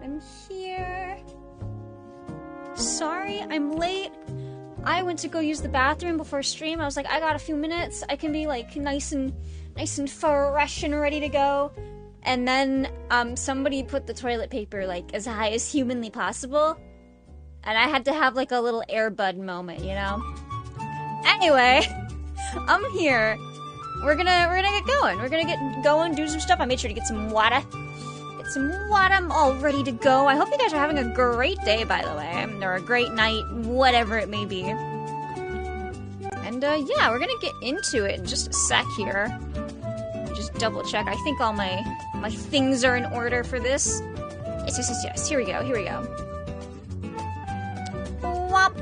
I'm here. Sorry, I'm late. I went to go use the bathroom before stream. I was like, I got a few minutes. I can be like nice and fresh and ready to go. And then somebody put the toilet paper like as high as humanly possible, and I had to have like a little Airbud moment, you know. Anyway, I'm here. We're gonna get going. We're gonna get going, do some stuff. I made sure to get some water. I'm all ready to go. I hope you guys are having a great day, by the way, or a great night, whatever it may be. And yeah, we're gonna get into it in just a sec here. Just double check. I think all my things are in order for this. Yes. Here we go. Whop.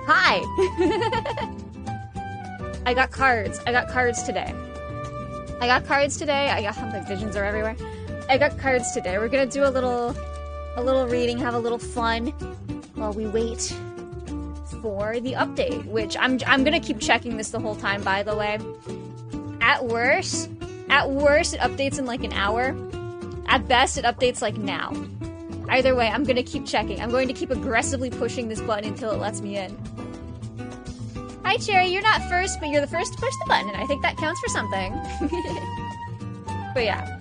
Hi! I got cards today. My visions are everywhere. I got cards today. We're gonna do a little reading, have a little fun while we wait for the update, which I'm gonna keep checking this the whole time, by the way. At worst, it updates in like an hour. At best, it updates like now. Either way, I'm gonna keep checking. I'm going to keep aggressively pushing this button until it lets me in. Hi, Cherry. You're not first, but you're the first to push the button, and I think that counts for something. But yeah.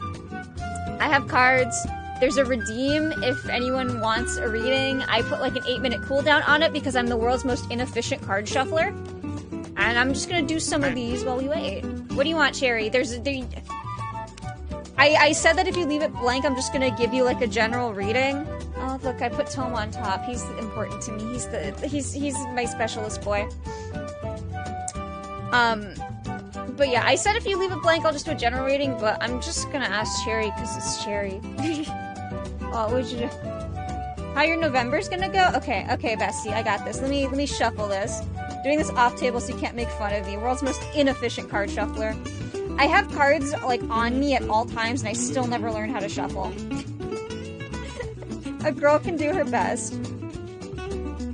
I have cards. There's a redeem if anyone wants a reading. I put like an 8-minute cooldown on it because I'm the world's most inefficient card shuffler. And I'm just gonna do some of these while we wait. What do you want, Cherry? I said that if you leave it blank, I'm just gonna give you like a general reading. Oh, look, I put Tom on top. He's important to me. He's my specialist boy. But yeah, I said if you leave it blank, I'll just do a general reading, but I'm just gonna ask Cherry because it's Cherry. Oh, what would you do? How your November's gonna go? Okay, bestie, I got this. Let me shuffle this. Doing this off table so you can't make fun of me. World's most inefficient card shuffler. I have cards, like, on me at all times, and I still never learn how to shuffle. A girl can do her best.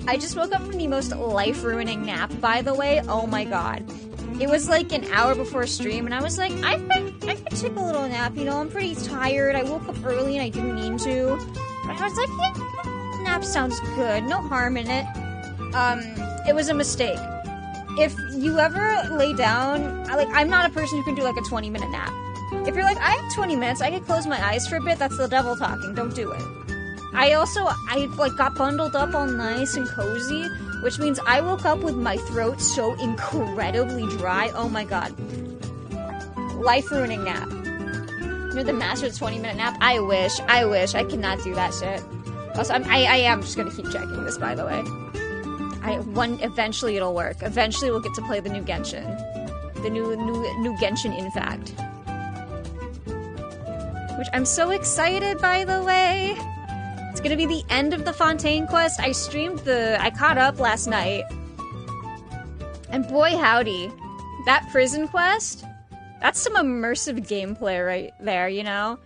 I just woke up from the most life-ruining nap, by the way. Oh my god. It was like an hour before stream, and I was like, I could take a little nap, you know, I'm pretty tired. I woke up early and I didn't mean to. But I was like, yeah, nap sounds good. No harm in it. It was a mistake. If you ever lay down, I'm not a person who can do like a 20-minute nap. If you're like, I have 20 minutes, I can close my eyes for a bit, that's the devil talking, don't do it. I got bundled up all nice and cozy, which means I woke up with my throat so incredibly dry. Oh my god. Life-ruining nap. You're the master of the 20-minute nap? I wish. I cannot do that shit. Also, I am just gonna keep checking this, by the way. Eventually it'll work. Eventually we'll get to play the new Genshin. The new Genshin, in fact. Which I'm so excited, by the way. It's gonna be the end of the Fontaine quest. I caught up last night. And boy howdy, that prison quest, that's some immersive gameplay right there, you know?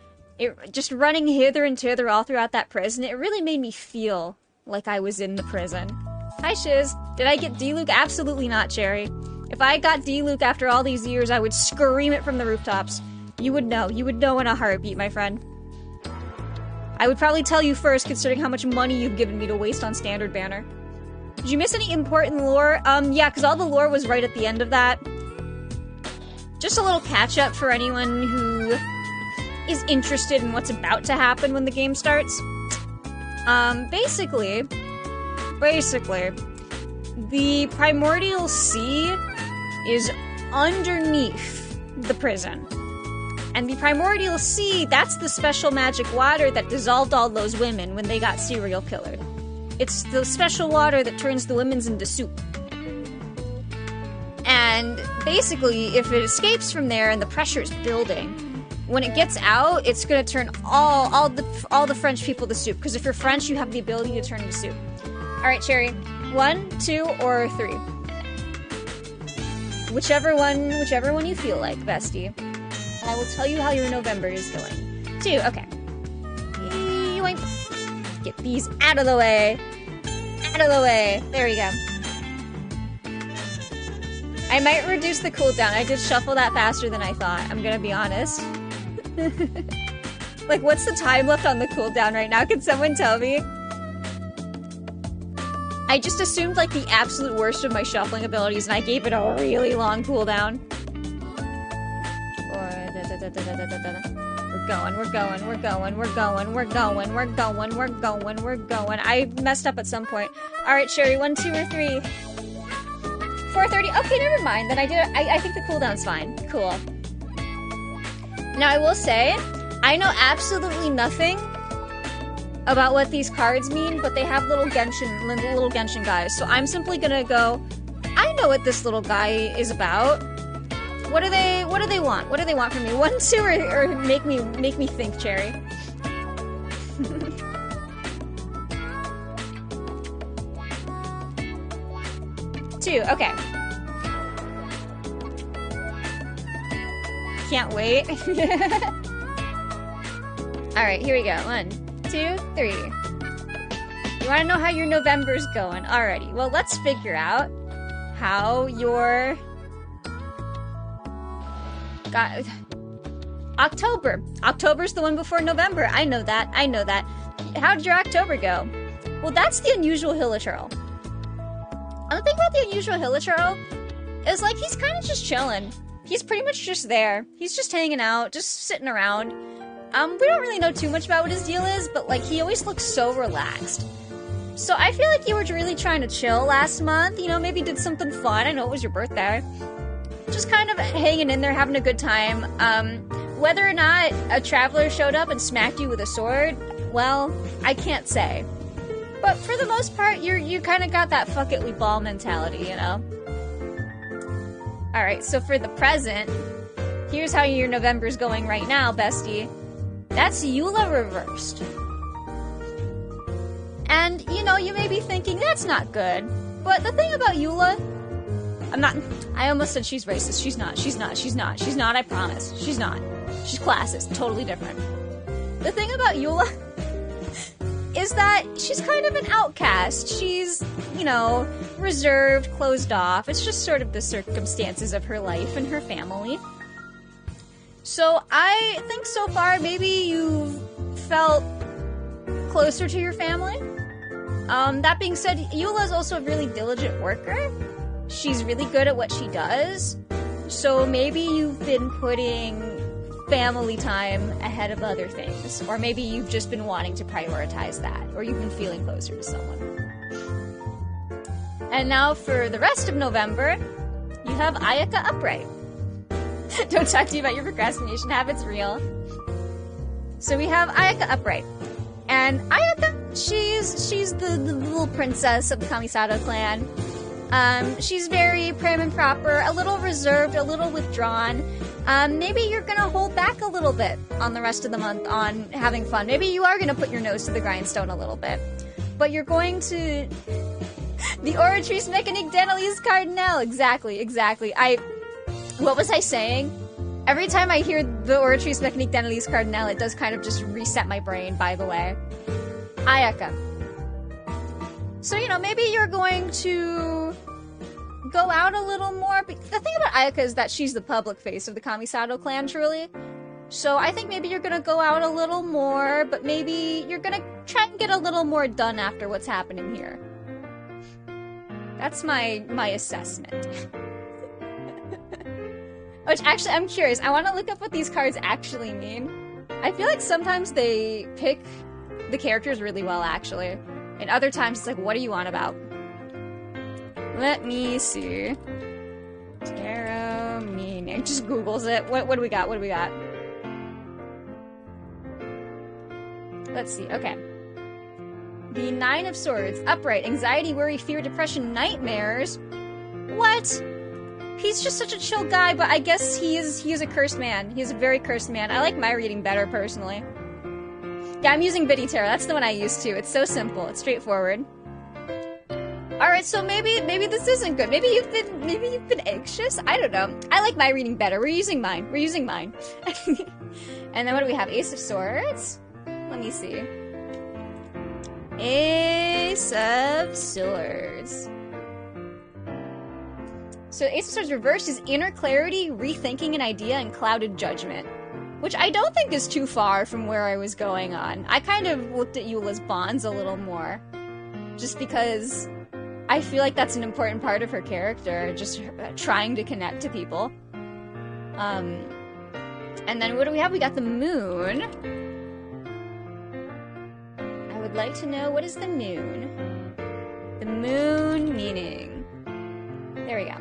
Just running hither and thither all throughout that prison, it really made me feel like I was in the prison. Hi, Shiz. Did I get D-Luke? Absolutely not, Cherry. If I got D-Luke after all these years, I would scream it from the rooftops. You would know. You would know in a heartbeat, my friend. I would probably tell you first, considering how much money you've given me to waste on Standard Banner. Did you miss any important lore? Yeah, because all the lore was right at the end of that. Just a little catch-up for anyone who is interested in what's about to happen when the game starts. Basically, the Primordial Sea is underneath the prison. And the Primordial Sea, that's the special magic water that dissolved all those women when they got serial killered. It's the special water that turns the women's into soup. And basically, if it escapes from there and the pressure is building, when it gets out, it's gonna turn all the French people to soup. Because if you're French, you have the ability to turn into soup. Alright, Cherry. 1, 2, or 3. Whichever one you feel like, bestie. And I will tell you how your November is going. 2, okay. Yoink. Get these out of the way. Out of the way. There we go. I might reduce the cooldown. I did shuffle that faster than I thought. I'm gonna be honest. Like, what's the time left on the cooldown right now? Can someone tell me? I just assumed, like, the absolute worst of my shuffling abilities, and I gave it a really long cooldown. We're going, we're going, we're going, we're going, we're going, we're going, we're going, we're going. I messed up at some point. Alright, Sherry, 1, 2, or 3. 4:30. Okay, never mind. Then I did. I think the cooldown's fine. Cool. Now I will say, I know absolutely nothing about what these cards mean, but they have little Genshin guys. So I'm simply gonna go. I know what this little guy is about. What do they want? What do they want from me? 1, 2, or make me think, Cherry. Two, okay. Can't wait. Alright, here we go. 1, 2, 3. You wanna know how your November's going? Alrighty, well, let's figure out how your... October. October's the one before November. I know that. I know that. How did your October go? Well, that's the unusual Hilichurl. And the thing about the unusual Hilichurl is, like, he's kind of just chilling. He's pretty much just there. He's just hanging out, just sitting around. We don't really know too much about what his deal is, but, like, he always looks so relaxed. So I feel like you were really trying to chill last month. You know, maybe did something fun. I know it was your birthday. Just kind of hanging in there, having a good time. Whether or not a traveler showed up and smacked you with a sword, well, I can't say. But for the most part, you kind of got that fuck it, we ball mentality, you know? Alright, so for the present, here's how your November's going right now, bestie. That's Eula reversed. And, you know, you may be thinking, that's not good. But the thing about Eula... I almost said she's racist. She's not, I promise. She's not. She's classist, totally different. The thing about Eula... is that she's kind of an outcast. She's, you know, reserved, closed off. It's just sort of the circumstances of her life and her family. So I think so far maybe you've felt closer to your family. That being said, Eula's also a really diligent worker. She's really good at what she does. So maybe you've been putting family time ahead of other things. Or maybe you've just been wanting to prioritize that. Or you've been feeling closer to someone. And now for the rest of November, you have Ayaka Upright. Don't talk to you about your procrastination habits, real. So we have Ayaka Upright. And Ayaka, she's the little princess of the Kamisato clan. She's very prim and proper, a little reserved, a little withdrawn. Maybe you're gonna hold back a little bit on the rest of the month on having fun. Maybe you are gonna put your nose to the grindstone a little bit. But you're going to... The Oratrice Mécanique d'Analyse Cardinal! Exactly. What was I saying? Every time I hear the Oratrice Mécanique d'Analyse Cardinal, it does kind of just reset my brain, by the way. Ayaka. So, you know, maybe you're going to go out a little more. The thing about Ayaka is that she's the public face of the Kamisato clan, truly. So I think maybe you're gonna go out a little more, but maybe you're gonna try and get a little more done after what's happening here. That's my assessment. Which, actually, I'm curious. I want to look up what these cards actually mean. I feel like sometimes they pick the characters really well, actually. And other times it's like, what are you on about? Let me see. Tarot meaning. It just Googles it. What do we got? What do we got? Let's see. Okay. The Nine of Swords. Upright. Anxiety, worry, fear, depression, nightmares. What? He's just such a chill guy, but I guess he is a cursed man. He is a very cursed man. I like my reading better, personally. Yeah, I'm using Biddy Tarot. That's the one I used to. It's so simple. It's straightforward. Alright, so maybe this isn't good. Maybe you've been anxious? I don't know. I like my reading better. We're using mine. And then what do we have? Ace of Swords? Let me see. Ace of Swords. So Ace of Swords reversed is inner clarity, rethinking an idea, and clouded judgment. Which I don't think is too far from where I was going on. I kind of looked at Eula's bonds a little more. Just because I feel like that's an important part of her character, just trying to connect to people. And then what do we have? We got the moon. I would like to know, what is the moon? The moon meaning. There we go.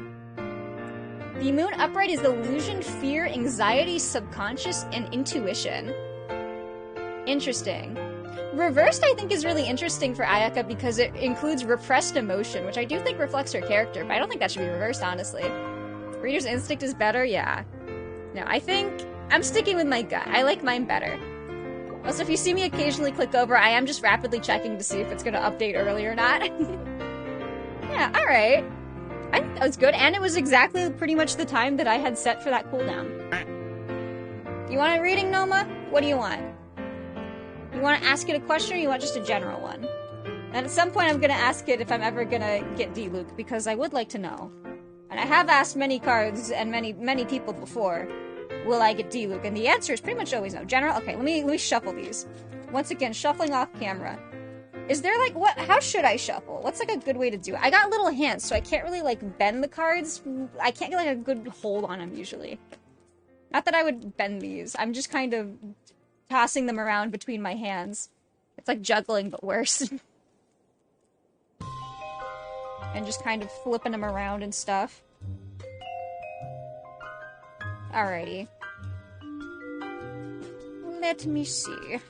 The moon upright is illusion, fear, anxiety, subconscious, and intuition. Interesting. Reversed, I think, is really interesting for Ayaka because it includes repressed emotion, which I do think reflects her character, but I don't think that should be reversed, honestly. Reader's instinct is better? Yeah. No, I think I'm sticking with my gut. I like mine better. Also, if you see me occasionally click over, I am just rapidly checking to see if it's going to update early or not. Yeah, alright. I think that was good, and it was exactly pretty much the time that I had set for that cooldown. You want a reading, Noma? What do you want? You want to ask it a question, or you want just a general one? And at some point I'm gonna ask it if I'm ever gonna get D-Luke, because I would like to know. And I have asked many cards and many people before, will I get D-Luke? And the answer is pretty much always no. General? Okay, let me shuffle these. Once again, shuffling off camera. Is there, like, how should I shuffle? What's, like, a good way to do it? I got little hands, so I can't really, like, bend the cards. I can't get, like, a good hold on them, usually. Not that I would bend these. I'm just kind of tossing them around between my hands. It's like juggling, but worse. And just kind of flipping them around and stuff. Alrighty. Let me see.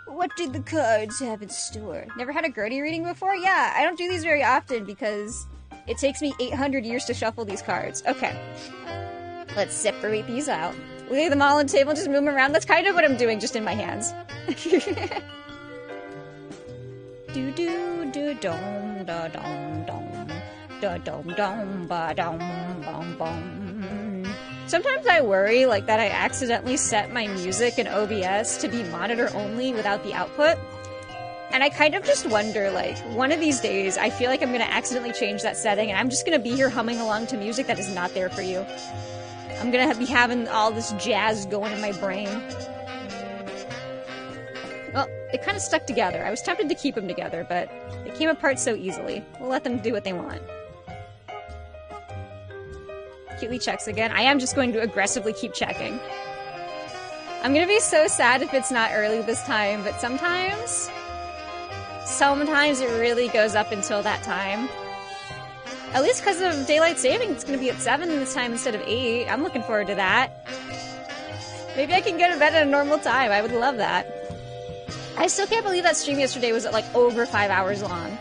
What did the cards have in store? Never had a Gertie reading before? Yeah, I don't do these very often because it takes me 800 years to shuffle these cards. Okay. Let's separate these out. Lay them all on the table, just move them around. That's kind of what I'm doing, just in my hands. Do do do dom da dom dom da dom dom ba dom bom bom. Sometimes I worry, like, that I accidentally set my music in OBS to be monitor only without the output. And I kind of just wonder, like, one of these days, I feel like I'm gonna accidentally change that setting, and I'm just gonna be here humming along to music that is not there for you. I'm gonna be having all this jazz going in my brain. Well, it kind of stuck together. I was tempted to keep them together, but they came apart so easily. We'll let them do what they want. Cutely checks again. I am just going to aggressively keep checking. I'm gonna be so sad if it's not early this time, but sometimes it really goes up until that time. At least because of daylight saving, it's gonna be at 7 this time instead of 8. I'm looking forward to that. Maybe I can go to bed at a normal time. I would love that. I still can't believe that stream yesterday was, like, over 5 hours long.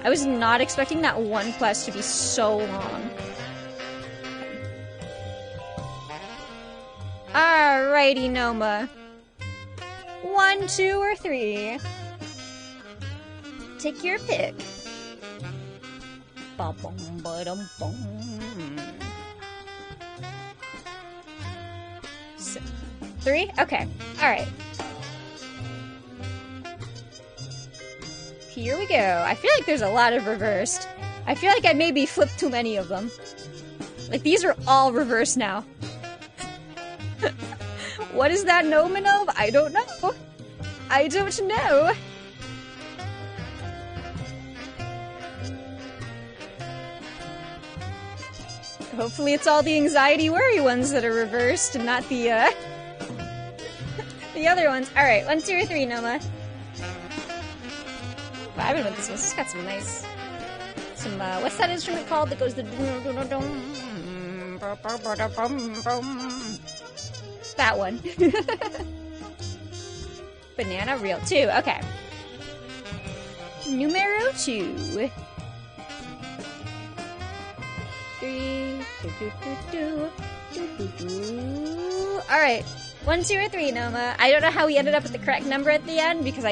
I was not expecting that one quest to be so long. Alrighty, Noma. 1, 2, or 3. Take your pick. Ba bum ba dum bum. 3? Okay. Alright. Here we go. I feel like there's a lot of reversed. I feel like I maybe flipped too many of them. Like, these are all reversed now. What is that nomen of? I don't know. I don't know. Hopefully it's all the anxiety worry ones that are reversed and not the, the other ones. Alright, 1, 2, or 3, Noma. Vibing with this one. This has got some nice... what's that instrument called that goes the... That one. Banana reel 2. Okay. Numero 2. 3. Alright. 1, 2, or 3, Noma. I don't know how we ended up with the correct number at the end because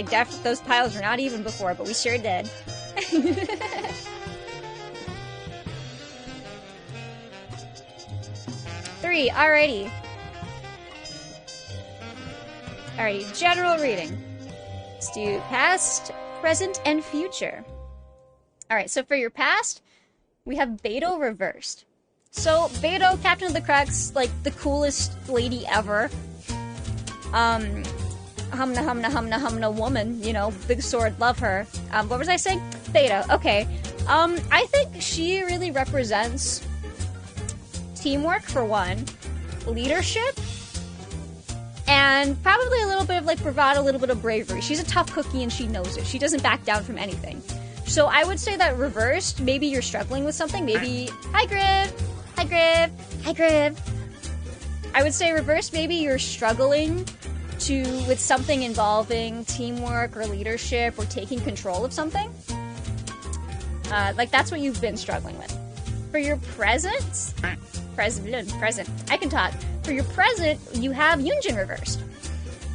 those piles were not even before, but we sure did. 3. Alrighty. Alrighty, general reading. Let's do past, present, and future. Alright, so for your past, we have Beidou reversed. So, Beto, Captain of the Crux, like, the coolest lady ever. Humna, humna, humna, humna woman, you know, big sword, love her. What was I saying? Beto, okay. I think she really represents teamwork, for one, leadership, and probably a little bit of, like, bravado, a little bit of bravery. She's a tough cookie and she knows it. She doesn't back down from anything. So I would say that reversed, maybe you're struggling with something, maybe... Hi, Griv! Hi, Griv! Hi, Griv! I would say reversed, maybe you're struggling with something involving teamwork or leadership or taking control of something. Like, that's what you've been struggling with. For your present, I can talk. For your present, you have Yunjin reversed.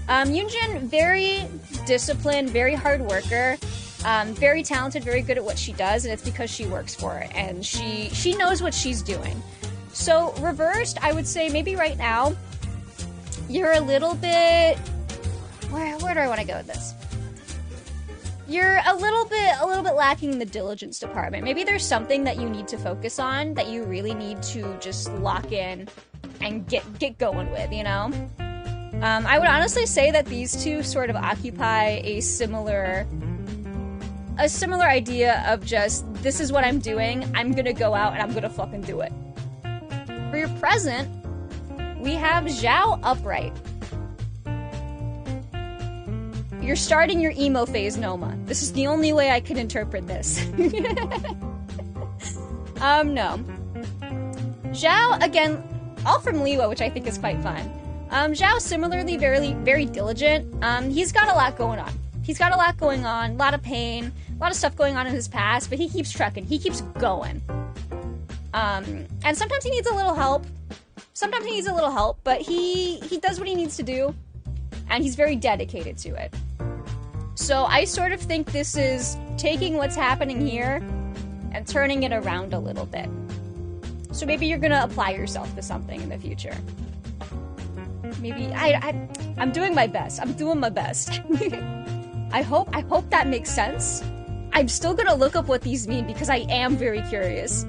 Yunjin, very disciplined, very hard worker, very talented, very good at what she does, and it's because she works for it, and she knows what she's doing. So, reversed, I would say maybe right now, you're a little bit... Where do I want to go with this? You're a little bit lacking in the diligence department. Maybe there's something that you need to focus on that you really need to just lock in and get going with, you know? I would honestly say that these two sort of occupy a similar idea of just, this is what I'm doing, I'm gonna go out and I'm gonna fucking do it. For your present, we have Zhao upright. You're starting your emo phase, Noma. This is the only way I can interpret this. No. Zhao, again, all from Liwa, which I think is quite fun. Zhao, similarly, very, very diligent. He's got a lot going on. A lot of pain, a lot of stuff going on in his past, but he keeps trucking. He keeps going. And sometimes he needs a little help. But he does what he needs to do, and he's very dedicated to it. So I sort of think this is taking what's happening here and turning it around a little bit. So maybe you're gonna apply yourself to something in the future. Maybe I'm doing my best. I'm doing my best. I hope that makes sense. I'm still gonna look up what these mean because I am very curious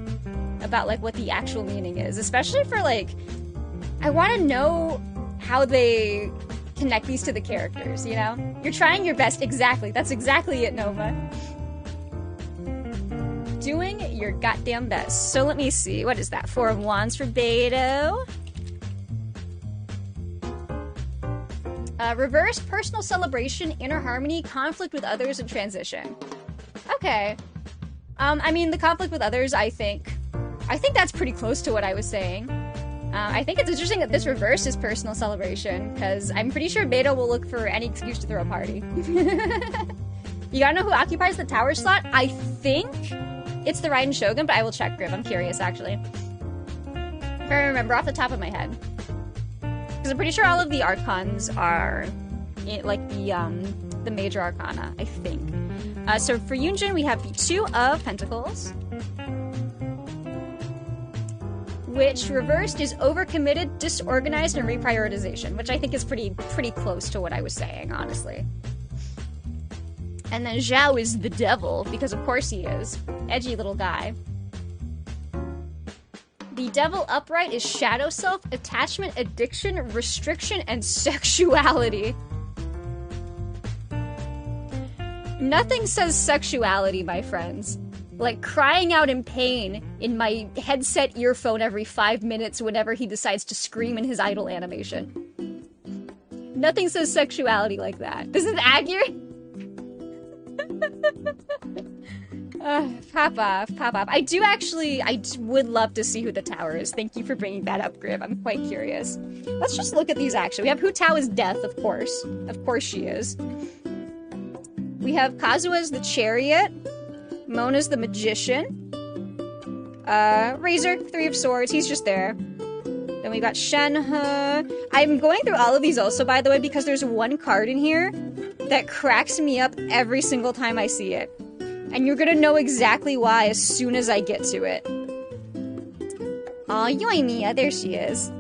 about like what the actual meaning is, especially for like I want to know how they connect these to the characters, you know? You're trying your best. Exactly. That's exactly it, Nova. Doing your goddamn best. So let me see. What is that? 4 of Wands for Beto. Reverse, personal celebration, inner harmony, conflict with others, and transition. Okay. I mean, the conflict with others, I think that's pretty close to what I was saying. I think it's interesting that this reverse is personal celebration, because I'm pretty sure Beto will look for any excuse to throw a party. You gotta know who occupies the tower slot? I think it's the Raiden Shogun, but I will check, Griv. I'm curious, actually. If I remember off the top of my head. Because I'm pretty sure all of the Archons are, like, the major Arcana, I think. So for Yunjin, we have the 2 of Pentacles, which reversed is overcommitted, disorganized, and reprioritization, which I think is pretty close to what I was saying, honestly. And then Zhao is the devil, because of course he is. Edgy little guy. The devil upright is shadow self, attachment, addiction, restriction, and sexuality. Nothing says sexuality, my friends. Like crying out in pain in my headset earphone every 5 minutes whenever he decides to scream in his idol animation. Nothing says sexuality like that. This is accurate? Pop off. I would love to see who the tower is. Thank you for bringing that up, Griv. I'm quite curious. Let's just look at these, actually. We have Hu Tao as Death, of course. Of course she is. We have Kazuha as the Chariot. Mona's the Magician. Razor, 3 of Swords. He's just there. Then we got Shenhe. I'm going through all of these also, by the way, because there's one card in here that cracks me up every single time I see it. And you're gonna know exactly why as soon as I get to it. Aw, Yoimiya, there she is.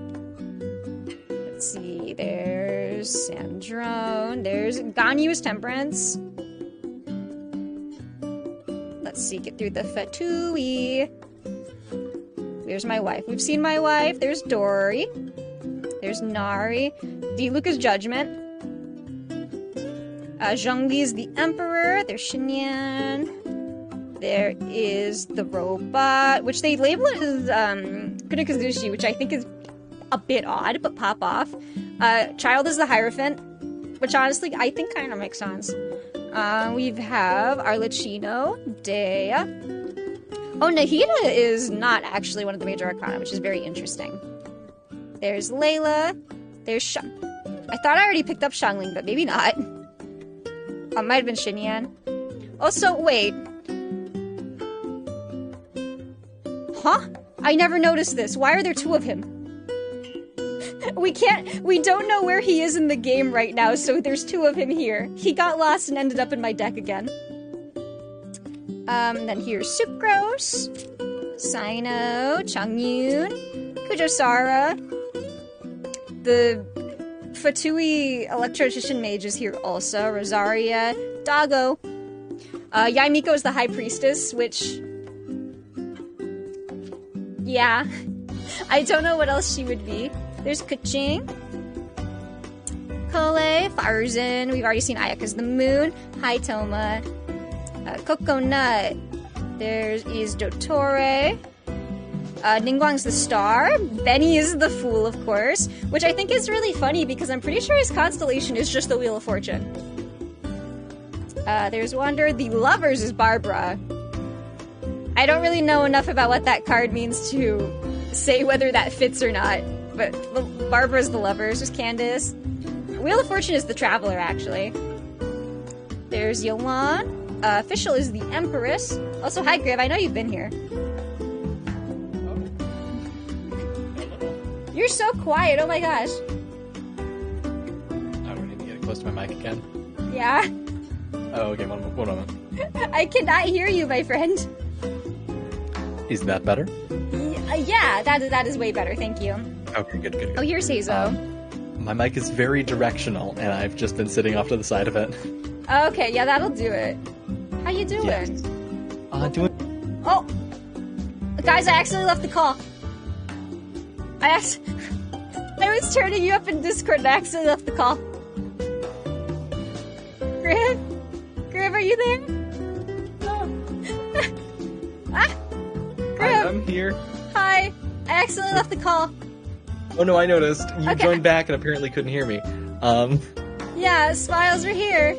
Let's see, there's Sandrone, there's Ganyu's Temperance. Let's see, get through the Fatui. There's my wife. We've seen my wife. There's Dory. There's Nari. Diluca's Judgment. Zhongli is the Emperor. There's Xinyan. There is the robot, which they label it as Kunikazushi, which I think is a bit odd, but pop off. Child is the Hierophant, which honestly I think kind of makes sense. We have Arlecchino, Dea. Oh, Nahida is not actually one of the major arcana, which is very interesting. There's Layla. There's I thought I already picked up Xiangling, but maybe not. It might have been Xinyan. Also, wait. Huh? I never noticed this. Why are there two of him? We don't know where he is in the game right now, so there's two of him here. He got lost and ended up in my deck again. Then here's Sucrose, Sino, Changyun, Kujosara. The Fatui Electrician Mage is here also. Rosaria, Dago. Yaimiko is the High Priestess, which... yeah. I don't know what else she would be. There's Kuching. Kole, Farzin. We've already seen Ayaka's the Moon. Haitoma. Coconut. There's Dottore. Ningguang's the Star. Benny is the Fool, of course. Which I think is really funny because I'm pretty sure his constellation is just the Wheel of Fortune. There's Wander. The Lovers is Barbara. I don't really know enough about what that card means to say whether that fits or not. But Barbara's the Lovers. There's Candace. Wheel of Fortune is the Traveler, actually. There's Yolan. Official is the Empress. Also, hi, Griv. I know you've been here. You're so quiet. Oh my gosh. I need to get close to my mic again. Yeah? Oh, okay. One moment. I cannot hear you, my friend. Is that better? Yeah, that is way better. Thank you. Okay, good. Oh, here's Hazo. My mic is very directional, and I've just been sitting off to the side of it. Okay, yeah, that'll do it. How you doing? Yes. Doing... Oh! Guys, I accidentally left the call. I was turning you up in Discord and I accidentally left the call. Griv? Griv, are you there? Oh. Griv! I'm here. Hi. I accidentally left the call. Oh no, I noticed. You Okay. joined back and apparently couldn't hear me. Yeah, Smiles are here.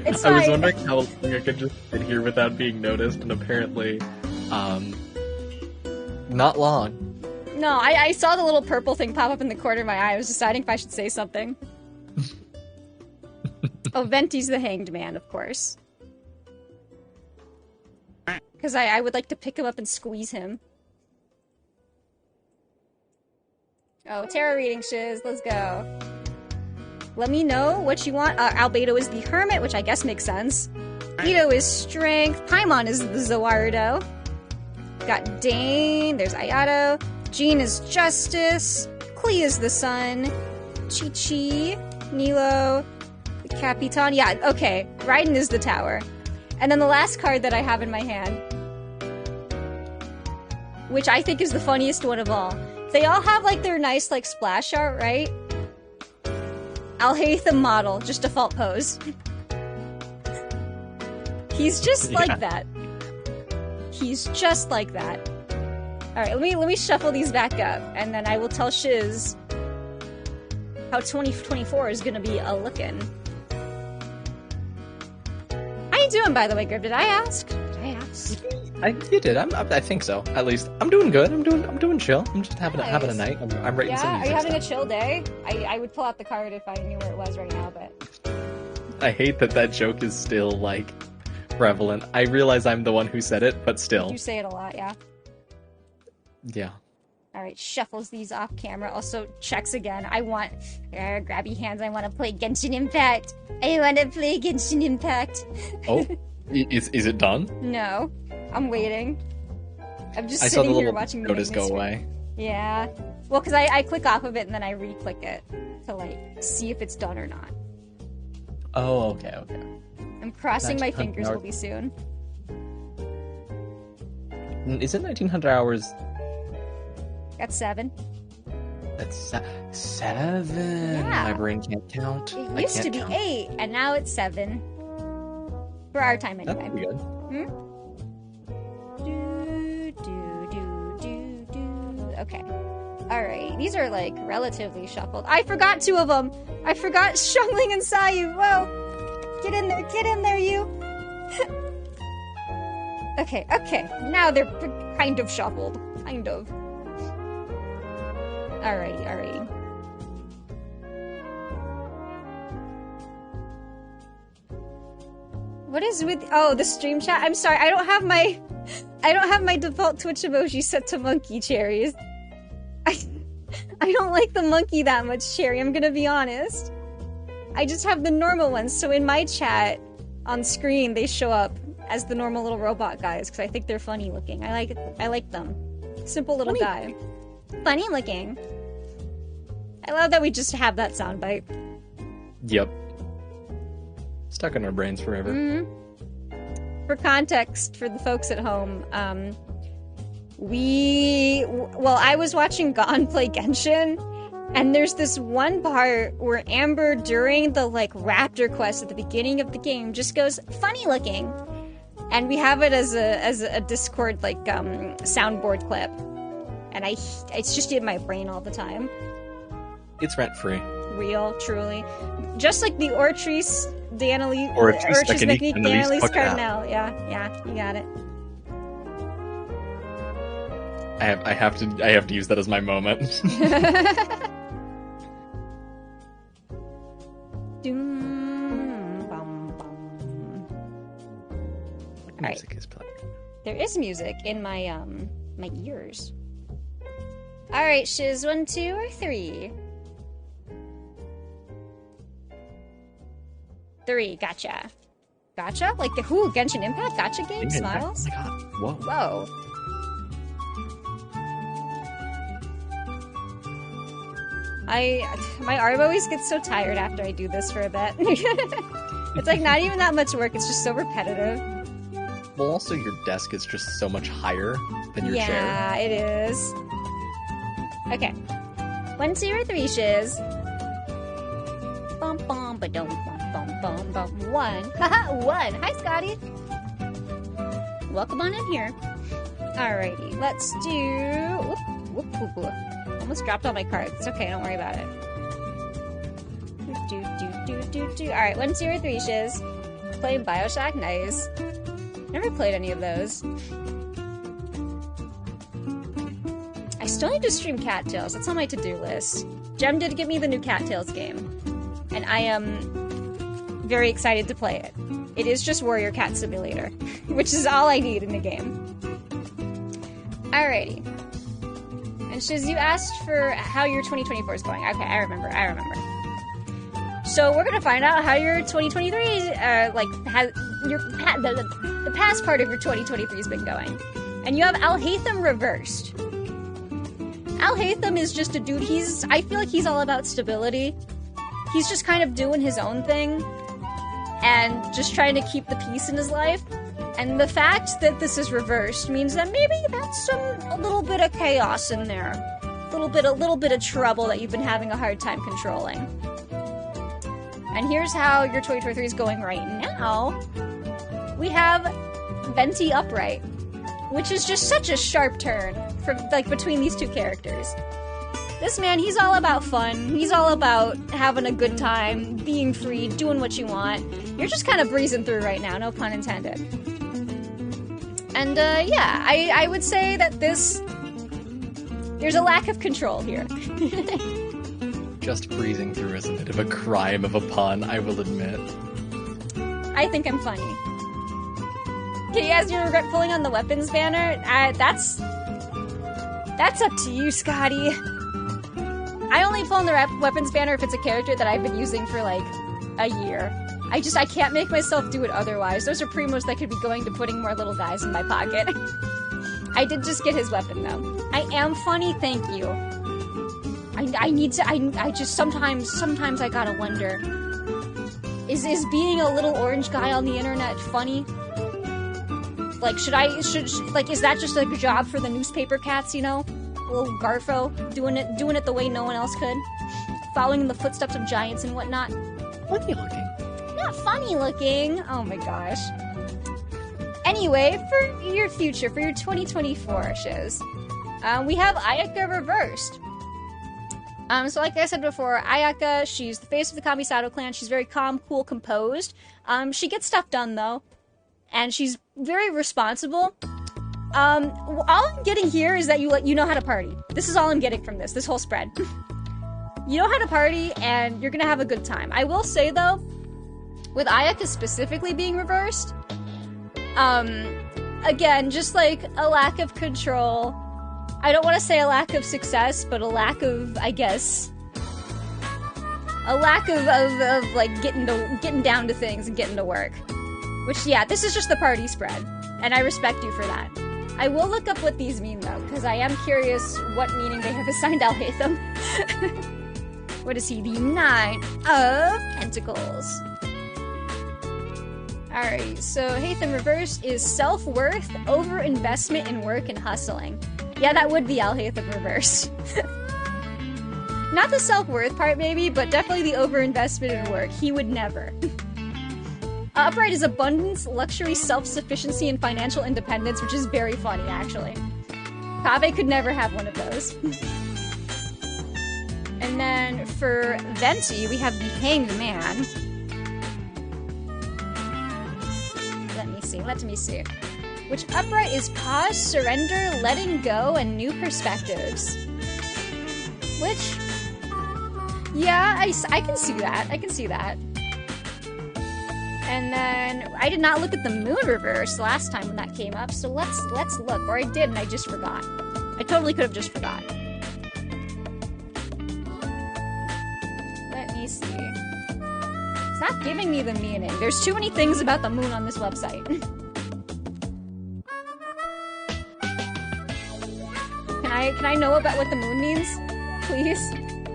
It's I was fine. wondering how long I could just sit here without being noticed, and apparently, not long. No, I saw the little purple thing pop up in the corner of my eye. I was deciding if I should say something. Oh, Venti's the Hanged Man, of course. Because I would like to pick him up and squeeze him. Oh, tarot reading shiz. Let's go. Let me know what you want. Albedo is the Hermit, which I guess makes sense. Ito is Strength. Paimon is the Zawardo. Got Dane. There's Ayato. Jean is Justice. Klee is the Sun. Chi-Chi. Nilo. The Capitan. Yeah, okay. Raiden is the Tower. And then the last card that I have in my hand, which I think is the funniest one of all. They all have, like, their nice, like, splash art, right? Alhaitham model, just default pose. He's just like that. He's just like that. Alright, let me shuffle these back up, and then I will tell Shiz how 2024 is gonna be a-lookin'. How you doing, by the way, Grib? Did I ask? You did. I think so. At least I'm doing good. I'm doing chill. I'm just having a night. I'm writing some music. Are you having stuff. a chill day? I would pull out the card if I knew where it was right now, but I hate that joke is still like prevalent. I realize I'm the one who said it, but still. you say it a lot, yeah. Yeah. Alright, shuffles these off camera. Also, checks again. I want... grabby hands. I want to play Genshin Impact. I want to play Genshin Impact. Oh, is it done? No. I'm waiting. I'm just I saw the sitting here little watching the notice go maintenance away. Yeah. Well, because I click off of it and then I re-click it to, like, see if it's done or not. Oh, okay. I'm crossing Nice. my fingers. Will be soon. Is it 1900 hours? That's 7. That's 7. Yeah. My brain can't count. It used to be 8, and now it's 7. For our time, anyway. That'd be good. Okay. Alright, these are, like, relatively shuffled. I forgot 2 of them! I forgot Xiangling and Sayu! Whoa! Get in there, you! Okay. Now they're kind of shuffled. Kind of. Alrighty. What is with... Oh, the stream chat? I'm sorry, I don't have my default Twitch emoji set to monkey cherries. I don't like the monkey that much, Cherry, I'm gonna be honest. I just have the normal ones, so in my chat, on screen, they show up as the normal little robot guys, because I think they're funny looking. I like them. Simple little guy. Funny looking. I love that we just have that soundbite. Yep. Stuck in our brains forever. Mm-hmm. For context, for the folks at home, I was watching Gon play Genshin, and there's this one part where Amber, during the, like, raptor quest at the beginning of the game, just goes, funny looking. And we have it as a Discord, like, soundboard clip. And it's just in my brain all the time. It's rent-free. Real, truly. Just like the Ortrice Danelise... Ortrice technique Danelise Cardinal. Yeah, you got it. I have to use that as my moment. What music is playing? There is music in my my ears. All right, shiz, 1, 2, or 3. 3, gotcha. Gotcha? Like the Genshin Impact gotcha game? Smiles? Oh my god. Whoa. My arm always gets so tired after I do this for a bit. It's like not even that much work, it's just so repetitive. Well, also your desk is just so much higher than your chair. Yeah, it is. Okay. 1, 2, or 3, shiz. Bum bum ba dum bum bum bum 1. Haha, 1. Hi, Scotty. Welcome on in here. Alrighty, let's do... Whoop. Almost dropped all my cards. It's okay, don't worry about it. Alright, 1, 2, or 3, shiz. Playing Bioshock? Nice. Never played any of those. I still need to stream Cattails. That's on my to-do list. Jem did give me the new Cattails game, and I am very excited to play it. It is just Warrior Cat Simulator, which is all I need in the game. Alrighty. And Shiz, you asked for how your 2024 is going. Okay, I remember. So we're gonna find out how your 2023, the past part of your 2023 has been going. And you have Alhaitham reversed. Alhaitham is just a dude, I feel like he's all about stability. He's just kind of doing his own thing, and just trying to keep the peace in his life. And the fact that this is reversed means that maybe that's a little bit of chaos in there. A little bit of trouble that you've been having a hard time controlling. And here's how your 2023 is going right now. We have Venti Upright, which is just such a sharp turn from between these two characters. This man, he's all about fun. He's all about having a good time, being free, doing what you want. You're just kind of breezing through right now, no pun intended. And yeah, I would say that there's a lack of control here. Just breezing through is a bit of a crime of a pun, I will admit. I think I'm funny. Okay, you guys, you regret pulling on the weapons banner? That's up to you, Scotty. I only pull on the weapons banner if it's a character that I've been using for like a year. I can't make myself do it otherwise. Those are primos that could be going to putting more little guys in my pocket. I did just get his weapon though. I am funny, thank you. I just sometimes I gotta wonder. Is being a little orange guy on the internet funny? Like, should like, is that just a job for the newspaper cats, you know? Little Garfo, doing it the way no one else could? Following in the footsteps of giants and whatnot? Funny looking. Not funny looking! Oh my gosh. Anyway, for your future, for your 2024 shows, we have Ayaka reversed. So like I said before, Ayaka, she's the face of the Kamisato clan. She's very calm, cool, composed. She gets stuff done, though. And she's very responsible. All I'm getting here is that you know how to party. This is all I'm getting from this whole spread. You know how to party, and you're gonna have a good time. I will say, though, with Ayaka specifically being reversed, again, just like a lack of control. I don't want to say a lack of success, but a lack of, I guess, a lack of like getting down to things and getting to work. Which, yeah, this is just the party spread, and I respect you for that. I will look up what these mean, though, because I am curious what meaning they have assigned Alhaitham. What is he? The Nine of Pentacles. Alright, so Haitham reversed is self-worth, over-investment in work, and hustling. Yeah, that would be Alhaitham reversed. Not the self-worth part, maybe, but definitely the over-investment in work. He would never. Upright is abundance, luxury, self-sufficiency, and financial independence, which is very funny, actually. Kaveh could never have one of those. And then for Venti, we have the Hanged Man. Let me see. Which upright is pause, surrender, letting go, and new perspectives. Which, yeah, I can see that. I can see that. And then I did not look at the moon reverse last time when that came up, so let's look. Or I did and I just forgot. I totally could have just forgot. Let me see. It's not giving me the meaning. There's too many things about the moon on this website. Can I know about what the moon means? Please?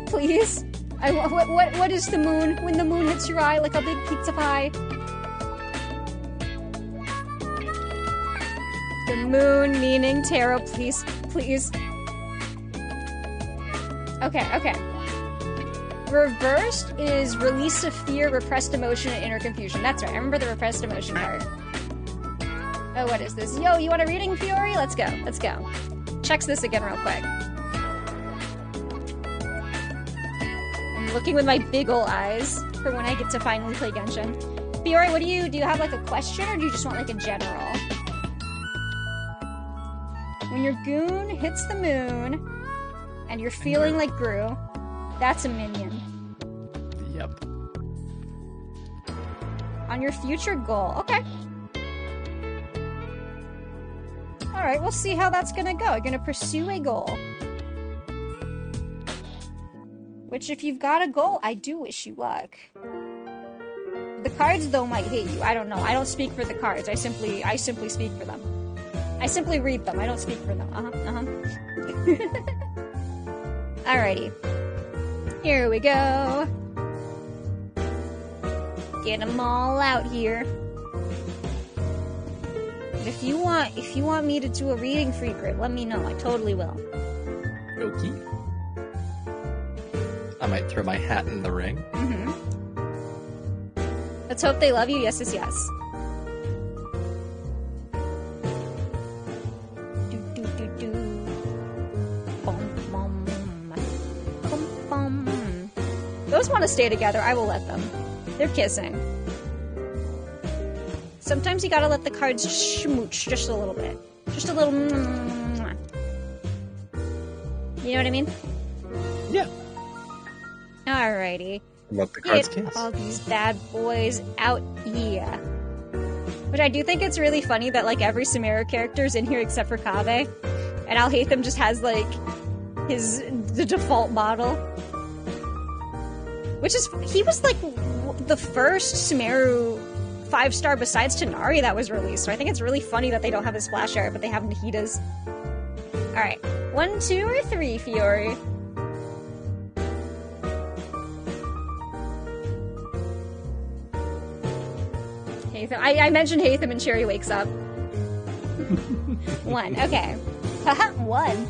Please? What is the moon? When the moon hits your eye like a big pizza pie. The moon meaning tarot, please. Please. Okay. Reversed is release of fear, repressed emotion, and inner confusion. That's right. I remember the repressed emotion part. Oh, what is this? Yo, you want a reading, Fiori? Let's go. Checks this again real quick. I'm looking with my big ol' eyes for when I get to finally play Genshin. Fiori, what do you have like a question, or do you just want like a general? When your goon hits the moon and you're feeling like Gru, that's a minion. Yep. On your future goal. Okay. Alright, we'll see how that's gonna go. You're gonna pursue a goal. Which, if you've got a goal, I do wish you luck. The cards, though, might hate you. I don't know. I don't speak for the cards. I simply speak for them. I simply read them. I don't speak for them. Alrighty. Here we go. Get them all out here. If you want me to do a reading for you, Grid, let me know. I totally will. Okay. I might throw my hat in the ring. Mm-hmm. Let's hope they love you. Yes. Those want to stay together. I will let them. They're kissing. Sometimes you gotta let the cards schmooch just a little bit. Just a little. You know what I mean? Yeah. Alrighty. Let the cards kiss. Get all these bad boys out here. Which I do think it's really funny that like every Samara character's in here except for Kaveh, and Alhaitham just has like the default model. Which is, he was like the first Sumeru 5-star besides Tanari that was released, so I think it's really funny that they don't have his Splash Art, but they have Nahida's. Alright, 1, 2, or 3, Fiori? Haitham. I mentioned Haitham and Cherry wakes up. 1. Okay. Haha, 1.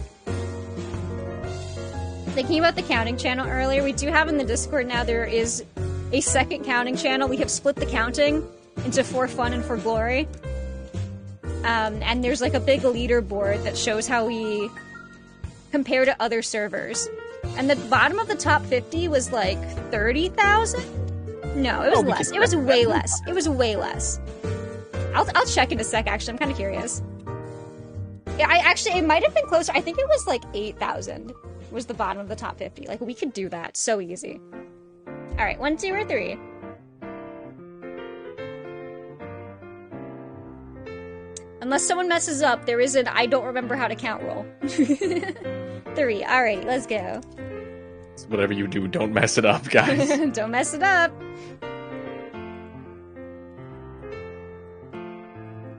Thinking about the counting channel earlier, we do have in the Discord now, there is a second counting channel. We have split the counting into for fun and for glory. And there's like a big leaderboard that shows how we compare to other servers. And the bottom of the top 50 was like 30,000? No, it was less. It was way less. It was way less. I'll check in a sec, actually. I'm kind of curious. Yeah, it might have been closer. I think it was like 8,000 was the bottom of the top 50. Like, we could do that. So easy. Alright, 1, 2, or 3. Unless someone messes up, there is an I don't remember how to count roll. 3. Alright, let's go. So whatever you do, don't mess it up, guys. Don't mess it up.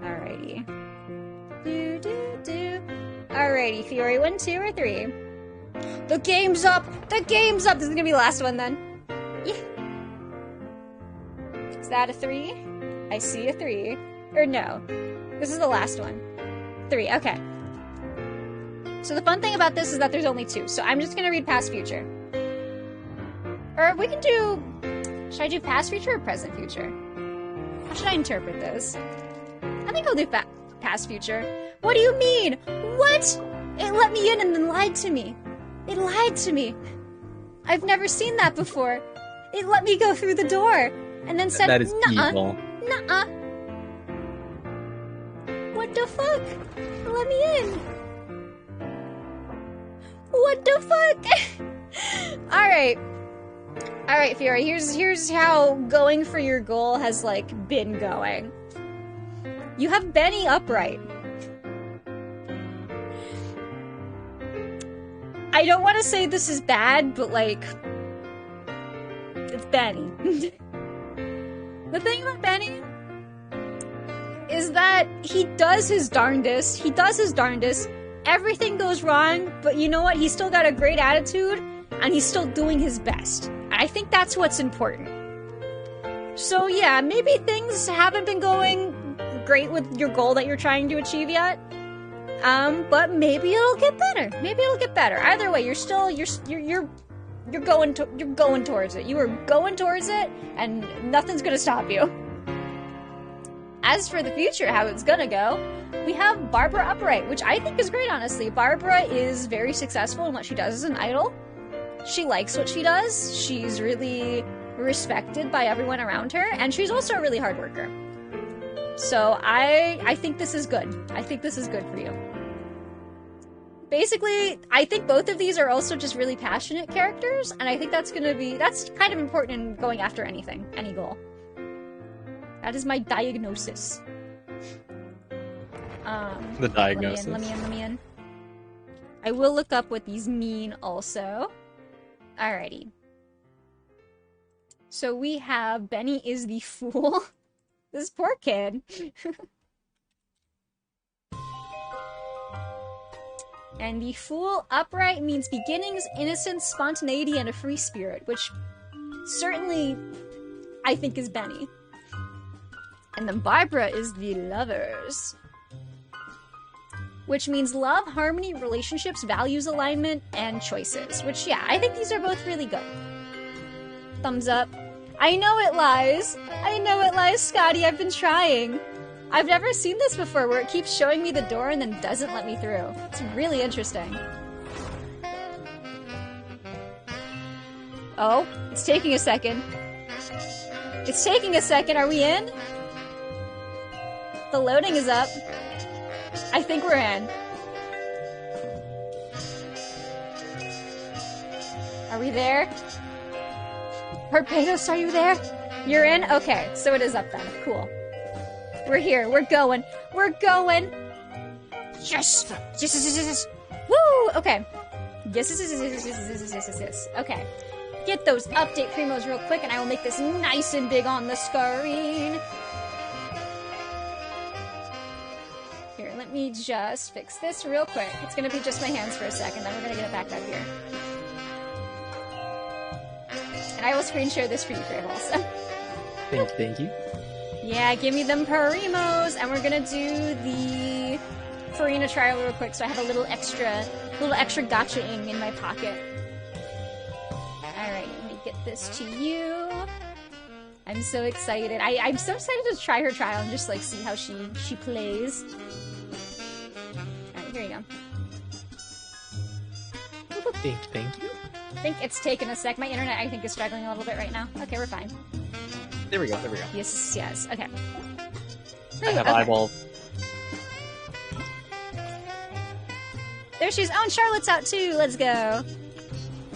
Alrighty. Alrighty, Fury, 1, 2, or 3. The game's up! The game's up! This is gonna be the last one then. Yeah. Is that a 3? I see a 3. Or no. This is the last one. 3, okay. So the fun thing about this is that there's only 2, so I'm just gonna read past future. Or we can do... Should I do past future or present future? How should I interpret this? I think I'll do past future. What do you mean? What? It let me in and then lied to me. It lied to me. I've never seen that before. It let me go through the door and then said, that is nuh-uh, evil. nuh-uh. What the fuck? Let me in. What the fuck? Alright. Alright, Fury, here's how going for your goal has, like, been going. You have Benny upright. I don't want to say this is bad, but, like, it's Benny. The thing about Benny is that he does his darndest. He does his darndest. Everything goes wrong, but you know what? He's still got a great attitude, and he's still doing his best. I think that's what's important. So yeah, maybe things haven't been going great with your goal that you're trying to achieve yet. But maybe it'll get better. Maybe it'll get better. Either way, you're going towards it. You are going towards it, and nothing's gonna stop you. As for the future, how it's gonna go, we have Barbara Upright, which I think is great, honestly. Barbara is very successful in what she does as an idol. She likes what she does. She's really respected by everyone around her, and she's also a really hard worker. So I think this is good. I think this is good for you. Basically, I think both of these are also just really passionate characters, and I think that's kind of important in going after anything, any goal. That is my diagnosis. The diagnosis. Let me in. I will look up what these mean also. Alrighty. So we have Benny is the fool. This poor kid. And the fool upright means beginnings, innocence, spontaneity, and a free spirit, which certainly I think is Benny. And then Barbara is the lovers, which means love, harmony, relationships, values alignment, and choices. Which, yeah, I think these are both really good. Thumbs up. I know it lies. I know it lies, Scotty. I've been trying. I've never seen this before, where it keeps showing me the door and then doesn't let me through. It's really interesting. Oh, it's taking a second. It's taking a second. Are we in? The loading is up. I think we're in. Are we there? Barbados, are you there? You're in? Okay, so it is up then. Cool. We're here. We're going. We're going. Yes! Yes! Woo! Okay. Yes. Okay. Get those update primos real quick, and I will make this nice and big on the screen. Here, let me just fix this real quick. It's gonna be just my hands for a second, then we're gonna get it back up here. And I will screen share this for you, Grave, also. Thank you. Yeah, give me them primos, and we're gonna do the Farina trial real quick, so I have a little extra gotcha-ing in my pocket. Alright, let me get this to you. I'm so excited. I'm so excited to try her trial and just like see how she plays. Alright, here you go. Thank you. I think it's taken a sec. My internet, I think, is struggling a little bit right now. Okay, we're fine. There we go. Yes. Okay. I have eyeballs. There she is. Oh, and Charlotte's out too. Let's go.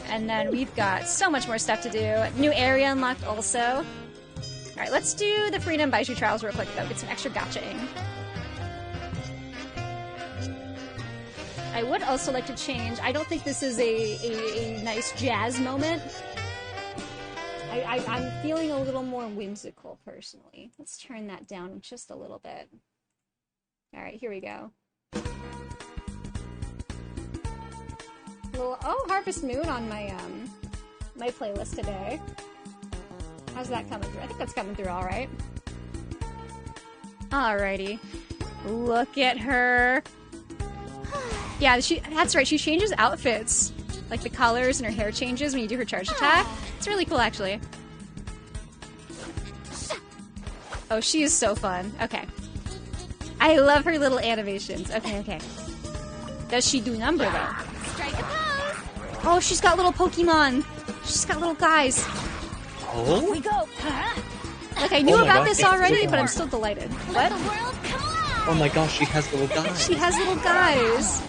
And then we've got so much more stuff to do. New area unlocked also. Alright, let's do the Farina and Baiju trials real quick, though. Get some extra gotcha-ing. I would also like to change. I don't think this is a nice jazz moment. I'm feeling a little more whimsical, personally. Let's turn that down just a little bit. Alright, here we go. Oh, Harvest Moon on my my playlist today. How's that coming through? I think that's coming through all right. Alrighty. Look at her. Yeah, that's right. She changes outfits. Like the colors and her hair changes when you do her charge attack. It's really cool, actually. Oh, she is so fun. Okay. I love her little animations. Okay. Does she do number, though? Strike a pose! Oh, she's got little Pokemon. She's got little guys. Oh? We go! Like, I knew my about God, this it's already, really but I'm hard. still delighted. Let What? the world come alive! Oh my gosh, she has little guys. She has little guys.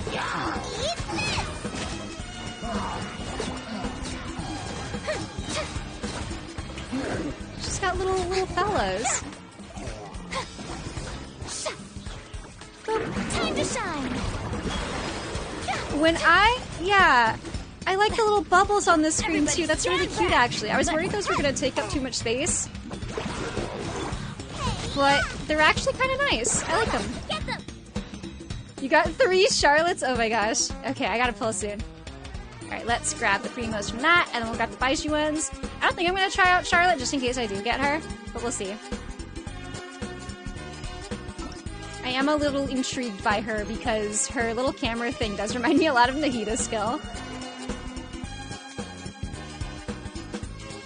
She's got little fellas. Time to shine! I like the little bubbles on the screen too. That's really cute, actually. I was worried those were gonna take up too much space, but they're actually kind of nice. I like them. Get them! You got 3 Charlottes? Oh my gosh. Okay, I gotta pull soon. Alright, let's grab the Primos from that, and then we'll grab the Baiju ones. I don't think I'm gonna try out Charlotte, just in case I do get her, but we'll see. I am a little intrigued by her because her little camera thing does remind me a lot of Nahida's skill.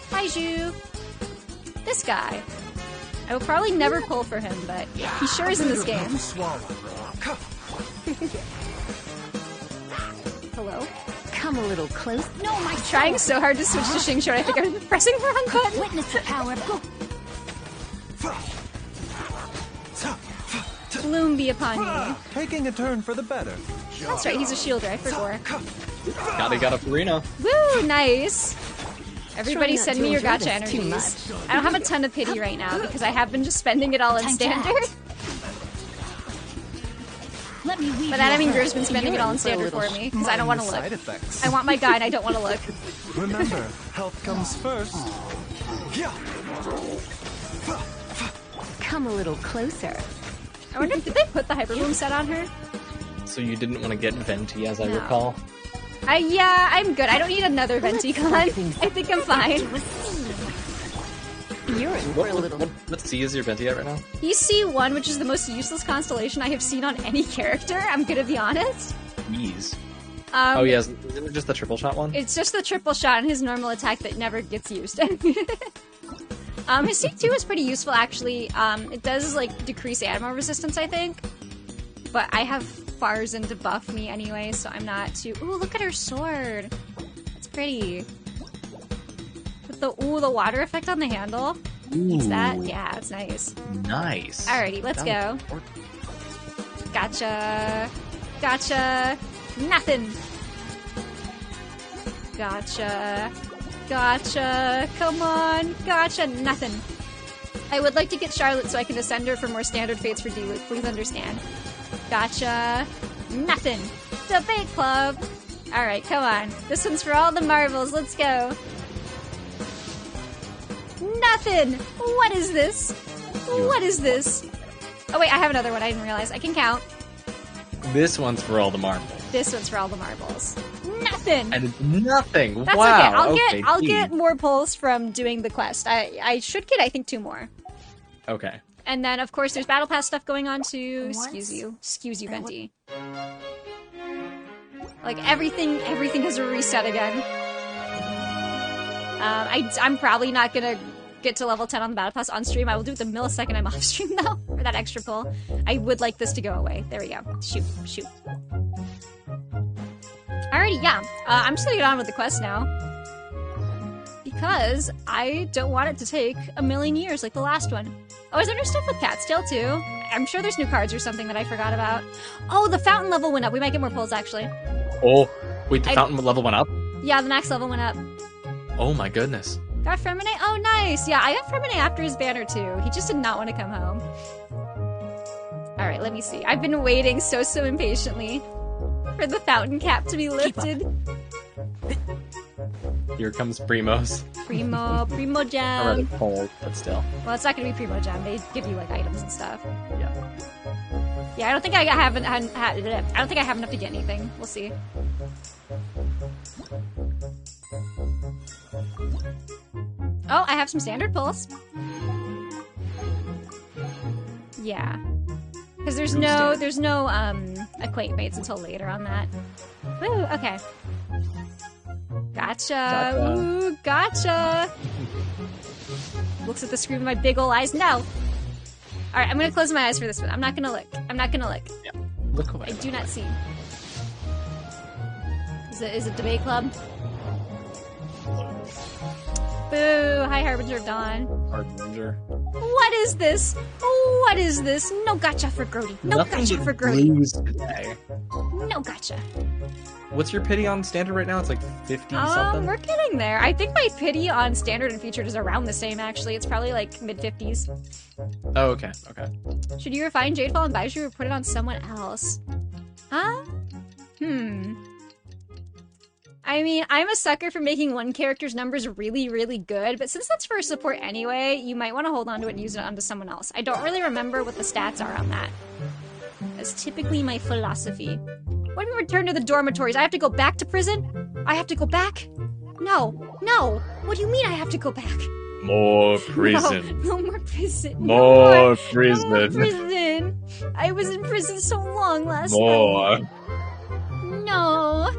Baiju! This guy. I will probably never pull for him, but he sure is in this game. Hello? Come a little close. No, my Trying so hard to switch to Xingqiu, I think I'm pressing the wrong button. Witness the power of go. Bloom be upon you. Taking a turn for the better. That's right, he's a shielder, I forgot. Got a Farina. Woo, nice! Everybody Try not send to me your enjoy gacha this too energies. much. I don't have a ton of pity right now because I have been just spending it all in Time to standard. act. Let me weave But that, I mean, you Grier's been spending You're it all in in for a standard for little me because I don't want to Side look. effects. I want my guy and I don't want to look. Remember, health comes first. Come a little closer. I wonder, did they put the Hyper Bloom set on her? So you didn't want to get Venti, as I No. recall. Yeah, I'm good. I don't need another Venticon. I think I'm fine. You're in for a little. What C is your Venti at right now? He's C1, which is the most useless constellation I have seen on any character, I'm gonna be honest. Ease. Oh yes, isn't it just the triple shot one? It's just the triple shot and his normal attack that never gets used. His C2 is pretty useful, actually. It does, like, decrease ammo resistance, I think. But I have Farzin to buff me anyway, so I'm not too... Ooh, look at her sword. It's pretty. With the water effect on the handle. Needs that? Yeah, it's nice. Nice. Alrighty, let's go. Gotcha. Gotcha. Nothing. Gotcha. Gotcha. Come on. Gotcha. Nothing. I would like to get Charlotte so I can ascend her for more standard fates for D-Luke. Please understand. Gotcha. Nothing. Debate club. Alright, come on. This one's for all the marbles. Let's go. Nothing. What is this? What is this? Oh wait, I have another one. I didn't realize. I can count. This one's for all the marbles. This one's for all the marbles. Nothing. And it's nothing. That's Wow. okay. I'll geez. get more pulls from doing the quest. I should get, I think, 2 more. Okay. And then, of course, there's Battle Pass stuff going on too. Excuse you, Venti. Like, everything has a reset again. I'm probably not gonna get to level 10 on the Battle Pass on stream. I will do it the millisecond I'm off stream, though, for that extra pull. I would like this to go away. There we go. Shoot. Alrighty, yeah. I'm just gonna get on with the quest now. Because I don't want it to take a million years like the last one. Oh, is there new stuff with Catstail, too? I'm sure there's new cards or something that I forgot about. Oh, the fountain level went up. We might get more pulls, actually. Oh, wait, the fountain level went up? Yeah, the max level went up. Oh my goodness. Got Fremine? Oh, nice! Yeah, I got Fremine after his banner, too. He just did not want to come home. Alright, let me see. I've been waiting so impatiently for the fountain cap to be lifted. Here comes Primos. Primo I'm Jam. rather cold, but still. Well, it's not gonna be Primo Jam. They give you, like, items and stuff. Yeah. Yeah, I don't think I have enough to get anything. We'll see. Oh, I have some standard pulls. Yeah. Because there's no acquaint mates until later on that. Woo, okay. Gotcha. Ooh, gotcha. Looks at the screen with my big ol' eyes. No. Alright, I'm gonna close my eyes for this one. I'm not gonna look. Yeah. Look away. I do not see. Is it debate club? Boo! Hi, Harbinger of Dawn. Harbinger. What is this? What is this? No gotcha for Grody. No gotcha for Grody. Today. No gotcha. What's your pity on standard right now? It's like 50 something? We're getting there. I think my pity on standard and featured is around the same, actually. It's probably like mid-50s. Oh, okay. Should you refine Jadefall and Baiju or put it on someone else? Huh? I mean, I'm a sucker for making one character's numbers really good, but since that's for support anyway, you might want to hold on to it and use it onto someone else. I don't really remember what the stats are on that. That's typically my philosophy. When we return to the dormitories, I have to go back to prison? I have to go back? No. What do you mean I have to go back? More prison. No more prison. More prison. No more prison. I was in prison so long last More. night. No.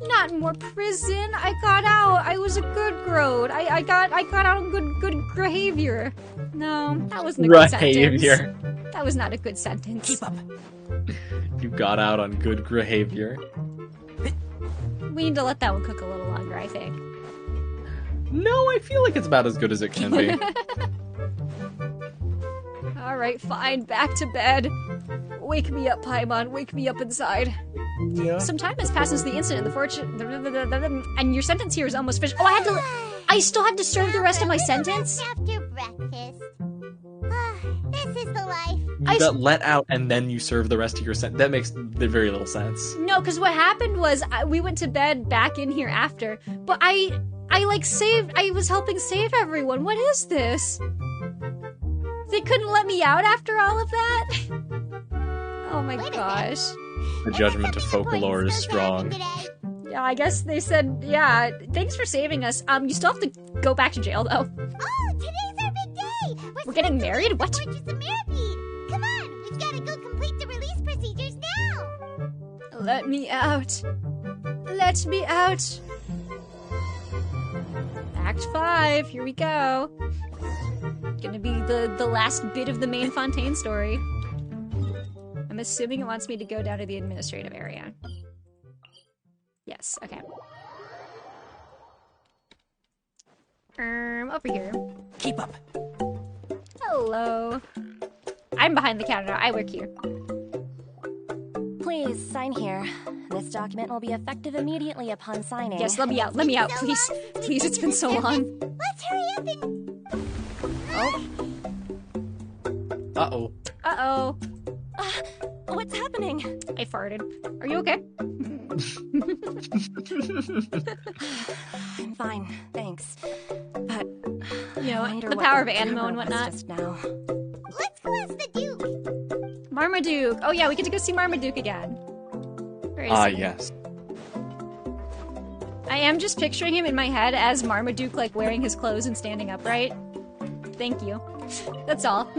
Not more prison. I got out. I was a good grode. I got out on good behavior. No, that wasn't a good sentence. That was not a good sentence. Keep up. You got out on good behavior. We need to let that one cook a little longer, I think. No, I feel like it's about as good as it can be. Alright, fine. Back to bed. Wake me up, Paimon. Wake me up inside. Yeah. Some time has passed since the incident. The fortune... And your sentence here is almost finished. Oh, I still had to serve the rest of my sentence? After breakfast. This is the life. You got let out and then you serve the rest of your sentence. That makes very little sense. No, because what happened was we went to bed back in here after, but I saved... I was helping save everyone. What is this? They couldn't let me out after all of that? Oh my gosh. The judgment of folklore is strong. Yeah, I guess they said, yeah, thanks for saving us. You still have to go back to jail, though. Oh, today's our big day! We're getting married? What? Purchase a mirror. Come on, we've got to go complete the release procedures now! Let me out. Let me out. Act 5, here we go. Gonna be the last bit of the main Fontaine story. I'm assuming it wants me to go down to the administrative area. Yes, okay. Over here. Keep up. Hello. I'm behind the counter now. I work here. Please sign here. This document will be effective immediately upon signing. Yes, let me out. Let me out, please. Please, it's been so long. Let's hurry up and... Oh. Uh-oh. Uh-oh. What's happening? I farted. Are you okay? I'm fine, thanks. But You know, I wonder the what power of that animo rumor and was whatnot. just now. Let's go ask the Duke. Marmaduke. Oh yeah, we get to go see Marmaduke again. Where is he? Yes. I am just picturing him in my head as Marmaduke, like wearing his clothes and standing upright. Thank you. That's all.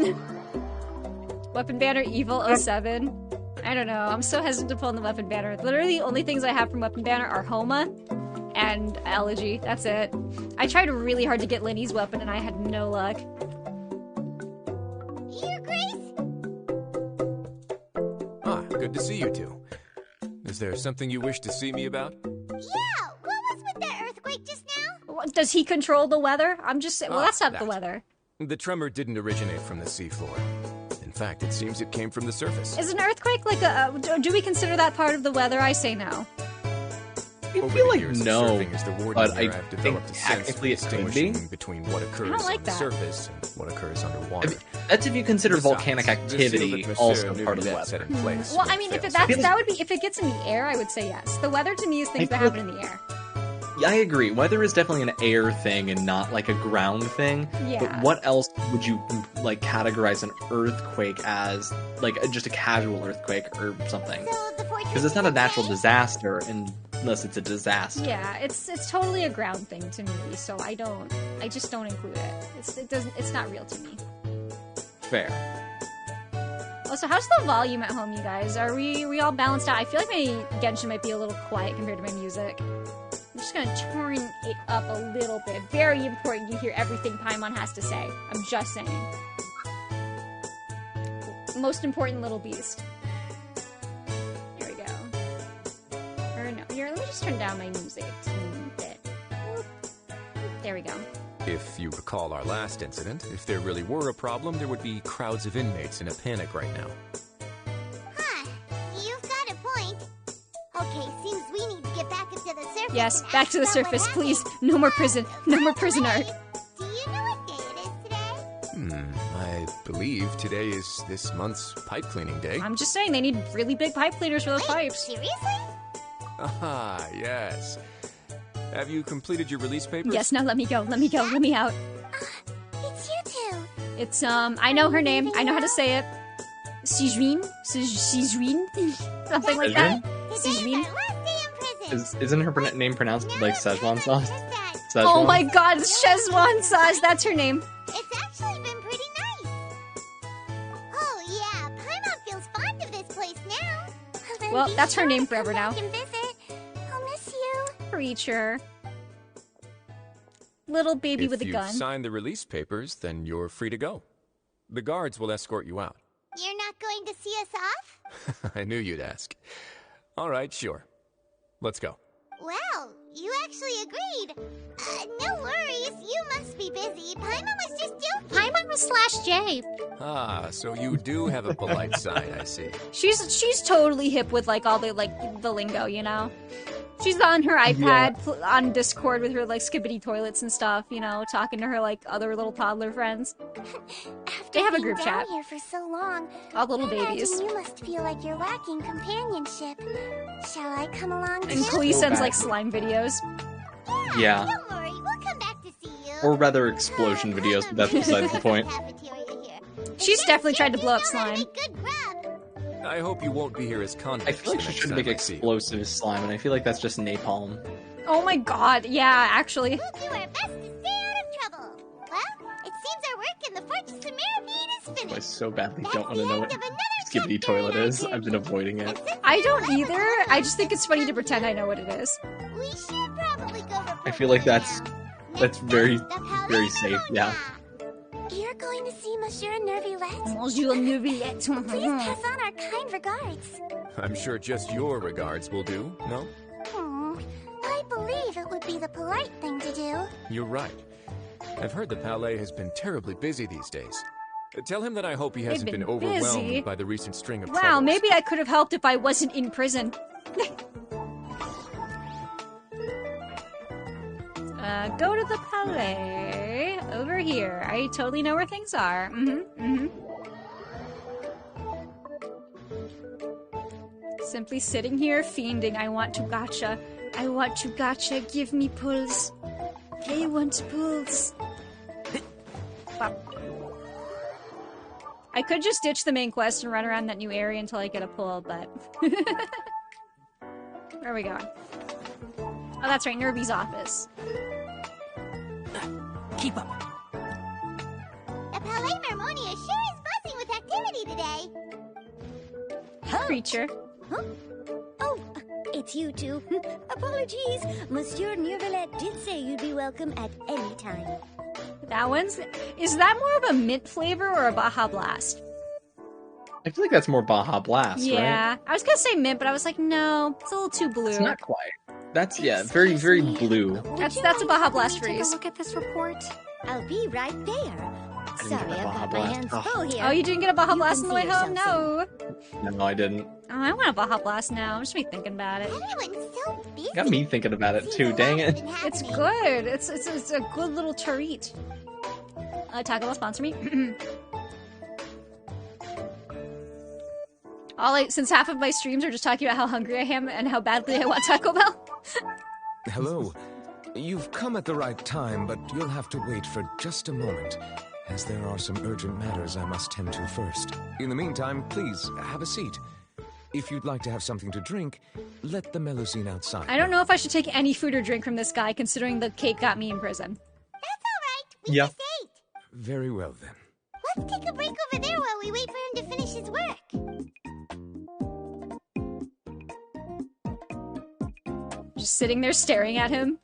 Weapon banner evil 07. I don't know. I'm so hesitant to pull in the weapon banner. Literally, the only things I have from weapon banner are Homa and Elegy. That's it. I tried really hard to get Linny's weapon and I had no luck. Here, Grace? Ah, good to see you two. Is there something you wish to see me about? Yeah, what was with that earthquake just now? Does he control the weather? I'm just saying. Well, Ah, that's not the that. weather. The tremor didn't originate from the seafloor. In fact, it seems it came from the surface. Is an earthquake like a... do we consider that part of the weather? I say no. I Over feel the like years of no, serving as the warden but here, I I've think developed a sense of technically it could be. distinguishing between what occurs like on the that. surface and what occurs underwater. I mean, that's if you consider Besides, volcanic the seal of activity atmosphere also knew part of the that set weather. in place Well, when I mean, if fails. that would be... If it gets in the air, I would say yes. The weather to me is things I that feel happen in the air. Yeah, I agree. Weather is definitely an air thing and not like a ground thing. Yeah. But what else would you like categorize an earthquake as? Like just a casual earthquake or something? So the fortress Because it's not is a natural okay? disaster unless it's a disaster. Yeah, it's totally a ground thing to me, so I just don't include it. It's not real to me. Fair. Also, how's the volume at home, you guys? Are we all balanced out? I feel like my Genshin might be a little quiet compared to my music. I'm just gonna turn it up a little bit. Very important you hear everything Paimon has to say. I'm just saying. Most important little beast. There we go. Or no, here, let me just turn down my music a teeny bit. Whoop. There we go. If you recall our last incident, if there really were a problem, there would be crowds of inmates in a panic right now. Huh, you've got a point. Okay, seems we need to get back up to the surface. Yes, and back ask to the about what surface, happened. please. No more prison. No more prison arc. Do you know what day it is today? I believe today is this month's pipe cleaning day. I'm just saying, they need really big pipe cleaners for those Wait, pipes. seriously? Ah, yes. Have you completed your release papers? Yes, now let me go. Let me go. Let me out. It's you two. It's, I know her name. I know how to say it. Sijrin? Sijrin? Something like that. Today's Sijrin? our last day in prison. Isn't her name pronounced Now like it's Szechuan time sauce? to that. Szechuan? Oh my god, it's Szechuan sauce. That's her name. It's actually been pretty nice. Oh yeah, Paimon feels fond of this place now. Then Well, be that's her sure name to forever come now. back and visit. I'll miss you. Creature. Little baby If with a you've gun. signed the release papers, then you're free to go. The guards will escort you out. You're not going to see us off? I knew you'd ask. All right, sure. Let's go. Well, you actually agreed. No worries, you must be busy. Paimon was just joking. Paimon was /J. Ah, so you do have a polite side, I see. She's totally hip with like all the the lingo, you know. She's on her iPad on Discord with her like skibbity toilets and stuff, you know, talking to her like other little toddler friends. After They have a being group down chat. here for so long, All little I imagine babies. you must feel like you're lacking companionship. Shall I come along And too? Klee Go sends back. like slime videos. Yeah. Don't worry, we'll come back to see you. Or rather explosion videos, but that's besides the point. She's definitely tried to blow up slime. Good grub. I hope you won't be here as I convicts. feel like the she next should time make I see you. explosive slime, and I feel like that's just napalm. Oh my god, yeah, actually. We'll do our best to stay out of trouble. Well, it seems our work in the Fortress of Mirabine is I finished. so badly That's don't want to the know end what of another skibbity chapter in toilet our is. journey. I've been avoiding it. And since I we don't left either. alone, I just think it's funny to pretend I know what it is. We should probably go report I feel like her that's- now. that's Next very- up, the Palais very de safe, Verona. yeah. You're going to see Monsieur Nervillette? Bonjour, Nervillette. Please pass on our kind regards. I'm sure just your regards will do, no? I believe it would be the polite thing to do. You're right. I've heard the Palais has been terribly busy these days. Tell him that I hope he hasn't been been overwhelmed busy? by the recent string of Wow, troubles. maybe I could have helped if I wasn't in prison. Go to the Palais. Over here. I totally know where things are. Simply sitting here, fiending. I want to gotcha. I want to gotcha. Give me pulls. I want pulls. Bop. I could just ditch the main quest and run around that new area until I get a pull, but... Where are we going? Oh, that's right, Nervy's office. Keep up. The Palais Mermonia sure is buzzing with activity today. Creature. Huh? Oh, it's you two. Apologies. Monsieur Neuvillette did say you'd be welcome at any time. That one's... Is that more of a mint flavor or a Baja Blast? I feel like that's more Baja Blast, Yeah. right? I was gonna say mint, but I was like, no, it's a little too blue. It's not quite. That's, yeah, very, very blue. That's a Baja Blast Take a freeze. look at this report. I'll be right there. didn't Sorry, get a I've Baja got my Blast. hands Oh. full here. Oh, you didn't get a Baja You Blast can on the way see home? yourself No. No, I didn't. Oh, I want a Baja Blast now. I'm just me thinking about it. Everyone's so busy. Got me thinking about it See, too, a dang lot's it. been It's happening. good. It's a good little treat. Taco Bell, sponsor me. Since half of my streams are just talking about how hungry I am and how badly I want Taco Bell. Hello. You've come at the right time, but you'll have to wait for just a moment, as there are some urgent matters I must tend to first. In the meantime, please, have a seat. If you'd like to have something to drink, let the Melusine outside. I don't know if I should take any food or drink from this guy, considering the cake got me in prison. That's all right. We Yeah. just ate. Very well, then. Let's take a break over there while we wait for him to finish his work. Just sitting there staring at him,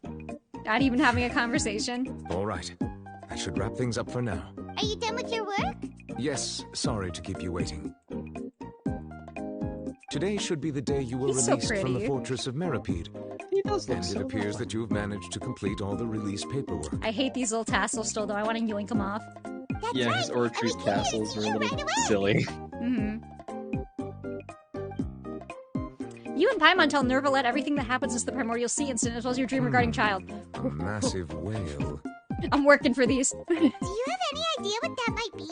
not even having a conversation. All right. That should wrap things up for now. Are you done with your work? Yes, sorry to keep you waiting. Today should be the day you were He's so released from the pretty. fortress of Meripede, He does look and it so appears well. that you have managed to complete all the release paperwork. I hate these little tassels still, though. I want to yoink them off. That's Yeah, right. his and we Orchard came here to castles see are a you little right away. silly. Mm-hmm. You and Paimon tell Nervalette everything that happens is the Primordial Sea incident, as well as your dream regarding child. A massive whale. I'm working for these. Do you have any idea what that might be?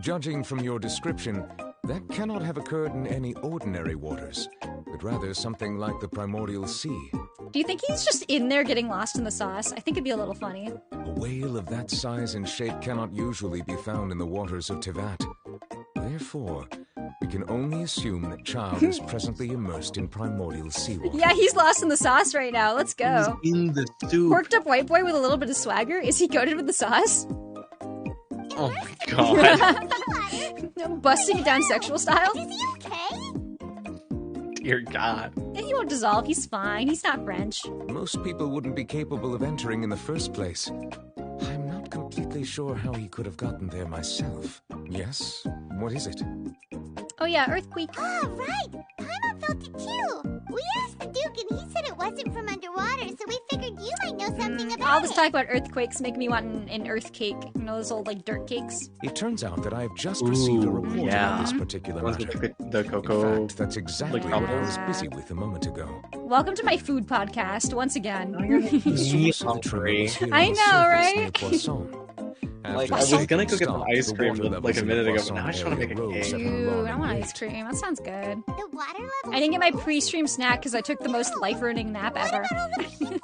Judging from your description, that cannot have occurred in any ordinary waters, but rather something like the Primordial Sea. Do you think he's just in there getting lost in the sauce? I think it'd be a little funny. A whale of that size and shape cannot usually be found in the waters of Tevat. Therefore, we can only assume that Child is presently immersed in primordial seawater. Yeah, he's lost in the sauce right now. Let's go. He's in the soup. Worked up white boy with a little bit of swagger. Is he coated with the sauce? Oh my god. Busting it down sexual style? Is he okay? Dear god. Yeah, he won't dissolve. He's fine. He's not French. Most people wouldn't be capable of entering in the first place. I'm not completely sure how he could have gotten there myself. Yes? What is it? Oh yeah, earthquake. Oh, right. Paimon felt it too. We asked the Duke and he said it wasn't from underwater, so we figured you might know something about All this it. talk about earthquakes make me want an earth cake. You know those old like dirt cakes? It turns out that I have just received a Ooh, report yeah. on this particular Ones matter. with the In cocoa. fact, that's exactly like what I bubbles. was busy with a moment ago. Welcome to my food podcast once again. The source of the tremor hungry. was here I on the know, surface right? near Poisson. Like, After I was the gonna go get some stopped, ice the cream water like levels a in the minute ago, but Poisson now I just wanna area make a rose cake. at an Dude, I alarming want rate. ice cream. That sounds good. The water level. I didn't get my pre-stream snack because I took the most life-ruining nap ever. Was it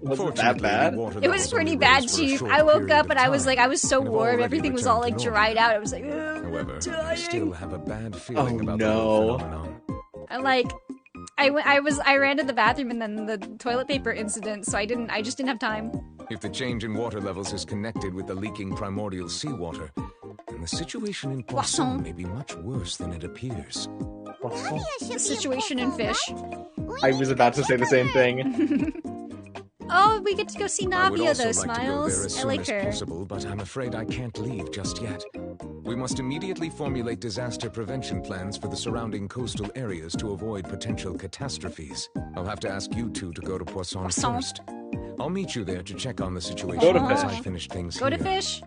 that Fortunately, bad? water It was levels pretty only bad, rose for a Chief. short I woke period up of and I was like, time, I was so and have warm. already Everything was returned all to like normal. dried out. I was like, However, I dying. still have a bad feeling Oh, about no. the whole phenomenon. I ran to the bathroom and then the toilet paper incident, so I just didn't have time. If the change in water levels is connected with the leaking primordial seawater, then the situation in Poisson. Poisson may be much worse than it appears. The situation in fish. I was about to say the same thing. Oh, we get to go see I would Navia also though, like to go there Smiles. as I soon like as her. possible, but I'm afraid I can't leave just yet. We must immediately formulate disaster prevention plans for the surrounding coastal areas to avoid potential catastrophes. I'll have to ask you two to go to Poisson Poisson. first. I'll meet you there to check on the situation Go to once fish. I finish things Go here. to fish.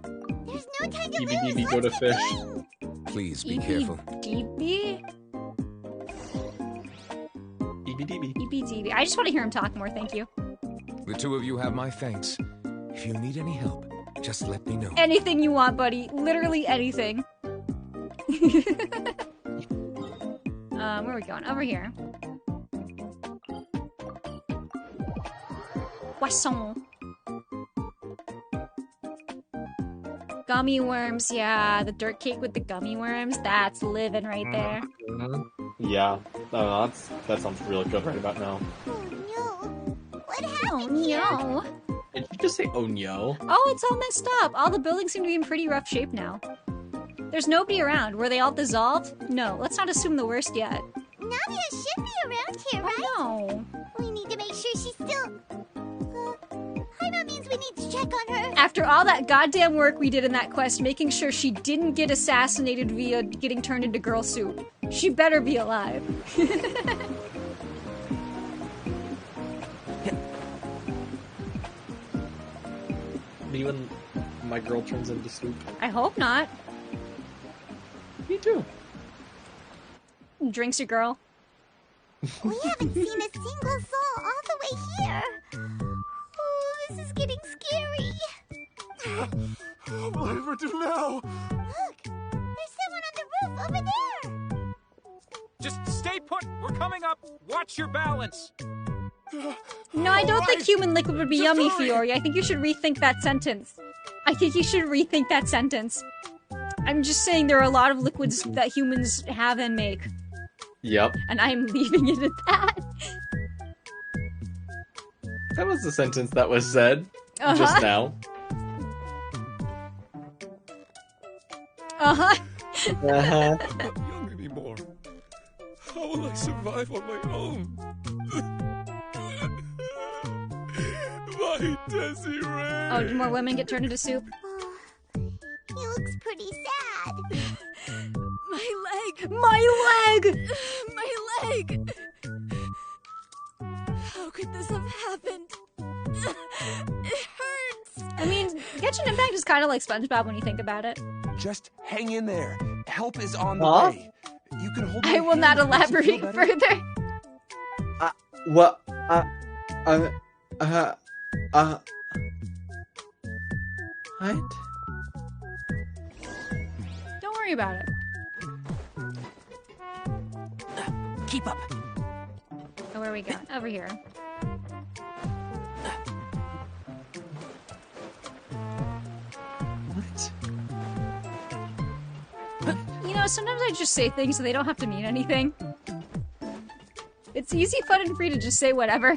There's no time to DB, lose. go to Let's get fish. going. Please be EB careful. DB? EBDB. EBDB. I just want to hear him talk more, thank you. The two of you have my thanks. If you need any help, just let me know. Anything you want, buddy. Literally anything. Where are we going? Over here. Poisson. Gummy worms, yeah. The dirt cake with the gummy worms. That's living right there. Mhm. Yeah. No, that sounds really good right about now. Oh no. What Oh happened here? no. Did you just say oh no? Oh, it's all messed up. All the buildings seem to be in pretty rough shape now. There's nobody around. Were they all dissolved? No. Let's not assume the worst yet. Navia should be around here, right? No. We need to make sure she's still... that means we need to check on her. After all that goddamn work we did in that quest, making sure she didn't get assassinated via getting turned into girl soup, she better be alive. Me when my girl turns into soup. I hope not. Me too. Drinks your girl. We haven't seen a single soul all the way here. Oh, this is getting scary. Whatever do now? Look, there's someone on the roof over there. Just stay put. We're coming up. Watch your balance. No, I don't think human liquid would be Just yummy, hurry. Fiori. I think you should rethink that sentence. I'm just saying there are a lot of liquids that humans have and make. Yep. And I'm leaving it at that. That was the sentence that was said just now. Uh-huh. Uh-huh. I'm not young anymore. How will I survive on my own? My Desiree! Oh, do more women get turned into soup? Oh, he looks pretty sad. My leg! My leg! My leg! How could this have happened? It hurts! I mean, Genshin Impact is kind of like SpongeBob when you think about it. Just hang in there. Help is on the Huh? way. You can hold I my will hand. not It makes you feel elaborate better. further. What? What? Don't worry about it. Keep up. Oh, where are we going? Over here. What? You know, sometimes I just say things so they don't have to mean anything. It's easy, fun, and free to just say whatever.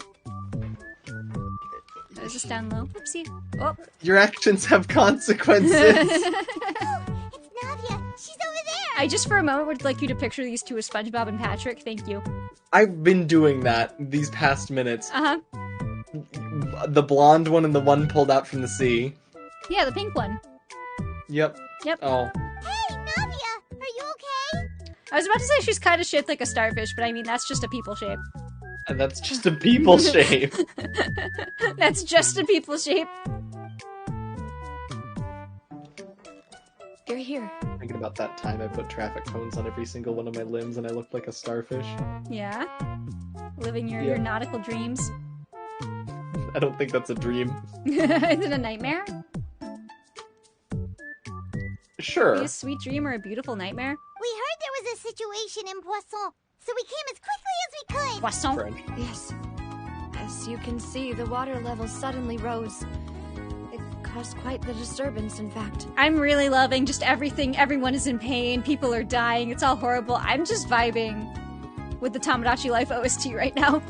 Is this down low? Oopsie. Oh. Your actions have consequences. It's Navia. She's over there. I just for a moment would like you to picture these two as SpongeBob and Patrick. Thank you. I've been doing that these past minutes. Uh-huh. The blonde one and the one pulled out from the sea. Yeah, the pink one. Yep. Yep. Oh. Hey, Navia. Are you okay? I was about to say she's kind of shaped like a starfish, but I mean, that's just a people shape. And that's just a people shape. That's just a people shape. You're here. Thinking about that time I put traffic cones on every single one of my limbs and I looked like a starfish. Yeah. Living your Yeah. nautical dreams. I don't think that's a dream. Is it a nightmare? Sure. Be a sweet dream or a beautiful nightmare? We heard there was a situation in Poisson, so we came as quickly as we could. Poisson. French. Yes. As you can see, the water level suddenly rose. It caused quite the disturbance, in fact. I'm really loving just everything. Everyone is in pain. People are dying. It's all horrible. I'm just vibing with the Tomodachi Life OST right now.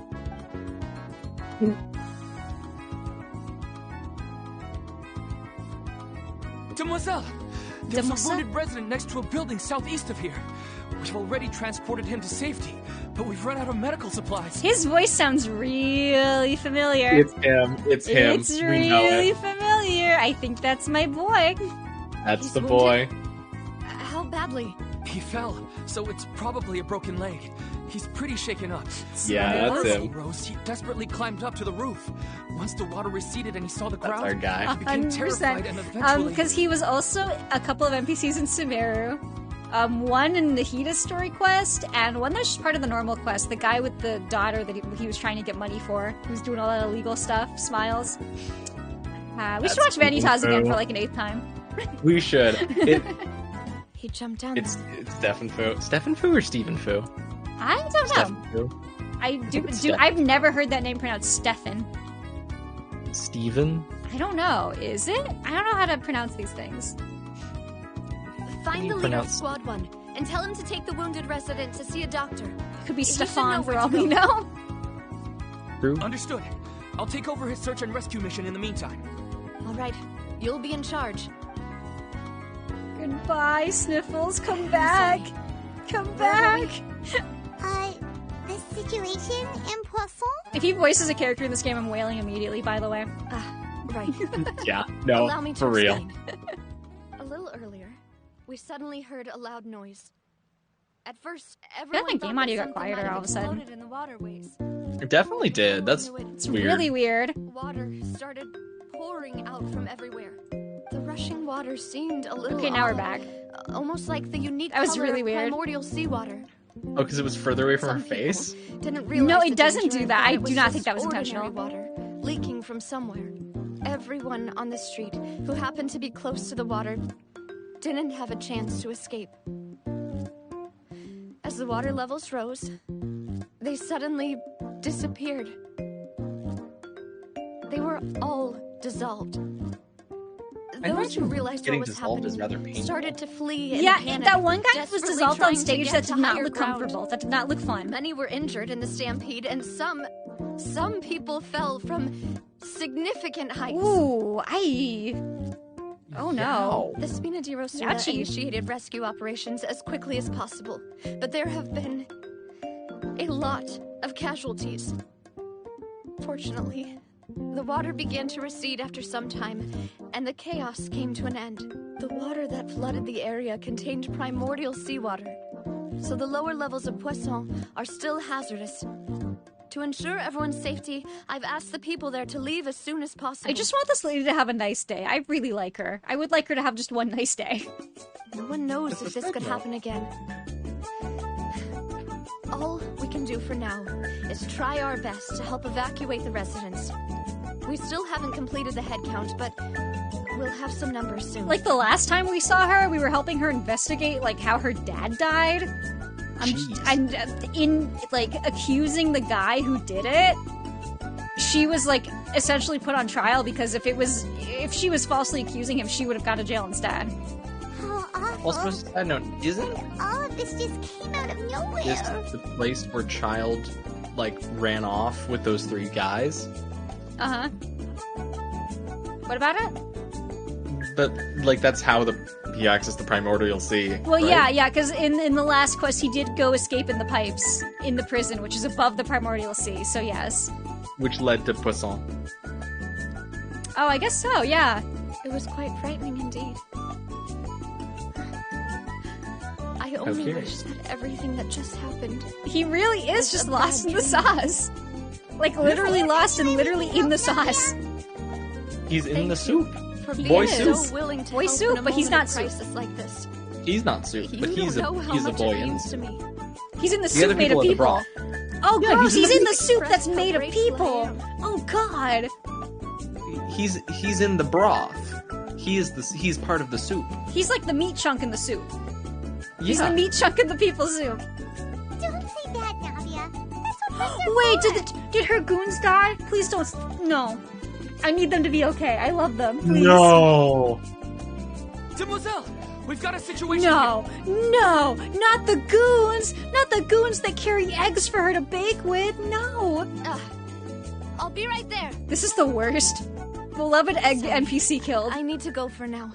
Demoiselle! There's Demoiselle? a wounded resident next to a building southeast of here. We've already transported him to safety, but we've run out of medical supplies. His voice sounds really familiar. It's him. It's him. It's We know really it. familiar. I think that's my boy. That's He's the wounded. boy. How badly? He fell, so it's probably a broken leg. He's pretty shaken up. Yeah, When that's he him. rose, he desperately climbed up to the roof. Once the water receded and he saw the That's ground, our guy. he became 100%. terrified and eventually... Because he was also a couple of NPCs in Sumeru. One in the Hida story quest, and one that's just part of the normal quest. The guy with the daughter that he was trying to get money for, who's doing all that illegal stuff. Smiles. We should watch Vanitas again for like an 8th time. We should. He jumped down. It's Stefan Fu. Stefan Fu or Stephen Fu? I don't know. Stefan Fu. Dude, Stefan. I've never heard that name pronounced Stefan. Steven? I don't know. Is it? I don't know how to pronounce these things. Find you the leader of pronounce- Squad 1 and tell him to take the wounded resident to see a doctor. It could be He should know Stefan for where all to we go. know. True. Understood. I'll take over his search and rescue mission in the meantime. All right, you'll be in charge. Goodbye, Sniffles. Come back. Come back. The situation in Poisson? If he voices a character in this game, I'm wailing immediately, by the way. Right. Yeah, no, Allow me to for real. explain. A little earlier, we suddenly heard a loud noise. At first, everyone like thought game that audio got something quieter might have all of a sudden. exploded in the waterways. It definitely did. That's It's weird. really weird. Water started pouring out from everywhere. The rushing water seemed a little Okay, now we're odd, back. Almost like the unique That was color really of weird. primordial seawater. Oh, because it was further away from Some her face? people didn't realize No, the it doesn't danger do and that. thought I it was do not just think that was ordinary intentional. water leaking from somewhere. Everyone on the street who happened to be close to the water didn't have a chance to escape. As the water levels rose, they suddenly disappeared. They were all dissolved. I Those who imagine realized getting what was dissolved is happening rather painful. started to flee in Yeah, panic, that one guy was desperately dissolved on trying to stage. get That to did not higher look ground. comfortable. That did not look fun. Many were injured in the stampede, and some people fell from significant heights. Ooh, Oh no. The Spina di Rosula Ouchie. initiated rescue operations as quickly as possible, but there have been a lot of casualties. Fortunately, the water began to recede after some time, and the chaos came to an end. The water that flooded the area contained primordial seawater, so the lower levels of Poisson are still hazardous. To ensure everyone's safety, I've asked the people there to leave as soon as possible. I just want this lady to have a nice day. I really like her. I would like her to have just one nice day. No one knows if this could happen again. All we can do for now is try our best to help evacuate the residents. We still haven't completed the head count, but we'll have some numbers soon. Like the last time we saw her, we were helping her investigate like how her dad died. I'm accusing the guy who did it. She was like essentially put on trial because if she was falsely accusing him, she would have gone to jail instead. How awful. Also, side note, isn't All of this just came out of nowhere. this the place where Child like ran off with those three guys? Uh-huh. What about it? But like that's how he accessed the primordial sea. Well, right? yeah, because in the last quest, he did go escape in the pipes in the prison, which is above the primordial sea, so yes. Which led to Poisson. Oh, I guess so, yeah. It was quite frightening indeed. I only curious. wish that everything that just happened. He really is It's just a lost bad in the dream. sauce. Like, literally lost and literally in the sauce. He's in Thank the you soup. For He being is. so willing to Boy help soup, in a but he's moment not of soup. crisis like this. He's not soup, You but he's don't know how a much boy it in. means to me. He's in the The other soup made of people at the people. broth. Oh, Yeah, gross, he's in the Express soup that's how made of grateful I people. am. Oh, God. He's in the broth. He's part of the soup. He's like the meat chunk in the soup. He's Yeah. the meat chunk in the people soup. Don't say that, Navia. That's what Wait, did her goons die? Please don't. No. I need them to be okay. I love them. Please. No. Demoiselle, we've got a situation No, not the goons! Not the goons that carry eggs for her to bake with! No! I'll be right there. This is the worst. Beloved egg NPC killed. I need to go for now.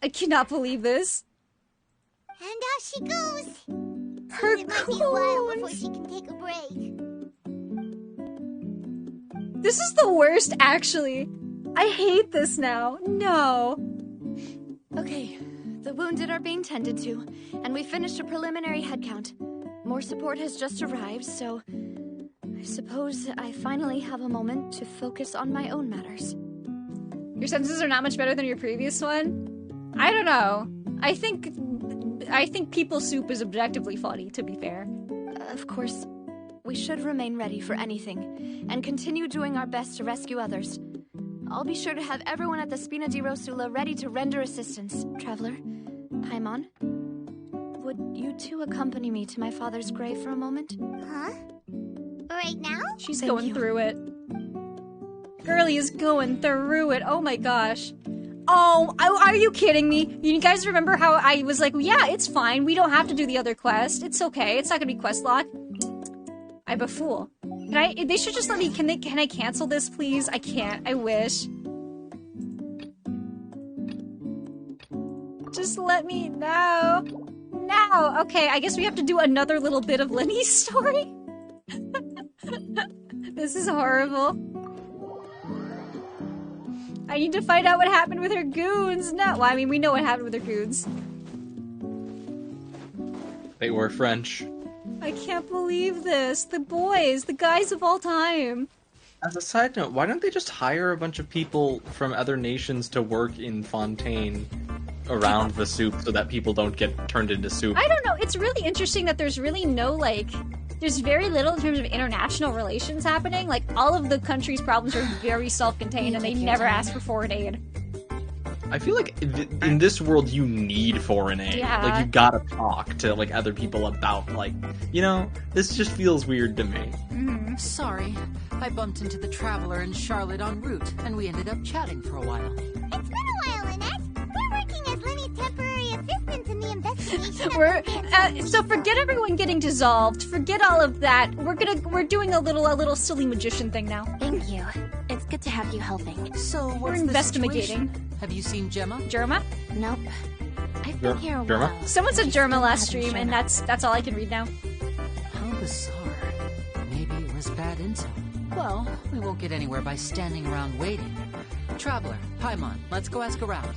I cannot believe this. And out she goes. Her It might be a while before goons! she can take a break. This is the worst, actually. I hate this now. No. Okay, the wounded are being tended to, and we finished a preliminary head count. More support has just arrived, so I suppose I finally have a moment to focus on my own matters. Your sentences are not much better than your previous one? I don't know. I think people soup is objectively funny, to be fair. Of course, we should remain ready for anything, and continue doing our best to rescue others. I'll be sure to have everyone at the Spina di Rosula ready to render assistance. Traveler, Paimon, would you two accompany me to my father's grave for a moment? Huh? Right now? She's Thank going you. through it. Girlie is going through it. Oh my gosh. Oh, are you kidding me? You guys remember how I was like, yeah, it's fine. We don't have to do the other quest. It's okay. It's not gonna be quest lock. I'm a fool. They should just let me, can I cancel this, please? I can't. I wish. Just let me know. Now! Okay, I guess we have to do another little bit of Lenny's story. This is horrible. I need to find out what happened with her goons. No, well, I mean, we know what happened with her goons. They were French. I can't believe this. The boys, the guys of all time. As a side note, why don't they just hire a bunch of people from other nations to work in Fontaine around the soup so that people don't get turned into soup? I don't know. It's really interesting that there's really no, like, there's very little in terms of international relations happening. Like, all of the country's problems are very self-contained and they never ask for foreign aid. I feel like in this world you need foreign aid. Yeah. Like, you gotta talk to, like, other people about, like, you know, this just feels weird to me. Mm-hmm. Sorry. I bumped into the Traveler and Charlotte en route, and we ended up chatting for a while. It's been a while, Lynette. We're working as Lenny's temporary assistants in the investigation. So forget everyone getting dissolved. Forget all of that. We're doing a little silly magician thing now. Thank you. It's good to have you helping. So what's We're the investigating. situation? Have you seen Gemma? Germa? Nope. I've been here a while. Someone said I Germa still last haven't stream, shown and up. that's all I can read now. How bizarre. Maybe it was bad intel. Well, we won't get anywhere by standing around waiting. Traveler, Paimon, let's go ask around.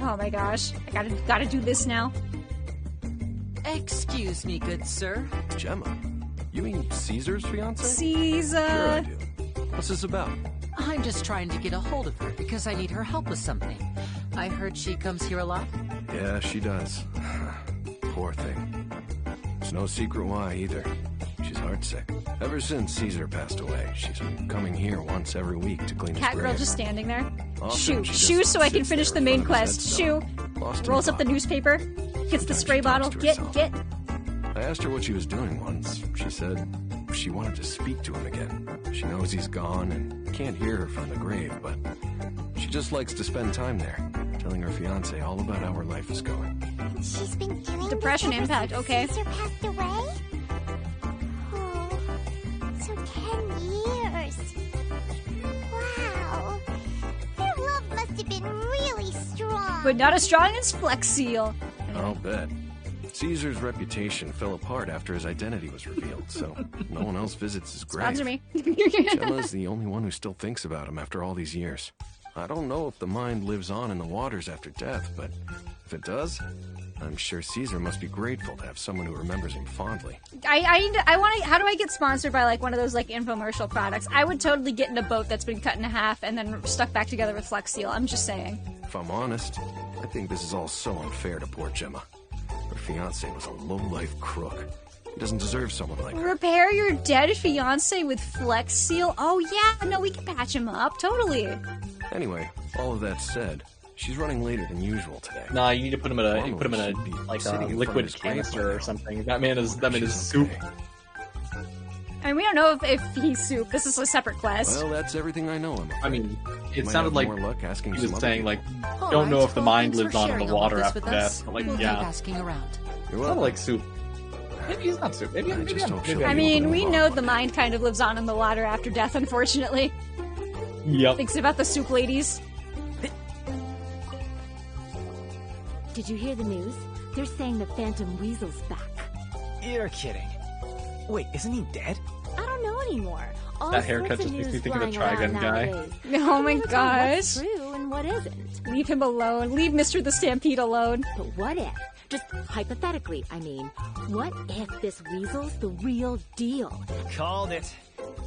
Oh my gosh. I gotta do this now. Excuse me, good sir. Gemma? You mean Caesar's fiance? Caesar. Sure I do. What's this about? I'm just trying to get a hold of her because I need her help with something. I heard she comes here a lot. Yeah, she does. Poor thing. It's no secret why either. She's heartsick. Ever since Caesar passed away, she's been coming here once every week to clean his Cat girl grave. just standing there. Often Shoo, she shoo, just so I can sits finish there the in main front of his quest. Shoo. headstone, lost in Rolls up the thought. newspaper. Gets the Sometimes spray she talks bottle. to Get. herself. I asked her what she was doing once. She said she wanted to speak to him again. She knows he's gone and can't hear her from the grave, but she just likes to spend time there, telling her fiancé all about how her life is going. She's been doing Depression this ever impact, since okay. Caesar passed away? Oh, so 10 years. Wow. Their love must have been really strong. But not as strong as Flex Seal. I'll bet. Caesar's reputation fell apart after his identity was revealed, so no one else visits his grave. Sponsor me. Gemma's the only one who still thinks about him after all these years. I don't know if the mind lives on in the waters after death, but if it does, I'm sure Caesar must be grateful to have someone who remembers him fondly. I want to. How do I get sponsored by like one of those like infomercial products? I would totally get in a boat that's been cut in half and then stuck back together with Flex Seal. I'm just saying. If I'm honest, I think this is all so unfair to poor Gemma. Her fiancé was a low-life crook. He doesn't deserve someone like her. Repair your dead fiance with Flex Seal? Oh yeah, no, we can patch him up. Totally. Anyway, all of that said, she's running later than usual today. Nah, you need to put him in a Normally she'd be like sitting a in front of liquid his grave canister by or now. something. That man is She's soup. okay. I mean, we don't know if he's soup. This is a separate quest. Well, that's everything I know him. I mean, it Might sounded have like more luck asking he some was other saying people. like, All don't know right, if the well, mind thanks lives for on in sharing the all of water this after with us. death. But like, We'll keep yeah, asking around. You're sounded welcome. like soup. Maybe he's not soup. Maybe I maybe just I'm- hope maybe she'll I'm- I be mean, able to we move know on the one day. mind kind of lives on in the water after death, unfortunately. Yep. Thinks about the soup ladies. Did you hear the news? They're saying the Phantom Weasel's back. You're kidding. Wait, isn't he dead? I don't know anymore. All That sorts haircut of just makes news me think of the flying around Trigun guy. nowadays. Oh my I don't know what's gosh. true and what isn't. Leave him alone. Leave Mr. the Stampede alone. But what if, just hypothetically, I mean, what if this weasel's the real deal? Called it.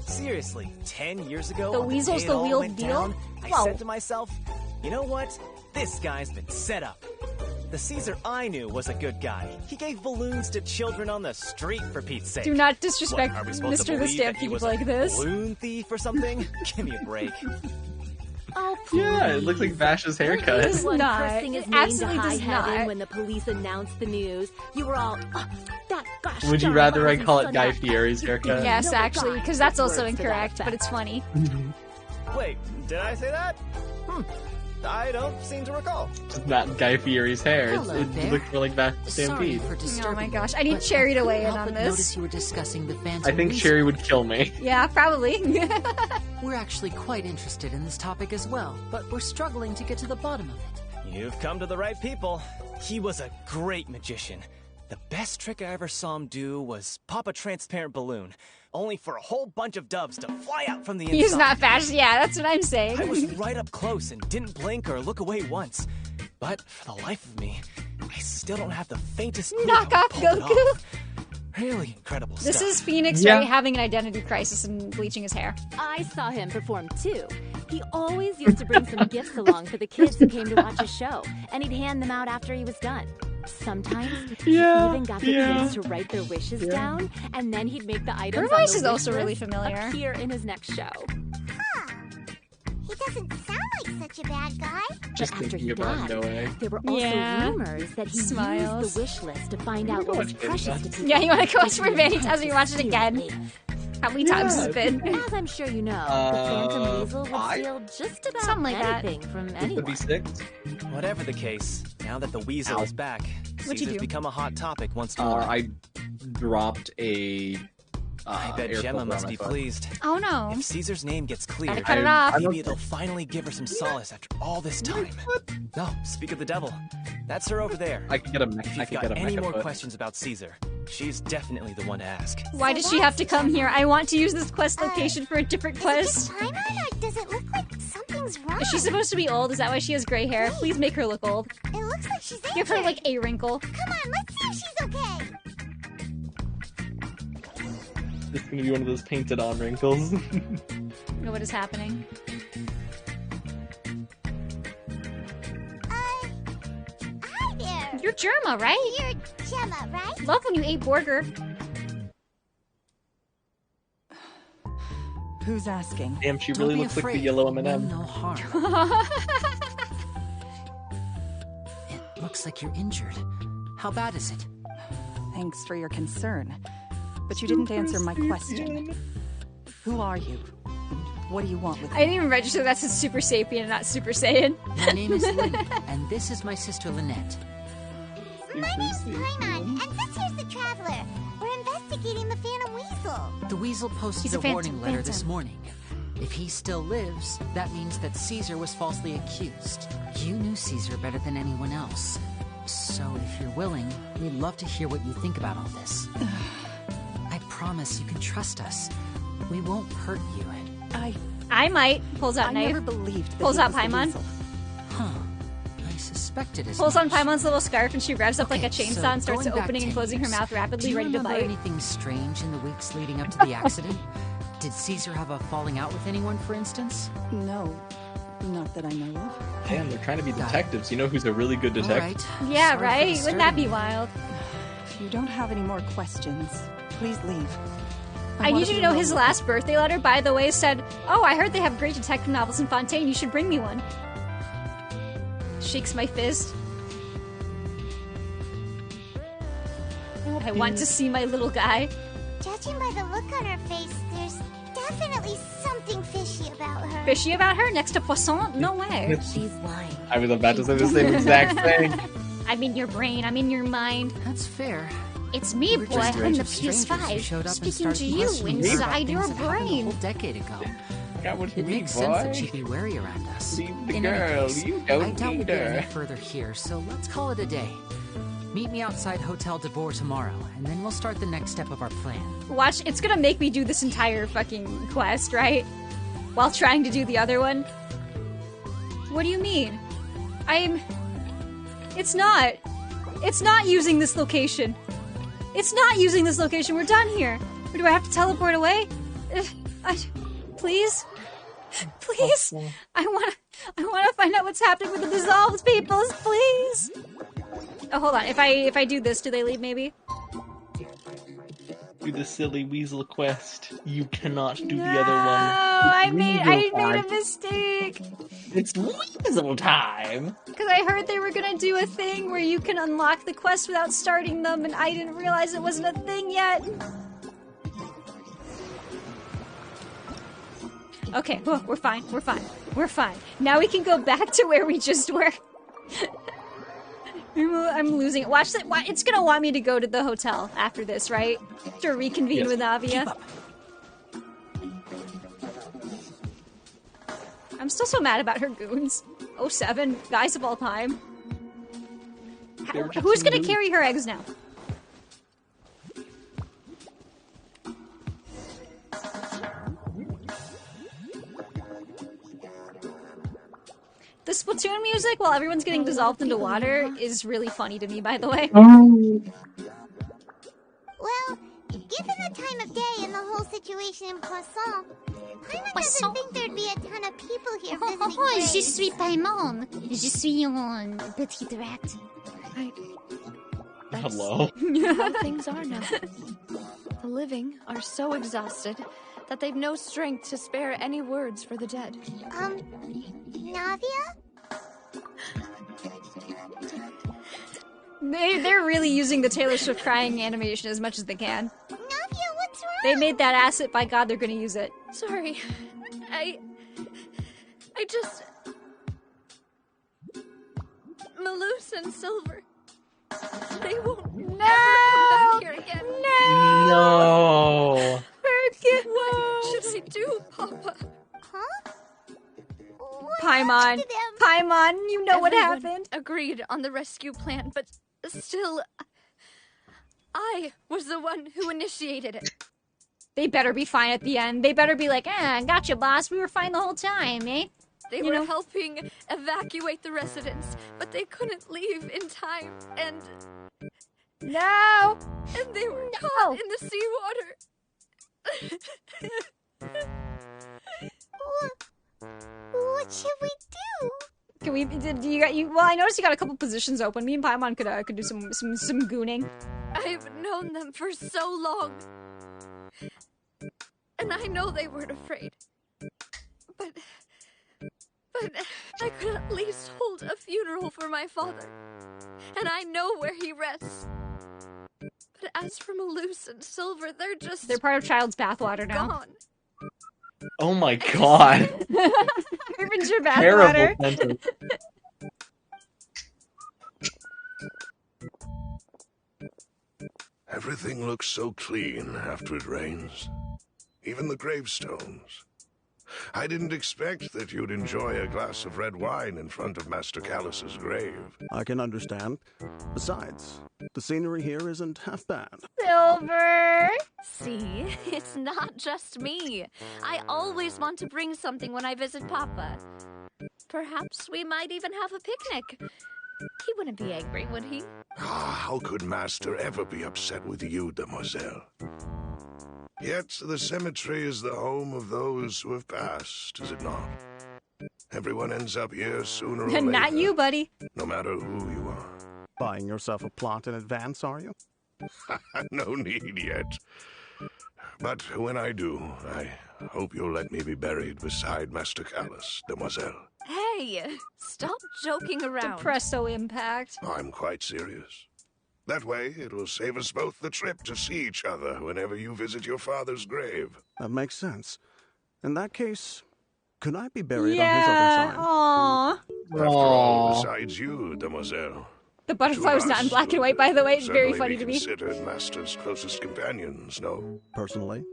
Seriously, 10 years ago, The on weasel's day the it all real went deal? down, I Whoa. said to myself, you know what? This guy's been set up. The Caesar I knew was a good guy. He gave balloons to children on the street, for Pete's sake. Do not disrespect What, are we supposed to Mr. the believe that he Stampede was like a this. balloon thief or something? Give me a break. Oh, please. Yeah, it looks like Vash's haircut. Does One not. cursing his It name to absolutely high does heaven not. when the police announced the news. You were all, oh, that gosh Would you darn rather I Martin call it son Guy of-" Fieri's haircut? Yes, No, actually, fine. because that's also Words to that incorrect, but effect. it's funny. Wait, did I say that? I don't seem to recall. Just not Guy Fieri's hair. Hello It there. looked more like that Sorry Stampede. for Oh disturbing my you, gosh, I need but Cherry to weigh in couldn't help on but this. Notice you were discussing the Phantom I think Weasel. Cherry would kill me. Yeah, probably. We're actually quite interested in this topic as well, but we're struggling to get to the bottom of it. You've come to the right people. He was a great magician. The best trick I ever saw him do was pop a transparent balloon, only for a whole bunch of doves to fly out from the inside. He's not fast. Yeah, that's what I'm saying. I was right up close and didn't blink or look away once. But for the life of me, I still don't have the faintest clue Knock how off he pulled it Goku. off. Really incredible This stuff. is Phoenix, Yeah. right, having an identity crisis and bleaching his hair. I saw him perform too. He always used to bring some gifts along for the kids who came to watch his show, and he'd hand them out after he was done. Sometimes he even got the kids to write their wishes down, and then he'd make the items Her on voice the is wish also really list familiar. appear in his next show. Huh. He doesn't sound like such a bad guy. Just But after thinking he about died, Noe. there were also Yeah. rumors that he Smiles. used the wish list to find out what was watch Baby precious Dust. to people. Yeah, you want to go watch for Vanity Tells me you watch it again? How many times has it been? As I'm sure you know, the Phantom Weasel would 5? steal just about Something like that. anything from Could anyone. be 6. Whatever the case, now that the weasel Ow. is back, What'd you Caesar's do? become a hot topic once more. I dropped a. I bet air Gemma filter must on be my foot. pleased. Oh no. If Caesar's name gets cleared, Gotta cut it off. maybe they'll finally give her some solace after all this time. No, speak of the devil. That's her over there. I could get a If I you've could got get a any mecha more foot. questions about Caesar, she's definitely the one to ask. Why does she have to come here? I want to use this quest location for a different Is quest. it just Paimon, or does it look like something's wrong? Is she supposed to be old? Is that why she has gray hair? Please make her look old. It looks like she's Give her injured. like a wrinkle. Come on, let's see if she's okay. It's gonna be one of those painted on wrinkles. Know what is happening? Hi there. You're Germa, right? You're Gemma, right? Love when you ate Borger. Who's asking? Damn, she Don't really be looks like the afraid. yellow Mean M&M. no harm. It looks like you're injured. How bad is it? Thanks for your concern. But you didn't answer my question. Who are you? What do you want with I me? didn't even register that's a Super Sapien and not Super Saiyan. My name is Lynn, and this is my sister Lynette. My name's Paimon, and this here's the Traveler. We're investigating the Phantom Weasel. The Weasel He's posted a a phantom, warning letter this phantom. morning. If he still lives, that means that Caesar was falsely accused. You knew Caesar better than anyone else. So if you're willing, we'd love to hear what you think about all this. I promise you can trust us. We won't hurt you. I might. Pulls out I knife. never believed that Pulls he out was the Paimon. weasel. Huh. I suspected as Pulls on much. Paimon's little scarf and she revs up like a Okay, chainsaw so and starts going back opening and 10 closing her years, mouth Do rapidly, you ready to remember bite. anything strange in the weeks leading up to the accident? Did Caesar have a falling out with anyone, for instance? No, not that I know of. Damn, they're trying to be detectives. You know who's a really good detective? All right. Yeah, Sorry for right? Wouldn't that be disturbing you. wild? If you don't have any more questions, please leave. I want need you to be know alone his with last birthday letter, by the way, said, "Oh, I heard they have great detective novels in Fontaine. You should bring me one." Shakes my fist. I want to see my little guy. Judging by the look on her face, there's definitely something fishy about her. Fishy about her next to Poisson? No way. She's lying. I was about to say the same exact thing. I'm in your brain. I'm in your mind. That's fair. It's me, We're boy. just a I'm bunch the of strangers who PS5, showed up and speaking started to you questioning us about inside your things that happened a brain. whole decade ago. Got what you It need, makes sense that boy. she'd be wary around us. Leave the In any girl. case, You don't I doubt we'll need get her. any further here, so let's call it a day. Meet me outside Hotel de Boer tomorrow, and then we'll start the next step of our plan. Watch, it's gonna make me do this entire fucking quest, right? While trying to do the other one. What do you mean? It's not. It's not using this location. It's not using this location. We're done here. Or do I have to teleport away? Please? Please? I wanna find out what's happening with the dissolved peoples, please! Oh, hold on. If I do this, do they leave maybe? Do the silly weasel quest. You cannot do No, the other one. I made a time. mistake. It's weasel time. Because I heard they were gonna do a thing where you can unlock the quest without starting them, and I didn't realize it wasn't a thing yet. Okay, oh, we're fine. We're fine. We're fine. Now we can go back to where we just were. I'm losing it. Watch that. It's gonna want me to go to the hotel after this, right? To reconvene with Avia. I'm still so mad about her goons. 07, guys of all time. Who's gonna carry her eggs now? The Splatoon music while everyone's getting dissolved into water is really funny to me, by the way. Well, given the time of day and the whole situation in Poisson, Paimon doesn't think there'd be a ton of people here visiting graves. Je suis Paimon. Je suis un petit rat. Hello? How things are now. The living are so exhausted that they've no strength to spare any words for the dead. Navia? They're really using the Taylor Swift crying animation as much as they can. Navia, what's wrong? They made that asset, by God, they're gonna use it. Sorry. I just... Malus and Silver. They won't ever come back here again. No! What should I do, Papa? Huh? Paimon. Paimon, you know what Everyone happened. agreed on the rescue plan, but still... I was the one who initiated it. They better be fine at the end. They better be like, gotcha, boss. We were fine the whole time, eh? They were helping evacuate the residents, but they couldn't leave in time, and... No! And they were caught in the seawater. What should we do? Can we? Well, I noticed you got a couple positions open. Me and Paimon could do some gooning. I've known them for so long, and I know they weren't afraid. But I could at least hold a funeral for my father, and I know where he rests. But as for Malus and Silver, they're part of Child's Bathwater now. Gone. Oh my God! Harbinger Bathwater. Terrible sentence. Everything looks so clean after it rains. Even the gravestones. I didn't expect that you'd enjoy a glass of red wine in front of Master Callus's grave. I can understand. Besides, the scenery here isn't half bad. Silver! See, it's not just me. I always want to bring something when I visit Papa. Perhaps we might even have a picnic. He wouldn't be angry, would he? How could Master ever be upset with you, Demoiselle? Yet the cemetery is the home of those who have passed, is it not? Everyone ends up here sooner or later. Not you, buddy. No matter who you are. Buying yourself a plot in advance, are you? No need yet. But when I do, I hope you'll let me be buried beside Master Callus, Demoiselle. Hey, stop joking around. Depresso impact. I'm quite serious. That way, it will save us both the trip to see each other whenever you visit your father's grave. That makes sense. In that case, could I be buried on his other side? Aww. After all, besides you, Demoiselle. The butterfly was not in black and white, by the way. It's very funny to me. Considered Master's closest companions, no? Personally,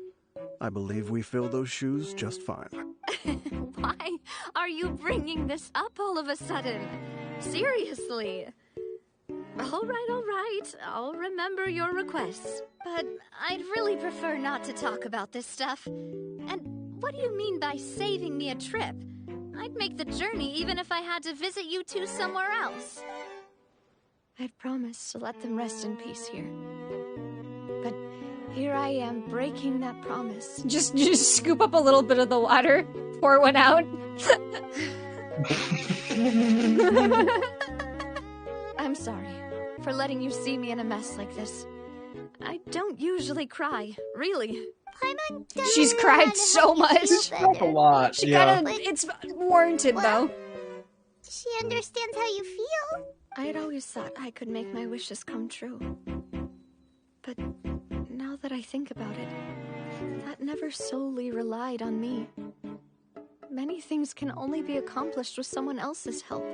I believe we fill those shoes just fine. Why are you bringing this up all of a sudden? Seriously. All right. I'll remember your requests. But I'd really prefer not to talk about this stuff. And what do you mean by saving me a trip? I'd make the journey even if I had to visit you two somewhere else. I'd promised to let them rest in peace here. But here I am breaking that promise. Just scoop up a little bit of the water, pour one out. I'm sorry for letting you see me in a mess like this. I don't usually cry, really. She's cried so much. A lot, She yeah. it's warranted, though. She understands how you feel. I had always thought I could make my wishes come true. But now that I think about it, that never solely relied on me. Many things can only be accomplished with someone else's help.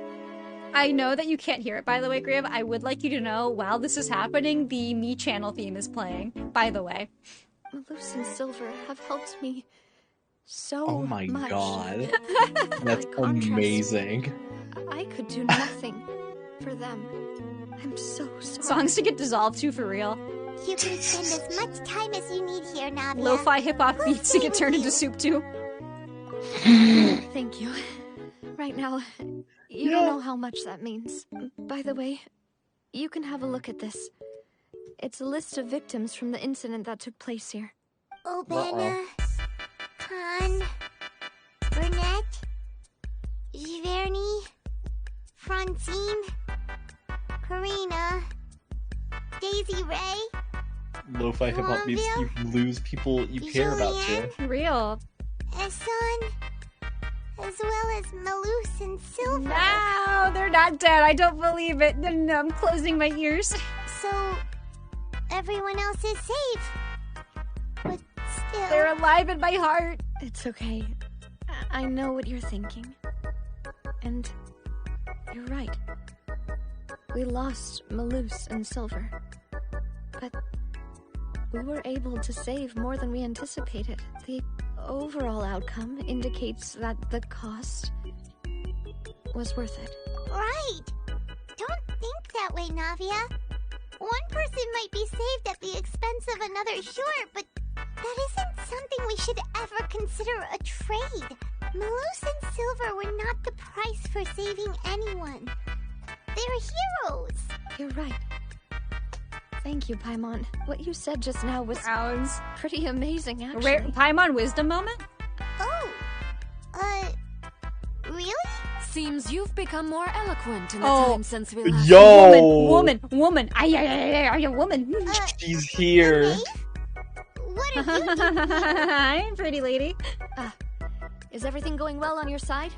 I know that you can't hear it, by the way, Griv. I would like you to know, while this is happening, the Me channel theme is playing, by the way. Malus and Silver have helped me so Oh my much. god. That's amazing. I could do nothing for them. I'm so sorry. Songs to get dissolved to, for real. You can spend as much time as you need here, Navia. Lo-fi hip-hop beats to get turned into soup to. Thank you. Right now, you don't know how much that means. By the way, you can have a look at this. It's a list of victims from the incident that took place here. Obana, Khan, Burnett, Giverny, Francine, Karina, Daisy Ray, Lo-fi hip-hop beats, you lose people you care about, too. Real. Esan, as well as Malus and Silver. No, they're not dead. I don't believe it. No, I'm closing my ears. So, everyone else is safe. But still... They're alive in my heart. It's okay. I know what you're thinking. And you're right. We lost Malus and Silver. But we were able to save more than we anticipated. The overall outcome indicates that the cost was worth it. Right! Don't think that way, Navia. One person might be saved at the expense of another, sure, but that isn't something we should ever consider a trade. Malus and Silver were not the price for saving anyone. They're heroes. You're right. Thank you, Paimon. What you said just now was pretty amazing, actually. Rare Paimon wisdom moment? Oh, really? Seems you've become more eloquent in the time since we last... Yo! Woman! Are you a woman? She's here. What are you doing? I'm pretty lady. Is everything going well on your side?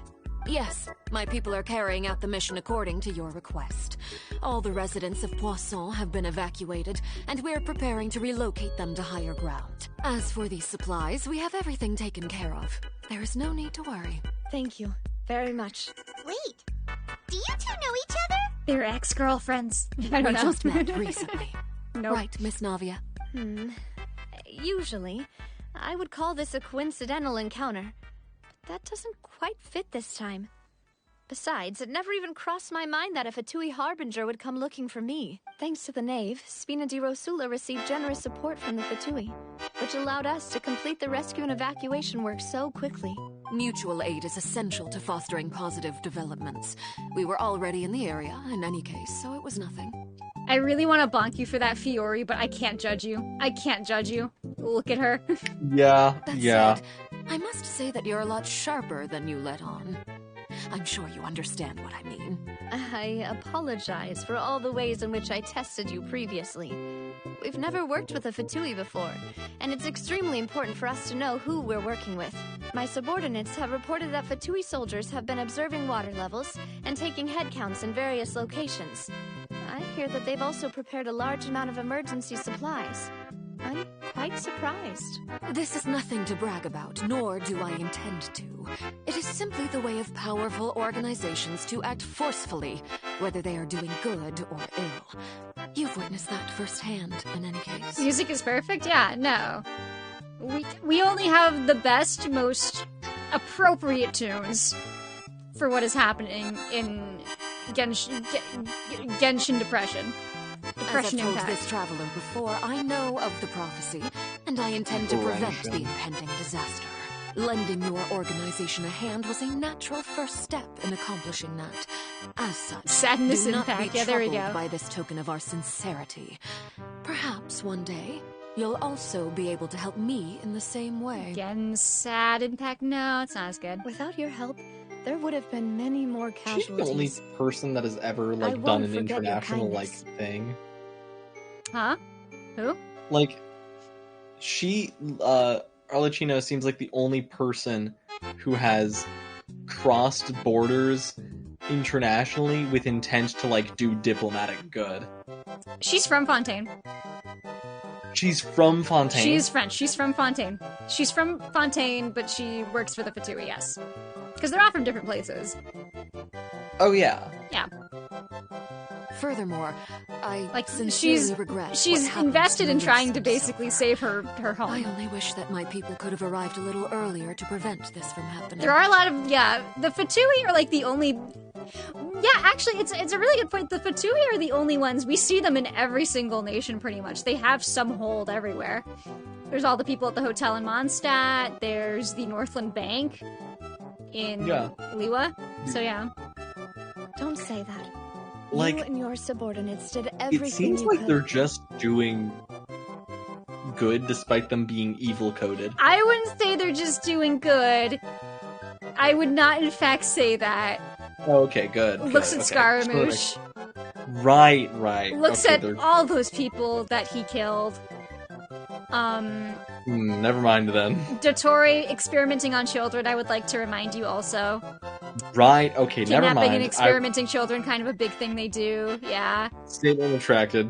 Yes, my people are carrying out the mission according to your request. All the residents of Poisson have been evacuated, and we're preparing to relocate them to higher ground. As for these supplies, we have everything taken care of. There is no need to worry. Thank you very much. Wait, do you two know each other? They're ex-girlfriends. I don't know. Just met recently. Nope. Right, Miss Navia? Usually, I would call this a coincidental encounter. That doesn't quite fit this time. Besides, it never even crossed my mind that a Fatui Harbinger would come looking for me. Thanks to the Knave, Spina di Rosula received generous support from the Fatui, which allowed us to complete the rescue and evacuation work so quickly. Mutual aid is essential to fostering positive developments. We were already in the area, in any case, so it was nothing. I really want to bonk you for that, Fiore, but I can't judge you. I can't judge you. Look at her. Yeah, That yeah. said, I must say that you're a lot sharper than you let on. I'm sure you understand what I mean. I apologize for all the ways in which I tested you previously. We've never worked with a Fatui before, and it's extremely important for us to know who we're working with. My subordinates have reported that Fatui soldiers have been observing water levels and taking head counts in various locations. I hear that they've also prepared a large amount of emergency supplies. I'm quite surprised. This is nothing to brag about, nor do I intend to. It is simply the way of powerful organizations to act forcefully, whether they are doing good or ill. You've witnessed that firsthand, in any case. Music is perfect? Yeah, no. We only have the best, most appropriate tunes for what is happening in Genshin Depression. Depression As I've told impact. this traveler before, I know of the prophecy, and I intend to prevent the impending disaster. Lending your organization a hand was a natural first step in accomplishing that. As such, Sadness do not impact. be Yeah, there we troubled go. by this token of our sincerity. Perhaps one day, you'll also be able to help me in the same way. Again, sad impact. No, it's not as good. Without your help, there would have been many more She's the only casualties. person that has ever I like won't done an forget your international kindness. thing. Huh? Who? Like, she, Arlecchino seems like the only person who has crossed borders internationally with intent to, like, do diplomatic good. She's from Fontaine. She's from Fontaine. She's French. She's from Fontaine. She's from Fontaine, but she works for the Fatui, yes. Because they're all from different places. Oh, yeah. Yeah. Furthermore, I sincerely she's regret she's what happened invested to in Melissa trying to so basically save her home. I only wish that my people could have arrived a little earlier to prevent this from happening. There are a lot of the Fatui are like the only. Yeah, actually, it's a really good point. The Fatui are the only ones we see them in every single nation, pretty much. They have some hold everywhere. There's all the people at the hotel in Mondstadt. There's the Northland Bank in Liwa. So yeah. Don't say that. Like, you and your subordinates did everything it seems you like could. they're just doing good despite them being evil coded. I wouldn't say they're just doing good. I would not, in fact, say that. Oh, okay, good. Looks at Scaramouche. Right. Looks okay, at all those people that he killed. Never mind then. Dotori experimenting on children, I would like to remind you also. Right, okay, never mind. Kidnapping and experimenting children, kind of a big thing they do, yeah. Statement retracted.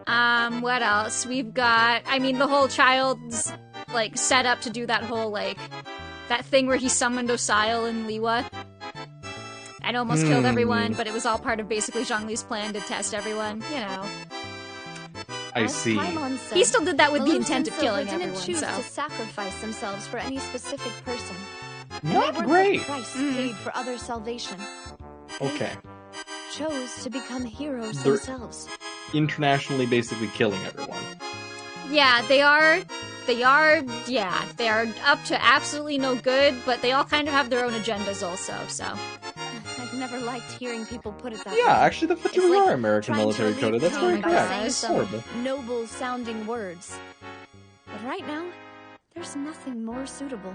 What else? We've got, I mean, the whole child's, like, set up to do that whole, like, that thing where he summoned Osile in Liwa. And almost killed everyone, but it was all part of basically Zhongli's plan to test everyone, you know. I see. He still did that with the Baloo intent of and killing Silver everyone, didn't choose so. to sacrifice themselves for any specific person. Not they weren't great. The price paid for other salvation. Okay. Chose to become heroes They're themselves. internationally basically killing everyone. Yeah, they are up to absolutely no good, but they all kind of have their own agendas also, so. I've never liked hearing people put it that way. Yeah, actually the Fatui are American trying military to coded. That's very by correct. saying It's some horrible. noble-sounding words. But right now, there's nothing more suitable.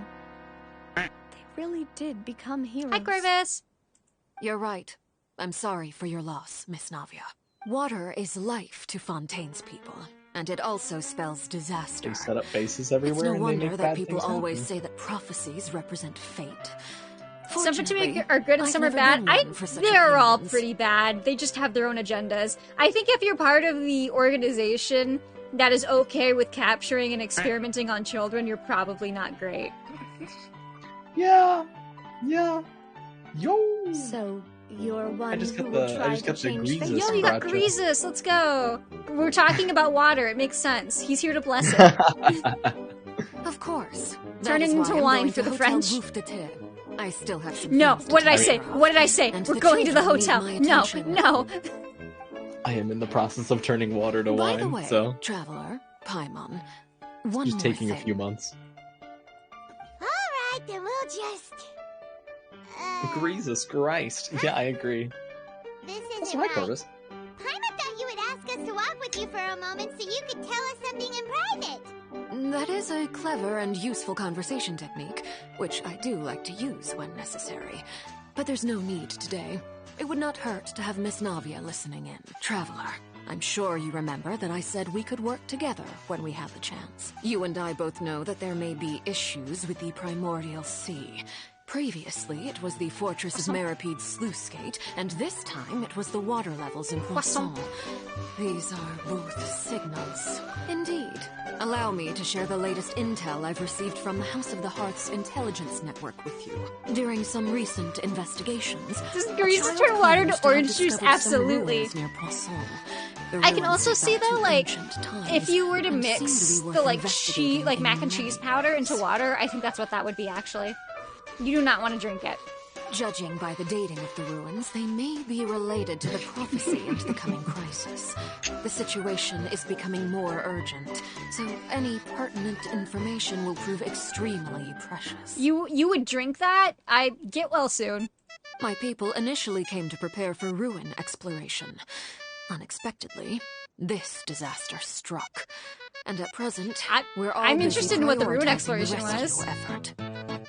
They really did become heroes. Hi, Corvus! You're right. I'm sorry for your loss, Miss Navia. Water is life to Fontaine's people, and it also spells disaster. They set up bases It's everywhere no and they wonder make that bad people things always happen. say that prophecies represent fate. Some Fatui Fortunately, are good and I've some are never bad. been one for such They're all opinions. pretty bad. They just have their own agendas. I think if you're part of the organization that is okay with capturing and experimenting on children, you're probably not great. Yeah. Yo. So you're one just who got will the- I try just to got the change Greasus things. Yo, you got Gotcha. Greasus, let's go! We're talking about water, it makes sense. He's here to bless it. Of course. Turn That it is why into I'm wine going for to the Hotel French. Bouffe de Terre. I still have some No, things to what did I take say? care of. What did I say? And We're the going to the children need hotel. my No, attention. no. I am in the process of turning water to By wine, the way, so Traveler, Paimon, it's one just more taking a thing. few months. Alright, then we'll just... Jesus Christ. Yeah, I agree. This That's isn't right, right. Corvus. Paimon thought you would ask us to walk with you for a moment so you could tell us something in private. That is a clever and useful conversation technique, which I do like to use when necessary. But there's no need today. It would not hurt to have Miss Navia listening in. Traveler, I'm sure you remember that I said we could work together when we have the chance. You and I both know that there may be issues with the Primordial Sea. Previously, it was the Fortress of Maripede's sluice gate, and this time it was the water levels in Poisson. These are both signals. Indeed. Allow me to share the latest intel I've received from the House of the Hearth's intelligence network with you. During some recent investigations, Does Greasus turn water to orange juice? Absolutely. Near Poisson. The I can ruins also date see back though, to like, ancient times if you were to and mix seem to be the worth like investigating like in mac and many cheese powder into ways. water, I think that's what that would be actually. You do not want to drink it. Judging by the dating of the ruins, they may be related to the prophecy and the coming crisis. The situation is becoming more urgent, so any pertinent information will prove extremely precious. You would drink that? I get well soon. My people initially came to prepare for ruin exploration. Unexpectedly, this disaster struck. And at present, we're all I'm busy interested in what the ruin prioritizing exploration the rest was. of your effort.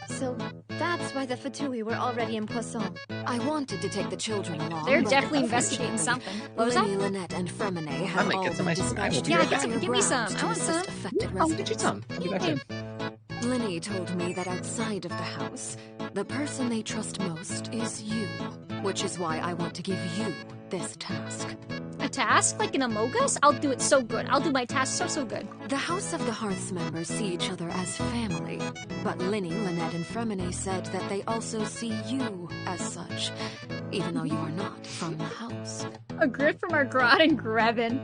So that's why the Fatui were already in Poisson. I wanted to take the children along. They're but definitely investigating unfortunately, something. What was that? Lily, Lynette, and Fremine I have might all get some been ice cream. I will dispatched be Yeah, right to back. higher give me some. grounds I to want assist some. affected I'll get you residents. some. I'll be back in. Linny told me that outside of the house, the person they trust most is you, which is why I want to give you this task. a task, like in Among Us, I'll do it so good. I'll do my task so good. The House of the Hearth's members see each other as family, but Linny, Lynette, and Fremine said that they also see you as such, even though you are not from the house. A grit from our Grot and Grevin.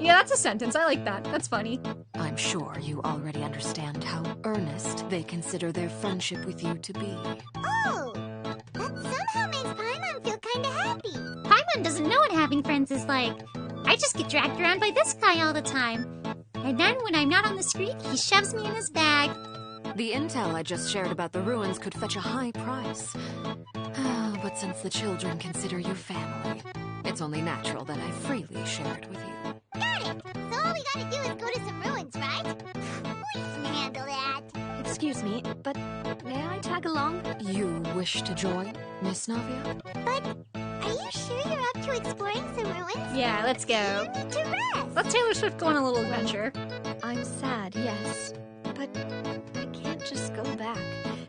Yeah, that's a sentence. I like that. That's funny. I'm sure you already understand how earnest they consider their friendship with you to be. Oh, that somehow makes Paimon feel kinda happy. Paimon doesn't know what having friends is like. I just get dragged around by this guy all the time. And then when I'm not on the screen, he shoves me in his bag. The intel I just shared about the ruins could fetch a high price. But since the children consider you family, it's only natural that I freely share it with you. Got it! So all we gotta do is go to some ruins, right? We can handle that. Excuse me, but may I tag along? You wish to join, Miss Navia? But are you sure you're up to exploring some ruins? Yeah, let's go. You need to rest. Let's Taylor Swift go on a little adventure. I'm sad, yes, but I can't just go back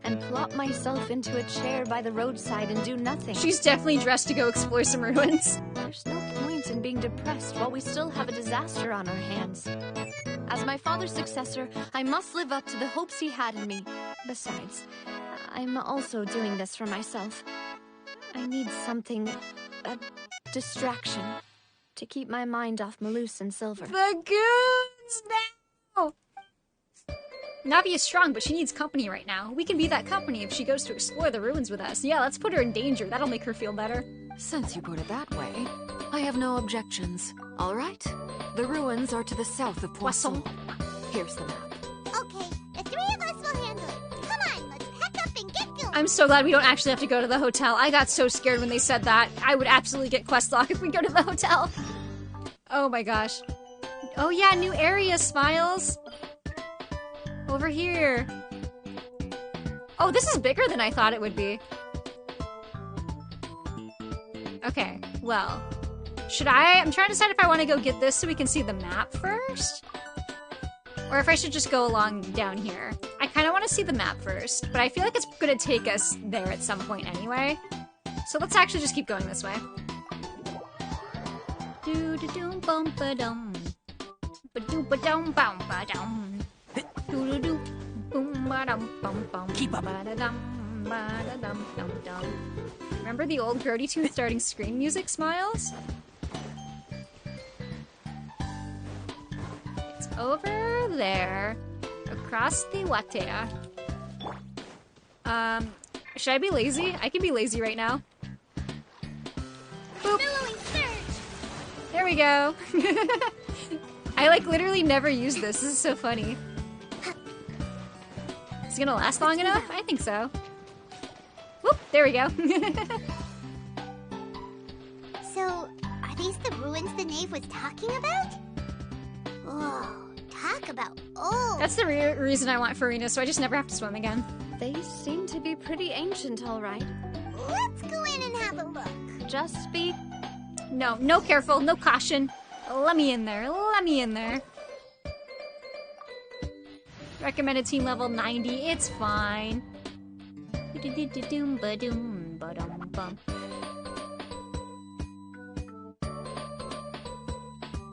and plop myself into a chair by the roadside and do nothing. She's definitely dressed to go explore some ruins. There's no point in being depressed while we still have a disaster on our hands. As my father's successor, I must live up to the hopes he had in me. Besides, I'm also doing this for myself. I need something, a distraction, to keep my mind off Malus and Silver. The goons now! Navia's strong, but she needs company right now. We can be that company if she goes to explore the ruins with us. Yeah, let's put her in danger. That'll make her feel better. Since you put it that way, I have no objections. All right? The ruins are to the south of Poisson. Here's the map. Okay, the three of us will handle it. Come on, let's pack up and get going. I'm so glad we don't actually have to go to the hotel. I got so scared when they said that. I would absolutely get quest lock if we go to the hotel. Oh my gosh. Oh yeah, new area, Smiles. Over here. Oh, this is bigger than I thought it would be. Okay, well. I'm trying to decide if I want to go get this so we can see the map first. Or if I should just go along down here. I kind of want to see the map first, but I feel like it's going to take us there at some point anyway. So let's actually just keep going this way. Do-do-dum bum ba-dum. Ba-do-ba-dum bum ba-dum. Do-do-do boom ba-dum bum bum. Keep up. Ba-da-dum ba-da-dum dum dum. Remember the old Grody Tune starting screen music, Smiles? It's over there, across the water. Should I be lazy? I can be lazy right now. Boop. There we go. I like literally never use this. This is so funny. Is it gonna last long enough? I think so. Whoop, there we go. So, are these the ruins the knave was talking about? Oh, talk about old. That's the reason I want Farina, so I just never have to swim again. They seem to be pretty ancient, all right. Let's go in and have a look. Just be... No careful, no caution. Let me in there, let me in there. Recommended team level 90, it's fine.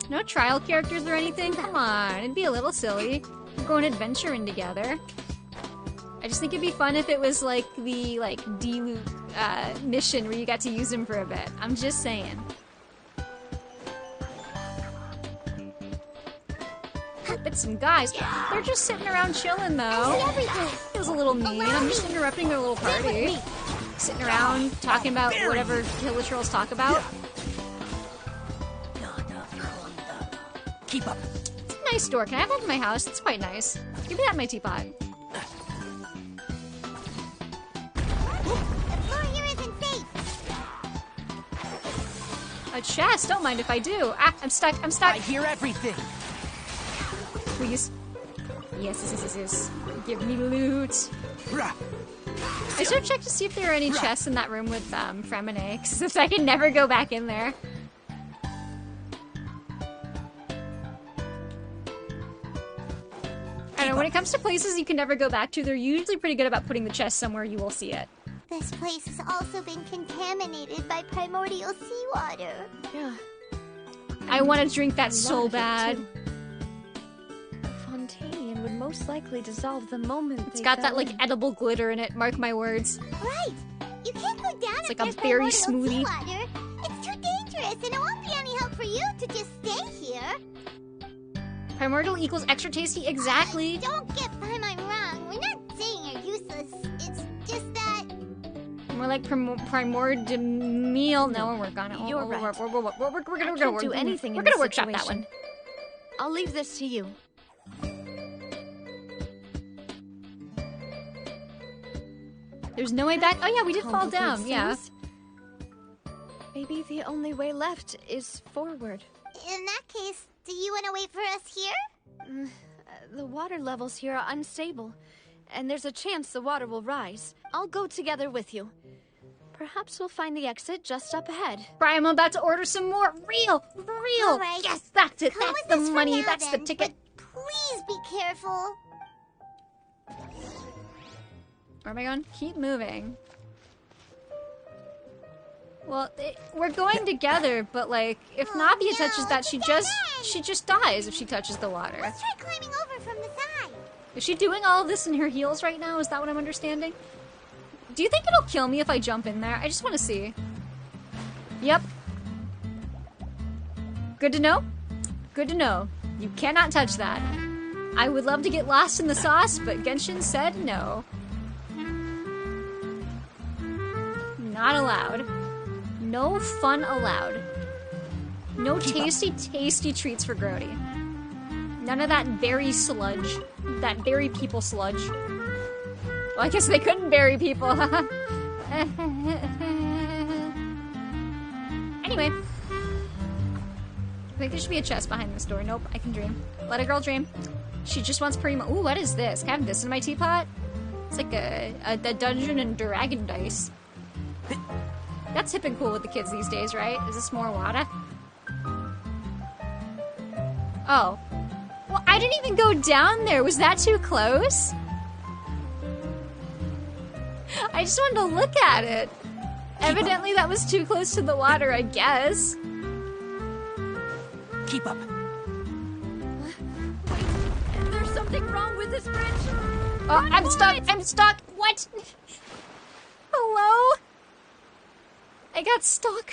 No trial characters or anything? Come on, it'd be a little silly. We're going adventuring together. I just think it'd be fun if it was like the D-loop mission where you got to use him for a bit. I'm just saying. But some guys, they're just sitting around chilling though. Feels a little mean. I'm just interrupting their little party. Sitting around talking about whatever Killer Trolls talk about. Keep up. It's a nice door. Can I have that in my house? It's quite nice. Give me that in my teapot. The floor here isn't safe. A chest. Don't mind if I do. Ah, I'm stuck. I'm stuck. I hear everything. Please. Yes. Give me loot. I should have checked to see if there are any chests in that room with Fremine, because I can never go back in there. I don't know, when it comes to places you can never go back to, they're usually pretty good about putting the chest somewhere you will see it. This place has also been contaminated by primordial seawater. Yeah, I want to drink that so bad. Fontaine would most likely dissolve the moment It's got that, like, edible glitter in it, mark my words. Right! You can't go down It's if like a there's berry primordial smoothie. seawater. It's too dangerous, and it won't be any help for you to just stay here. Primordial equals extra tasty, exactly. Don't get by my wrong. We're not saying you're useless. It's just that... More like primordial. No, we'll work on it. You're right. We're gonna do anything. We're in gonna this workshop that situation. one. I'll leave this to you. There's no way back. Oh yeah, we did fall down. Yeah. Maybe the only way left is forward. In that case, do you want to wait for us here? The water levels here are unstable, and there's a chance the water will rise. I'll go together with you. Perhaps we'll find the exit just up ahead. Brian, I'm about to order some more. Real. All right. Yes, that's it. Come That's with the us for money. now, That's then, the ticket. but please be careful. Where am I going? Keep moving. Well, we're going together, but like, if Navia touches that, she just dies if she touches the water. Let's try climbing over from the side. Is she doing all of this in her heels right now? Is that what I'm understanding? Do you think it'll kill me if I jump in there? I just want to see. Yep. Good to know. Good to know. You cannot touch that. I would love to get lost in the sauce, but Genshin said no. Not allowed. No fun allowed. No tasty, tasty treats for Grody. None of that berry sludge. That berry people sludge. Well, I guess they couldn't bury people. Anyway. I think there should be a chest behind this door. Nope, I can dream. Let a girl dream. She just wants primo. Ooh, what is this? Can I have this in my teapot? It's like a Dungeon and Dragon dice. That's hip and cool with the kids these days, right? Is this more water? Oh. Well, I didn't even go down there. Was that too close? I just wanted to look at it. Evidently that was too close to the water, I guess. Keep up. Wait, there's something wrong with this bridge. Oh, I'm stuck. I'm stuck. What? Hello? I got stuck.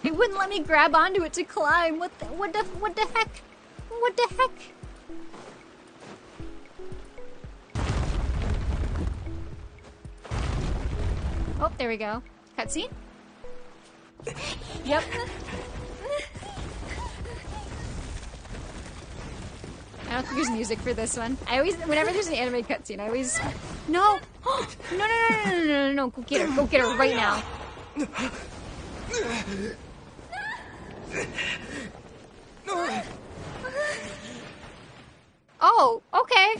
It wouldn't let me grab onto it to climb. What the heck? What the heck? Oh, there we go. Cutscene? Yep. I don't think there's music for this one. I always, whenever there's an anime cutscene, I always... No! No, go get her. Go get her right now. Oh, okay.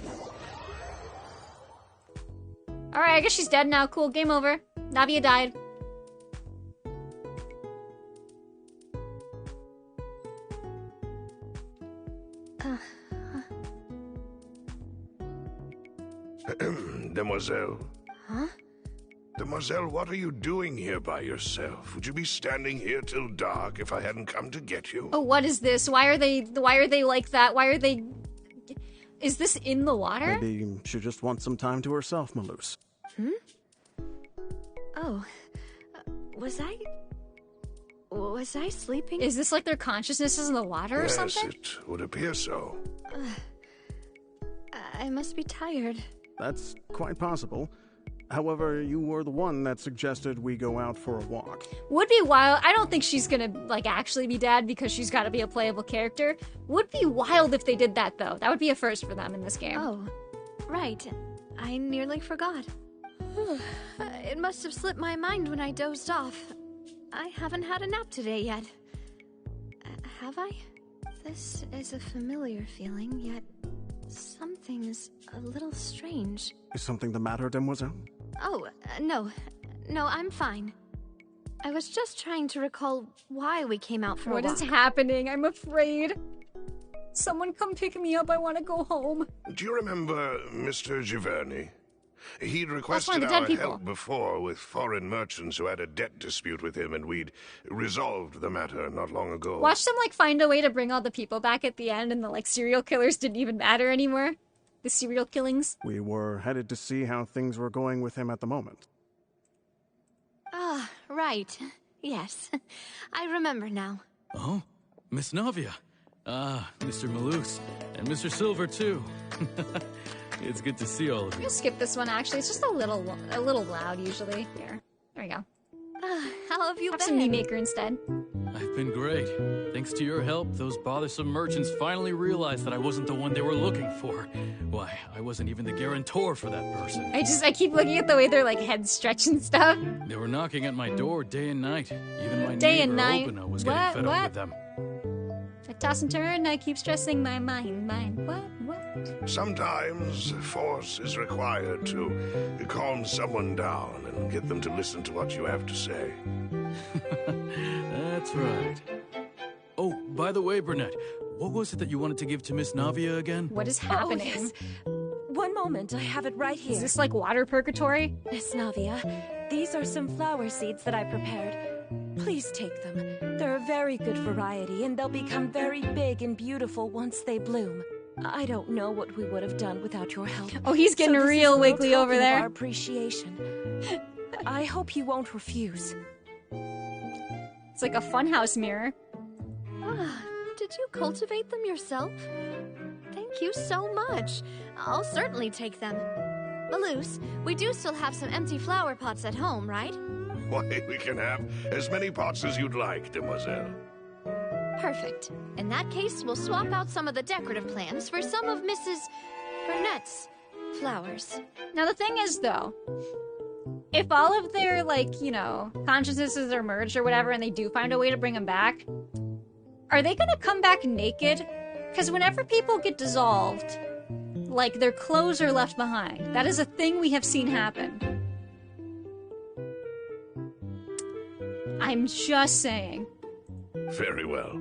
Alright, I guess she's dead now. Cool, game over. Navia died. Demoiselle. Huh? Demoiselle, what are you doing here by yourself? Would you be standing here till dark if I hadn't come to get you? Oh, what is this? Why are they like that? Why are they... Is this in the water? Maybe she just wants some time to herself, Maloose. Hmm? Oh. Was I sleeping? Is this like their consciousness is in the water or something? Yes, it would appear so. I must be tired. That's quite possible. However, you were the one that suggested we go out for a walk. Would be wild. I don't think she's gonna, like, actually be dead because she's gotta be a playable character. Would be wild if they did that, though. That would be a first for them in this game. Oh, right. I nearly forgot. It must have slipped my mind when I dozed off. I haven't had a nap today yet. Have I? This is a familiar feeling, yet something's a little strange. Is something the matter, Demoiselle? Oh, no. No, I'm fine. I was just trying to recall why we came out for a walk. What is happening? I'm afraid. Someone come pick me up. I want to go home. Do you remember Mr. Giverny? He'd one requested of the dead our people. help before with foreign merchants who had a debt dispute with him, and we'd resolved the matter not long ago. Watch them, like, find a way to bring all the people back at the end, and the, like, serial killers didn't even matter anymore. The serial killings. We were headed to see how things were going with him at the moment. Ah, right. Yes. I remember now. Oh, Miss Navia. Ah, Mr. Malus. And Mr. Silver, too. It's good to see all of you. We'll skip this one, actually. It's just a little loud, usually. Here. There we go. How have you Have been? some Me Maker instead. I've been great. Thanks to your help, those bothersome merchants finally realized that I wasn't the one they were looking for. Why, I wasn't even the guarantor for that person. I keep looking at the way their, like, heads stretch and stuff. They were knocking at my door day and night. Even my Day and neighbor night. Obina was getting fed up with them. I toss and turn, I keep stressing my mind. What? Sometimes force is required to calm someone down and get them to listen to what you have to say. That's right. Oh, by the way, Burnett, what was it that you wanted to give to Miss Navia again? What is happening? Oh, yes. One moment, I have it right here. Is this like water purgatory? Miss Navia, these are some flower seeds that I prepared. Please take them. They're a very good variety, and they'll become very big and beautiful once they bloom. I don't know what we would have done without your help. Oh, he's getting this real is a wiggly little over token of there. Our appreciation. I hope you won't refuse. It's like a funhouse mirror. Did you cultivate them yourself? Thank you so much. I'll certainly take them. Malus, we do still have some empty flower pots at home, right? Why, we can have as many pots as you'd like, demoiselle. Perfect. In that case, we'll swap out some of the decorative plants for some of Mrs. Burnett's flowers. Now the thing is, though, if all of their, like, you know, consciousnesses are merged or whatever, and they do find a way to bring them back, are they gonna come back naked? Because whenever people get dissolved, like, their clothes are left behind. That is a thing we have seen happen. I'm just saying. Very well.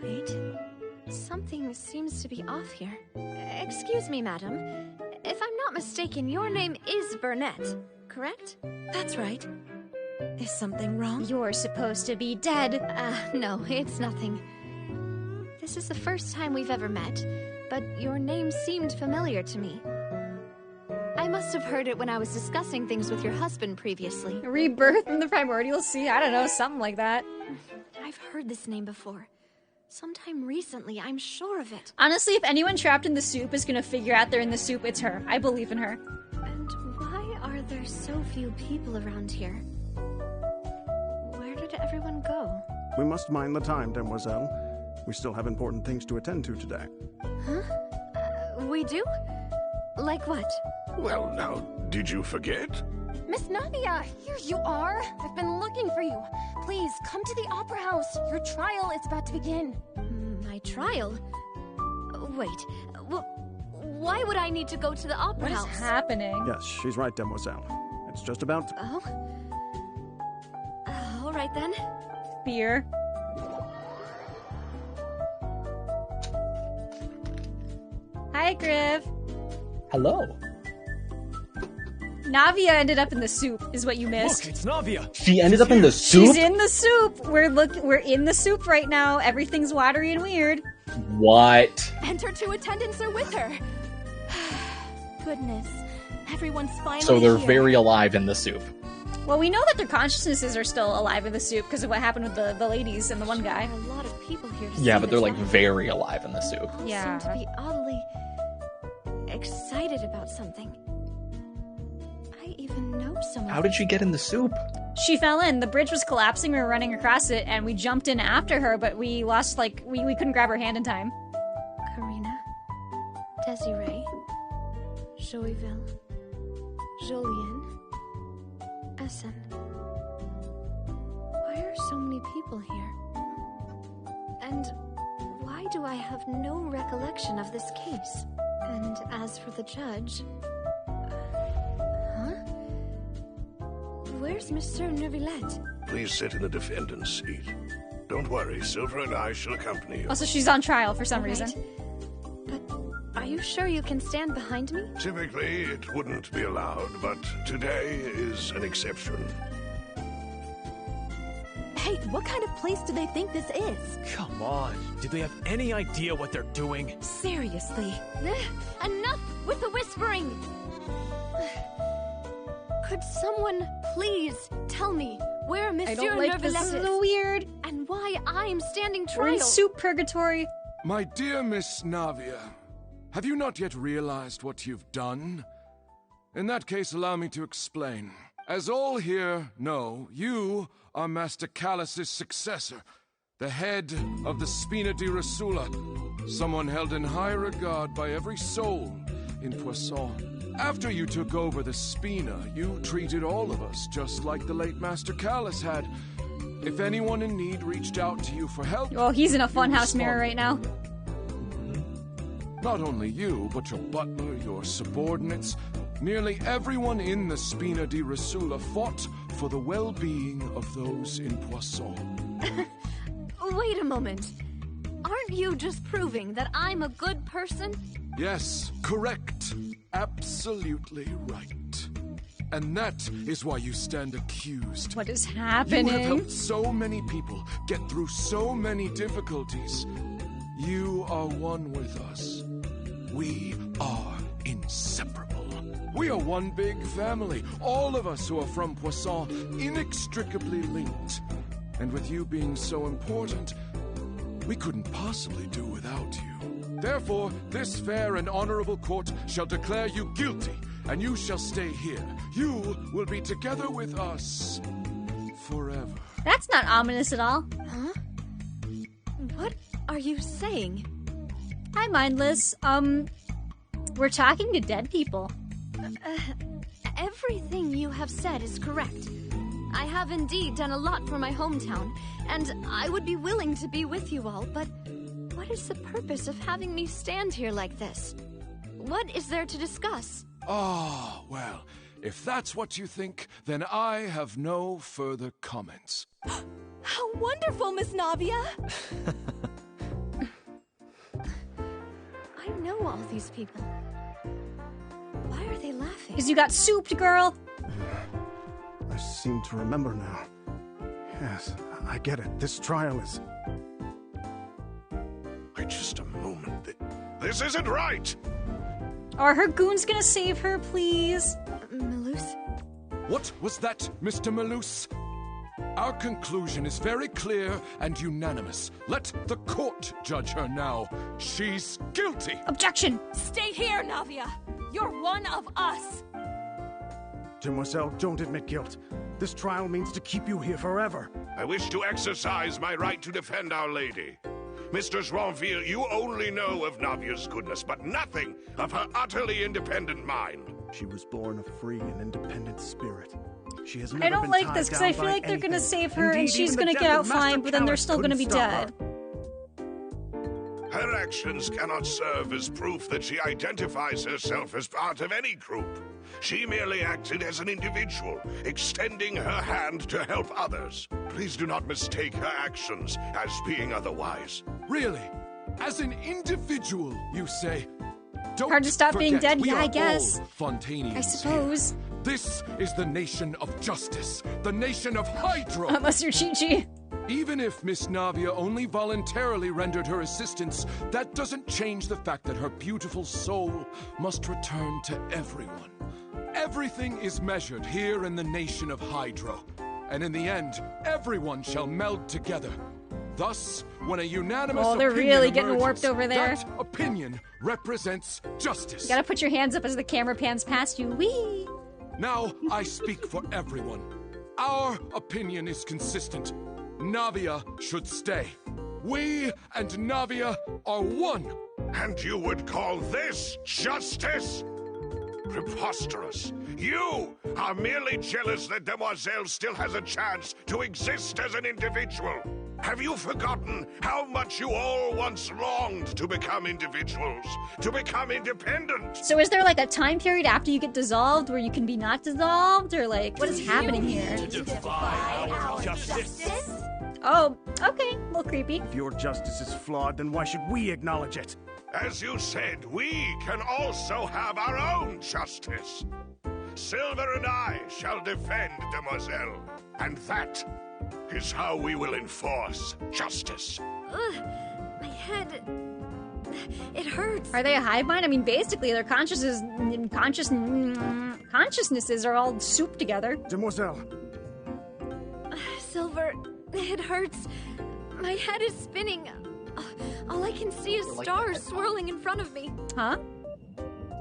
Wait. Something seems to be off here. Excuse me, madam. If I'm not mistaken, your name is Burnett, correct? That's right. Is something wrong? You're supposed to be dead. No, it's nothing. This is the first time we've ever met, but your name seemed familiar to me. I must have heard it when I was discussing things with your husband previously. Rebirth from the Primordial Sea? I don't know, something like that. I've heard this name before. Sometime recently, I'm sure of it. Honestly, if anyone trapped in the soup is gonna figure out they're in the soup, it's her. I believe in her. And why are there so few people around here? Where did everyone go? We must mind the time, demoiselle. We still have important things to attend to today. Huh? We do? Like what? Well, now, did you forget? Miss Navia, here you are. I've been looking for you. Please, come to the Opera House. Your trial is about to begin. My trial? Wait, why would I need to go to the Opera House? What is happening? Yes, she's right, demoiselle. It's just about... Oh? All right, then. Beer. Hi, Griff. Hello. Navia ended up in the soup, is what you missed. Look, it's Navia. She ended up in the soup? She's in the soup. We're in the soup right now. Everything's watery and weird. What? And her two attendants are with her. Goodness. Everyone's finally So they're here. very alive in the soup. Well, we know that their consciousnesses are still alive in the soup because of what happened with the ladies and the one guy. A lot of people here to Yeah, see but they're the like trial. very alive in the soup. All Yeah. seem to be oddly excited about something. I even know someone. How did she get in the soup? She fell in. The bridge was collapsing. We were running across it, and we jumped in after her, but we lost, like, we couldn't grab her hand in time. Karina, Desiree, Joyville, Jolien, Essen. Why are so many people here? And why do I have no recollection of this case? And as for the judge... Huh? Where's Monsieur Neuvillette? Please sit in the defendant's seat. Don't worry, Silver and I shall accompany you. Also, she's on trial for some reason. But are you you sure you can stand behind me? Typically, it wouldn't be allowed, but today is an exception. Hey, what kind of place do they think this is? Come on. Do they have any idea what they're doing? Seriously. Enough with the whispering! Could someone please tell me where Monsieur I don't like this. Neuvillette This is so weird. and why I'm standing We're in trial? soup purgatory. My dear Miss Navia, have you not yet realized what you've done? In that case, allow me to explain. As all here know, you are Master Callus's successor, the head of the Spina di Rosula, someone held in high regard by every soul in Poisson. After you took over the Spina, you treated all of us just like the late Master Callus had. If anyone in need reached out to you for help... Oh, he's in a funhouse mirror right now. Not only you, but your butler, your subordinates, nearly everyone in the Spina di Rosula fought for the well-being of those in Poisson. Wait a moment. Aren't you just proving that I'm a good person? Yes, correct. Absolutely right. And that is why you stand accused. What is happening? You have helped so many people get through so many difficulties. You are one with us. We are inseparable. We are one big family. All of us who are from Poisson, inextricably linked. And with you being so important, we couldn't possibly do without you. Therefore, this fair and honorable court shall declare you guilty, and you shall stay here. You will be together with us forever. That's not ominous at all. Huh? What are you saying? Hi, Mindless. We're talking to dead people. Everything you have said is correct. I have indeed done a lot for my hometown, and I would be willing to be with you all, but what is the purpose of having me stand here like this? What is there to discuss? Ah, well, if that's what you think, then I have no further comments. How wonderful, Miss Navia! I know all these people. Why are they laughing? Because you got souped, girl. I seem to remember now. Yes, I get it. This trial is... Wait just a moment. This isn't right! Are her goons gonna save her, please? Malus? What was that, Mr. Malus? Our conclusion is very clear and unanimous. Let the court judge her now. She's guilty. Objection! Stay here, Navia! You're one of us! Demoiselle, don't admit guilt. This trial means to keep you here forever. I wish to exercise my right to defend Our Lady. Mr. Joinville, you only know of Navia's goodness, but nothing of her utterly independent mind. She was born a free and independent spirit. She has never I don't been like tied this because down I feel by like they're gonna anything. save her and Indeed, she's even gonna the get death out of Master fine, but then they're Callus still gonna be couldn't stop dead. Her actions cannot serve as proof that she identifies herself as part of any group. She merely acted as an individual, extending her hand to help others. Please do not mistake her actions as being otherwise. Really? As an individual, you say? Don't Hard to stop being forget, dead? we Yeah, are I guess. all Fontainians I suppose. here. This is the nation of justice, the nation of Hydro. Unless you're Chi-Chi. Even if Miss Navia only voluntarily rendered her assistance, that doesn't change the fact that her beautiful soul must return to everyone. Everything is measured here in the nation of Hydro, and in the end, everyone shall meld together. Thus, when a unanimous they're opinion really getting emerges, warped over there. that opinion represents justice. You gotta put your hands up as the camera pans past you. Whee! Now I speak for everyone. Our opinion is consistent. Navia should stay. We and Navia are one. And you would call this justice? Preposterous. You are merely jealous that Demoiselle still has a chance to exist as an individual. Have you forgotten how much you all once longed to become individuals, to become independent? So is there like a time period after you get dissolved where you can be not dissolved? Or like, what is happening here? To defy our justice? Oh, okay. A little creepy. If your justice is flawed, then why should we acknowledge it? As you said, we can also have our own justice. Silver and I shall defend Demoiselle, and that is how we will enforce justice. Ugh, my head... It hurts. Are they a hive mind? I mean, basically, their consciousnesses are all souped together. Demoiselle. Silver, it hurts. My head is spinning. All I can see is stars swirling in front of me. Huh?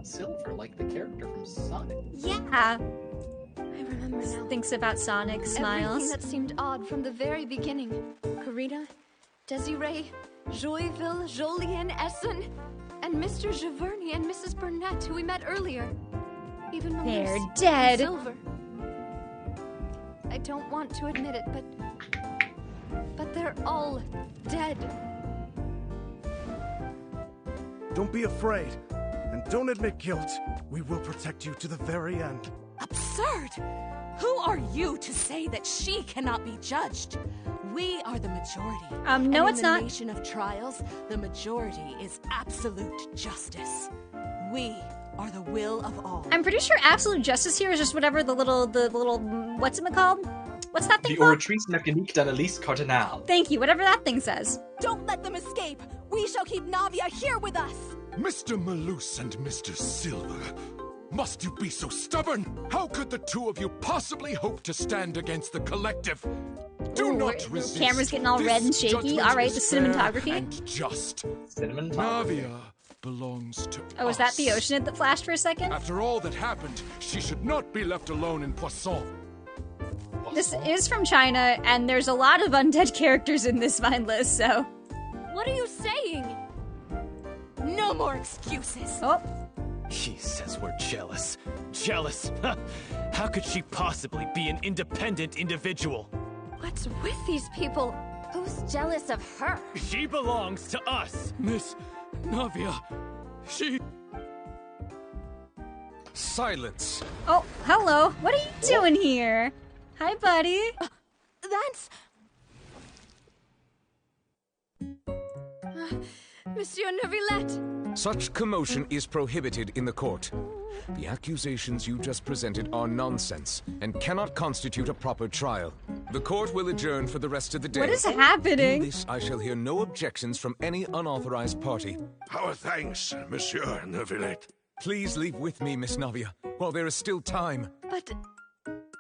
Silver, like the character from Sonic. Yeah. I remember now. Thinks about Sonic, smiles. Everything that seemed odd from the very beginning. Karina, Desiree, Joyville, Jolien, Essen, and Mr. Giverny and Mrs. Burnett, who we met earlier. Even They're Melissa dead. and Silver. I don't want to admit it, but they're all dead. Don't be afraid, and don't admit guilt. We will protect you to the very end. Absurd! Who are you to say that she cannot be judged? We are the majority. No, and it's in not. the nation of trials, the majority is absolute justice. We are the will of all. I'm pretty sure absolute justice here is just whatever the little, what's it called? What's that thing The called? Oratrice Mécanique d'Annalise Cardinal. Thank you, whatever that thing says. Don't let them escape! We shall keep Navia here with us! Mr. Malus and Mr. Silver, must you be so stubborn? How could the two of you possibly hope to stand against the collective? Do not resist. Camera's getting all red and shaky. All right, the cinematography. And just. Cinematography. Navia belongs to Oh, was that the Oceanid that flashed for a second? After all that happened, she should not be left alone in Poisson. This is from China, and there's a lot of undead characters in this vine list, so... What are you saying? No more excuses. Oh. He says we're jealous. Jealous? How could she possibly be an independent individual? What's with these people? Who's jealous of her? She belongs to us. Miss Navia, she... Silence. Oh, hello. What are you doing here? Hi, buddy. That's... Monsieur Neuvillette. Such commotion is prohibited in the court. The accusations you just presented are nonsense and cannot constitute a proper trial. The court will adjourn for the rest of the day. What is happening? In this, I shall hear no objections from any unauthorized party. Our thanks, Monsieur Neuvillette. Please leave with me, Miss Navia, while there is still time. But...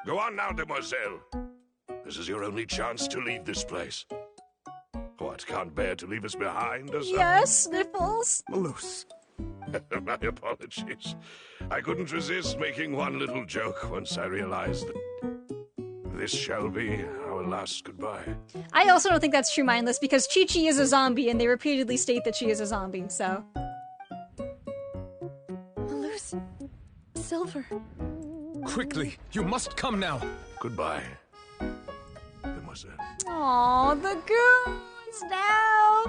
Go on now, Demoiselle. This is your only chance to leave this place. What, can't bear to leave us behind, or something? Yes, Sniffles. Malus. My apologies. I couldn't resist making one little joke once I realized that this shall be our last goodbye. I also don't think that's true mindless, because Chi-Chi is a zombie, and they repeatedly state that she is a zombie, so... Malus. Silver. Quickly, you must come now. Goodbye, Demoiselle. Aw, the goons now!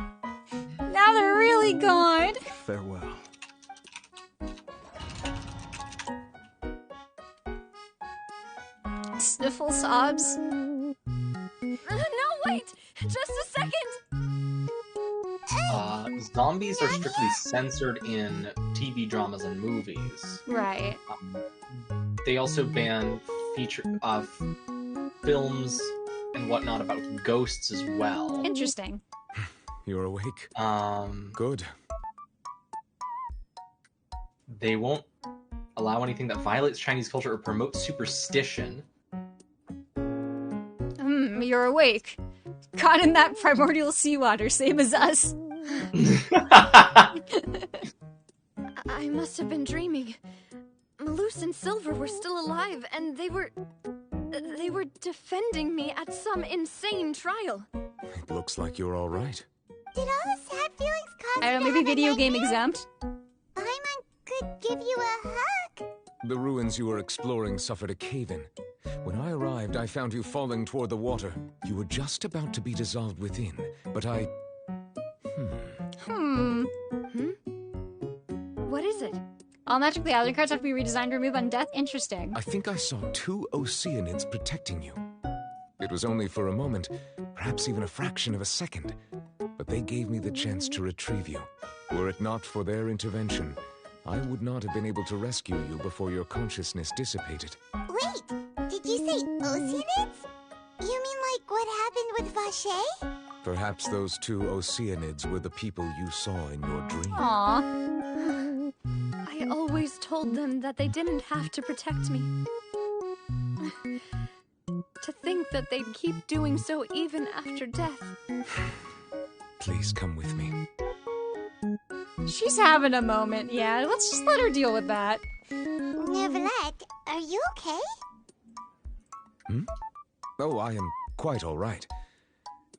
Now they're really gone! Farewell. Sniffle sobs. No, wait! Just a second! Zombies are strictly censored in TV dramas and movies. Right. They also ban films and whatnot about ghosts as well. Interesting. You're awake? Good. They won't allow anything that violates Chinese culture or promotes superstition. You're awake. Caught in that primordial seawater, same as us. I must have been dreaming. Malus and Silver were still alive, and they were defending me at some insane trial. It looks like you're all right. Did all the sad feelings cause I don't know, you to maybe have a video game nightmare? exempt? Paimon could give you a hug. The ruins you were exploring suffered a cave-in. When I arrived, I found you falling toward the water. You were just about to be dissolved within, but I... What is it? All Magic the Gathering cards have to be redesigned to remove undeath? Interesting. I think I saw 2 Oceanids protecting you. It was only for a moment, perhaps even a fraction of a second. But they gave me the chance to retrieve you. Were it not for their intervention, I would not have been able to rescue you before your consciousness dissipated. Wait, did you say Oceanids? You mean like what happened with Vache? Perhaps those 2 Oceanids were the people you saw in your dream. Aww. I always told them that they didn't have to protect me. To think that they'd keep doing so even after death. Please come with me. She's having a moment, yeah. Let's just let her deal with that. Neverlet, are you okay? Hmm? Oh, I am quite all right.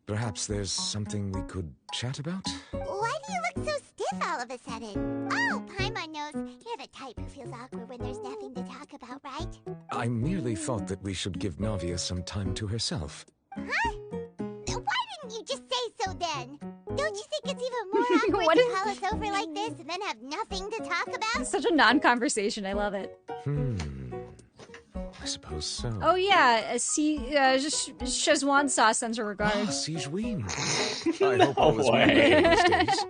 Perhaps there's something we could chat about? Why do you look so stiff all of a sudden? Oh, Paimon knows. You're the type who feels awkward when there's nothing to talk about, right? I merely thought that we should give Navia some time to herself. Huh? Why didn't you just say so then? Don't you think it's even more awkward What to is- call us over like this and then have nothing to talk about? It's such a non-conversation. I love it. I suppose so. Oh yeah, Shezwan Sa sends her regards. Sijween. I hope all is well with her these days.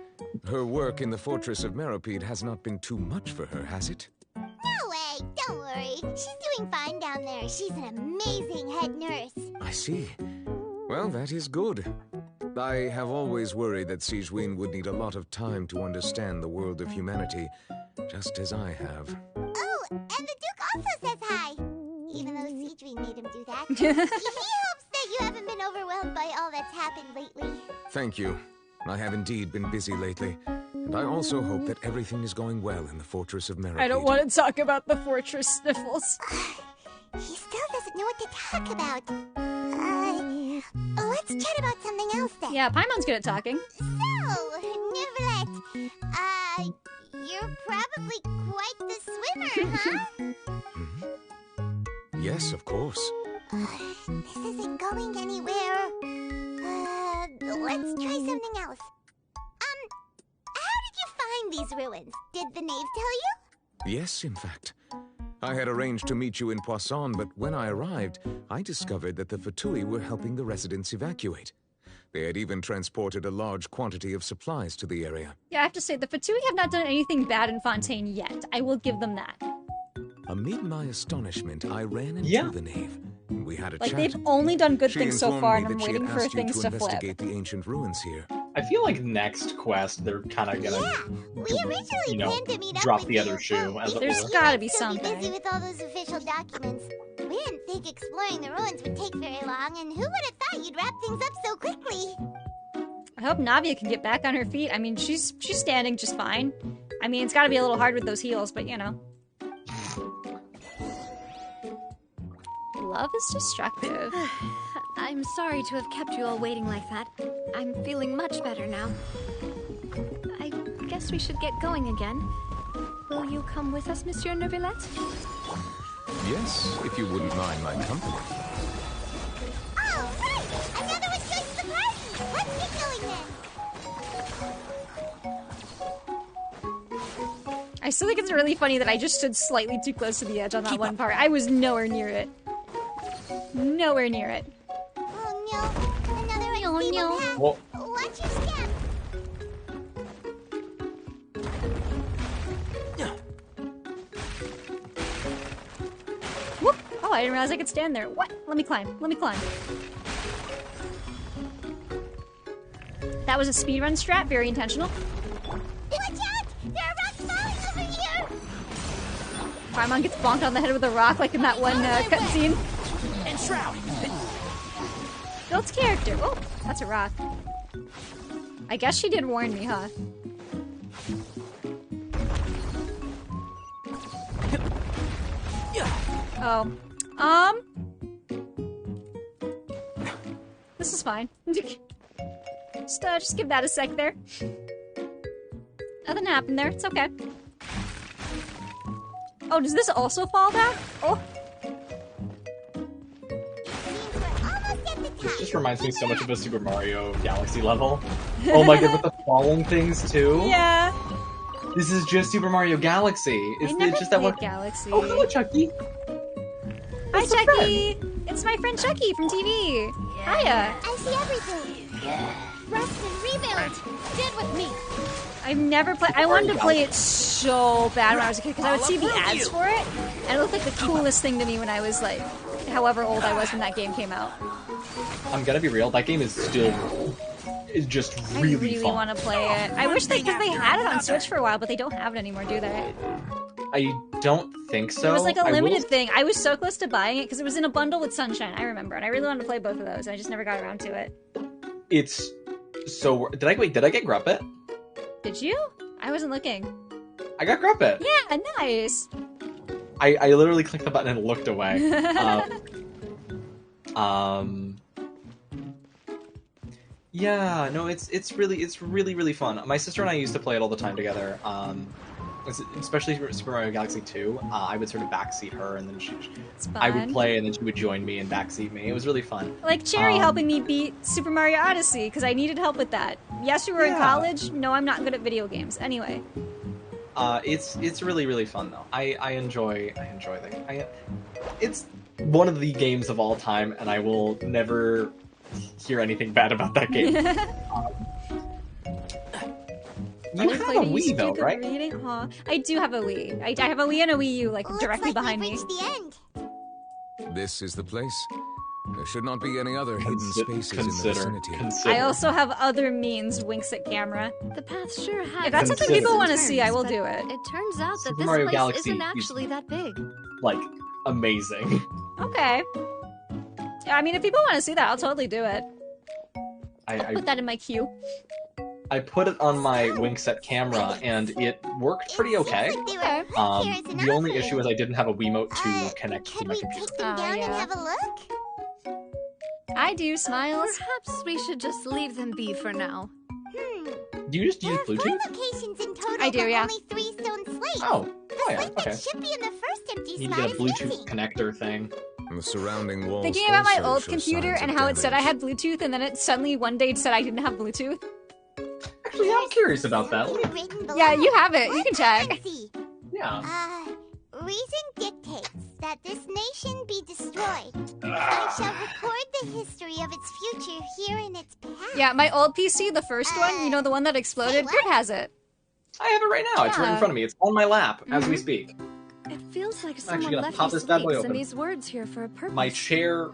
Her work in the Fortress of Meropide has not been too much for her, has it? No way, don't worry. She's doing fine down there. She's an amazing head nurse. I see. Well, that is good. I have always worried that Sijween would need a lot of time to understand the world of humanity, just as I have. Oh, and the Duke also says hi. Even though Seedream made him do that. He hopes that you haven't been overwhelmed by all that's happened lately. Thank you. I have indeed been busy lately. And I also hope that everything is going well in the Fortress of Meropide. I don't want to talk about the fortress sniffles. He still doesn't know what to talk about. Let's chat about something else then. Yeah, Paimon's good at talking. So, Neverlet, you're probably quite the swimmer, huh? Yes, of course. This isn't going anywhere. Let's try something else. How did you find these ruins? Did the knave tell you? Yes, in fact. I had arranged to meet you in Poisson, but when I arrived, I discovered that the Fatui were helping the residents evacuate. They had even transported a large quantity of supplies to the area. Yeah, I have to say, the Fatui have not done anything bad in Fontaine yet. I will give them that. Amid my astonishment, I ran into the knave. We had a chat. They've only done good things so informed far, me and I'm that she waiting had for asked you things to to flip. investigate the ancient ruins here. I feel like next quest they're kind of gonna, We originally planned to meet up drop with the you. other shoe. As it There's were. gotta be Still something. busy with all those official documents. We didn't think exploring the ruins would take very long, and who would have thought you'd wrap things up so quickly? I hope Navia can get back on her feet. I mean, she's standing just fine. I mean, it's got to be a little hard with those heels, but you know. Love is destructive. I'm sorry to have kept you all waiting like that. I'm feeling much better now. I guess we should get going again. Will you come with us, Monsieur Neuvillette? Yes, if you wouldn't mind my company. All right! Another was joined the party! Let's get going then! I still think it's really funny that I just stood slightly too close to the edge on that one part. I was nowhere near it. Nowhere near it. Oh no! Another unstable path! Well, Watch your step! Whoop! Oh, I didn't realize I could stand there. What? Let me climb. Let me climb. That was a speedrun strat. Very intentional. Watch out! There are rocks falling over here! Paimon gets bonked on the head with a rock like in that one cutscene. And Shroud! Builds character. Oh, that's a rock. I guess she did warn me, huh? Oh. This is fine. Just give that a sec there. Nothing happened there. It's okay. Oh, does this also fall back? Oh. This just reminds me so much of a Super Mario Galaxy level. Oh my god, with the falling things too? Yeah. This is just Super Mario Galaxy. I never just that one. Galaxy. Oh, hello, Chucky. Hi, Chucky. It's my friend Chucky from TV. Hiya. I see everything. rest and rebuild. Get with me. I've never played. I wanted to play it so bad when I was a kid because I would see the ads for it, and it looked like the coolest thing to me when I was like, however old I was when that game came out. I'm gonna be real. That game is still just really fun. I really want to play it. I wish because they had it on Switch for a while, but they don't have it anymore, do they? I don't think so. It was like a limited thing. I was so close to buying it because it was in a bundle with Sunshine. I remember, and I really wanted to play both of those. And I just never got around to it. It's so. Did I get Grumpet? Did you? I wasn't looking. I got Grumpet. Yeah, nice. I literally clicked the button and looked away. Yeah, no, it's really fun. My sister and I used to play it all the time together. Especially Super Mario Galaxy 2. I would sort of backseat her, and then I would play, and then she would join me and backseat me. It was really fun. Like Cherry helping me beat Super Mario Odyssey because I needed help with that. Yes, we were in college. No, I'm not good at video games. Anyway. It's really fun though. I enjoy the. It's one of the games of all time, and I will never hear anything bad about that game. You have a Wii though, right? Huh. I do have a Wii. I have a Wii and a Wii U, like directly behind me. The end. This is the place. There should not be any other hidden spaces in the vicinity. I also have other means. Winks at camera. The path sure has. If that's something people want to see, I will do it. It turns out that Super Mario this place Galaxy isn't actually that big. Like amazing. Okay. Yeah, I mean, if people want to see that, I'll totally do it. I'll put that in my queue. I put it on my Winkset camera, and it worked pretty okay. The only issue is I didn't have a Wiimote to connect to my computer. Take them down and have a look? I do, Smiles. Perhaps we should just leave them be for now. Do you just use Bluetooth? 4 locations in total, I do, yeah. Only 3 stone slates. Oh yeah, Slate okay. that should be in the first empty You need spot to get a is Bluetooth missing. connector thing. The surrounding walls. Thinking about my also old show computer signs and of how it said I damage. had Bluetooth, and then it suddenly one day said I didn't have Bluetooth. Actually, I'm curious about that. Yeah, you have it. You can check. Yeah. Reason dictates that this nation be destroyed. I shall record the history of its future here in its past. Yeah, my old PC, the first one, you know, the one that exploded, Grit has it. I have it right now. It's right in front of me. It's on my lap as we speak. It feels like actually someone gonna left pop these this bad boy links open. and these words here for a purpose. My chair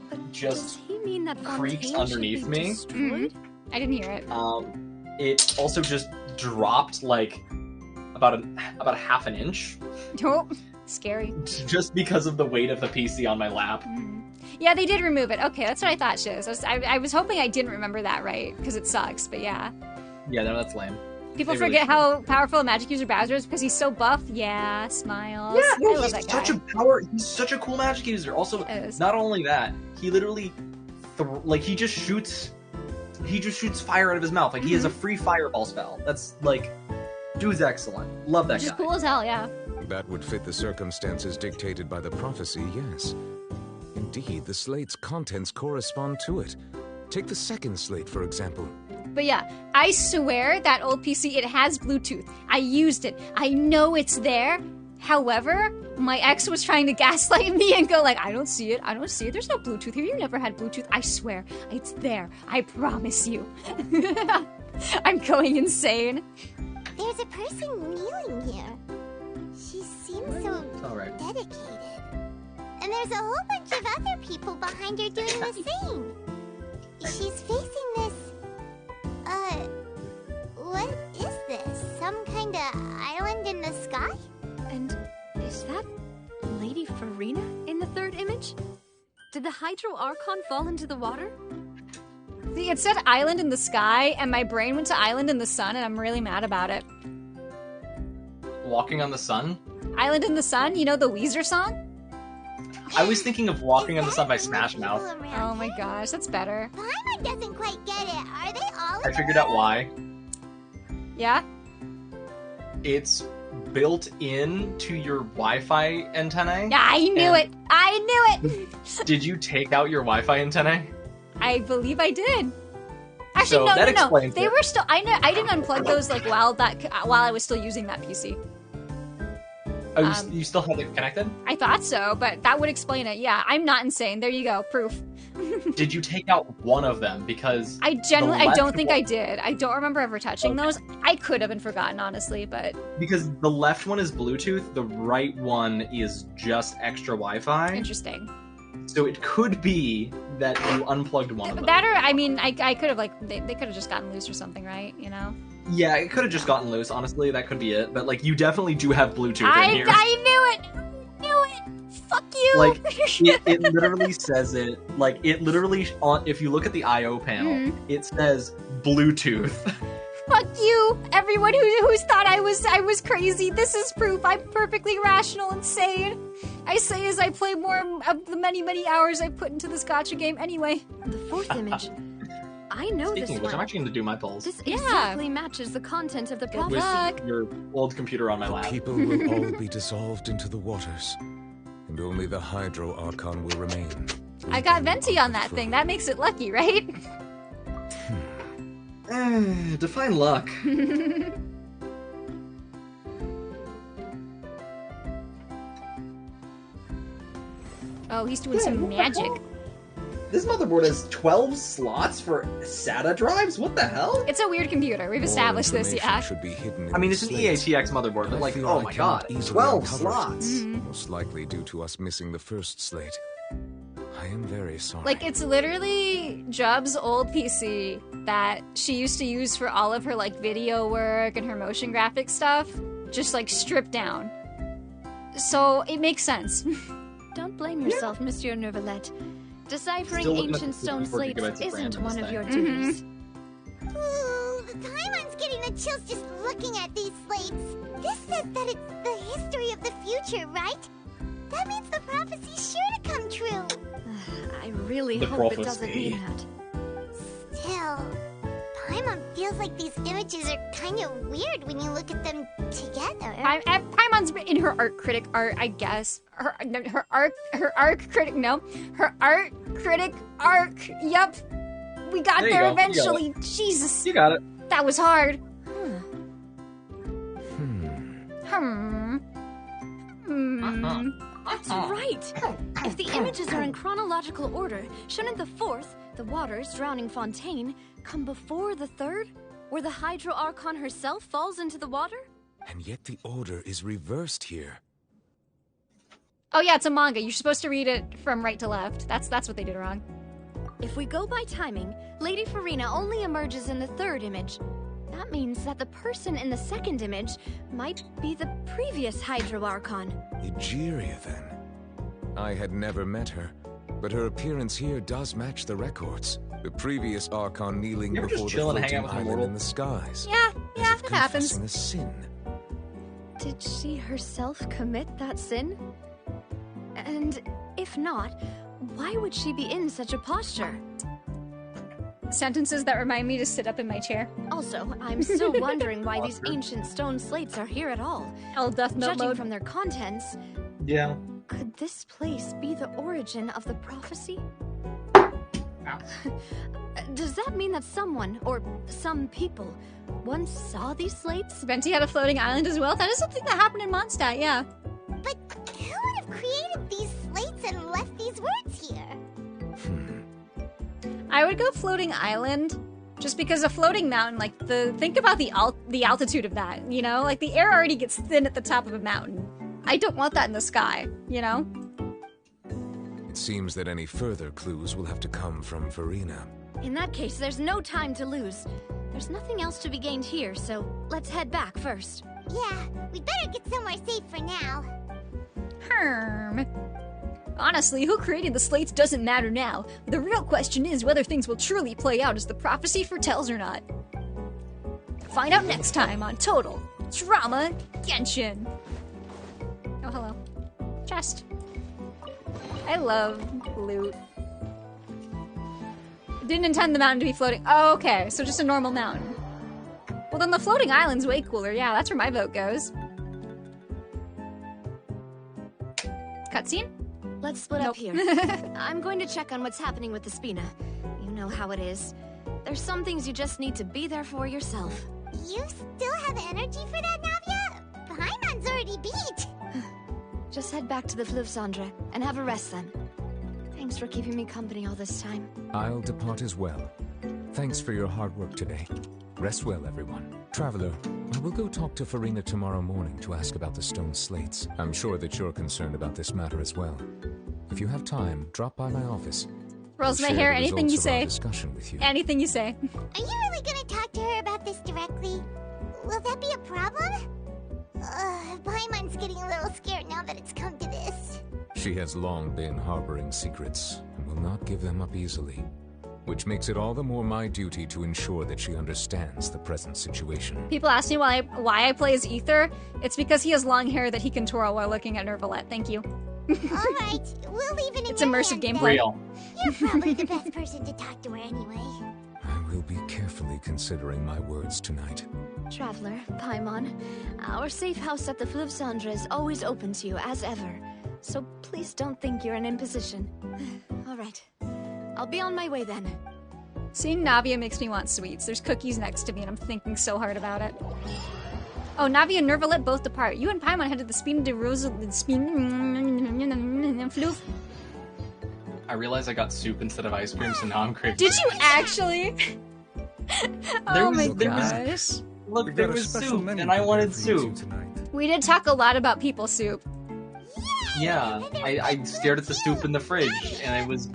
Does just he mean that creaks Fontaine should underneath be me. destroyed? I didn't hear it. It also just dropped like about half an inch. Nope. Scary. Just because of the weight of the PC on my lap. Yeah, they did remove it. Okay, that's what I thought, Shiz. I was hoping I didn't remember that right, because it sucks, but yeah. Yeah, no, that's lame. People They forget really how powerful a Magic User Bowser is because he's so buff. Yeah, Smiles. Yeah, no, I love he's that guy. he's such a cool magic user. Also, not only that, he literally he just shoots fire out of his mouth. Like he has a free fireball spell. That's like, dude's excellent. Love that Which is guy. cool as hell, yeah. That would fit the circumstances dictated by the prophecy, yes. Indeed, the slate's contents correspond to it. Take the second slate, for example. But yeah, I swear that old PC, it has Bluetooth. I used it. I know it's there. However, my ex was trying to gaslight me and go like, I don't see it. There's no Bluetooth here. You never had Bluetooth. I swear, it's there. I promise you. I'm going insane. There's a person kneeling here. She seems so dedicated. And there's a whole bunch of other people behind her doing the same. She's facing this... what is this? Some kind of island in the sky? And is that Lady Farina in the third image? Did the Hydro Archon fall into the water? See, it said island in the sky, and my brain went to island in the sun, and I'm really mad about it. Walking on the Sun? Island in the Sun, you know the Weezer song? I was thinking of Walking on the Sun by Smash Mouth. Oh my gosh, that's better. Paimon doesn't quite get it. Are they all I figured out why. Yeah? It's built into your Wi-Fi antennae. I knew it! I knew it! Did you take out your Wi-Fi antennae? I believe I did. Actually, So that no. explains They it. were still. I didn't unplug those like while I was still using that PC. Oh, you still had it connected? I thought so, but that would explain it. Yeah, I'm not insane. There you go, proof. Did you take out one of them? Because I don't think I did. I don't remember ever touching those. I could have been forgotten, honestly, but... Because the left one is Bluetooth, the right one is just extra Wi-Fi. Interesting. So it could be that you unplugged one of them. That or, I mean, I could have, like, they could have just gotten loose or something, right? You know? Yeah, it could have just gotten loose, honestly. That could be it. But, like, you definitely do have Bluetooth in here. I knew it! I knew it! Fuck you! Like, it literally says it. Like, it literally, if you look at the I.O. panel, it says Bluetooth. Fuck you! Everyone who's thought I was crazy. This is proof I'm perfectly rational and sane. I say as I play more of the many, many hours I've put into this gacha game anyway. The fourth image. I know Speaking this of which, one. I'm actually going to do my polls. This exactly matches the content of the prophecy. With your old computer on my lap. People will all be dissolved into the waters, and only the Hydro Archon will remain. I got Venti on that thing. That makes it lucky, right? Define luck. Oh, he's doing some magic. This motherboard has 12 slots for SATA drives? What the hell? It's a weird computer. We've established this, yeah. Should be hidden I mean, it's an EATX motherboard, but like, oh my god, 12 slots! Most likely due to us missing the first slate. I am very sorry. Like, it's literally Jub's old PC that she used to use for all of her, like, video work and her motion graphic stuff, just, like, stripped down. So, it makes sense. Don't blame yourself, Monsieur Neuvillette. Deciphering ancient stone slates isn't one of your duties. Ooh, Paimon's getting the chills just looking at these slates. This says that it's the history of the future, right? That means the prophecy's sure to come true. I really hope it doesn't mean that. Still, Paimon feels like these images are kind of weird when you look at them together. Paimon's in her art critic art, I guess. Her art critic arc. Yep. We got there eventually. Jesus. You got it. That was hard. That's right. If the images are in chronological order, shouldn't the fourth, the waters drowning Fontaine, come before the third, where the Hydro Archon herself falls into the water? And yet the order is reversed here. Oh yeah, it's a manga. You're supposed to read it from right to left. That's what they did wrong. If we go by timing, Lady Farina only emerges in the third image. That means that the person in the second image might be the previous Hydro Archon. Egeria, then. I had never met her, but her appearance here does match the records. The previous Archon kneeling before the floating island in the skies. Yeah, it happens. A sin. Did she herself commit that sin? And if not, why would she be in such a posture? Sentences that remind me to sit up in my chair. Also, I'm still wondering why these ancient stone slates are here at all. Death Note Judging mode. from their contents, yeah. Could this place be the origin of the prophecy? Does that mean that someone, or some people, once saw these slates? Venti had a floating island as well? That is something that happened in Mondstadt, yeah. But who would have created these slates and left these words here? I would go floating island, just because a floating mountain, like, think about the altitude of that, you know? Like, the air already gets thin at the top of a mountain. I don't want that in the sky, you know? It seems that any further clues will have to come from Farina. In that case, there's no time to lose. There's nothing else to be gained here, so let's head back first. Yeah, we'd better get somewhere safe for now. Honestly, who created the slates doesn't matter now. The real question is whether things will truly play out as the prophecy foretells or not. Find out next time on Total Drama Genshin. Oh, hello. Chest. I love loot. Didn't intend the mountain to be floating. Oh, okay, so just a normal mountain. Well, then the floating island's way cooler. Yeah, that's where my vote goes. Cutscene? Let's split up here. I'm going to check on what's happening with the Spina. You know how it is. There's some things you just need to be there for yourself. You still have energy for that, Navia? Paimon's already beat. Just head back to the Fleuve Cendre and have a rest then. Thanks for keeping me company all this time. I'll depart as well. Thanks for your hard work today. Rest well, everyone. Traveler, I will go talk to Farina tomorrow morning to ask about the stone slates. I'm sure that you're concerned about this matter as well. If you have time, drop by my office. Rolls my We'll hair, share the anything you results of our say. discussion with you. Anything you say. Are you really gonna talk to her about this directly? Will that be a problem? Paimon's getting a little scared now that it's come to this. She has long been harboring secrets and will not give them up easily, which makes it all the more my duty to ensure that she understands the present situation. People ask me why I play as Ether. It's because he has long hair that he can twirl while looking at Nervalette. Thank you. Alright, we'll leave it in It's your immersive hands, gameplay. Real. You're probably the best person to talk to her anyway. I will be carefully considering my words tonight. Traveler, Paimon, our safe house at the Fleuve Cendre is always open to you, as ever. So please don't think you're an imposition. Alright. I'll be on my way then. Seeing Navia makes me want sweets. There's cookies next to me and I'm thinking so hard about it. Oh, Navia and Nervalette both depart. You and Paimon headed the Spina de Rosa... Fleuve. I realized I got soup instead of ice cream, so now I'm craving. Did you actually? Oh my gosh. Look, there was soup, and I wanted soup. We did talk a lot about people soup. Yeah, I stared at the soup in the fridge, and it was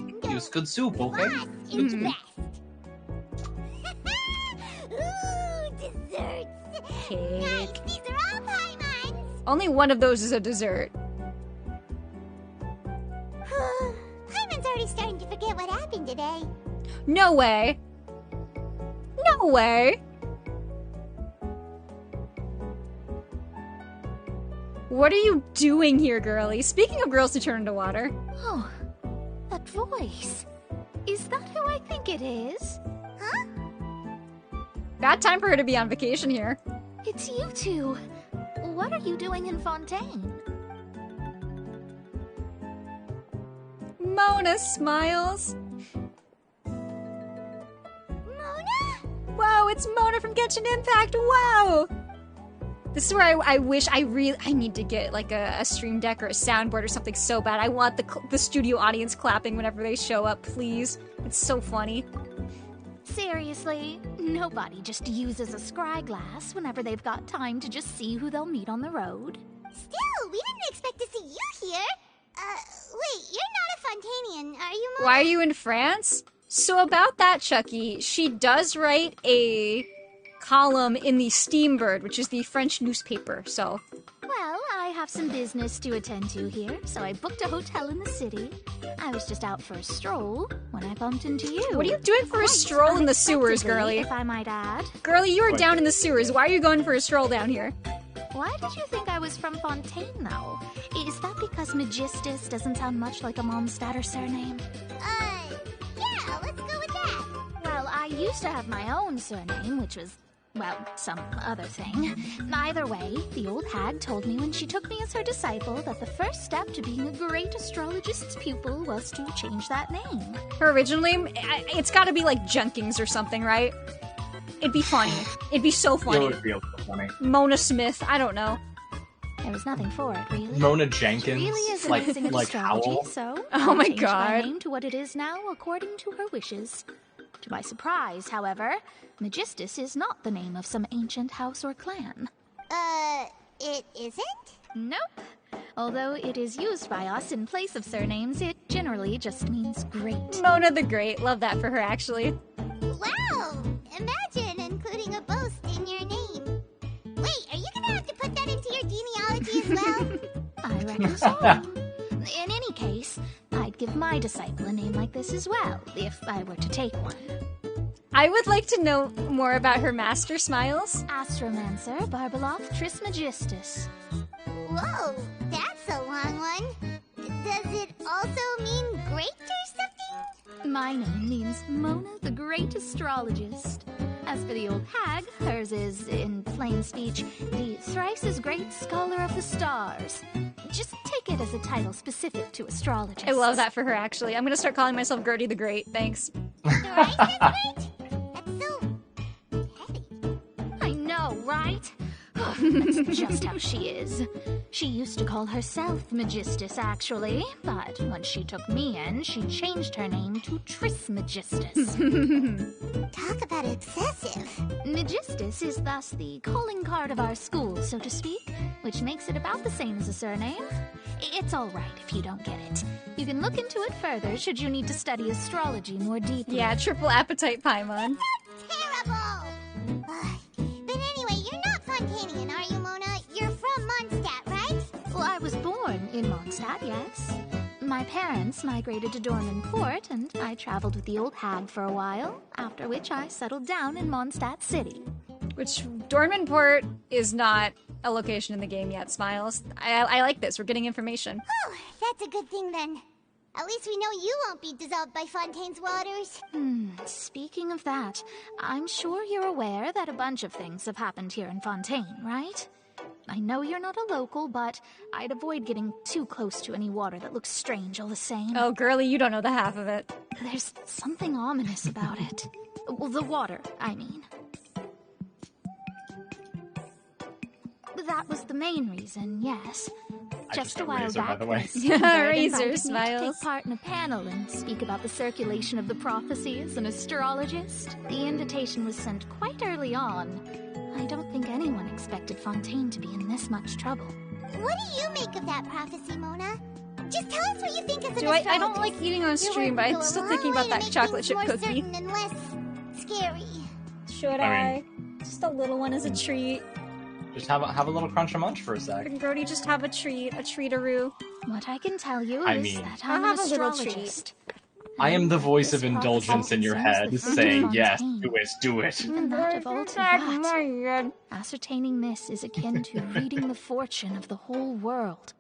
good soup, okay? Mm-hmm. Ooh, desserts! Cake. Nice, these are all Paimon's! Only one of those is a dessert. Paimon's already starting to forget what happened today. No way. No way. What are you doing here, girlie? Speaking of girls who turn into water. Oh, that voice. Is that who I think it is? Huh? Bad time for her to be on vacation here. It's you two. What are you doing in Fontaine? Mona smiles. Mona? Whoa, it's Mona from Genshin Impact. Wow. This is where I wish I need to get like a stream deck or a soundboard or something so bad. I want the studio audience clapping whenever they show up, please. It's so funny. Seriously, nobody just uses a scry glass whenever they've got time to just see who they'll meet on the road. Still, we didn't expect to see you here. Wait, you're not a Fontainian, are you, Mona? Why are you in France? So about that, Chucky, she does write a column in the Steambird, which is the French newspaper, so... Well, I have some business to attend to here, so I booked a hotel in the city. I was just out for a stroll when I bumped into you. What are you doing for a stroll in the sewers, girlie? If I might add. Girlie, you were down in the sewers. Why are you going for a stroll down here? Why did you think I was from Fontaine, though? Is that because Magistus doesn't sound much like a Momstadter surname? Yeah, let's go with that. Well, I used to have my own surname, which was, well, some other thing. Either way, the old hag told me when she took me as her disciple that the first step to being a great astrologist's pupil was to change that name. Her original name, it's gotta be like Junkins or something, right? It'd be funny. It'd be so funny. It would be funny. Mona Smith, I don't know. There was nothing for it, really. Mona Jenkins, She really is like amazing at astrology, Howell. so Oh I my changed God. my name to what it is now, according to her wishes. To my surprise, however, Magistus is not the name of some ancient house or clan. It isn't? Nope. Although it is used by us in place of surnames, it generally just means great. Mona the Great. Love that for her, actually. Wow! Imagine including a boast in your name. Wait, are you gonna have to put that into your genealogy as well? I reckon so. In any case, I'd give my disciple a name like this as well, if I were to take one. I would like to know more about her master smiles. Astromancer Barbeloth Trismegistus. Whoa, that's a long one. Does it also mean great or something? My name means Mona the Great Astrologist. As for the old hag, hers is, in plain speech, the thrice-as-great Scholar of the Stars. Just take it as a title specific to astrologists. I love that for her, actually. I'm gonna start calling myself Gertie the Great. Thanks. I know, right? That's just how she is. She used to call herself Magistus, actually, but when she took me in, she changed her name to Trismegistus. Talk about excessive. Magistus is thus the calling card of our school, so to speak, which makes it about the same as a surname. It's all right if you don't get it. You can look into it further should you need to study astrology more deeply. Yeah, triple appetite Paimon. Terrible! But anyway, you're not Fontainian, are you, Mona? You're from Mondstadt, right? Well, I was born in Mondstadt, yes. My parents migrated to Dormanport, and I traveled with the old hag for a while, after which I settled down in Mondstadt City. Which, Dormanport is not a location in the game yet, Smiles. I like this. We're getting information. Oh, that's a good thing then. At least we know you won't be dissolved by Fontaine's waters. Speaking of that, I'm sure you're aware that a bunch of things have happened here in Fontaine, right? I know you're not a local, but I'd avoid getting too close to any water that looks strange all the same. Oh, girlie, you don't know the half of it. There's something ominous about it. Well, the water, I mean. That was the main reason, yes. Just a while back, Razor Smiles. To take part in a panel and speak about the circulation of the prophecy as an astrologist. The invitation was sent quite early on. I don't think anyone expected Fontaine to be in this much trouble. What do you make of that prophecy, Mona? Just tell us what you think as an astrologist. I don't like eating on stream, but I'm still thinking about that chocolate chip cookie. And less scary. Should I? Just a little one as a treat. Just have a little crunch and munch for a sec. Can Brody just have a treataroo? What I can tell you is that I'll I'm have an a little astrologist. I am the voice of indulgence in your head, saying, yes, do it, do it. And that of all to that, ascertaining this is akin to reading the fortune of the whole world.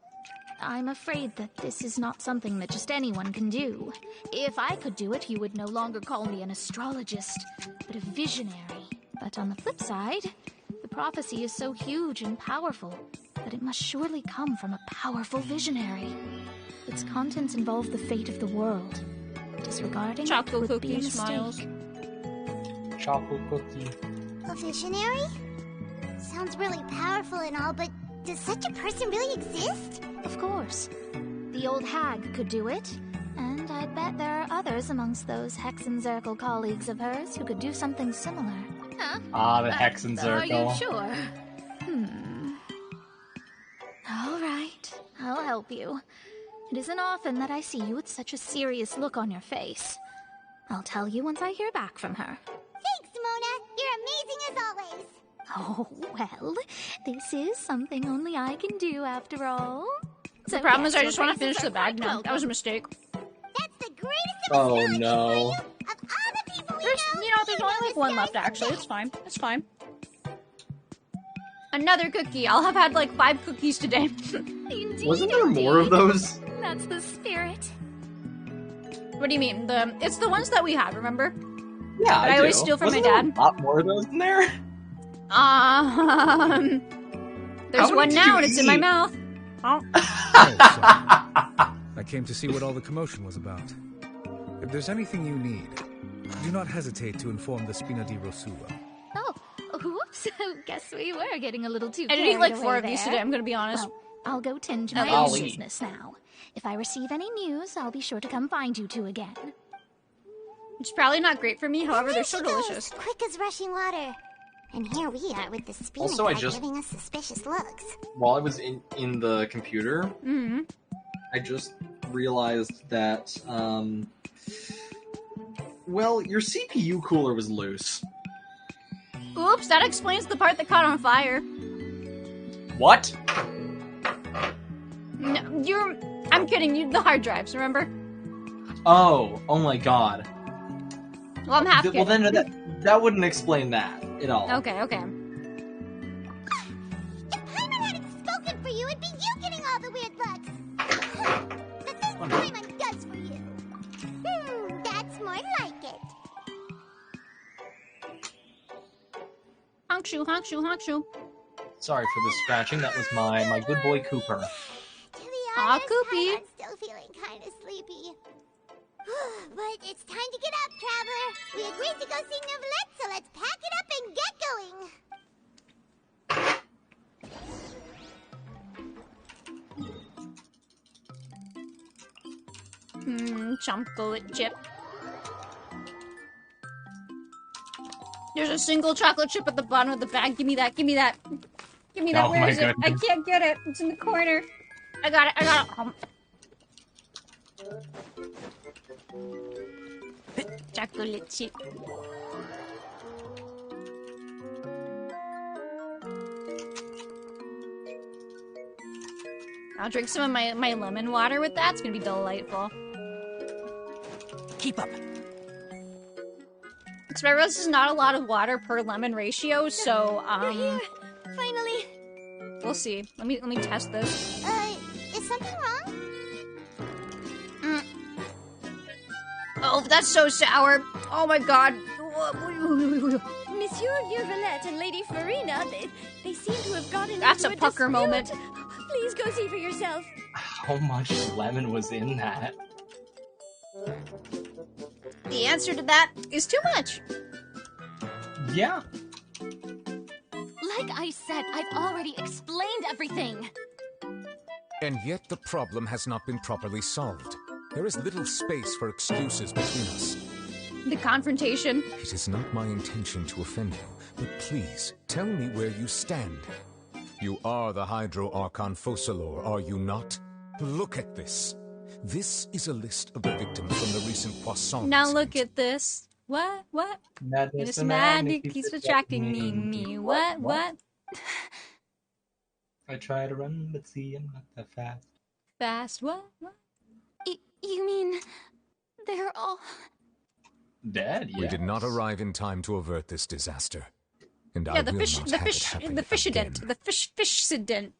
I'm afraid that this is not something that just anyone can do. If I could do it, you would no longer call me an astrologist, but a visionary. But on the flip side, the prophecy is so huge and powerful that it must surely come from a powerful visionary. Its contents involve the fate of the world. Disregarding chocolate it would be a cookie mistake. Smiles. Chocolate cookie. A visionary? Sounds really powerful and all, but does such a person really exist? Of course. The old hag could do it, and I bet there are others amongst those Hexenzirkel colleagues of hers who could do something similar. Huh? Ah, the Hexenzirkel. Are you sure? All right, I'll help you. It isn't often that I see you with such a serious look on your face. I'll tell you once I hear back from her. Thanks, Mona. You're amazing as always. Oh, well, this is something only I can do after all. The problem is I just want to finish the bag now. That was a mistake. That's the greatest Oh no. of all the people we There's only like one left actually. It's fine. It's fine. Another cookie. I'll have had like 5 cookies today. Wasn't there more of those? That's the spirit. What do you mean? It's the ones that we have, remember? Yeah, I always steal from Wasn't my there dad. a lot more of those in there? There's one now and it's in my mouth. Oh. I came to see what all the commotion was about. If there's anything you need, do not hesitate to inform the Spina di Rosula. Oh, whoops. Guess we were getting a little too I did eat like 4 of away these there. today, I'm gonna be honest. Well, I'll go tend to my I'll own eat. business now. If I receive any news, I'll be sure to come find you two again. It's probably not great for me, however, they're so She goes delicious. quick as rushing water. And here we are with the Spina Also, I guy just- giving us suspicious looks. While I was in the computer, I just realized that, well, your CPU cooler was loose. Oops, that explains the part that caught on fire. What? No, I'm kidding, the hard drives, remember? Oh my god. Well, I'm half Well, kidding. then that wouldn't explain that at all. Okay. If Paimon hadn't spoken for you, it'd be you getting all the weird looks. The things Paimon does for you. That's more like it. Honk shoe, honk shoe, honk shoe. Sorry for the scratching. That was my good boy Cooper. Aw, Coopy. I'm still feeling kind of sleepy. But it's time to get up, Traveler. We agreed to go see Neuvillette, so let's pack it up and get going. Chocolate chip. There's a single chocolate chip at the bottom of the bag. Give me that. Give me that. Give me that. Oh Where my is it? I goodness. can't get it. It's in the corner. I got it. I got it. Chocolate chip. I'll drink some of my lemon water with that. It's gonna be delightful. Keep up. Because I realize there's not a lot of water per lemon ratio, so You're here. Finally. we'll see. Let me test this. Is something wrong? Oh, that's so sour. Oh my god. Monsieur Neuvillette and Lady Farina, they seem to have gotten That's into a pucker dispute. moment. Please go see for yourself. How much lemon was in that? The answer to that is too much. Yeah. Like I said, I've already explained everything. And yet the problem has not been properly solved. There is little space for excuses between us. The confrontation. It is not my intention to offend you, but please, tell me where you stand. You are the Hydro Archon Focalor, are you not? Look at this. This is a list of the victims from the recent Poisson Now incident. look at this. What? What? Madness, This magic keeps attracting me. What? I try to run, but see, I'm not that fast. Fast. What? You mean they're all... Dead, yeah. We did not arrive in time to avert this disaster. And Yeah, I the will fish, not the have fish, it happen the fishident, again. the fishident,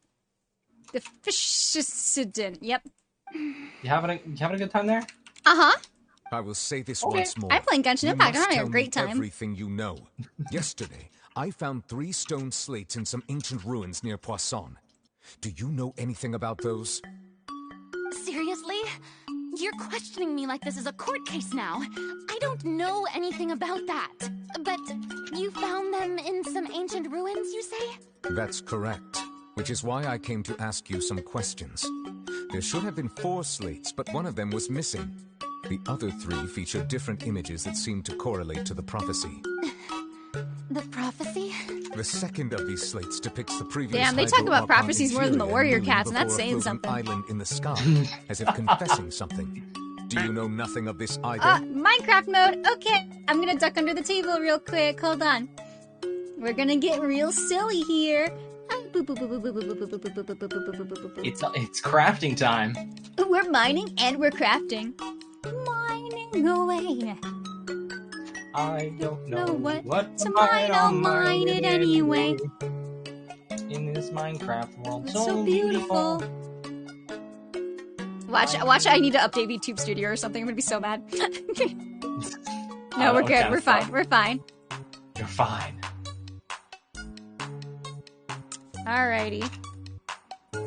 the fishident. Yep. You having a good time there? Uh huh. I will say this Okay. once more. I'm playing Genshin You Impact. I'm must having a tell great me time. Everything you know. Yesterday, I found 3 stone slates in some ancient ruins near Poisson. Do you know anything about those? Seriously? You're questioning me like this is a court case now. I don't know anything about that. But you found them in some ancient ruins, you say? That's correct. Which is why I came to ask you some questions. There should have been 4 slates, but one of them was missing. The other 3 feature different images that seem to correlate to the prophecy. The prophecy? The second of these slates depicts the previous Damn, they talk Hydro about Archon prophecies more than the Imperium warrior kneeling cats, and that's before a saying floating something. island in the sky, as if confessing something. Do you know nothing of this either? Minecraft mode. Okay, I'm gonna duck under the table real quick. Hold on. We're gonna get real silly here. It's crafting time. We're mining and we're crafting. Mining away. I don't know what to mine. I'll mine it anyway. In this Minecraft world, It's so beautiful. Watch, I need to update VTube Studio or something. I'm gonna be so mad. No, we're good. We're fine. We're fine. You're fine. Alrighty.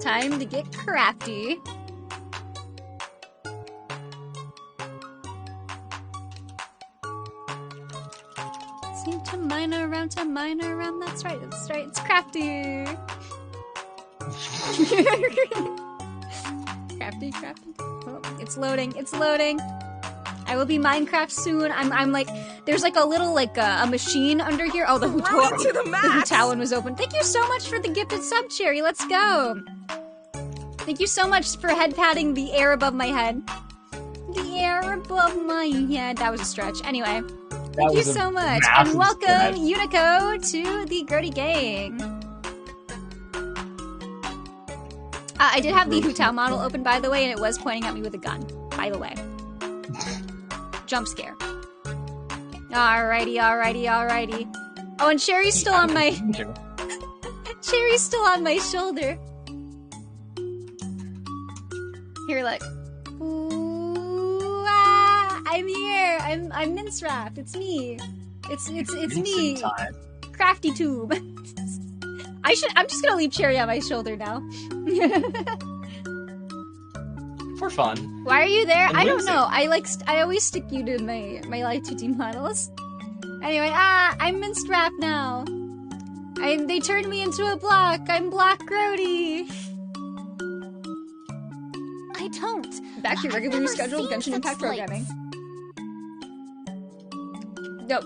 Time to get crafty. Seem to mine around, that's right, it's crafty! crafty. Oh, it's loading. I will be Minecraft soon. I'm like, there's like a little, like, a machine under here. Oh, the Hutawan was open. Thank you so much for the gifted sub, Cherry. Let's go. Thank you so much for head patting the air above my head. The air above my head. That was a stretch. Anyway. Thank you so much, and welcome, Unico, to the Grody Gang. I did have the Hutao model open, by the way, and it was pointing at me with a gun, by the way. Jump scare. Alrighty. Oh, and Sherry's still on my... Sherry's still on my shoulder. Here, look. I'm here. I'm Mincewrapped. It's me. It's me. Time. Crafty Tube. I'm just gonna leave Cherry on my shoulder now. For fun. Why are you there? And I don't whimsy. know. I always stick you to my light 2D models. Anyway, I'm Mincewrapped now. They turned me into a block. I'm Block Grody. I don't Back to your regularly scheduled Genshin Impact programming.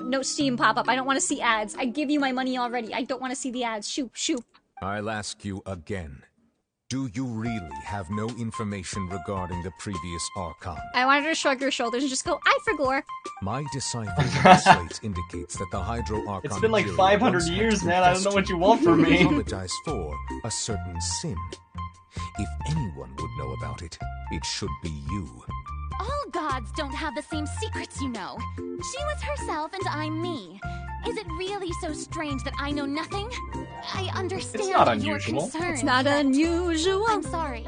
No Steam pop-up. I don't want to see ads. I give you my money already. I don't want to see the ads. Shoo. I'll ask you again. Do you really have no information regarding the previous Archon? I wanted to shrug your shoulders and just go, I forgot. My decipher of the slates indicates that the Hydro Archon... It's been like Imperial 500 once had years, to man. I don't know what you want from me. Apologize for a certain sin. If anyone would know about it, it should be you. All gods don't have the same secrets, you know. She was herself and I'm me. Is it really so strange that I know nothing? I understand your concern. It's not unusual. I'm sorry.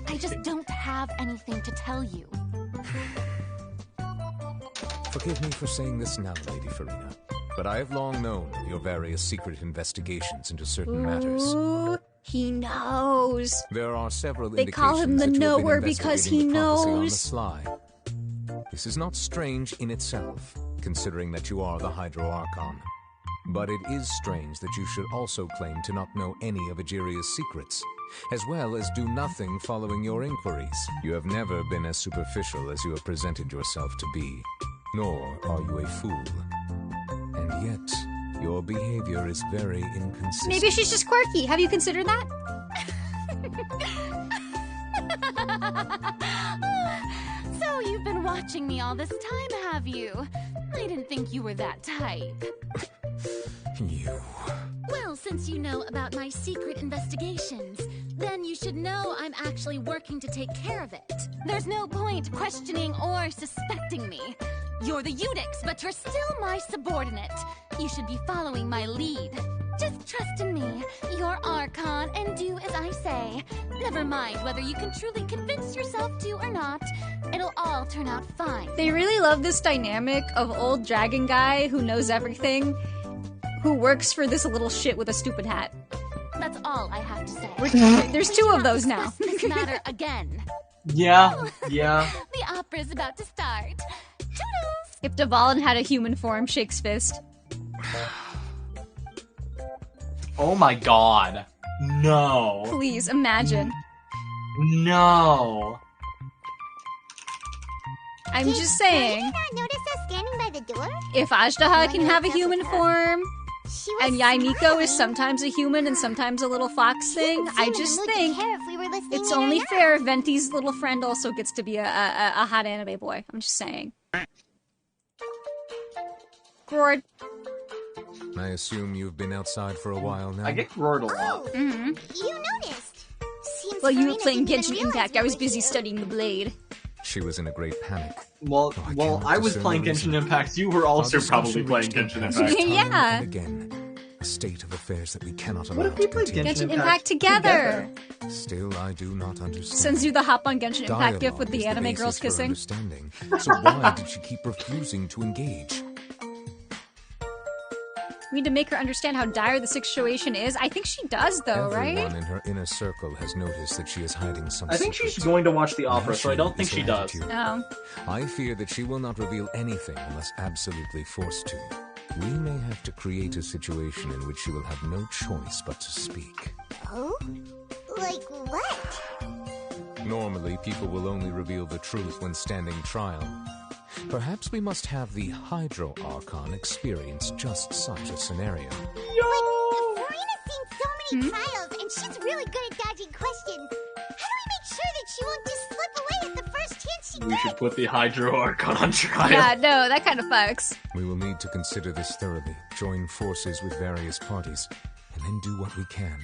I just don't have anything to tell you. Forgive me for saying this now, Lady Farina, but I have long known of your various secret investigations into certain matters. Ooh, he knows. There are several They call him the indications that you have been knower because he investigating the prophecy on the knows. sly. This is not strange in itself, considering that you are the Hydro Archon. But it is strange that you should also claim to not know any of Egeria's secrets, as well as do nothing following your inquiries. You have never been as superficial as you have presented yourself to be, nor are you a fool. And yet, your behavior is very inconsistent. Maybe she's just quirky. Have you considered that? So you've been watching me all this time, have you? I didn't think you were that type. You... Well, since you know about my secret investigations, then you should know I'm actually working to take care of it. There's no point questioning or suspecting me. You're the Eudix, but you're still my subordinate. You should be following my lead. Just trust in me. You're Archon, and do as I say. Never mind whether you can truly convince yourself to or not. It'll all turn out fine. They really love this dynamic of old dragon guy who knows everything, who works for this little shit with a stupid hat. That's all I have to say. There's two of those now. This matter again. Yeah. The opera's about to start. Toodles! If Dvalin had a human form, shakes fist. Oh my god. No. Please, imagine. No. I'm just saying. Did you not notice us standing by the door? If Ajdaha can have a human form, and Yainiko is sometimes a human and sometimes a little fox thing, I just think it's only fair if Venti's little friend also gets to be a hot anime boy. I'm just saying. Grord. I assume you've been outside for a while now? I get roared a lot. Mm-hmm. You noticed. Seems Well, you were Farina playing didn't even Genshin realize Impact. we I was were busy here. studying the blade. She was in a great panic. Well, I was discern playing the reason. Genshin Impact. You were also Our probably discussion playing reached Genshin impasse Impact. time Yeah. and again. A state of affairs that we cannot allow What if we to played continue. Genshin Impact together. Still, I do not understand. Sends you the hop on Genshin Impact gif with Dialogue the is anime basis girls for kissing. understanding. So why did she keep refusing to engage? We need to make her understand how dire the situation is. I think she does, though, right? Everyone in her inner circle has noticed that she is hiding some I think secret. she's going to watch the opera, so I don't think Is she her does. attitude. Oh. I fear that she will not reveal anything unless absolutely forced to. We may have to create a situation in which she will have no choice but to speak. Oh? Like what? Normally, people will only reveal the truth when standing trial. Perhaps we must have the Hydro Archon experience just such a scenario. Farina's seen so many trials, and she's really good at dodging questions. How do we make sure that she won't just slip away at the first chance she We gets? should put the Hydro Archon on trial. Yeah, no, that kind of fucks. We will need to consider this thoroughly, join forces with various parties, and then do what we can.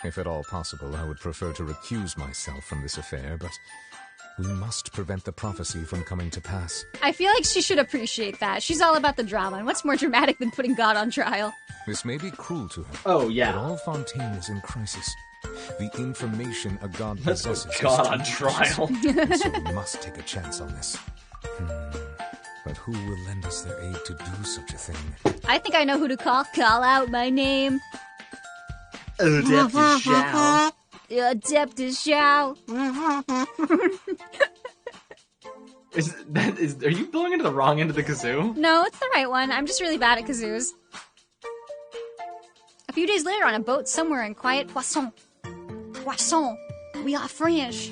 If at all possible, I would prefer to recuse myself from this affair, but we must prevent the prophecy from coming to pass. I feel like she should appreciate that. She's all about the drama, and what's more dramatic than putting God on trial? This may be cruel to her. Oh, yeah. But all Fontaine is in crisis. The information a god Let's put possesses God is on too trial. precious, and so we must take a chance on this. But who will lend us their aid to do such a thing? I think I know who to call. Call out my name. Adeptus Zhao. Adeptus Zhao. Are you blowing into the wrong end of the kazoo? No, it's the right one. I'm just really bad at kazoos. A few days later, on a boat somewhere in quiet Poisson. Poisson. We are French.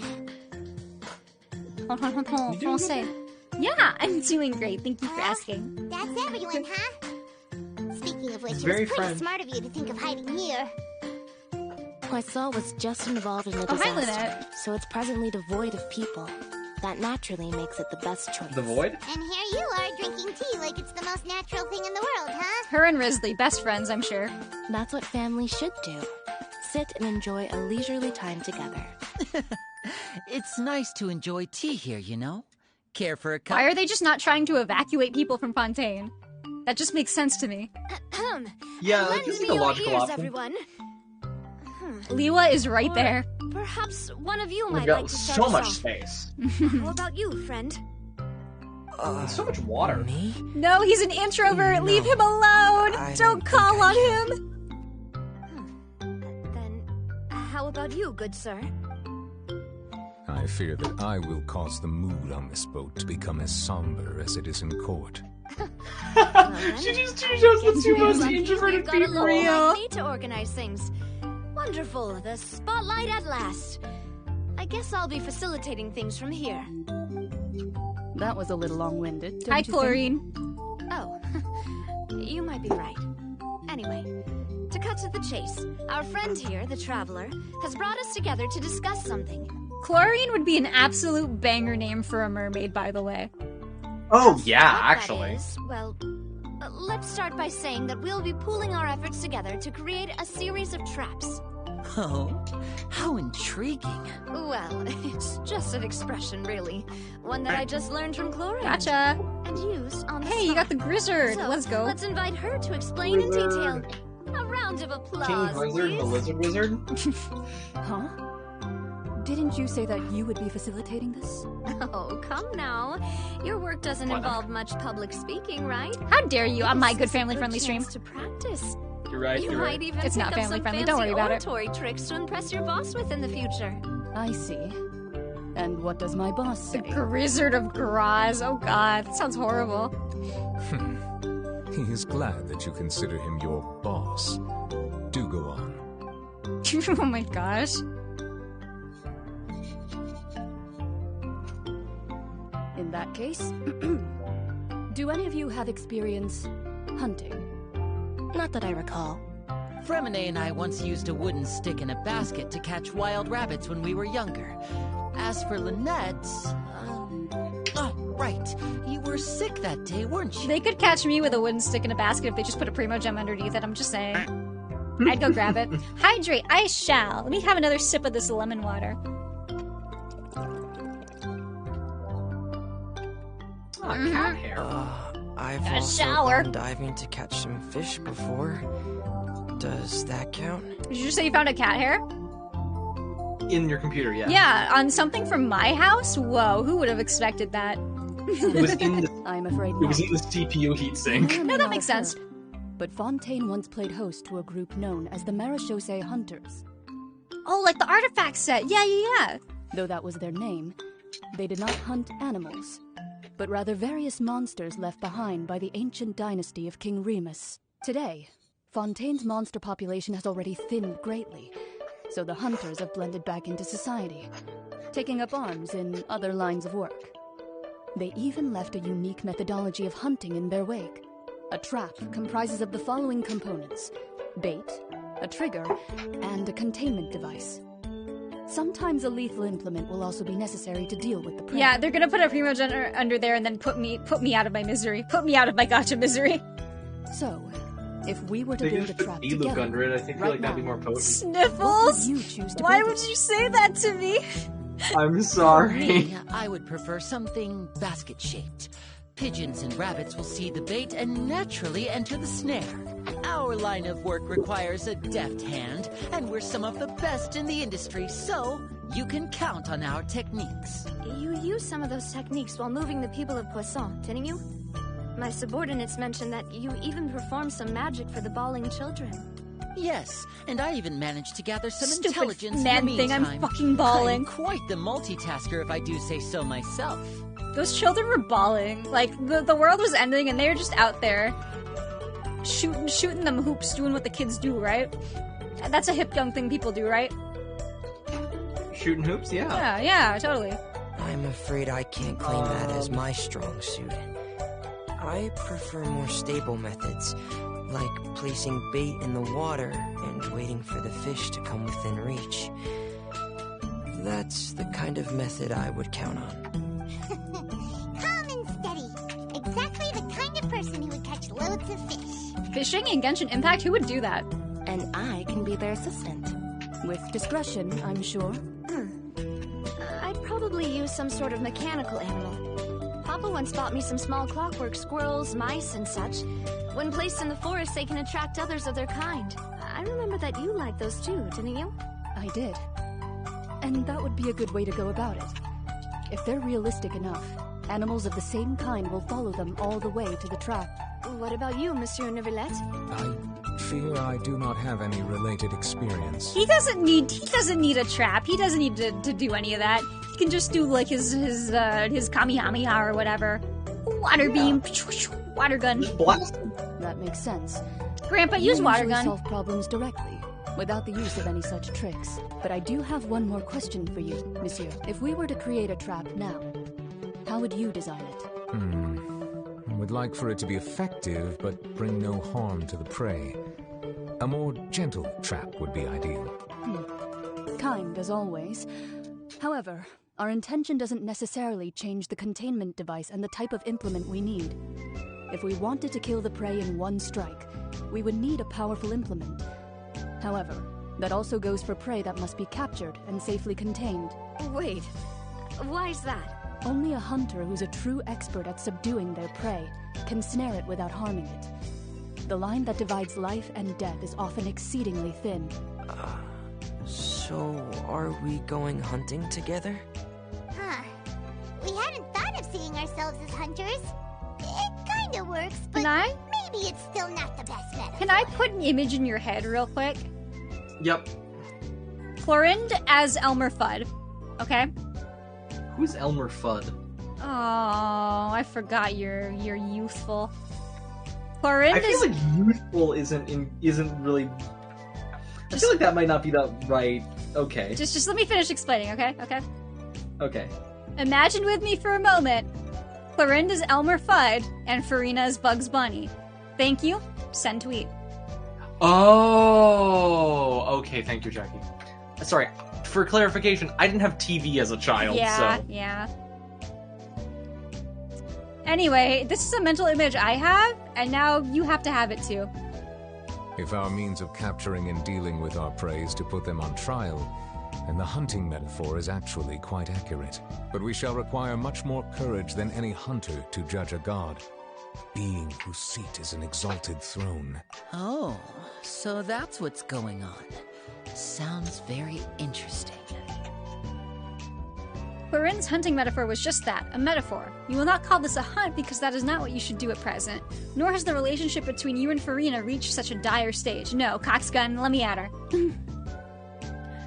Français. Yeah, I'm doing great. Thank you for asking. That's everyone, huh? Speaking of which, It's it very was pretty French. smart of you to think of hiding here. Poisson was just involved in the Oh, hi, disaster, Lynette. so it's presently devoid of people. That naturally makes it the best choice. The void? And here you are drinking tea like it's the most natural thing in the world, huh? Her and Risley, best friends, I'm sure. That's what families should do. Sit and enjoy a leisurely time together. It's nice to enjoy tea here, you know? Care for a cup? Why are they just not trying to evacuate people from Fontaine? That just makes sense to me. Yeah, Lend this is me a your logical ears, option. everyone. Liwa is right Or there. Perhaps one of you We've might got like to start so us much off. space. How about you, friend? So much water. Me? No, he's an introvert. Leave him alone. Don't call on him. Then, how about you, good sir? I fear that I will cause the mood on this boat to become as somber as it is in court. She just chose the two most introverted Got a people. little like me to organize things. Wonderful, the spotlight at last. I guess I'll be facilitating things from here. That was a little long-winded. Hi, don't you Chlorine. Oh, you might be right. Anyway, to cut to the chase, our friend here, the Traveler, has brought us together to discuss something. Chlorine would be an absolute banger name for a mermaid, by the way. Oh, yeah, What that actually. is, well, let's start by saying that we'll be pooling our efforts together to create a series of traps. Oh, how intriguing. Well, it's just an expression, really. One that I just learned from Chlorine. Gotcha. And used on the Hey, you got the Grizzard. So, Let's go. Let's invite her to explain in detail. A round of applause, King Grizzard, the please. lizard wizard? Huh? Didn't you say that you would be facilitating this? Oh, come now. Your work doesn't involve much public speaking, right? How dare you on my This good is a family-friendly stream. chance to practice. You're right, You you're might right. even It's pick not up some family-friendly, fancy don't worry about it. oratory tricks to impress your boss with in the future. I see. And what does my boss say? Grizzard of Graz. Oh god, that sounds horrible. He is glad that you consider him your boss. Do go on. Oh my gosh. In that case, do any of you have experience hunting? Not that I recall. Fremine and I once used a wooden stick in a basket to catch wild rabbits when we were younger. As for Lynette... oh, right. You were sick that day, weren't you? They could catch me with a wooden stick in a basket if they just put a Primo Gem underneath it, I'm just saying. I'd go grab it. Hydrate, I shall. Let me have another sip of this lemon water. Cat hair. I've Got a also shower. gone diving to catch some fish before. Does that count? Did you just say you found a cat hair? In your computer, yeah. Yeah, on something from my house? Whoa, who would have expected that? It was in the, I'm afraid it not. was in the CPU heatsink. No, that makes sense. But Fontaine once played host to a group known as the Marechaussee Hunters. Oh, like the artifact set. Yeah. Though that was their name, they did not hunt animals, but rather various monsters left behind by the ancient dynasty of King Remus. Today, Fontaine's monster population has already thinned greatly, so the hunters have blended back into society, taking up arms in other lines of work. They even left a unique methodology of hunting in their wake. A trap comprises of the following components: bait, a trigger, and a containment device. Sometimes a lethal implement will also be necessary to deal with the prey. Yeah, they're gonna put a Primo Gem under there and then put me out of my misery. Put me out of my gotcha misery. So, if we were to They build could a just trap put E-Luke together, under it. I think feel like that'd be more potent. Sniffles? what would you choose to Why build would it? you say that to me? I'm sorry. Me, I would prefer something basket-shaped. Pigeons and rabbits will see the bait and naturally enter the snare. Our line of work requires a deft hand, and we're some of the best in the industry, so you can count on our techniques. You used some of those techniques while moving the people of Poisson, didn't you? My subordinates mentioned that you even performed some magic for the bawling children. Yes, and I even managed to gather some Stupid intelligence man in the thing, I'm meantime. fucking bawling. I'm quite the multitasker, if I do say so myself. Those children were bawling. Like, the world was ending and they were just out there shooting them hoops, doing what the kids do, right? That's a hip young thing people do, right? Shooting hoops, yeah. Yeah, totally. I I'm afraid I can't claim that as my strong suit. I prefer more stable methods, like placing bait in the water and waiting for the fish to come within reach. That's the kind of method I would count on. Calm and steady. Exactly the kind of person who would catch loads of fish. Fishing in Genshin Impact? Who would do that? And I can be their assistant. With discretion, I'm sure. I'd probably use some sort of mechanical animal. Papa once bought me some small clockwork squirrels, mice, and such. When placed in the forest, they can attract others of their kind. I remember that you liked those too, didn't you? I did. And that would be a good way to go about it. If they're realistic enough, animals of the same kind will follow them all the way to the trap. What about you, Monsieur Neuvillette? I fear I do not have any related experience. He doesn't need a trap. He doesn't need to do any of that. He can just do like his Kamehameha or whatever. Water beam, water gun. Just blast. That makes sense. Grandpa, use water usually gun. Solve problems directly, without the use of any such tricks. But I do have one more question for you, Monsieur. If we were to create a trap now, how would you design it? I would like for it to be effective, but bring no harm to the prey. A more gentle trap would be ideal. Kind, as always. However, our intention doesn't necessarily change the containment device and the type of implement we need. If we wanted to kill the prey in one strike, we would need a powerful implement. However, that also goes for prey that must be captured and safely contained. Wait, why is that? Only a hunter who's a true expert at subduing their prey can snare it without harming it. The line that divides life and death is often exceedingly thin. So, are we going hunting together? Huh. We hadn't thought of seeing ourselves as hunters. It kinda works, but maybe it's still not the best method. Can I put an image in your head real quick? Yep. Clorind as Elmer Fudd. Okay? Who's Elmer Fudd? Oh, I forgot you're youthful. Clorind I feel like youthful isn't really. I feel like that might not be the right. Okay. Just let me finish explaining, okay? Okay. Imagine with me for a moment. Clorind is Elmer Fudd and Farina is Bugs Bunny. Thank you. Send tweet. Oh, okay. Thank you, Jackie. Sorry. For clarification, I didn't have TV as a child, so... Yeah. Anyway, this is a mental image I have, and now you have to have it too. If our means of capturing and dealing with our prey is to put them on trial, then the hunting metaphor is actually quite accurate. But we shall require much more courage than any hunter to judge a god, being whose seat is an exalted throne. Oh, so that's what's going on. Sounds very interesting. Clorind's hunting metaphor was just that, a metaphor. You will not call this a hunt because that is not what you should do at present. Nor has the relationship between you and Farina reached such a dire stage. No, cocksgun, let me at her.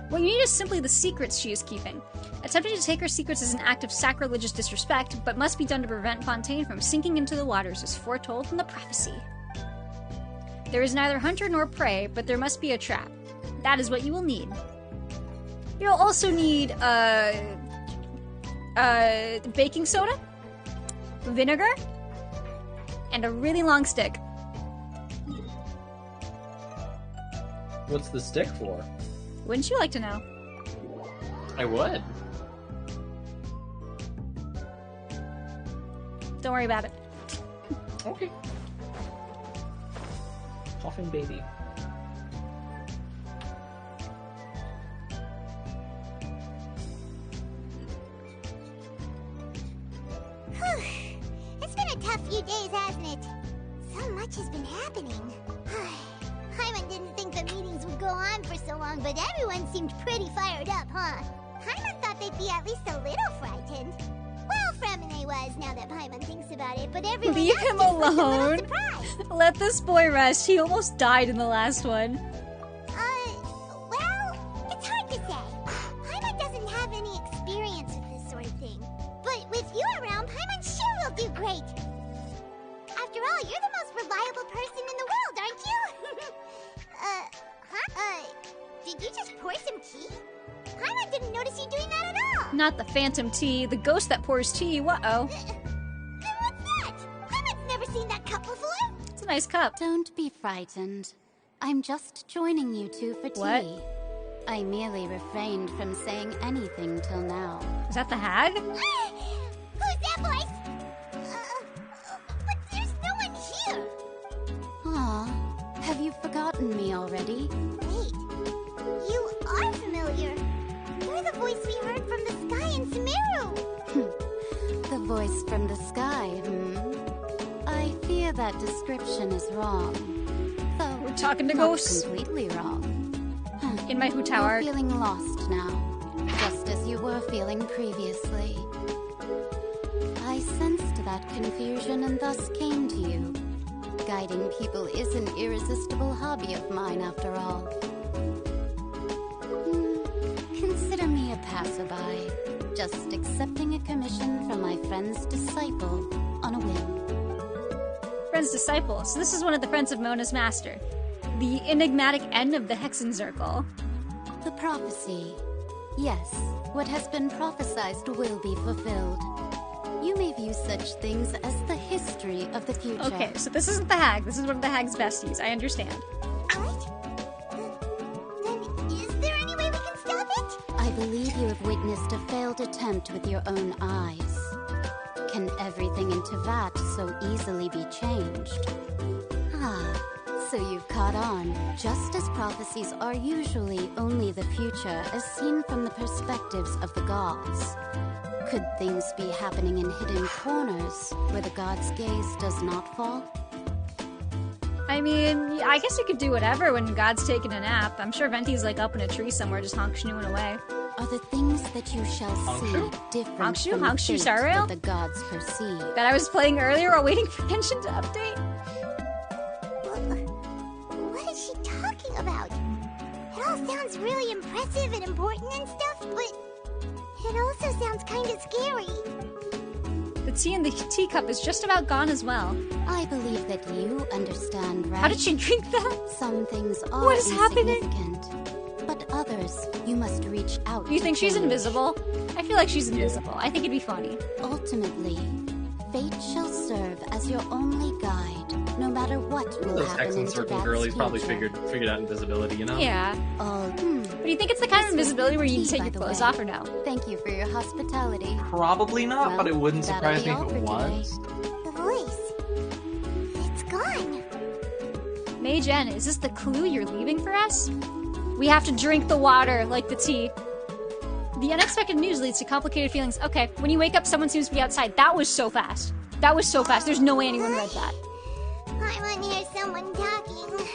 What you need is simply the secrets she is keeping. Attempting to take her secrets is an act of sacrilegious disrespect, but must be done to prevent Fontaine from sinking into the waters as foretold in the prophecy. There is neither hunter nor prey, but there must be a trap. That is what you will need. You'll also need, baking soda, vinegar, and a really long stick. What's the stick for? Wouldn't you like to know? I would. Don't worry about it. Okay. Coffin baby. It's been a tough few days, hasn't it? So much has been happening. Paimon didn't think the meetings would go on for so long, but everyone seemed pretty fired up, huh? Paimon thought they'd be at least a little frightened. Well, Fremine was, now that Paimon thinks about it, but everyone Leave else him just was a little alone. surprised. Let this boy rest. He almost died in the last one. Well, it's hard to say. Paimon doesn't have any experience with this sort of thing. But with you around, Paimon sure will do great. After all, you're the most reliable person in the world, aren't you? Did you just pour some tea? Paimon didn't notice you doing that at all. Not the phantom tea, the ghost that pours tea. Whoa. What's that? I've never seen that cup before. It's a nice cup. Don't be frightened. I'm just joining you two for tea. What? I merely refrained from saying anything till now. Is that the hag? Who's that voice? But there's no one here. Aw, have you forgotten me already? Wait, you are familiar. You're the voice we heard from the sky in Sumeru. The voice from the sky, I fear that description is wrong. Though we're talking to not ghosts. Completely wrong. In my Hu Tower. You're feeling lost now, just as you were feeling previously. I sensed that confusion and thus came to you. Guiding people is an irresistible hobby of mine, after all. Consider me a passerby, just accepting a commission from my friend's disciple on a whim. Friend's disciple. So this is one of the friends of Mona's master. The enigmatic end of the Hexenzirkel. The prophecy. Yes, what has been prophesized will be fulfilled. You may view such things as the history of the future. Okay, so this isn't the hag. This is one of the hag's besties. I understand. Then is there any way we can stop it? I believe you have witnessed a failed attempt with your own eyes. Can everything in Tevat so easily be changed? Ah, so you've caught on. Just as prophecies are usually only the future as seen from the perspectives of the gods. Could things be happening in hidden corners where the god's gaze does not fall? I mean, I guess you could do whatever when God's taking a nap. I'm sure Venti's like up in a tree somewhere just honk-snooing away. Are the things that you shall see different from the fate Sariel? that the gods perceive? That I was playing earlier while waiting for Genshin to update? What is she talking about? It all sounds really impressive and important and stuff, but it also sounds kind of scary. The tea in the teacup is just about gone as well. I believe that you understand, right? How did she drink that? Some things are What is happening? insignificant, but others you must reach out Do you to think she's change. invisible? I feel like she's invisible. I think it'd be funny. Ultimately, fate shall serve as your only guide, no matter what will Those happen in Hexenzirkel Tevat's girlies probably future. figured out invisibility, you know? Yeah. But do you think it's the kind of invisibility where you can take your clothes off or no? Thank you for your hospitality. Probably not, but it wouldn't that'll surprise be me if all it for was. The voice. It's gone. Mei Jen, is this the clue you're leaving for us? We have to drink the water, like the tea. The unexpected news leads to complicated feelings. Okay, when you wake up, someone seems to be outside. That was so fast. That was so fast. There's no way anyone read that. I want to hear someone talking.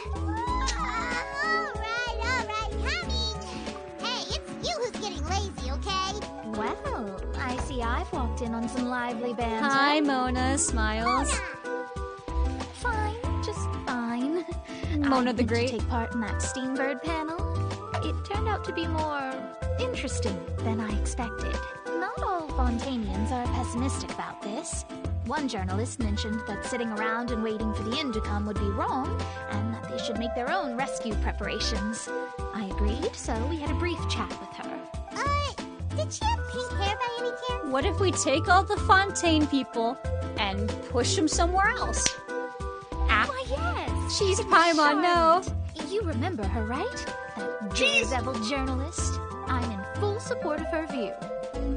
Alright, coming. Hey, it's you who's getting lazy, okay? Well, I see I've walked in on some lively banter. Hi, Mona. Smiles. Fine, just fine. Mona I the meant Great. to take part in that Steambird panel. It turned out to be more interesting than I expected. Not all Fontainians are pessimistic about this. One journalist mentioned that sitting around and waiting for the end to come would be wrong, and that they should make their own rescue preparations. I agreed, so we had a brief chat with her. Did she have pink hair by any chance? What if we take all the Fontaine people and push them somewhere else? Why, yes! She's Paimon, no! You remember her, right? That daredevil journalist? I'm in full support of her view.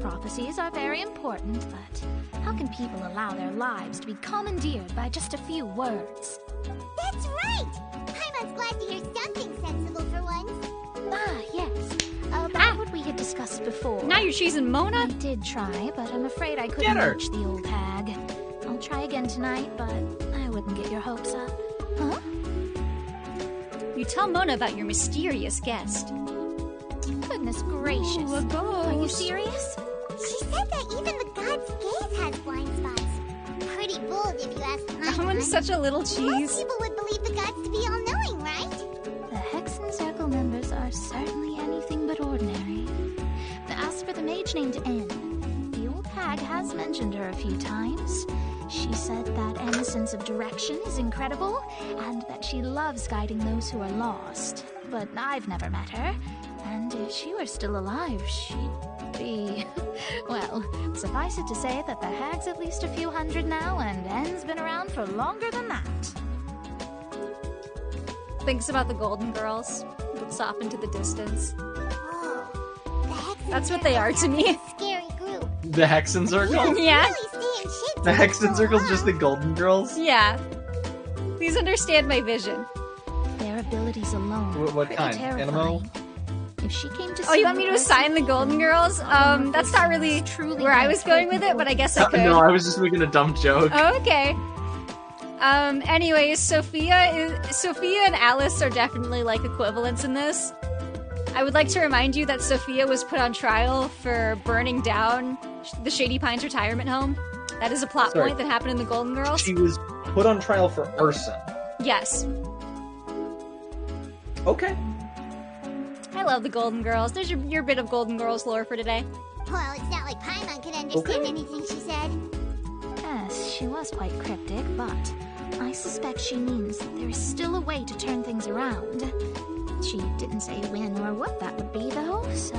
Prophecies are very important, but how can people allow their lives to be commandeered by just a few words? That's right! Paimon's glad to hear something sensible for once. Ah, yes. About what we had discussed before. Now you're cheesing Mona? I did try, but I'm afraid I Get couldn't her. reach the old hag. I'll try again tonight, but I wouldn't get your hopes up. Huh? You tell Mona about your mysterious guest. Goodness gracious. Are you serious? She said that even the god's gaze has blind spots. Pretty bold if you ask my That one's such a little cheese. Most people would believe the gods to be all-knowing, right? The Hexenzirkel members are certainly anything but ordinary. As for the mage named N, the old hag has mentioned her a few times. She said that N's sense of direction is incredible, and that she loves guiding those who are lost. But I've never met her, and if she were still alive, she'd be. Well, suffice it to say that the hag's at least a few hundred now, and N's been around for longer than that. Thinks about the Golden Girls. Looks off into the distance. That's what they are to me. Scary group. The Hexen Circle? Yeah. The Hexen Circle's just the Golden Girls? Yeah. Please understand my vision. Their abilities alone. What kind? Animo? If she came to Oh, you want me to assign the Golden Girls? That's not really where I was going with it, but I guess I could. No, I was just making a dumb joke. Oh, okay. Anyways, Sophia and Alice are definitely like equivalents in this. I would like to remind you that Sophia was put on trial for burning down the Shady Pines retirement home. That is a plot point that happened in the Golden Girls. She was put on trial for arson. Yes. Okay. I love the Golden Girls. There's your bit of Golden Girls lore for today. Well, it's not like Paimon could understand anything she said. Yes, she was quite cryptic, but I suspect she means that there is still a way to turn things around. She didn't say when or what that would be, though, so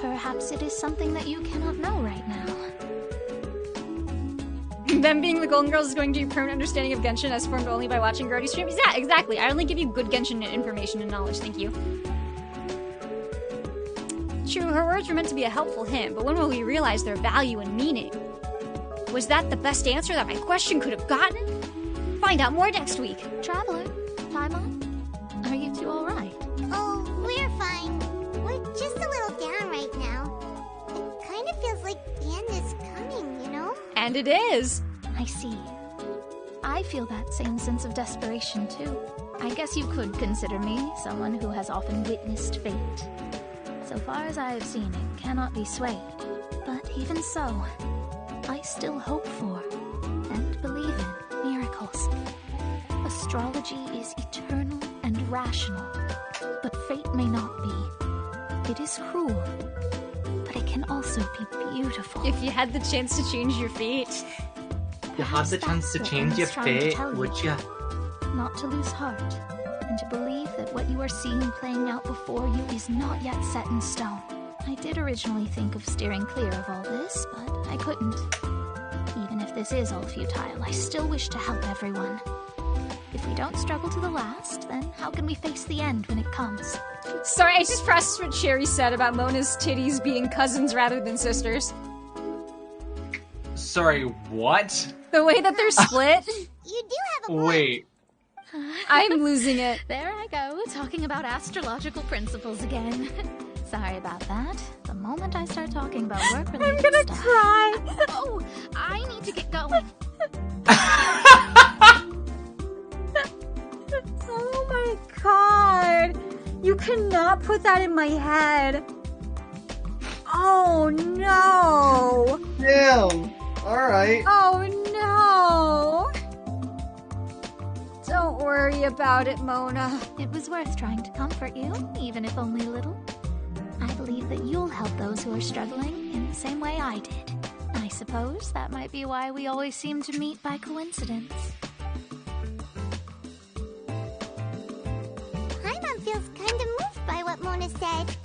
perhaps it is something that you cannot know right now. Them being the Golden Girls is going to give you permanent understanding of Genshin as formed only by watching Grody streams? Yeah, exactly. I only give you good Genshin information and knowledge, thank you. True, her words were meant to be a helpful hint, but when will we realize their value and meaning? Was that the best answer that my question could have gotten? Find out more next week. Traveler, Paimon, are you two alright? Oh, we're fine. We're just a little down right now. It kind of feels like the end is coming, you know? And it is. I see. I feel that same sense of desperation, too. I guess you could consider me someone who has often witnessed fate. So far as I have seen, it cannot be swayed. But even so, I still hope for and believe in miracles. Astrology is eternal and rational, but fate may not be. It is cruel, but it can also be beautiful. If you had the chance to change your fate. You had the chance to change your fate, would you? Not to lose heart, and to believe that what you are seeing playing out before you is not yet set in stone. I did originally think of steering clear of all this, but I couldn't. Even if this is all futile, I still wish to help everyone. If we don't struggle to the last, then how can we face the end when it comes? Sorry, I just processed what Sherry said about Mona's titties being cousins rather than sisters. Sorry, what? The way that they're split? You do have a point. Wait. I'm losing it. There I go, talking about astrological principles again. Sorry about that. The moment I start talking about work-related I'm gonna stuff... cry. Oh, I need to get going. Oh my god. You cannot put that in my head. Oh no. Damn. Alright. Oh no. Don't worry about it, Mona. It was worth trying to comfort you, even if only a little. I believe that you'll help those who are struggling in the same way I did. I suppose that might be why we always seem to meet by coincidence. Paimon feels kind of moved by what Mona said,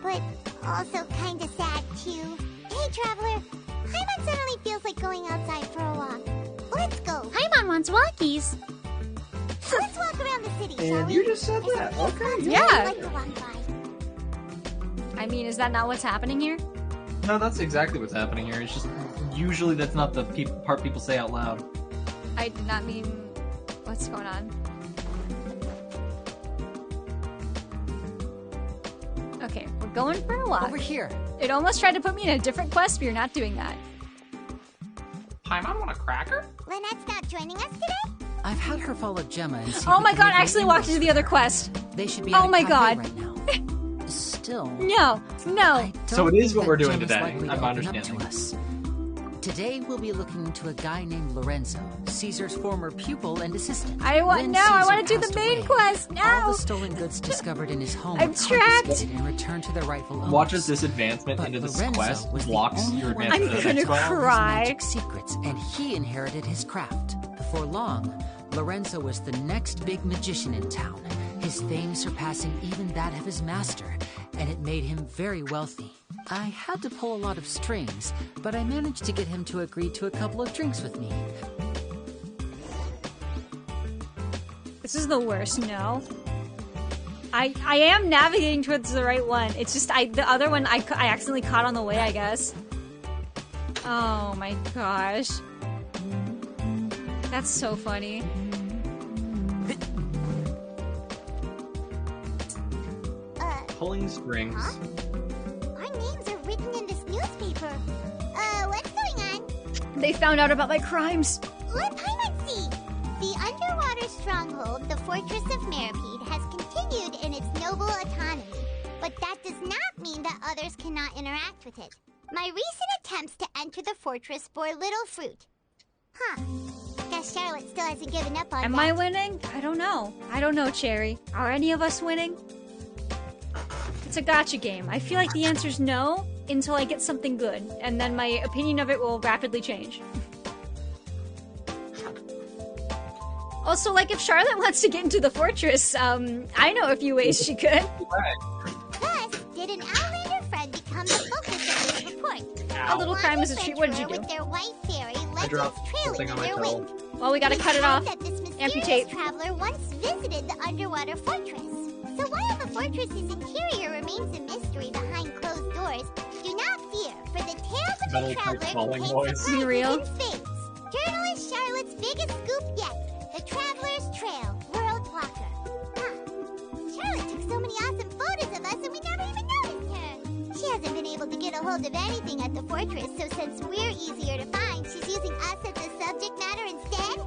but also kind of sad too. Hey, Traveler, Paimon suddenly feels like going outside for a walk. Let's go. Paimon wants walkies. Let's walk around the city, shall And we? you just said that. Okay. Yeah. I'd like to walk by. I mean, is that not what's happening here? No, that's exactly what's happening here. It's just usually that's not the part people say out loud. I did not mean... What's going on? Okay, we're going for a walk. Over here. It almost tried to put me in a different quest, but you're not doing that. Paimon want a cracker? Lynette's not joining us today? I've had her follow Gemma and see. Oh my god, I actually walked into the other quest. They should be. Oh at a my cafe god. Right now. Still. No. So it is what we're doing Gemma's today. likely to I'm open up understanding. to us. Today we'll be looking into a guy named Lorenzo, Caesar's former pupil and assistant. I want When no. I Caesar want to do the passed main away, quest. No. All the stolen goods discovered in his home I'm were trapped. confiscated and returned to their rightful owners. Watch as this advancement But into this Lorenzo quest was the blocks only your one advancement who to the next knew quest. all his cry. magic secrets, and he inherited his craft. Before long, Lorenzo was the next big magician in town, his fame surpassing even that of his master, and it made him very wealthy. I had to pull a lot of strings, but I managed to get him to agree to a couple of drinks with me. This is the worst, no. I am navigating towards the right one. It's just, the other one I accidentally caught on the way, I guess. Oh my gosh. That's so funny. Pulling strings. Huh? Our names are written in this newspaper. What's going on? They found out about my crimes. Let Paimon see. The underwater stronghold, the Fortress of Meripede, has continued in its noble autonomy. But that does not mean that others cannot interact with it. My recent attempts to enter the fortress bore little fruit. Huh. Guess Charlotte still hasn't given up on Am I winning? I don't know. I don't know, Cherry. Are any of us winning? It's a gotcha game. I feel like the answer's no until I get something good, and then my opinion of it will rapidly change. Also, like, if Charlotte wants to get into the fortress, I know a few ways she could. Thus, did an Outlander friend become the focus of this report? A little crime is a treat. What did you do? With their white fairy legends trailing in their wake. Well, we gotta cut it off. That this mysterious Amputate. traveler once visited the underwater fortress. So while the fortress's interior remains a mystery behind closed doors, do not fear, for the tales of the traveler contain surprises real? in spades. Journalist Charlotte's biggest scoop yet, the Traveler's Trail, World Walker. Huh. Charlotte took so many awesome photos of us and we never even noticed her. She hasn't been able to get a hold of anything at the fortress, so since we're easier to find, she's using us as the subject matter instead?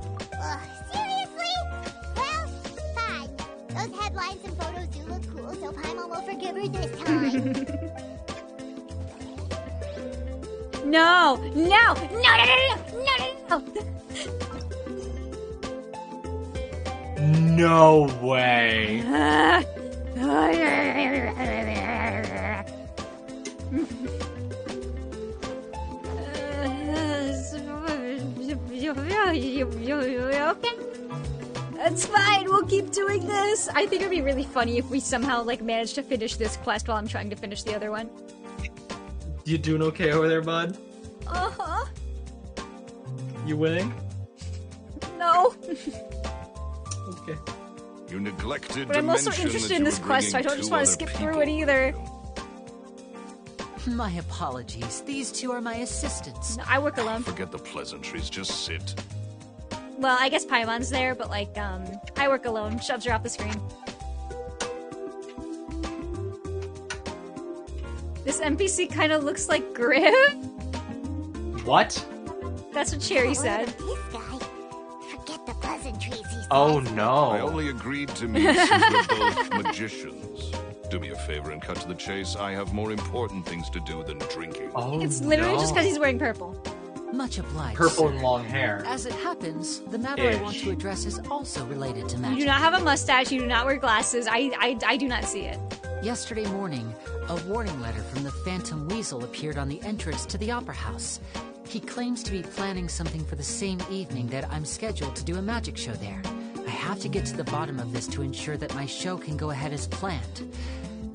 Ugh, seriously? Well, fine. Those headlines and photos do look cool, so Paimon will forgive her this time. No! No! No! No! No way. It's fine, we'll keep doing this. I think it'd be really funny if we somehow like managed to finish this quest while I'm trying to finish the other one. You doing okay over there, bud? Uh-huh. You winning? No. Okay. You neglected But I'm also interested in this quest, so I don't just want to skip through it either. My apologies. These two are my assistants. No, I work alone. Forget the pleasantries, just sit. Well, I guess Paimon's there, but like, I work alone. Shoves her off the screen. This NPC kind of looks like Griff. What? That's what Cherry said. This guy. Forget the pleasantries, he says. Oh no. I only agreed to meet since we're both magicians. Do me a favor and cut to the chase. I have more important things to do than drinking. Oh, It's literally just because he's wearing purple. Much obliged. Purple sir. and long hair. As it happens, the matter I want to address is also related to You magic. do not have a mustache, you do not wear glasses. I do not see it. Yesterday morning, a warning letter from the Phantom Weasel appeared on the entrance to the Opera House. He claims to be planning something for the same evening that I'm scheduled to do a magic show there. I have to get to the bottom of this to ensure that my show can go ahead as planned.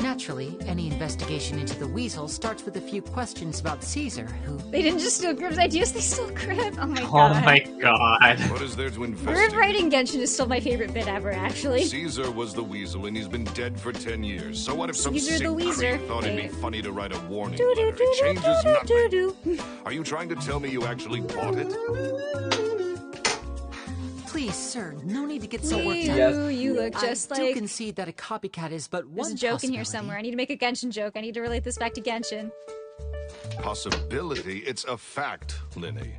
Naturally, any investigation into the Weasel starts with a few questions about Caesar, who... They didn't just steal Griff's ideas, they stole Griff. Oh my god. Oh my god. What is there to Griff investigate? writing Genshin is still my favorite bit ever, actually. Caesar was the weasel, and he's been dead for 10 years. So what if some Caesar sick the Weezer. creep thought it'd Hey. be funny to write a warning letter? It changes nothing. Are you trying to tell me you actually bought it? Please, sir, no need to get so worked You, up. you look just I do like... concede that a copycat is but There's one a joke in here possibility. somewhere. I need to make a Genshin joke. I need to relate this back to Genshin. Possibility? It's a fact, Linny.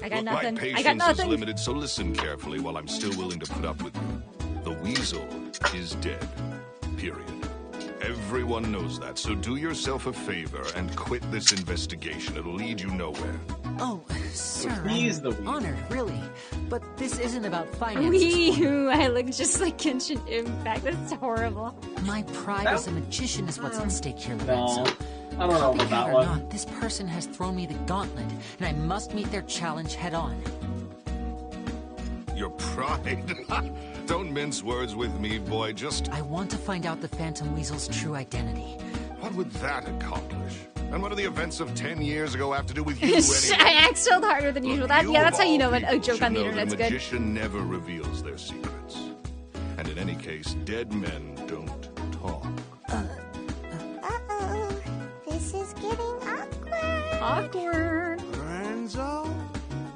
I got Look, nothing. my I got patience is nothing. limited, so listen carefully while I'm still willing to put up with you. The weasel is dead. Period. Everyone knows that, so do yourself a favor and quit this investigation. It'll lead you nowhere. Oh, sir, He's I'm the weasel. honored, really. But this isn't about finances. Wee, I look just like Genshin Impact. That's horrible. My pride as a magician is what's at stake here, No. Lorenzo. I don't know about Copycat that or one. not, this person has thrown me the gauntlet, and I must meet their challenge head on. Your pride? Don't mince words with me, boy. Just... I want to find out the Phantom Weasel's true identity. what would that accomplish? And what do the events of 10 years ago have to do with you anyway? I exhaled harder than usual. That's how you know when a joke on the internet's good. The magician never reveals their secrets. And in any case, dead men don't talk. Uh-oh. This is getting awkward. Awkward. Lorenzo?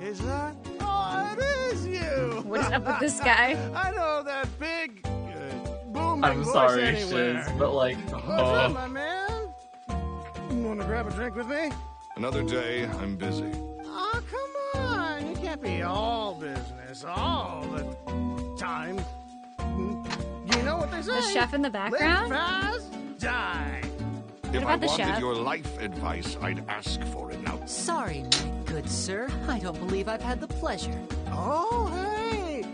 Is that? Oh, it is you! What is up with this guy? I know that big, booming I'm voice sorry, anywhere. Shiz, but like, What's up, my man? You want to grab a drink with me? Another day, I'm busy. Oh, come on. You can't be all business all the time. You know what they say? The chef in the background? Live fast, die. If about I the wanted chef? your life advice, I'd ask for it now. Sorry, my good sir. I don't believe I've had the pleasure. Oh, hey.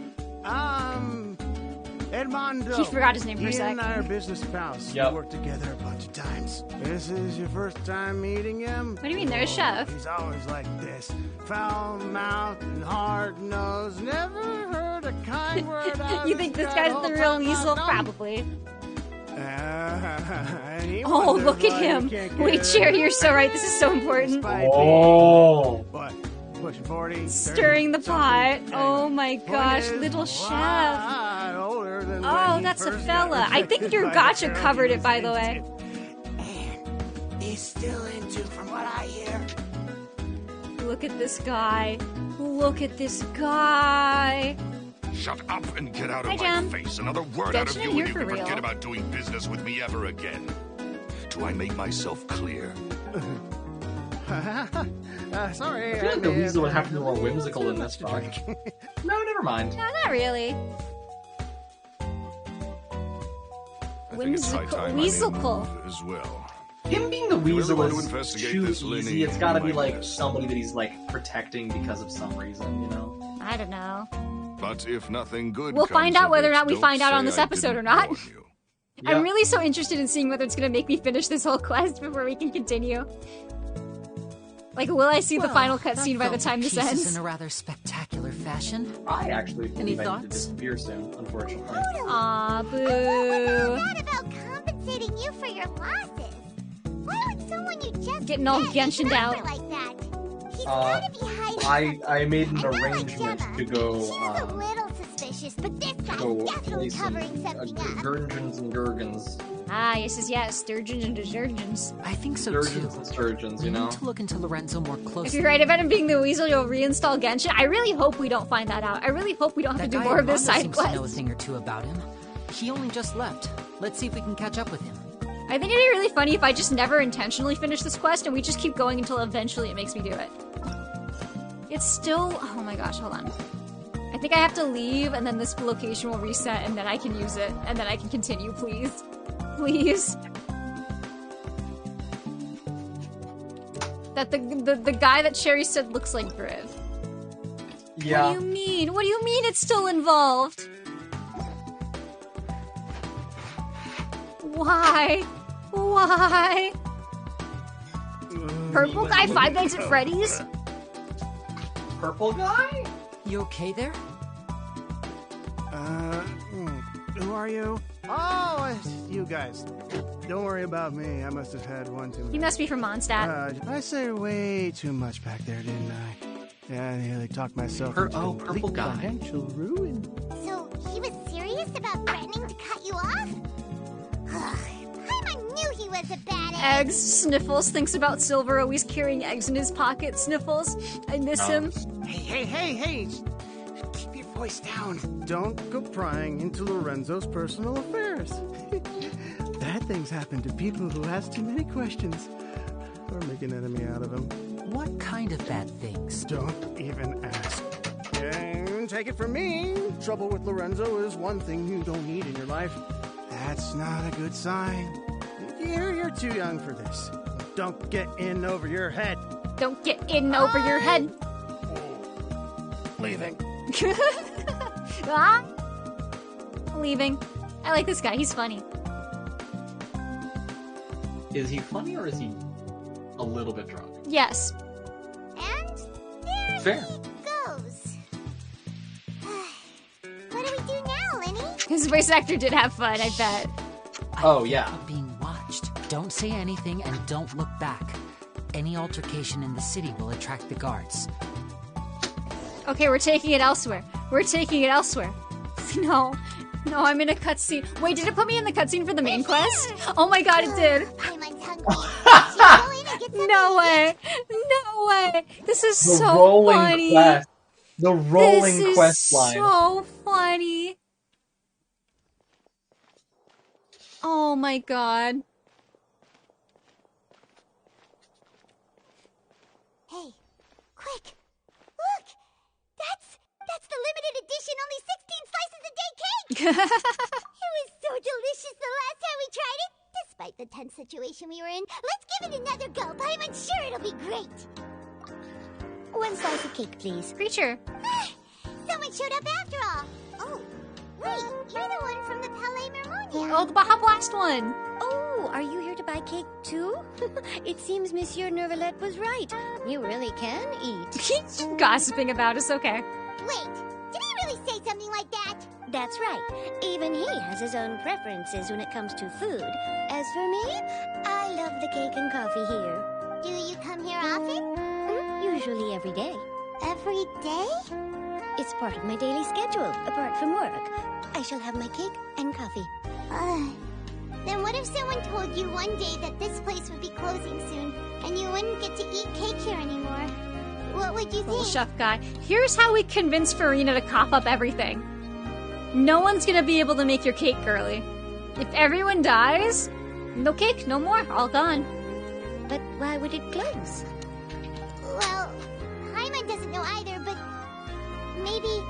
Edmondo. He forgot his name for a He sec. and I are business pals. Yep. We worked together a bunch of times. This is your first time meeting him? What do you mean, they're a chef? He's always like this. Foul-mouthed and hard-nosed. Never heard a kind word out You of think his this guy guy's the the whole real time weasel? I've known him. Probably. And he Oh, wonders look at why he him. can't Wait, get Cherry, you're so right. This is so important. Oh. What? Pushing 40? Stirring the pot. Oh my gosh, Point is, little chef. lot older than Oh, when he that's a first got fella. I think rejected your by gotcha the girl covered he it, by was the way. into. He's still into, from what I hear. Look at this guy. Look at this guy. Shut up and get out of Hi, my Jam. face. Another word out of Genshin, you you're and you for can real. forget about doing business with me ever again. Do I make myself clear? Sorry. I feel like the weasel would have to be more whimsical than this dog. No, never mind. No, not really. I think it's high time I made a Weaselful. move as well. Him being the Do you weasel really want is to investigate too this, easy. Lenny? It's gotta be You might like miss. somebody that he's like protecting because of some reason, you know? I don't know. But if nothing good We'll comes find out of whether or it, not we don't find out on say this I episode or didn't not. warn you. I'm really so interested in seeing whether it's going to make me finish this whole quest before we can continue. Like, will I see the final cutscene by the time this pieces ends? in a rather spectacular fashion. I actually think Any I need to thoughts? disappear soon, unfortunately. Aw, boo. Not about compensating you for your losses. Why would someone you just Getting all met Genshin'd make an out. offer like that? He's gotta be hiding. I made an arrangement to go, She's a little suspicious, but this guy's go definitely play some covering something up. Gurgens and Gurgens. Ah, yes, sturgeons and detergents. I think so Sturgeons too. and sturgeons, you We know? need to look into Lorenzo more closely. If you're right about him being the weasel, you'll reinstall Genshin. I really hope we don't find that out. I really hope we don't have That to do guy more of this Armando side seems to know a quest. thing or two about him. He only just left. Let's see if we can catch up with him. I think it'd be really funny if I just never intentionally finish this quest and we just keep going until eventually it makes me do it. It's still... Oh my gosh, hold on. I think I have to leave and then this location will reset and then I can use it. And then I can continue, please. Please. That the guy that Cherry said looks like Griv. Yeah. What do you mean? What do you mean it's still involved? Why? Why? Purple guy, Five Nights at Freddy's? Purple guy? You okay there? Who are you? Oh, it's you guys. Don't worry about me. I must have had one too many. He must be from Mondstadt. I said way too much back there, didn't I? Yeah, I nearly talked myself into purple complete guy. financial ruin. So he was serious about threatening to cut you off? Paimon knew he was a bad egg. Eggs, Sniffles thinks about Silver always carrying eggs in his pocket. Sniffles, I miss him. Hey! Keep your voice down. Don't go prying into Lorenzo's personal affairs. Bad things happen to people who ask too many questions or make an enemy out of him. What kind of bad things? Don't even ask. And take it from me, trouble with Lorenzo is one thing you don't need in your life. That's not a good sign. You're too young for this. Don't get in over your head. Don't get in over your head. Leaving. Ah? Leaving. I like this guy. He's funny. Is he funny or is he a little bit drunk? Yes. And there Fair. he goes. What do we do now, Lenny? His voice actor did have fun, I bet. Oh, yeah. Being watched. Don't say anything and don't look back. Any altercation in the city will attract the guards. Okay, we're taking it elsewhere. We're taking it elsewhere. No, I'm in a cutscene. Wait, did it put me in the cutscene for the main quest? Oh my god, it did. No way. No way. This is The so rolling funny. quest. The rolling this quest is line. so funny. Oh my god. Hey, quick! Look! That's the limited edition only 16 slices a day cake! It was so delicious the last time we tried it! Despite the tense situation we were in, let's give it another gulp. I'm sure it'll be great! 1 slice of cake, please. Creature. Someone showed up after all! Oh, wait, you're the one from the Palais Mermonia! Oh, the Baja Blast one! Oh, are you here to buy cake too? It seems Monsieur Nervalette was right. You really can eat. Gossiping about us, okay. Wait, did he really say something like that? That's right. Even he has his own preferences when it comes to food. As for me, I love the cake and coffee here. Do you come here often? Usually every day. Every day? It's part of my daily schedule, apart from work. I shall have my cake and coffee. Then what if someone told you one day that this place would be closing soon, and you wouldn't get to eat cake here anymore? What would you Little think? chef guy. Here's how we convince Farina to cough up everything. No one's gonna be able to make your cake, girly. If everyone dies, no cake, no more, all gone. But why would it close? Well, Hyman doesn't know either, but maybe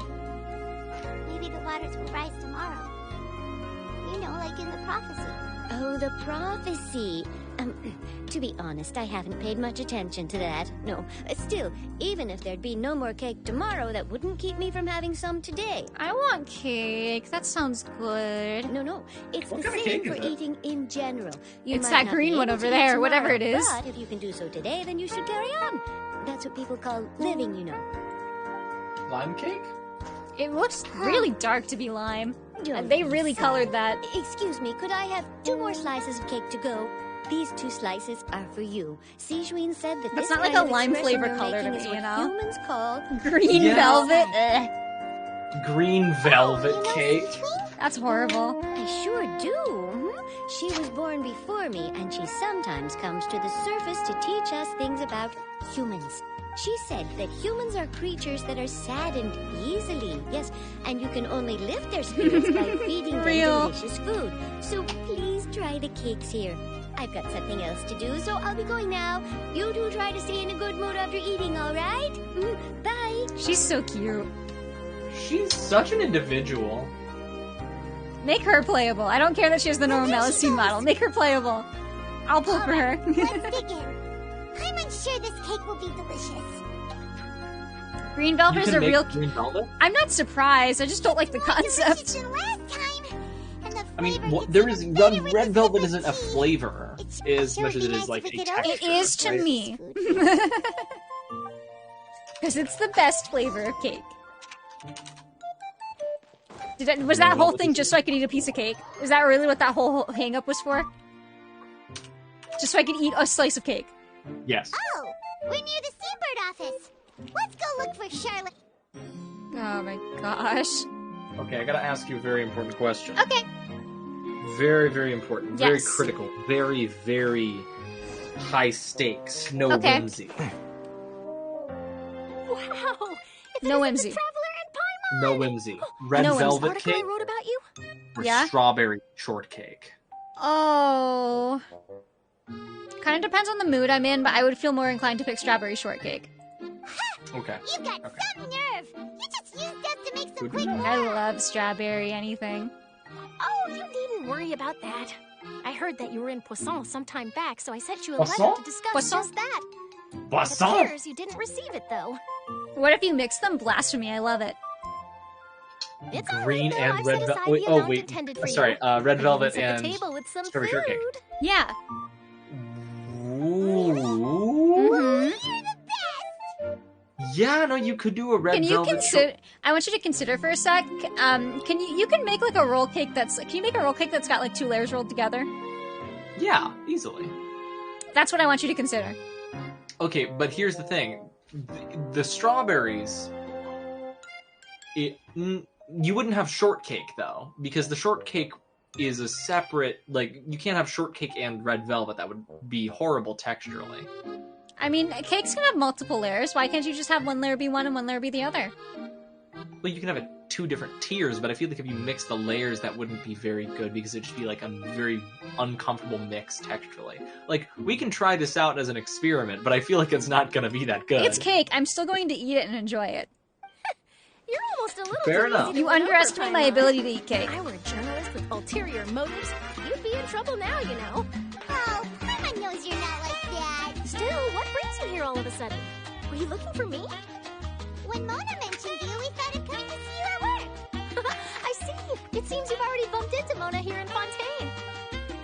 the waters will rise tomorrow. You know, like in the prophecy. Oh, the prophecy. To be honest, I haven't paid much attention to that. No, still, even if there'd be no more cake tomorrow, that wouldn't keep me from having some today. I want cake. That sounds good. No. It's What the kind of same cake for is it? eating in general. You It's might that not green be one able over to eat there, tomorrow, whatever it is. But if you can do so today, then you should carry on. That's what people call living, you know. Lime cake? It looks really dark to be lime. Don't They be really silly. colored that. Excuse me, could I have 2 more slices of cake to go? These 2 slices are for you. Sijuin said that That's this not like kind a of lime expression flavor you're color to making is me, what you know? humans call Green Yeah. velvet. Ugh. Green velvet cake? That's horrible. I sure do. She was born before me, and she sometimes comes to the surface to teach us things about humans. She said that humans are creatures that are saddened easily. Yes, and you can only lift their spirits by feeding them Real. delicious food. So please try the cakes here. I've got something else to do, so I'll be going now. You do try to stay in a good mood after eating, all right? Bye. She's so cute. She's such an individual. Make her playable. I don't care that she has the normal Melusine model. Make her playable. I'll pull for her. Let's dig in. I'm unsure this cake will be delicious. Green You velvet is can a make real. green velvet? I'm not surprised. I just don't like the concept. Delicious than last time. And the I mean, flavor there gets is even better with red the velvet sip of isn't a tea. flavor as sure much as would it be is nice like if a we could texture. It is to right? me. Because it's the best flavor of cake. Was that whole thing just so I could eat a piece of cake? Is that really what that whole hang-up was for? Just so I could eat a slice of cake? Yes. Oh, we're near the Seabird office. Let's go look for Charlotte. Oh my gosh. Okay, I gotta ask you a very important question. Okay. Very, very important. Very Yes. critical. Very, very high stakes. No Okay. whimsy. Wow! No whimsy. Traveler and Paimon! No whimsy. Red No whimsy. velvet Article I cake wrote about you? or Yeah? strawberry shortcake? Oh. Kind of depends on the mood I'm in, but I would feel more inclined to pick strawberry shortcake. Okay. You got some nerve. You just used us to make some quick I work. love strawberry anything. Oh, you needn't worry about that. I heard that you were in Poisson some time back, so I sent you a Poisson? letter to discuss Poisson? just that. Poisson? It appears you didn't receive it, though. What if you mix them? Blasphemy, I love it. It's all Green right, though. and I've red set velvet. aside Wait, the oh amount wait. intended for Sorry, you. red I velvet even set and the table with some strawberry food. shortcake. Yeah. Ooh. Mhm. Yeah, no, you could do a red Can you velvet. consider? I want you to consider for a sec. Can you can make like a roll cake that's? Can you make a roll cake that's got like 2 layers rolled together? Yeah, easily. That's what I want you to consider. Okay, but here's the thing. The strawberries... you wouldn't have shortcake, though, because the shortcake is a separate... Like, you can't have shortcake and red velvet. That would be horrible texturally. I mean, cakes can have multiple layers. Why can't you just have one layer be one and one layer be the other? Well, you can have two different tiers, but I feel like if you mix the layers, that wouldn't be very good, because it'd just be like a very uncomfortable mix texturally. Like, we can try this out as an experiment, but I feel like it's not going to be that good. It's cake. I'm still going to eat it and enjoy it. You're almost a little Fair too enough. easy to You win over, underestimate my Paimon. ability to eat cake. If I were a journalist with ulterior motives, you'd be in trouble now, you know. Oh, Paimon knows you're not like that. Still, what brings you here all of a sudden? Were you looking for me? When Mona mentioned you, we thought of coming to see you at work. I see. It seems you've already bumped into Mona here in Fontaine.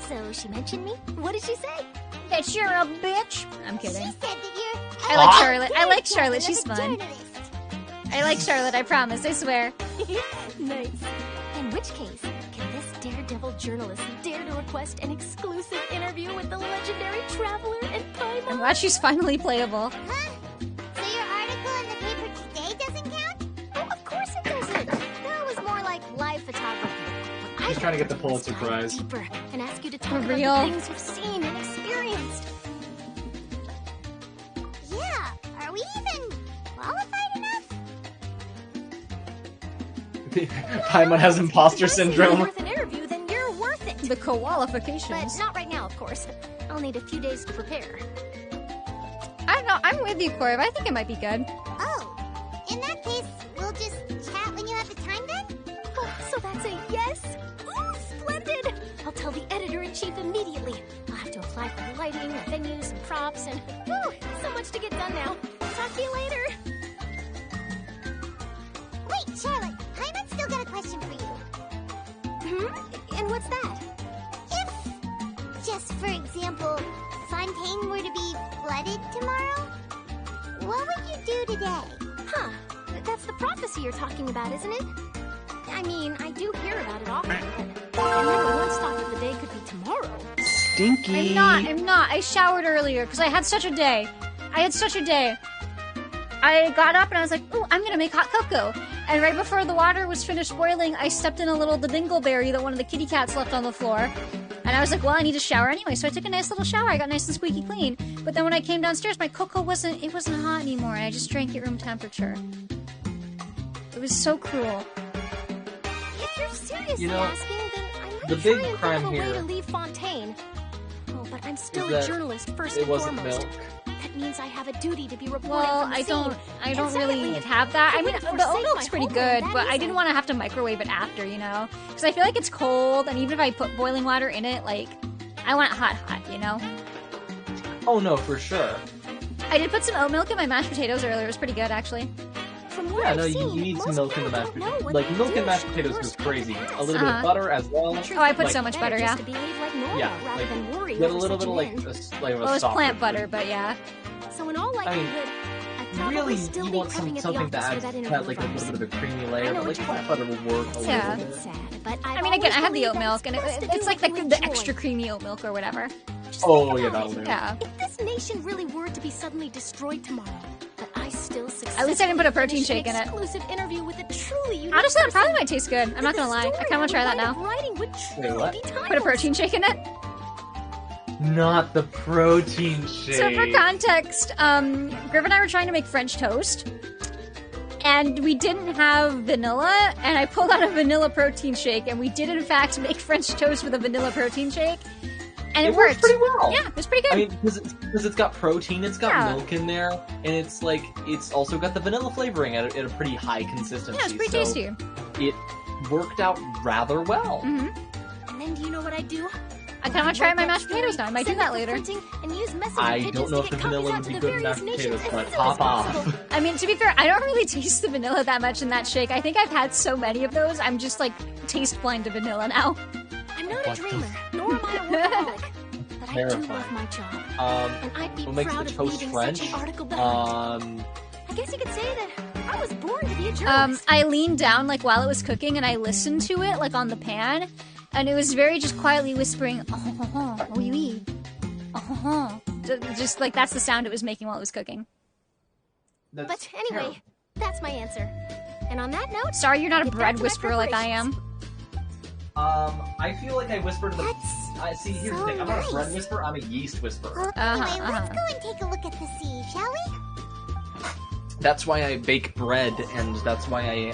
So she mentioned me? What did she say? That you're a bitch. I'm kidding. She said that you're... I like Charlotte. I like Charlotte. Of She's a fun. journalist. I like Charlotte. I promise. I swear. Nice. In which case, can this daredevil journalist dare to request an exclusive interview with the legendary traveler and Paimon? I'm glad she's finally playable. Huh? So your article in the paper today doesn't count? Oh, of course it doesn't. That was more like live photography. She's trying to get the Pulitzer Prize. Deeper and ask you to talk For about real? the things you've seen and experienced. Yeah. Are we even qualified enough? Paimon has imposter If you're syndrome. worth an interview, then you're worth it. The qualifications. But not right now, of course. I'll need a few days to prepare. I don't know. I'm with you, Corb. I think it might be good. Oh. In that case, we'll just chat when you have the time then? Oh, so that's a yes? Ooh, splendid! I'll tell the editor-in-chief immediately. I'll have to apply for lighting, venues, and props, and whew, so much to get done now. Talk to you later. Wait, Charlotte. Paimon's still got a question for you. And what's that? If, just for example, Fontaine were to be flooded tomorrow, what would you do today? Huh. That's the prophecy you're talking about, isn't it? I mean, I do hear about it often, but I never once thought that the day could be tomorrow. Stinky. I'm not. I showered earlier because I had such a day. I got up and I was like, ooh, I'm gonna make hot cocoa. And right before the water was finished boiling, I stepped in a little the dingleberry that one of the kitty cats left on the floor. And I was like, well, I need to shower anyway. So I took a nice little shower. I got nice and squeaky clean. But then when I came downstairs, my cocoa wasn't hot anymore. And I just drank it room temperature. It was so cruel. If you're seriously You know, asking, then I might the try big and crime think of a way here to leave Fontaine. Oh, but I'm still is a that journalist first it and wasn't foremost. milk. That means I have a duty to be reporting Well, from the I don't scene. really And secondly, have that. I mean, wouldn't the forsake oat milk's my pretty homeland, good, that but I isn't- didn't want to have to microwave it after, you know? Because I feel like it's cold, and even if I put boiling water in it, like, I want it hot, you know? Oh no, for sure. I did put some oat milk in my mashed potatoes earlier. It was pretty good, actually. From what Yeah, I've no, seen, you need some most milk in the people mashed don't know potatoes. what Like, they milk do and mashed should potatoes force is crazy. pass. A little bit of butter as well. Oh, I put Like, so much butter, yeah. Just to behave like Nora, Yeah, rather like, than worry get a over little such bit of, an like, end. a Well, it was softer plant food. butter, but yeah. So in all likelihood, I'd probably Really, still you be want prepping at the something office that for that adds interview like a vibes. little bit of a creamy I layer, know but what like you're plant butter will work a Yeah. little bit. Sad, but I mean, again, I have the oat milk, and it's like the enjoy. extra creamy oat milk or whatever. Oh yeah, that'll do. Yeah. If this nation really were to be suddenly destroyed tomorrow, but I still succeeded. At least I didn't put a protein shake in it. Exclusive interview with a truly unique Honestly, that person. probably might taste good. I'm not gonna lie. I kind of want to try that now. Writing would Wait, what? be Put a protein shake in it. Not the protein shake. So for context, Griff and I were trying to make French toast, and we didn't have vanilla, and I pulled out a vanilla protein shake, and we did in fact make French toast with a vanilla protein shake, and it works worked. pretty well. Yeah, it was pretty good. I mean, because it's got protein, it's got Yeah. milk in there, and it's like it's also got the vanilla flavoring at a pretty high consistency. Yeah, it's pretty so tasty. It worked out rather well. Mm-hmm. And then do you know what I do? I kind of want to try my mashed potatoes now. I might do that later. And use message I pages don't know to if the get vanilla copies would out be to good the in various mashed nations potatoes, as but soon as pop off. possible. I mean, to be fair, I don't really taste the vanilla that much in that shake. I think I've had so many of those, I'm just like taste blind to vanilla now. I'm not a What the dreamer, nor am I a workaholic. But I do love Terrifying. my job. And I'd be What makes proud the of toast leading French? such an article behind. I guess you could say that I was born to be a journalist. I leaned down like while it was cooking and I listened to it like on the pan, And it was very just quietly whispering, oh, oui, oui. Oh, just like that's the sound it was making while it was cooking. But anyway, that's my answer. And on that note, sorry you're not a get back bread to my whisperer like I am. I feel like I whispered to the... see, here's the thing. I'm not a bread whisperer, I'm a yeast whisperer. Anyway, let's go and take a look at the sea, shall we? That's why I bake bread, and that's why I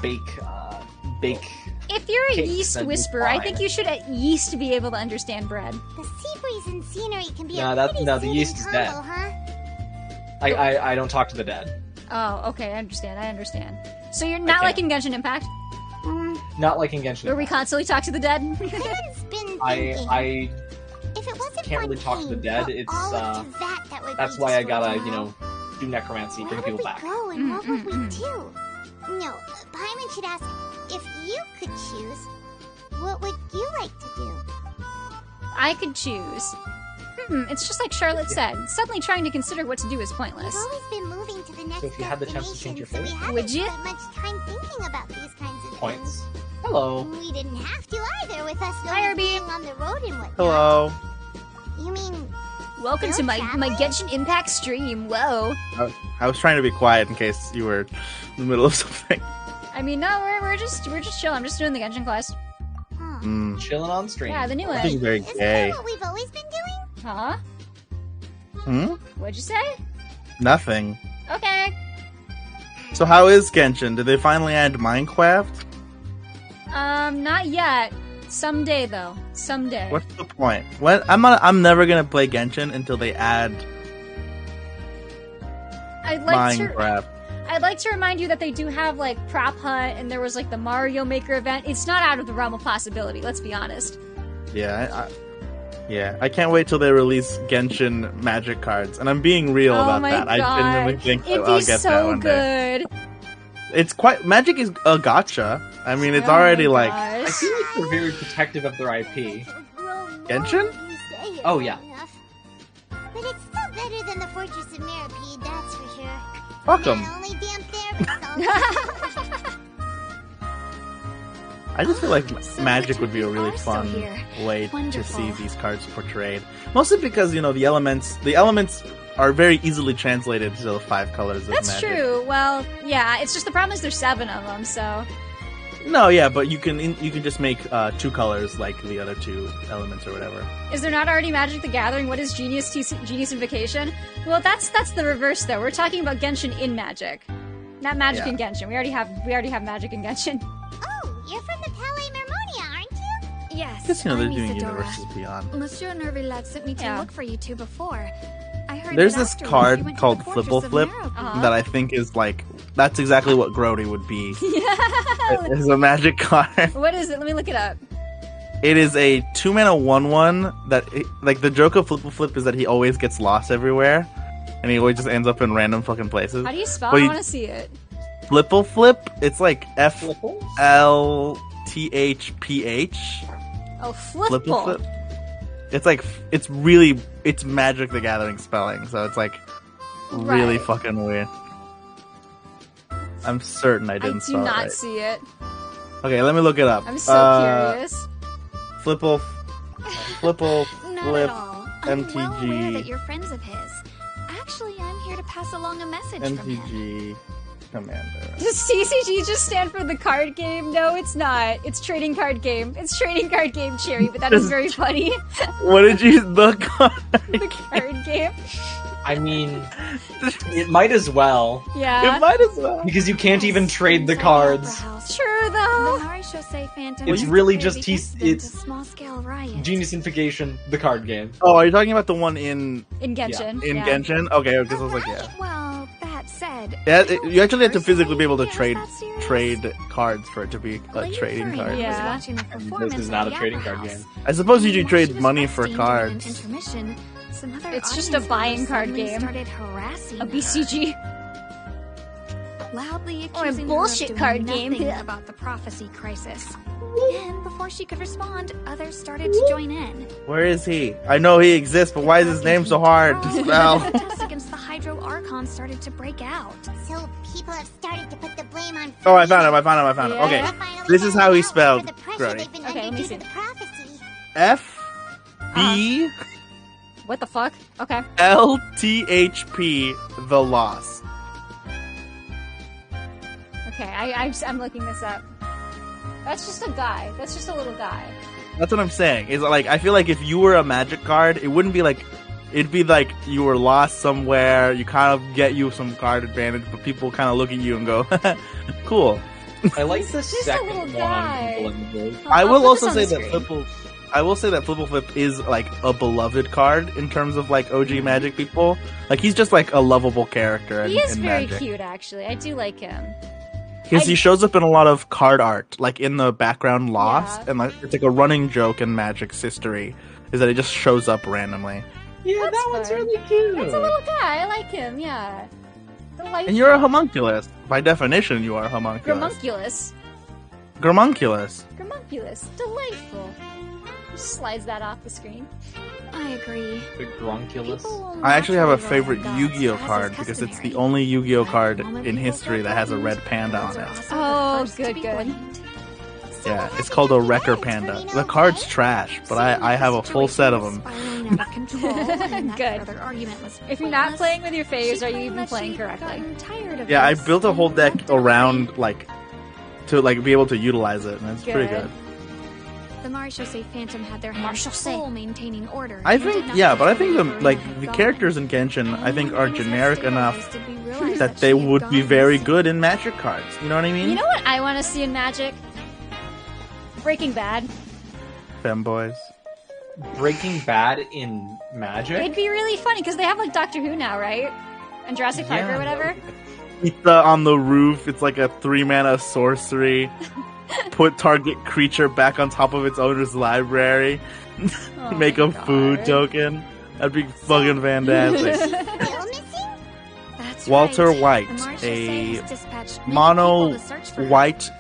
bake... If you're a cakes, yeast that'd be whisperer, I fine. think you should at yeast be able to understand bread. The sea breeze and scenery can be No, a that- pretty no, the soothing yeast is dead. combo, huh? I don't talk to the dead. Oh, okay, I understand. So you're not like in Genshin Impact, Not like in Genshin. where we constantly talk to the dead? I If it wasn't can't really talk to the dead. It's that's why I gotta do necromancy, bring people back. Go and what would we do? No, Paimon should ask, if you could choose, what would you like to do? I could choose. It's just like Charlotte said. Suddenly trying to consider what to do is pointless. We've always been moving to the next So if you had the chance to change your fate, would you? spent much time thinking about these kinds of points. Hello. We didn't have to either with us Hi, being on the road and whatnot. Hello. You mean... Welcome to my Genshin Impact stream. Whoa. I was trying to be quiet in case you were in the middle of something. I mean, no, we're just chilling. I'm just doing the Genshin quest. Chilling on stream. Yeah, the new one. Being very gay. What we've always been doing? Huh? What'd you say? Nothing. Okay. So how is Genshin? Did they finally add Minecraft? Not yet. Someday though. Someday. What's the point? I'm never gonna play Genshin until they add Minecraft. I'd like to remind you that they do have like Prop Hunt, and there was like the Mario Maker event. It's not out of the realm of possibility. Let's be honest. Yeah, I can't wait till they release Genshin magic cards, and I'm being real about my that. God. I genuinely think It'd I'll be get so that one day. good. It's quite magic is a gotcha. I mean, it's Oh already my like I feel like they're very protective of their IP. Genshin. Oh yeah. But it's still better than the Fortress of Mirapede, that's for sure. Fuck 'em. Not only damp there, but I just feel like magic would be a really fun way to see these cards portrayed. Mostly because the elements are very easily translated to the 5 colors of That's magic. true. Well, yeah. It's just the problem is there's 7 of them, so. No, yeah, but you can just make 2 colors like the other 2 elements or whatever. Is there not already Magic the Gathering? What is Genius Invocation? Well, that's the reverse though. We're talking about Genshin in Magic, not Magic in Genshin. We already have Magic in Genshin. Oh, you're from the Palais Mermonia, aren't you? Yes. Because they're I'm doing Isadora. Universes Beyond. Monsieur Nervilad sent me to look for you two before. I heard There's that this afterwards card you went to called the Fortress Flipple of Flip Marrow. that I think is like that's exactly what Grody would be. Yeah. It's a magic card. What is it? Let me look it up. It is a 2-mana 1/1 that like the joke of Flipple Flip is that he always gets lost everywhere, and he always just ends up in random fucking places. How do you spell? But I he- want to see it. Flipple Flip. It's like FLTHPH. Oh, Flipple. Flip. It's like it's Magic the Gathering spelling, so it's like really Right. fucking weird. I'm certain I I didn't do spell it not right. see it. Okay, let me look it up. I'm so curious. Flipple Not Flip at all. I'm well aware MTG that you're friends of his. Actually, I'm here to pass along a message from him. MTG Commander. Does CCG just stand for the card game? No, it's not. It's trading card game. It's trading card game, Cherry, but that is very funny. What did you look? The card game. I mean, it might as well. Yeah. It might as well. Because you can't even trade the cards. True, though. The Marie-Chaussee Phantom It's used really to just create it's resistance to small-scale riots. Genius Invocation, the card game. Oh, are you talking about the one in Genshin? In yeah. Genshin? Okay, because I was like, yeah. Well, that said, You actually have to physically be able to trade cards for it to be a trading card. Yeah. This is not a trading card game. I suppose you do trade money for cards. intermission, some other It's just a audience buying members card suddenly game. started harassing A BCG. loudly Or a accusing bullshit her of card doing game. nothing about the prophecy crisis. And before she could respond, others started to join in. Where is he? I know he exists, but why is his name so hard to spell? Protests against the Hydro Archon started to break out. So people have started to put the blame on... Oh, I found him. Yeah. Okay, this is how he spelled pressure they've been Okay, under let me due see. to the prophecy. FB What the fuck? Okay. LTHP The Loss. Okay, I'm looking this up. That's just a guy. That's just a little guy. That's what I'm saying. Is like I feel like if you were a magic card, it wouldn't be like it'd be like you were lost somewhere. You kind of get you some card advantage, but people kind of look at you and go, "Cool." I like the Just a second little one guy. on Golden. I I'll will put also this say on the that screen. Flipple. I will say that Flipple Flip is like a beloved card in terms of like OG Magic people. Like he's just like a lovable character. He is in very Magic. cute, actually. I do like him. Because he shows up in a lot of card art, like in the background Lost, and like it's like a running joke in Magic's history, is that it just shows up randomly. Yeah, that one's really cute. That's a little guy. I like him. Yeah. Delightful. And you're a homunculus. By definition, you are a homunculus. Gramunculus. Gramunculus. Gramunculus. Delightful. Just slides that off the screen. I agree. The Grunculus. I actually have a favorite Yu-Gi-Oh card because it's the only Yu-Gi-Oh card in history that has a red panda on it. Oh, good, good. Yeah, it's called a Wrecker Panda. The card's trash, but I have a full set of them. Good. If you're not playing with your faves, are you even playing correctly? Yeah, I built a whole deck around like to like be able to utilize it, and it's pretty good. The Marshal Phantom had their hands full maintaining order. I think, yeah, but I think the characters in Genshin, I think, are generic enough that they would be very good in Magic cards. You know what I mean? You know what I want to see in Magic? Breaking Bad. Femboys. Breaking Bad in Magic? It'd be really funny because they have like Doctor Who now, right? And Jurassic Park or whatever. Pizza on the roof. It's like a 3-mana sorcery. Put target creature back on top of its owner's library. Make a food token. That'd be fucking fantastic. Walter White, a mono white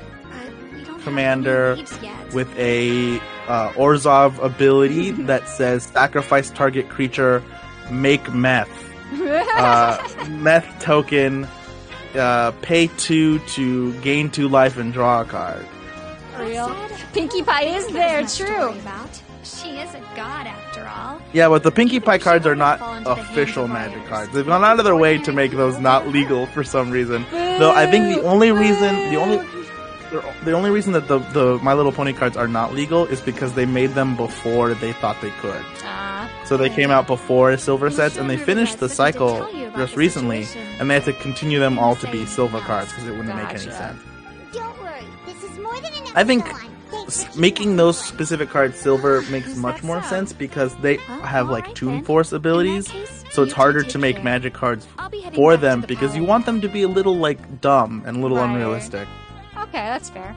commander with a Orzhov ability that says sacrifice target creature, make meth. Meth token, pay 2 to gain 2 life and draw a card. Real. Pinkie Pie is there, true. She is a god after all. Yeah, but the Pinkie Pie cards are not official Magic cards. They've gone out of their way to make those not legal for some reason. Though I think the only reason that the My Little Pony cards are not legal is because they made them before they thought they could. So they came out before silver sets, and they finished the cycle just recently, and they had to continue them all to be silver cards because it wouldn't make any sense. Don't worry, this is more than enough. I think making those specific cards silver makes much more sense because they have like Toon Force abilities, so it's harder to make Magic cards for them because you want them to be a little like dumb and a little unrealistic. Okay, that's fair.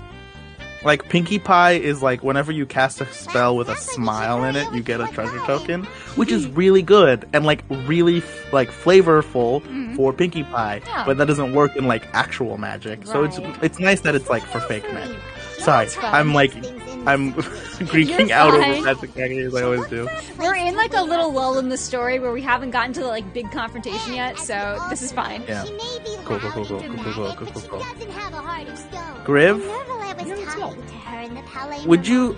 Like Pinkie Pie is like whenever you cast a spell with a smile in it, you get a treasure token, which is really good and like really like flavorful for Pinkie Pie, but that doesn't work in like actual Magic. So it's nice that it's like for fake Magic. Sorry, I'm freaking out over Magic characters. I always do. We're in like a little lull in the story where we haven't gotten to the like big confrontation yet, so this is fine. Yeah. Cool. Griv,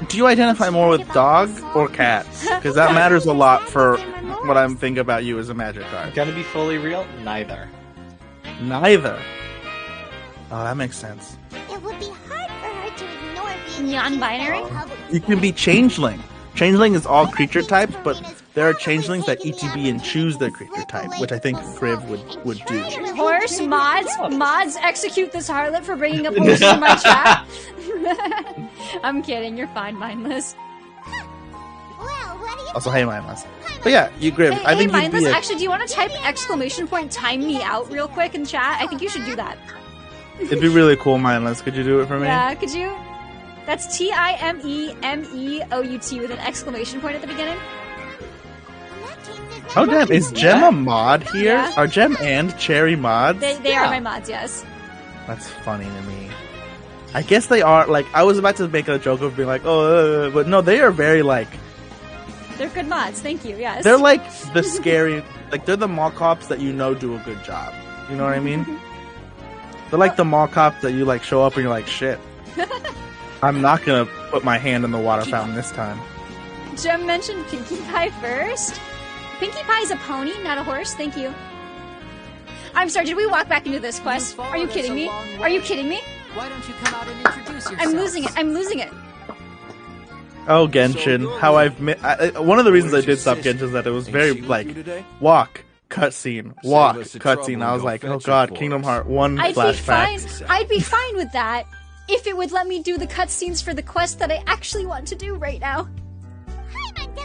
do you identify more with dog or cat? Because that matters a lot for what I'm thinking about you as a Magic card. Gonna be fully real? Neither. Neither. Oh, that makes sense. It would be hard for her to ignore being non-binary. You can be changeling. Changeling is all creature types, but there are changelings that ETB and choose their creature type, which I think Griv would do. Horse mods execute this harlot for bringing up horse in my chat. I'm kidding. You're fine, mindless. Also, hey, mindless. But yeah, you Griv. I think you'd mindless. be Actually, do you want to type exclamation point time me out real quick in chat? I think you should do that. It'd be really cool, mindless. Could you do it for me? Yeah, could you? That's TIMEMEOUT with an exclamation point at the beginning. Oh damn! Is Gem a mod here? Yeah. Are Gem and Cherry mods? They are my mods, yes. That's funny to me. I guess they are. Like, I was about to make a joke of being like, oh, but no, they are very like. They're good mods. Thank you. Yes. They're like the scary, like they're the mall cops that you know do a good job. You know what I mean? They're like the mall cops that you like show up and you're like, shit. I'm not gonna put my hand in the water fountain this time. Jem mentioned Pinkie Pie first. Pinkie Pie's a pony, not a horse. Thank you. I'm sorry, did we walk back into this quest? Are you kidding me? Are you kidding me? Why don't you come out and introduce yourself? I'm losing it. I'm losing it. Oh, Genshin. How one of the reasons I did stop Genshin is that it was very, like, walk, cutscene, walk, cutscene. I was like, oh god, Kingdom Hearts 1 flashback. I'd be fine with that if it would let me do the cutscenes for the quest that I actually want to do right now.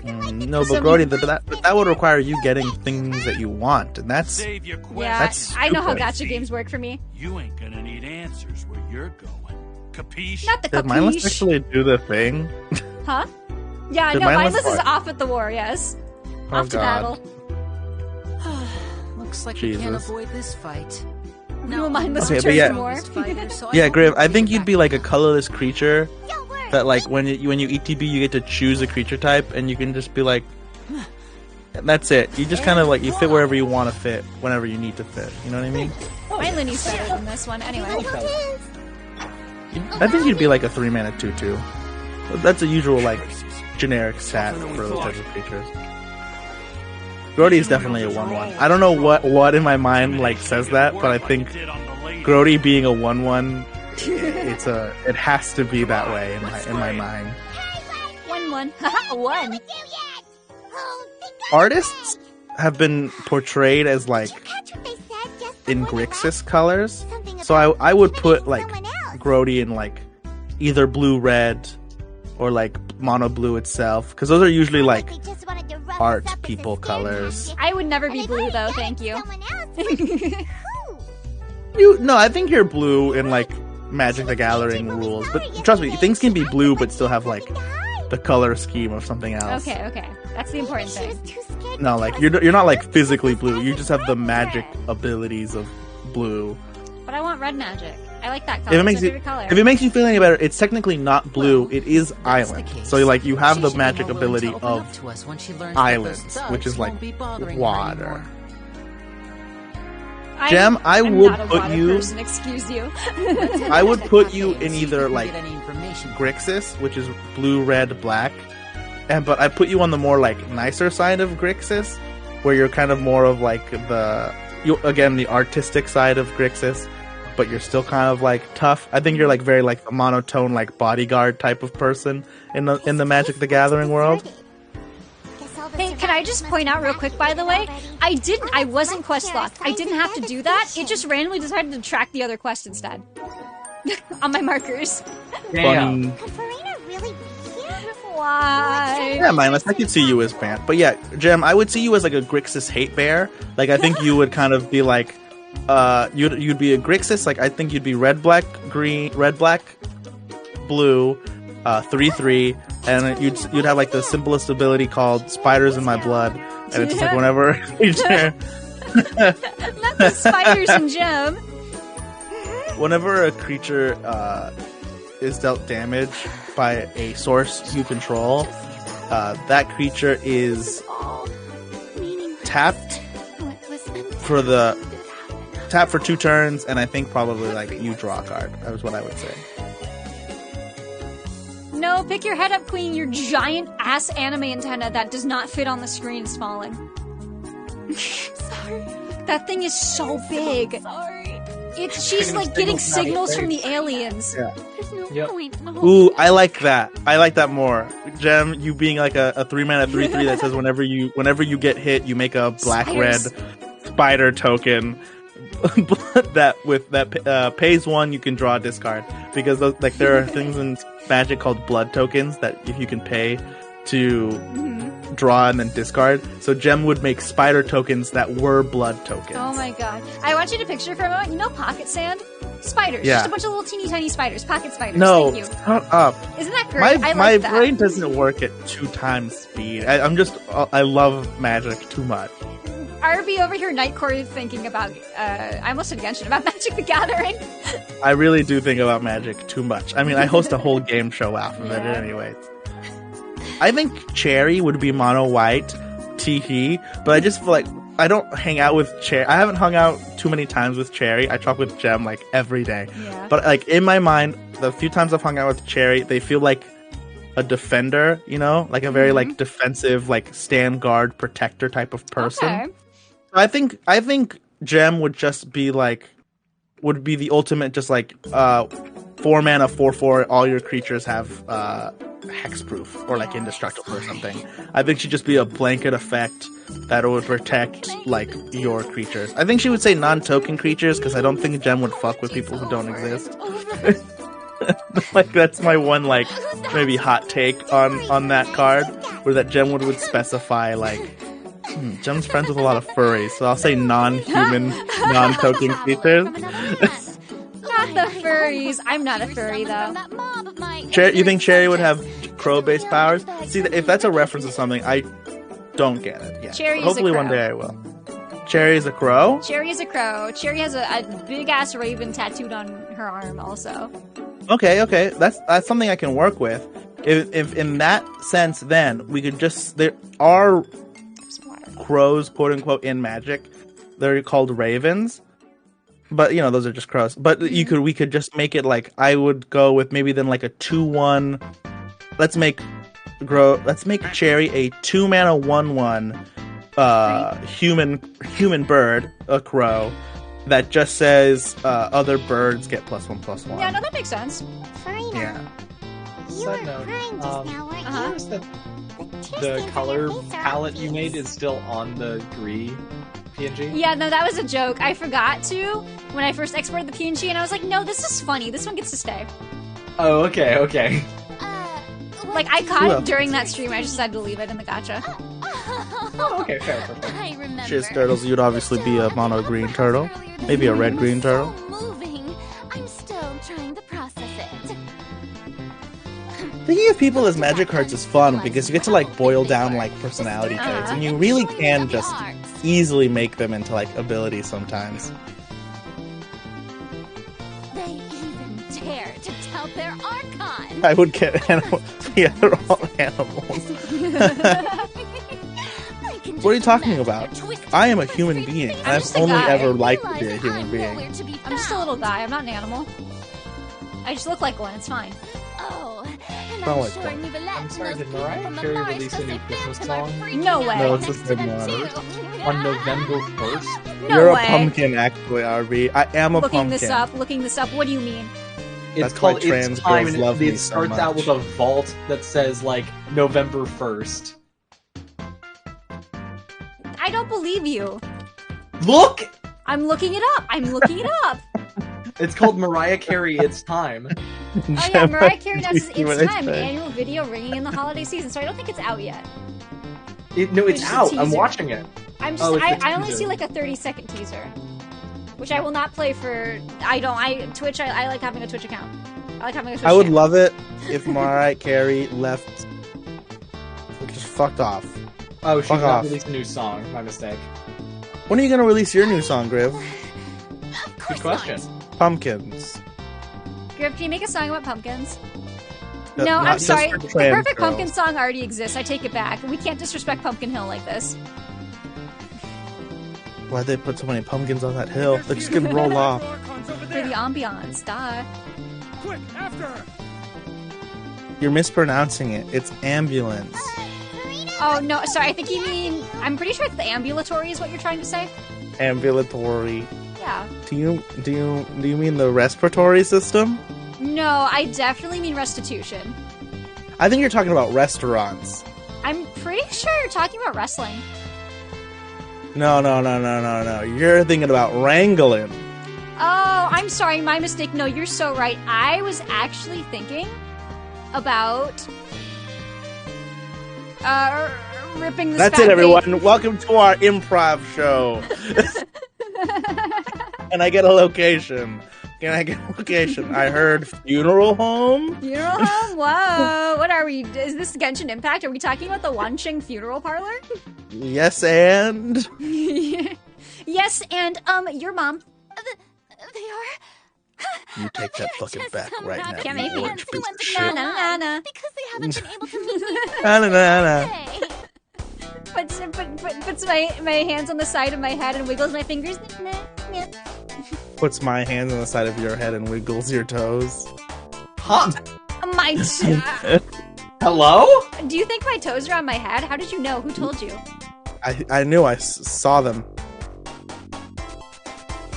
No, but Brody, that would require you getting things that you want, and that's I know how gacha games work for me. You ain't gonna need answers where you're going. Capiche? Not the Did capiche. mindless actually do the thing? Huh? Yeah, Did no, mindless mindless is off at the war, yes. Oh, off to God. battle. Looks like we can't Jesus. avoid this fight. No, mindless Okay, but returns yeah. to war. Yeah, Griff, I think you'd be like a colorless creature that, like, when you ETB, you get to choose a creature type, and you can just be like, that's it. You just kind of, like, you fit wherever you want to fit, whenever you need to fit. You know what I mean? My Linny's better than this one, anyway. I think you'd be like a 3-mana 2/2. That's a usual, like, generic stat for those types of creatures. Grody is definitely a 1/1. I don't know what in my mind, like, says that, but I think Grody being a 1/1, it has to be that way in my mind. 1/1. Haha, 1. Artists have been portrayed as, like, in Grixis colors, so I would put, like, Grody in, like, either blue-red or, like, mono blue itself, because those are usually, like, art people colors. I would never be blue, though, thank you. No, I think you're blue in, like, Magic the Gathering rules, but trust me, things can be blue but still have, like, the color scheme of something else. Okay. That's the important thing. No, like, you're not, like, physically blue, you just have the magic abilities of blue. But I want red magic. I like that If color. it makes It's my you, favorite color. if it makes you feel any better, it's technically not blue. It is island. So like you have the magic ability of islands, which is like water. Gem, I'm would not a put water you. person, excuse you. I would put you in either like Grixis, which is blue, red, black, but I put you on the more like nicer side of Grixis, where you're kind of more of like the artistic side of Grixis. But you're still kind of like tough. I think you're like very like a monotone like bodyguard type of person in the Magic the Gathering world. Hey, can I just point out real quick, by the way? I wasn't quest locked. I didn't have to do that. It just randomly decided to track the other quest instead. On my markers. Damn. Why? Yeah, mindless. I could see you as Pant. But yeah, Gem, I would see you as like a Grixis hate bear. Like I think you would kind of be like you'd be a Grixis, like I think you'd be red, black, blue, 3/3, and you'd have like the simplest ability called Spiders in My Blood, and it's just like whenever Not the spiders and Gem. whenever a creature is dealt damage by a source you control, that creature is tapped for 2 turns, and I think probably like you draw a card. That was what I would say. No, pick your head up, Queen. Your giant ass anime antenna that does not fit on the screen is falling. Sorry. That thing is so big. Sorry. She's like getting signals from the aliens. Yeah. There's no point. No. Ooh, I like that. I like that more. Gem, you being like a 3-mana 3/3 that says whenever you get hit, you make a black-red spider token. that pays 1, you can draw a discard, because like there are things in Magic called blood tokens that if you can pay to draw and then discard. So Gem would make spider tokens that were blood tokens. Oh my god. I want you to picture for a moment, you know pocket sand? Spiders. Yeah. Just a bunch of little teeny tiny spiders. Pocket spiders. No, Thank you. shut up. Isn't that great? I like My that. brain doesn't work at 2 times speed. I love Magic too much. RB over here, Nightcore, thinking about, I almost said Genshin, about Magic the Gathering. I really do think about Magic too much. I mean, I host a whole game show off of it anyways. I think Cherry would be mono white, teehee, but I just feel like I don't hang out with Cherry. I haven't hung out too many times with Cherry. I talk with Gem like every day. Yeah. But like in my mind, the few times I've hung out with Cherry, they feel like a defender, you know, like a very like defensive, like stand guard protector type of person. Okay. I think Gem would just be like, would be the ultimate, just like 4 mana 4/4. All your creatures have hexproof or like indestructible or something. I think she'd just be a blanket effect that would protect like your creatures. I think she would say non-token creatures because I don't think Gem would fuck with people who don't exist. Like that's my one like maybe hot take on that card, where that Gem would specify like Gem's friends with a lot of furries, so I'll say non-human, non-token creatures. Not the furries. I'm not a furry though. You think Cherry would have crow-based powers? See, if that's a reference to something, I don't get it. Yeah. Cherry is Hopefully a crow. one day I will. Cherry is a crow? Cherry is a crow. Cherry has a big ass raven tattooed on her arm also. Okay. That's something I can work with. If in that sense, then we could just, there are crows, quote unquote, in Magic. They're called ravens. But, you know, those are just crows. But we could just make it like, I would go with maybe then like a 2/1. Let's make Cherry a 2 mana 1/1 human bird, a crow, that just says other birds get +1/+1. Yeah, no, that makes sense. Yeah. Side note, notice that the color palette you made is still on the Gree PNG? Yeah, no, that was a joke. I forgot to when I first exported the PNG, and I was like, no, this is funny. This one gets to stay. Oh, okay. Like, I caught it during that stream. I just decided to leave it in the gacha. Oh, okay, fair. I remember. Shiz Turtles, you'd obviously be a mono green turtle. Maybe a red green turtle. Moving. I'm still trying to process it. Thinking of people as magic cards is fun because you get to like boil down like personality traits, and you really can just easily make them into like abilities sometimes. They even dare to tout their Archon. I would get animals. Yeah, they're all animals. What are you talking about? I am a human being, and I've only ever liked to be a human being. I'm just a little guy. I'm not an animal. I just look like one. It's fine. Oh, and Sound I'm like sure one. Nivelette I'm sorry, did must Mariah be Carey from the release a new Mars Christmas because song? they're No way. No, it's just November. On November 1st? No You're way. a pumpkin, actually, RB. I am a Looking pumpkin. looking this up. What do you mean? That's It's why called trans It's Time, girls and love me it so starts out much. with a vault that says, like, November 1st. I don't believe you. Look! I'm looking it up. It's called Mariah Carey, It's Time. Oh yeah, Mariah Carey announces What It's I Time, say. annual video ringing in the holiday season. So I don't think it's out yet. No, it's It's a out. I'm teaser. watching it. I'm just Oh, it's the I only teaser. see like a 30-second teaser, which I will not play for. Twitch. I like having a Twitch account. I like having a Twitch. I would channel. love it if Mariah Carey left, just fucked off. Oh, she's Fuck not off. released a new song. My mistake. When are you gonna release your new song, Griff? Good question. Pumpkins. Griff, can you make a song about pumpkins? No, No, not I'm just sorry. for The trans perfect girls. pumpkin song already exists. I take it back. We can't disrespect Pumpkin Hill like this. Why'd they put so many pumpkins on that hill? They're just gonna roll off. For the ambiance, duh. Quick, after her! You're mispronouncing it. It's ambulance. Oh no, sorry. I think you mean. I'm pretty sure it's the ambulatory is what you're trying to say. Ambulatory. Yeah. Do you mean the respiratory system? No, I definitely mean restitution. I think you're talking about restaurants. I'm pretty sure you're talking about wrestling. No. You're thinking about wrangling. Oh, I'm sorry, my mistake. No, you're so right. I was actually thinking about ripping this. That's fat it, everyone. baby. Welcome to our improv show. Can I get a location? I heard funeral home. Funeral home? Whoa! What are we? Is this Genshin Impact? Are we talking about the Wancheng funeral parlor? Yes, and Yes, and your mom. They are. you take that fucking back right now. Can't you make me. orange piece of Na shit. na na. Because they haven't been able to meet me. Na-na-na-na. Puts my hands on the side of my head and wiggles my fingers. Puts my hands on the side of your head and wiggles your toes. Huh? My Hello? Do you think my toes are on my head? How did you know? Who told you? I knew. I saw them.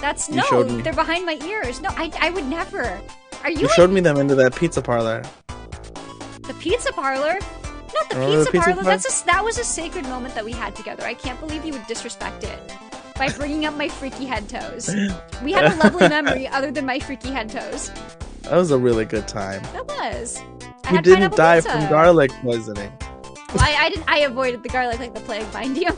That's You showed me. they're behind my ears. No, I would never. Are you You showed me them into that pizza parlor. the pizza parlor? Not the Remember pizza, the pizza parlor. parlor? That was a sacred moment that we had together. I can't believe you would disrespect it by bringing up my freaky head toes. We had a lovely memory other than my freaky head toes. That was a really good time. That was. I You had didn't pineapple die pizza. from garlic poisoning. Well, I didn't. I avoided the garlic like the plague, mind you.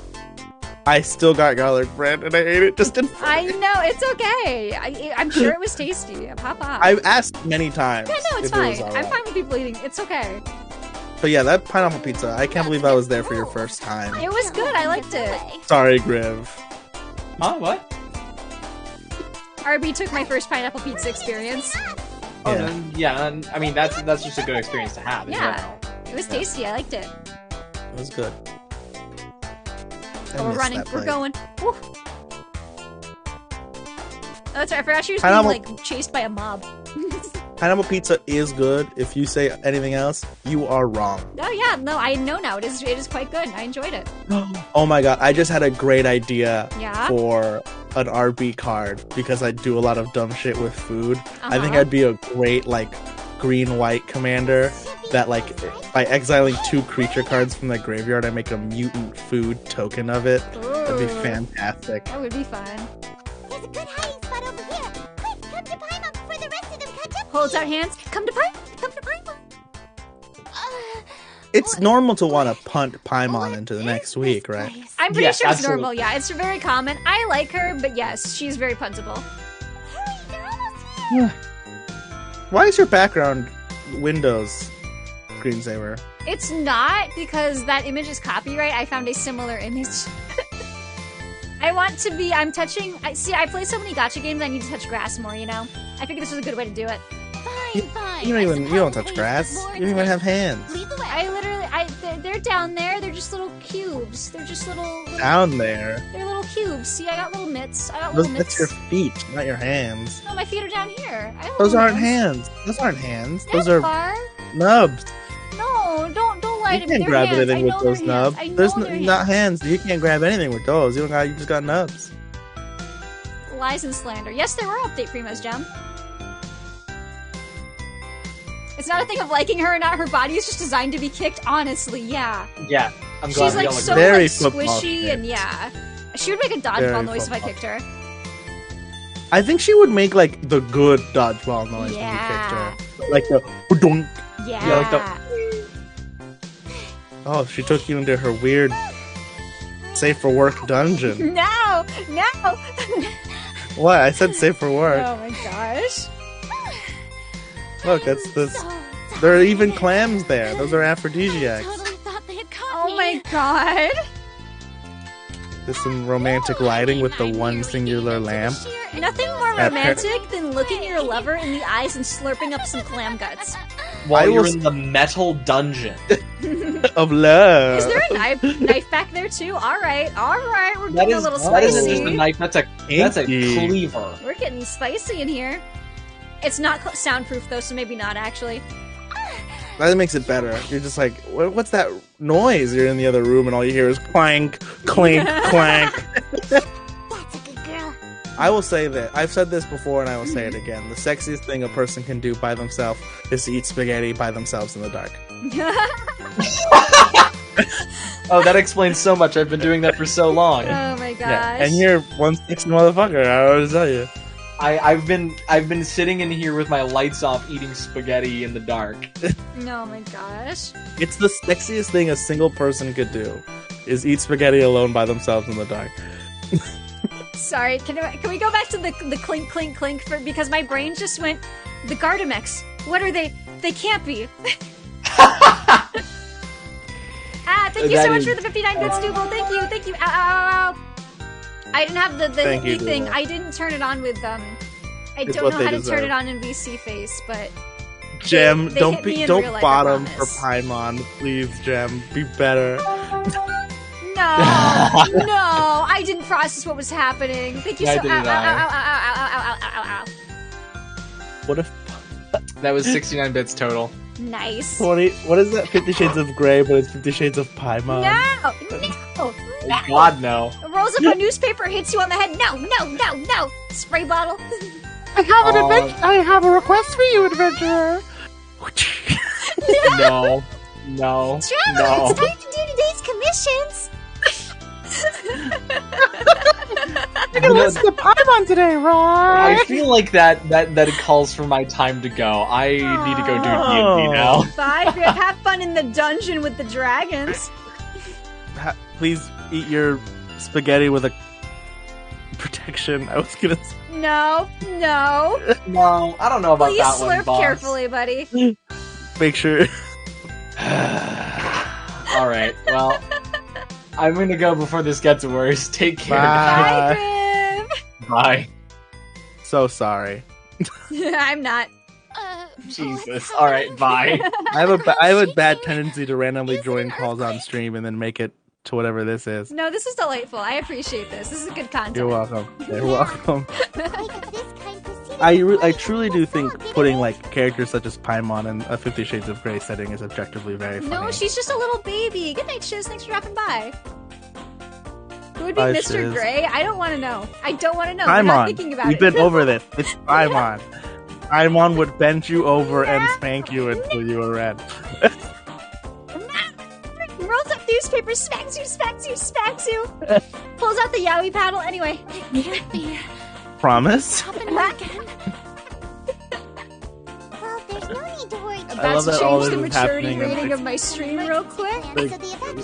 I still got garlic bread and I ate it just in. I know it's okay. I'm sure it was tasty. Pop off. I've asked many times. Yeah, no, it's if it was fine. all I'm right. fine with people eating. It's okay. But yeah, that pineapple pizza. I can't believe I was there for your first time. It was good. I liked it. Sorry, Griv. Huh? What? RB took my first pineapple pizza experience. Oh, Yeah. no, yeah. I mean, that's just a good experience to have. in Yeah, general. it was tasty. I liked it. It was good. I Oh, we're missed running. that We're place. going. Woo. Oh, that's right. I forgot she was Pineapple- being like chased by a mob. Pineapple pizza is good. If you say anything else, you are wrong. Oh yeah, no, I know now. It is quite good. I enjoyed it. Oh my god, I just had a great idea Yeah? for an RB card because I do a lot of dumb shit with food. I think Uh-huh. I'd be a great like green-white commander that like by exiling 2 creature cards from the graveyard I make a mutant food token of it. That'd be Ooh. fantastic. That would be fun. There's a good hiding spot over here. Quick, come to Paimon before the rest of them catch up. Holds out hands. Come to Paimon. Come to Paimon. It's normal to want to punt Paimon into the next week, right? I'm pretty Yes, sure it's absolutely. normal. Yeah, it's very common. I like her, but yes, she's very puntable. Why is your background Windows screensaver? It's not because that image is copyright. I found a similar image. I want to be. I'm touching. I play so many gacha games. I need to touch grass more. You know. I figured this was a good way to do it. Fine. You don't touch grass. You don't even have hands. Lead the way. I literally. They're down there. They're just little cubes. They're just little. Down there. They're little cubes. See, I got little mitts. I got Those, little that's mitts. your feet, not your hands. No, my feet are down here. I have Those little aren't mitts. hands. Those aren't hands. They Those are are. nubs. No, don't lie You to me. can't They're grab hands. anything I with know those they're nubs. hands. I know There's they're not hands. You can't grab anything with those. You just got nubs. Lies and slander. Yes, there were update primos, Gem. It's not a thing of liking her or not. Her body is just designed to be kicked. Honestly, yeah. Yeah, I'm glad She's we like all so agree. Very like football squishy shit. and yeah. She would make a dodgeball Very noise if I football. kicked her. I think she would make like the good dodgeball noise Yeah. when you kicked her. Like the "Udunk." Yeah. Yeah, like the Oh, she took you into her weird safe for work dungeon. No, no. What? I said safe for work. Oh my gosh. Look, that's this. There are even clams there. Those are aphrodisiacs. Oh my god. There's some romantic lighting with the one singular lamp. Nothing more At- romantic than looking your lover in the eyes and slurping up some clam guts. While I you're will in the metal dungeon. of love. Is there a knife back there too? All right, we're That getting a is little that isn't spicy. just a knife. That's a Kinky. cleaver. We're getting spicy in here. It's not soundproof though, so maybe not actually. That makes it better. You're just like, what's that noise? You're in the other room and all you hear is clank, clink, clank. That's a good girl. I will say that I've said this before and I will say it again. The sexiest thing a person can do by themselves is to eat spaghetti by themselves in the dark. Oh, that explains so much. I've been doing that for so long. Oh my gosh. Yeah, and you're one sexy motherfucker. I always tell you. I've been sitting in here with my lights off, eating spaghetti in the dark. Oh my gosh. It's the sexiest thing a single person could do, is eat spaghetti alone by themselves in the dark. Sorry, can we go back to the clink clink clink because my brain just went the Gardamex. What are they? They can't be. Thank you so That much is- for the 59 bits, Dougal. Thank you. Ow, ow, ow, ow. I didn't have the Thank hit you, me thing. Dougal. I didn't turn it on with I It's don't what know they how to deserve. turn it on in VC face, but Gem, they don't hit me be, in don't real life, I bottom for promise. Paimon, please, Gem. Be better. no, I didn't process what was happening. Thank you so. Neither Ow, did ow, I. ow, ow, ow, ow, ow, ow, ow, ow. What if That was 69 bits total. Nice. 20. What is that? 50 Shades of Grey, but it's 50 Shades of Paimon. No! Oh, God, no. Rolls up a newspaper, hits you on the head. No! Spray bottle. I have a request for you, adventurer. No. Travel, it's time to do today's commissions. You're gonna listen to Paimon today, right? I feel like that it calls for my time to go. I need to go do D&D now. Bye. Have fun in the dungeon with the dragons. Please eat your spaghetti with a protection. I was gonna say. No. No, I don't know about Please that one, slurp boss. carefully, buddy. Make sure. Alright, well, I'm gonna go before this gets worse. Take care, Bye. guys. Bye. So sorry. I'm not. Jesus. Alright, bye. I have a bad tendency to randomly join calls on stream and then make it to whatever this is. No, this is delightful. I appreciate this. This is good content. You're welcome. You're welcome. I truly do think putting like characters such as Paimon in a 50 Shades of Grey setting is objectively very funny. No, she's just a little baby. Good night, Shiz. Thanks for dropping by. Who would be Bye, Mr. Shiz. Grey? I don't want to know. I don't want to know. I'm not thinking about We've it. been over this. It's Paimon. Paimon would bend you over and spank you until you were red. Rolls up newspaper, smacks you. Pulls out the yaoi paddle. Anyway. It can't be. Promise? Happening again. Well, there's no need to worry. I love About to that all change the this is maturity happening. rating of my stream real quick.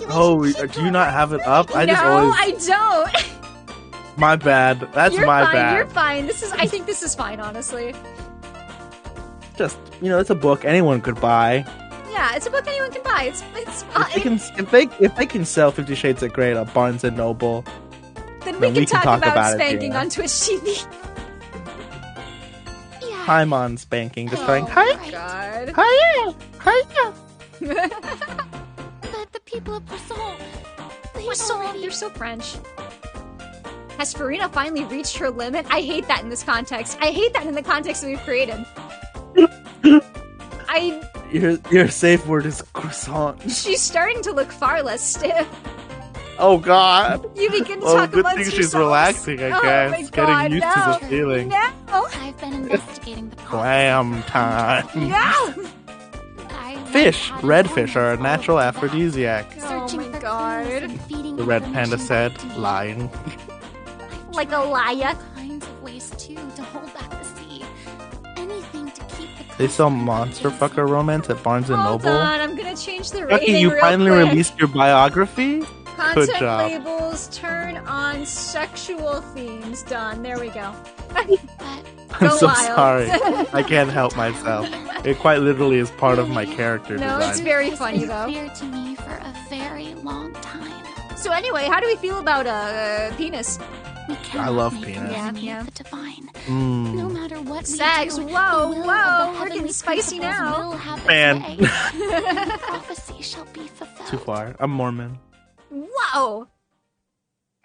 Oh, do you not have it up? I just No, always. I don't. My bad. That's You're my fine. bad. You're fine. I think this is fine, honestly. Just it's a book anyone could buy. Yeah, it's a book anyone can buy. It's fine. If they can sell 50 Shades of Grey at Barnes and Noble, Then we can talk about it spanking here. on Twitch TV. Paimon spanking, just going, Oh hi, my god. hiya. But the people of Poisson, They're so French. Has Farina finally reached her limit? I hate that in this context. I hate that in the context that we've created. Your safe word is croissant. She's starting to look far less stiff. Oh God. You begin to Well, talk good amongst thing she's yourselves. relaxing, I Oh guess. my God, Getting used to no. the feeling. No. I've been investigating the Clam time. No. Fish, redfish are a natural aphrodisiac. Oh my god. The red panda said, lying. Like a liar. kinds of ways too to hold back the sea. Anything to keep the They sell Monster Fucker Romance at Barnes and Hold Noble. on, I'm gonna change the Lucky, rating you real finally quick. released your biography? Good Content job. labels turn on sexual themes. Done. There we go. I'm Go so wild. sorry. I can't help myself. It quite literally is part of my character No, design. it's very funny though. clear to me for a very long time. So anyway, how do we feel about penis? We I love penis. Yeah. The divine. Mm. No matter what Sags, we do, whoa, the will whoa, of the we're heavenly getting spicy principles now. will have its Man. way. Prophecy shall be fulfilled. Too far. I'm Mormon. Whoa!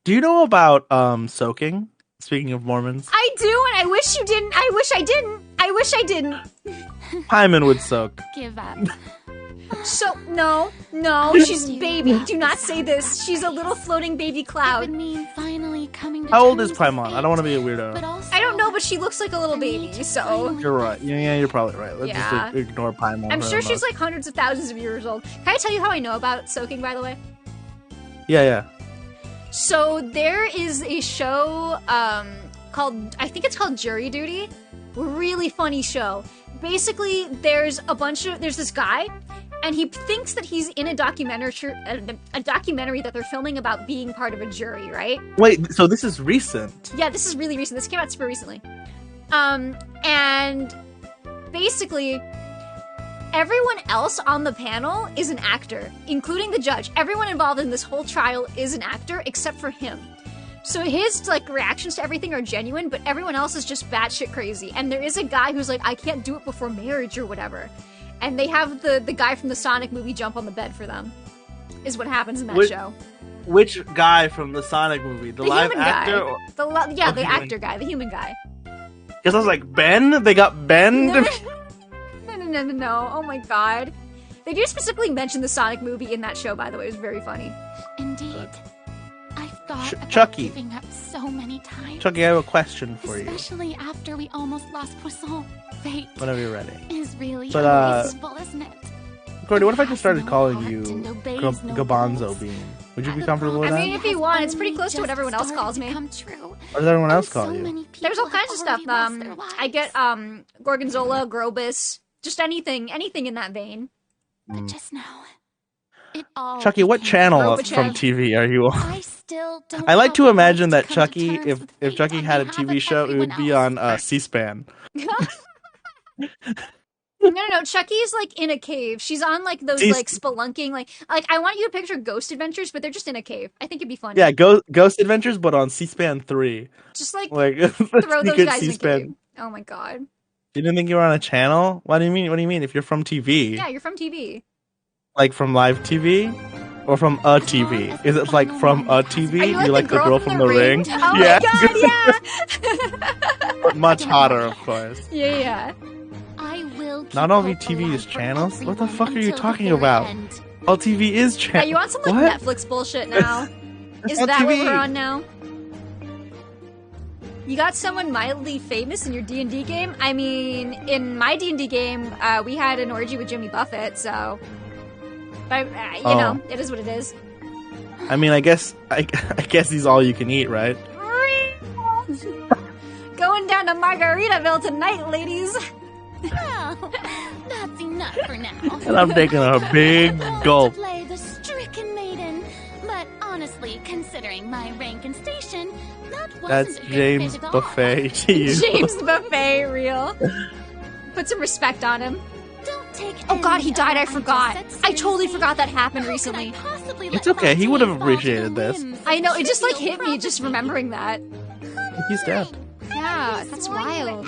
Do you know about soaking? Speaking of Mormons, I do, and I wish you didn't. I wish I didn't. I wish I didn't. Hyman would soak. Give up. So no, she's baby. Do not say this. She's a little floating baby cloud. It would mean finally coming to How old is terms with Paimon? I don't want to be a weirdo. I don't know, but she looks like a little baby. So You're right. Yeah, you're probably right. Let's Yeah. just ignore Paimon. I'm for sure the she's most. like hundreds of thousands of years old. Can I tell you how I know about soaking? By the way. Yeah. So there is a show called, I think it's called Jury Duty. Really funny show. Basically, there's this guy, and he thinks that he's in a documentary that they're filming about being part of a jury, right? Wait, so this is recent? Yeah, this is really recent. This came out super recently. And basically, everyone else on the panel is an actor, including the judge. Everyone involved in this whole trial is an actor, except for him. So his reactions to everything are genuine, but everyone else is just batshit crazy. And there is a guy who's like, I can't do it before marriage or whatever. And they have the guy from the Sonic movie jump on the bed for them. Is what happens in that show. Which guy from the Sonic movie? The live human actor? guy. Or... The actor guy, the human guy. Because I was like, Ben? They got Ben? No. Oh my god. They do specifically mention the Sonic movie in that show, by the way. It was very funny. Indeed. I've thought about Chucky. giving up so many times. Chucky, I have a question for you. Especially after we almost lost Poisson. Fate Whenever you're ready. is really But, unreasonable, isn't it? Cordy, what if I just started calling you Gabanzo Bean? Would you be comfortable with I that? mean, if you want, it's pretty close to what everyone else calls me. What does everyone else call you? There's all kinds of stuff. I get Gorgonzola, Grobus, just anything in that vein. But just now, it all Chucky, what channel from TV are you on? I still don't I like to know imagine how that Chucky, if Chucky had a TV show, it would be on C-SPAN. No. Chucky's like in a cave. She's on like those Jeez. like spelunking like I want you to picture Ghost Adventures, but they're just in a cave. I think it'd be fun. Yeah, Ghost Adventures, but on C-SPAN 3. Just like throw those guys in a cave. Oh my god. You didn't think you were on a channel? What do you mean? What do you mean? If you're from TV, Yeah, you're from TV. like from live TV, or from a TV? Is it like from a TV? Are you like the girl from the ring? Oh yeah, my god, but much hotter, of course. yeah. I will Not all TV is channels. What the fuck are you talking about? All TV is Yeah, channels. you want some like What? Netflix bullshit now? That's Is not that what TV. we're on now? You got someone mildly famous in your D&D game? I mean, in my D&D game, we had an orgy with Jimmy Buffett, so... But, you know, it is what it is. I mean, I guess he's all you can eat, right? Going down to Margaritaville tonight, ladies! Oh, that's enough for now. And I'm taking a big gulp. To play the stricken maiden, but honestly, considering my rank and station, that wasn't That's a good James fit at all. Buffet to you. James Buffet, real. Put some respect on him. Don't take Oh god, he any died, I of my forgot. facets I totally seriously. forgot that happened recently. It's okay. He would have appreciated this. I know, it just like hit me just remembering that. He's dead. Yeah, that's wild.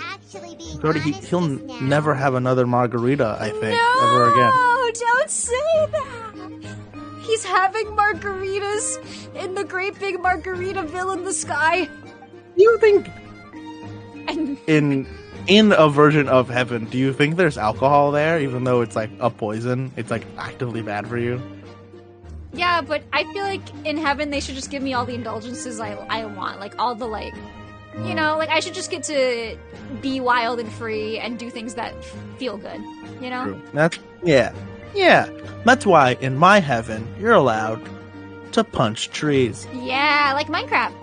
Brody, he'll never have another margarita, I think, ever again. No, don't say that. He's having margaritas in the great big Margaritaville in the sky. You think And in a version of heaven, do you think there's alcohol there, even though it's like a poison? It's like actively bad for you. yeah, but I feel like in heaven they should just give me all the indulgences I want, like all the like, you know, like I should just get to be wild and free and do things that feel good, you know? True. That's yeah. That's why in my heaven you're allowed to punch trees. Yeah, like Minecraft.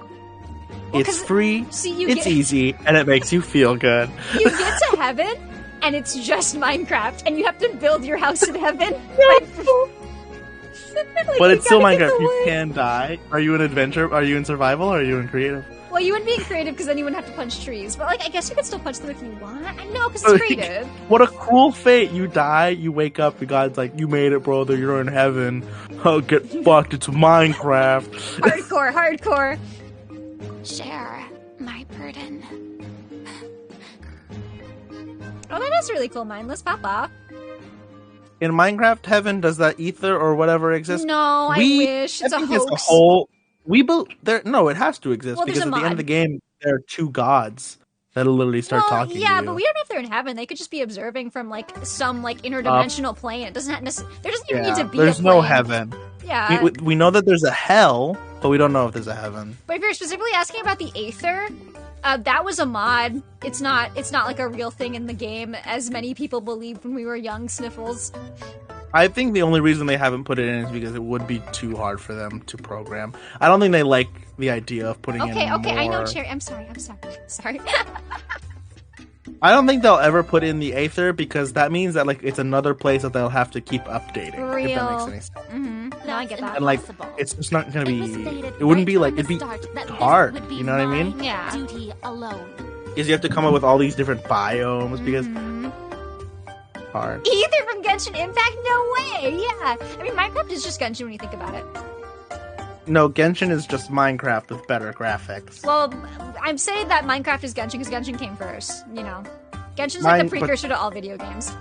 Well, It's free, see, you it's get- easy, and it makes you feel good. You get to heaven and it's just Minecraft and you have to build your house in heaven. Like, But you it's still gotta get Minecraft. the You wood. can die. Are you in adventure? Are you in survival? Or are you in creative? Well, you wouldn't be creative because then you wouldn't have to punch trees. But like, I guess you could still punch them if you want. I know because it's creative. What a cruel fate! You die, you wake up, and God's like, "You made it, brother. You're in heaven." Oh, get fucked! It's Minecraft. Hardcore. Share my burden. Oh, that is really cool, Mindless Papa. In Minecraft heaven, does that ether or whatever exist? No, I wish. It's a think hoax. It's a whole. There. No, it has to exist Well, there's because a at the end of mod. the game, there are two gods that'll literally start talking yeah, to you. but we don't know if they're in heaven. They could just be observing from like some like interdimensional plane. It doesn't there doesn't even need to be. There's a no plane. heaven. Yeah. We know that there's a hell, but we don't know if there's a heaven. But if you're specifically asking about the Aether, that was a mod. It's not like a real thing in the game, as many people believed when we were young sniffles. I think the only reason they haven't put it in is because it would be too hard for them to program. I don't think they like the idea of putting in Okay, more... I know, Cherry. I'm sorry. Sorry. I don't think they'll ever put in the Aether because that means that like it's another place that they'll have to keep updating. Real. If that makes any sense. Mm-hmm. No, I get that. And like it's just not gonna be. It wouldn't be like it'd be hard. You know what I mean? Yeah. Duty alone. Because you have to come up with all these different biomes because hard. Either from Genshin Impact? No way! Yeah. I mean, Minecraft is just Genshin when you think about it. No, Genshin is just Minecraft with better graphics. Well, I'm saying that Minecraft is Genshin because Genshin came first, you know. Genshin's like the precursor to all video games.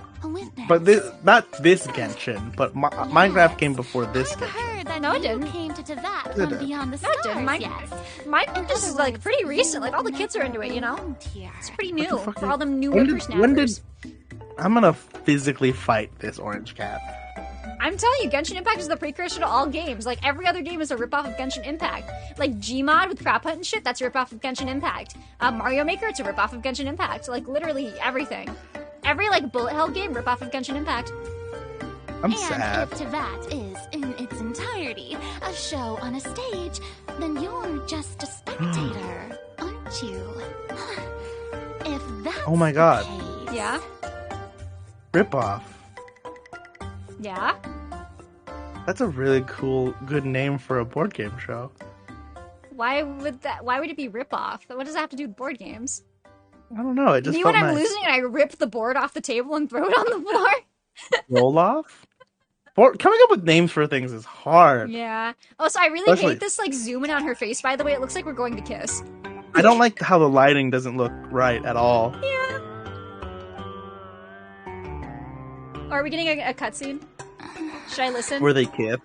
But not this Genshin, but Minecraft came before this Genshin. No, it didn't. Came to Teyvat It from did. beyond the No, it stars, didn't. yes. Minecraft is like pretty recent. Like all the kids are into it, you know. It's pretty new for all them new When whippersnappers. I'm gonna physically fight this orange cat. I'm telling you, Genshin Impact is the precursor to all games. Like, every other game is a ripoff of Genshin Impact. Like, Gmod with Crap Hunt and shit, that's a ripoff of Genshin Impact. Mario Maker, it's a ripoff of Genshin Impact. Like, literally everything. Every, like, bullet hell game, ripoff of Genshin Impact. I'm and sad. if Tavat is, in its entirety, a show on a stage, then you're just a spectator, aren't you? If that's Oh my god. the case, Yeah? Ripoff. Yeah? That's a really cool, good name for a board game show. Why would it be ripoff? What does that have to do with board games? I don't know. It just Me felt when I'm nice. losing and I rip the board off the table and throw it on the floor? Roll off. Coming up with names for things is hard. Yeah. Oh, so I really Especially- hate this, like, zoom in on her face, by the way. It looks like we're going to kiss. I don't like how the lighting doesn't look right at all. Yeah. Are we getting a cutscene? Should I listen? Where they kiss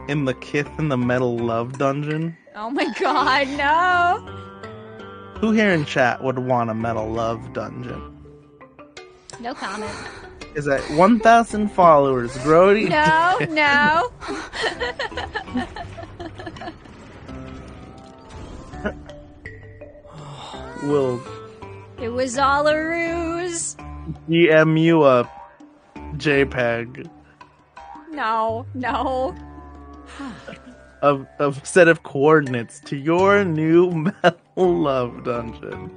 in the metal love dungeon. Oh my god, no! Who here in chat would want a metal love dungeon? No comment. Is that 1,000 followers, Grody? No, no. Will It was all a ruse. DM you a JPEG No, no. of a set of coordinates to your new metal love dungeon.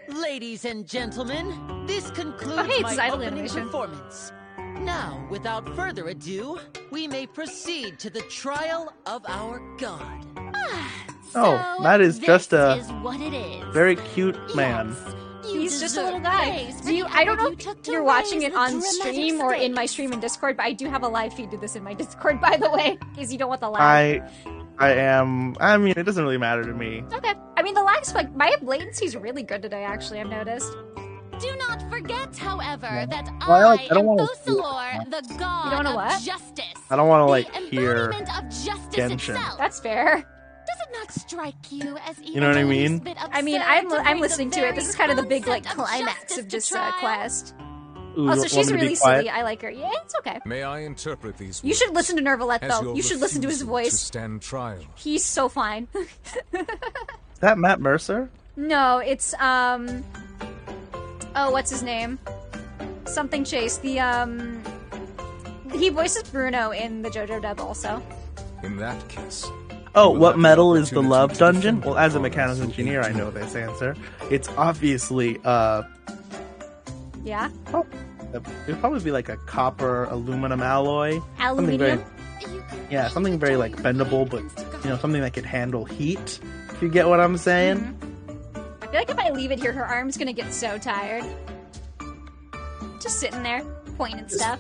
Ladies and gentlemen, this concludes Oh, hey, it's my idle opening animation. performance. Now, without further ado, we may proceed to the trial of our god. Oh, that is just a is what it is. very cute man. He's just a little guy. I don't know if you're watching it on stream or in my stream in Discord, but I do have a live feed to this in my Discord, by the way, in case you don't want the lag. I mean, it doesn't really matter to me. Okay. I mean, the lag's like, my latency's really good today, actually, I've noticed. Do not forget, however, that Well, I I don't am wanna- Focalor, the god You don't wanna of what? justice. I don't want to The like hear embodiment of justice Genshin. itself. That's fair. Does it not strike you as even You know what I the mean? least bit I mean, absurd to I'm bring listening the to it. very This is kind of the big, like, concept of climax justice of to this trial? quest. Ooh, Also, want she's me to be really quiet? silly. I like her. Yeah, it's okay. May I interpret these You should listen to Nervalette, as though. your You should listen to his refusal to voice. stand trial? He's so fine. Is that Matt Mercer? No, it's, oh, what's his name? Something Chase. He voices Bruno in the JoJo dub also. In that case, Oh, you will what have the metal is the opportunity love to dungeon? defend Well, as a your mechanics cause engineer, I know this answer. It's obviously, Yeah? it'd probably be like a copper aluminum alloy. Something Aluminium? very, something very like bendable, but something that could handle heat. If you get what I'm saying. I feel like if I leave it here, her arm's gonna get so tired. Just sitting there, pointing stuff.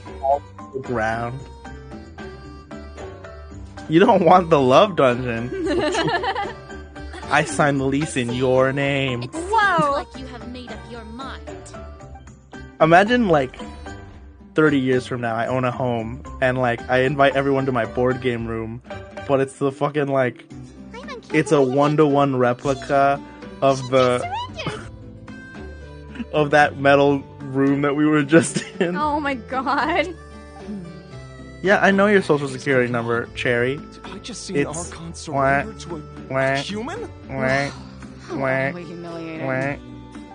The ground. You don't want the love dungeon. I signed the lease in your name. Whoa! Like you have made up your mind. Imagine like 30 years from now, I own a home and like I invite everyone to my board game room, but it's the fucking like it's a 1-to-1 replica of the of that metal room that we were just in. Oh my god. Yeah, I know your social security number, Cherry. I just seen It's Archon wah, surrender to wah, a human? wah, wah, Really humiliating. wah,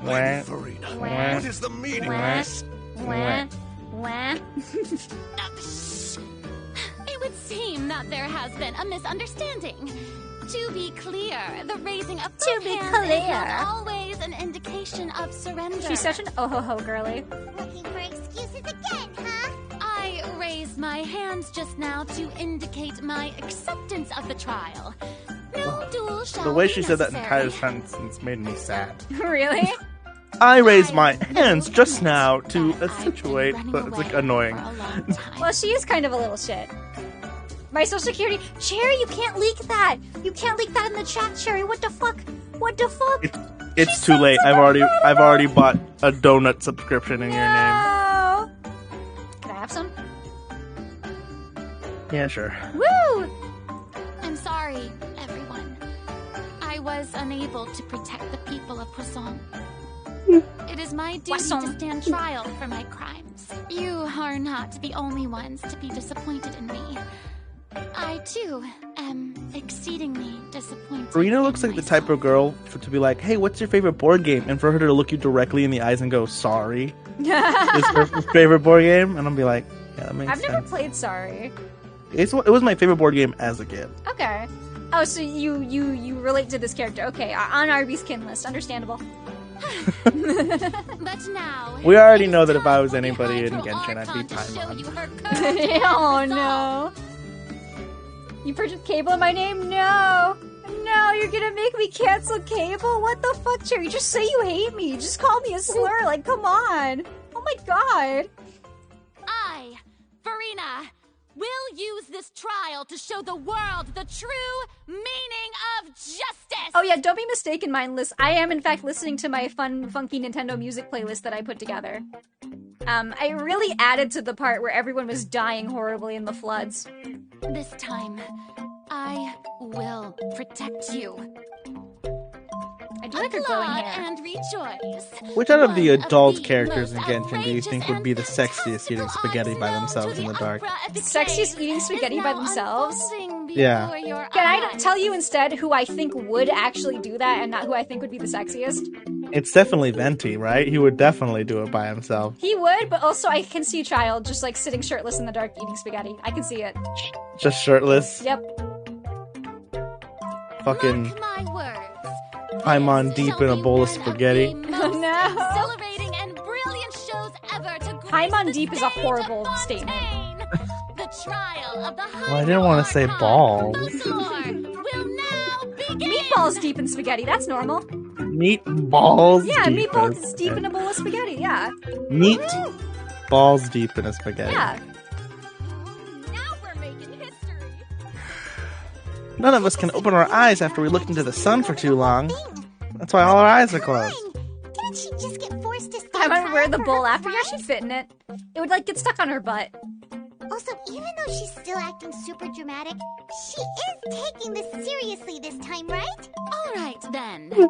wah, Farina, wah, what is the meaning Wah. of this? Wah. Wah. It would seem that there has been a misunderstanding. To be clear, the raising of both hands is clear. not always an indication of surrender. She's such an oh-ho-ho girly. Looking for excuses again, huh? I raised my hands just now to indicate my acceptance of the trial. No duel shall The way be she said that necessary. entire sentence made me sad. Really? I raised my hands just now to accentuate, but it's like annoying. Well, she is kind of a little shit. My social security, Cherry, you can't leak that. You can't leak that in the chat, Cherry. What the fuck? What the fuck? It's too late. I've already bought a donut subscription in your name. No. Can I have some? Yeah, sure. Woo! I'm sorry, everyone. I was unable to protect the people of Poisson. It is my duty to stand trial for my crimes. You are not the only ones to be disappointed in me. I, too, am exceedingly disappointed. Rena looks like the type of girl to be like, hey, what's your favorite board game? And for her to look you directly in the eyes and go, sorry. Is her favorite board game? And I'll be like, yeah, that makes sense. I've never played Sorry. It was my favorite board game as a kid. Okay. Oh, so you relate to this character. Okay, on Arby's kin list. Understandable. But now... We already know that if I was anybody in Genshin, I'd be Paimon. Oh, no. You purchased Cable in my name? No! No, you're gonna make me cancel Cable? What the fuck, Cherry? Just say you hate me. Just call me a slur. Like, come on. Oh my god. I, Farina, will use this trial to show the world the true meaning of justice! Oh yeah, don't be mistaken, mindless. I am, in fact, listening to my fun, funky Nintendo music playlist that I put together. I really added to the part where everyone was dying horribly in the floods. This time, I will protect you. I do like her glowing hair. And rejoice. Which out of the adult characters in Genshin do you think would be the sexiest eating spaghetti by themselves in the dark? Sexiest eating spaghetti by themselves? Yeah. Can I tell you instead who I think would actually do that and not who I think would be the sexiest? It's definitely Venti, right? He would definitely do it by himself. He would, but also I can see Child just like sitting shirtless in the dark eating spaghetti. I can see it. Just shirtless? Yep. Fucking Paimon deep in a bowl of spaghetti. Oh no! Paimon deep is a horrible statement. Well, I didn't want to say balls. Meatballs deep in spaghetti, that's normal. Meatballs Yeah, deep meatballs deep in a bowl of spaghetti, yeah. Meat balls deep in a spaghetti. Yeah. None of us can open our eyes after we look into the sun for too long. That's why all our eyes are closed. Didn't she just get forced to I might wear the bowl after. Yeah, she'd fit in it. It would like get stuck on her butt. Also, even though she's still acting super dramatic, she is taking this seriously this time, right? Alright then. Who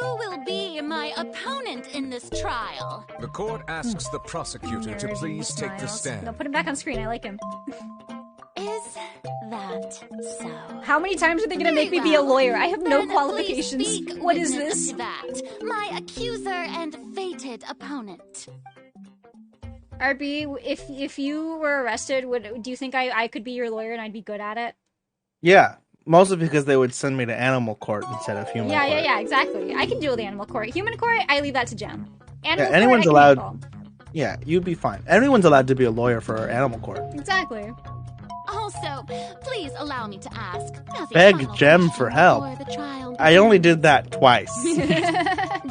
will be my opponent in this trial? The court asks the prosecutor to please take the stand. No, put him back on screen. I like him. Is that so? How many times are they gonna make me be a lawyer? I have no qualifications. What is this? That, my accuser and fated opponent. RB, if you were arrested, do you think I could be your lawyer and I'd be good at it? Yeah, mostly because they would send me to animal court instead of human court. Yeah, exactly. I can deal with animal court. Human court, I leave that to Gem. Animal court, anyone's I can allowed. handle. Yeah, you'd be fine. Everyone's allowed to be a lawyer for animal court. Exactly. Also, please allow me to ask. Beg Gem for help. I only did that twice.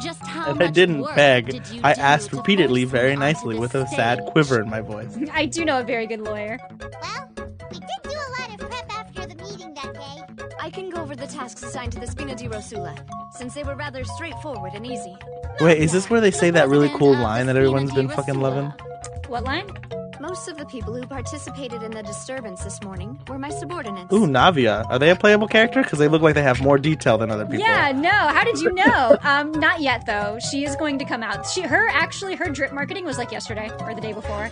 Just how And I didn't work beg. did you I do asked to repeatedly, force very her nicely, onto with the a sad stage? quiver in my voice. I do know a very good lawyer. Well, we did do a lot of prep after the meeting that day. I can go over the tasks assigned to the Spina di Rosula, since they were rather straightforward and easy. Wait, is this where they say that really cool line that everyone's been fucking loving? What line? Most of the people who participated in the disturbance this morning were my subordinates. Ooh, Navia. Are they a playable character? Because they look like they have more detail than other people. Yeah, no. How did you know? Not yet though. She is going to come out. Her drip marketing was like yesterday or the day before.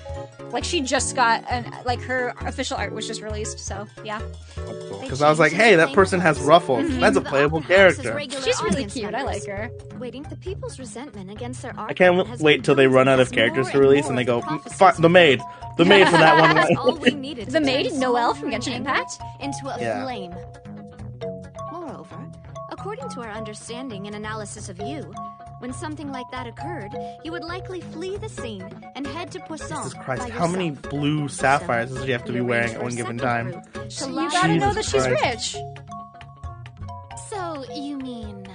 Like she just got her official art was just released. So yeah. Because I was like, hey, that person has ruffles. Mhm. That's a playable character. She's really cute. I like her. Waiting, the people's resentment against their art. I can't wait till they run out of characters to release and they go, the maid. The maid for that one. That's all we needed. The maid, Noelle from Genshin Impact, into a Yeah. flame. Moreover, according to our understanding and analysis of you, when something like that occurred, you would likely flee the scene and head to Poisson. Jesus Christ, by how many yourself. blue sapphires does she have to be wearing at one given time? So you gotta know that she's Christ. rich. So you mean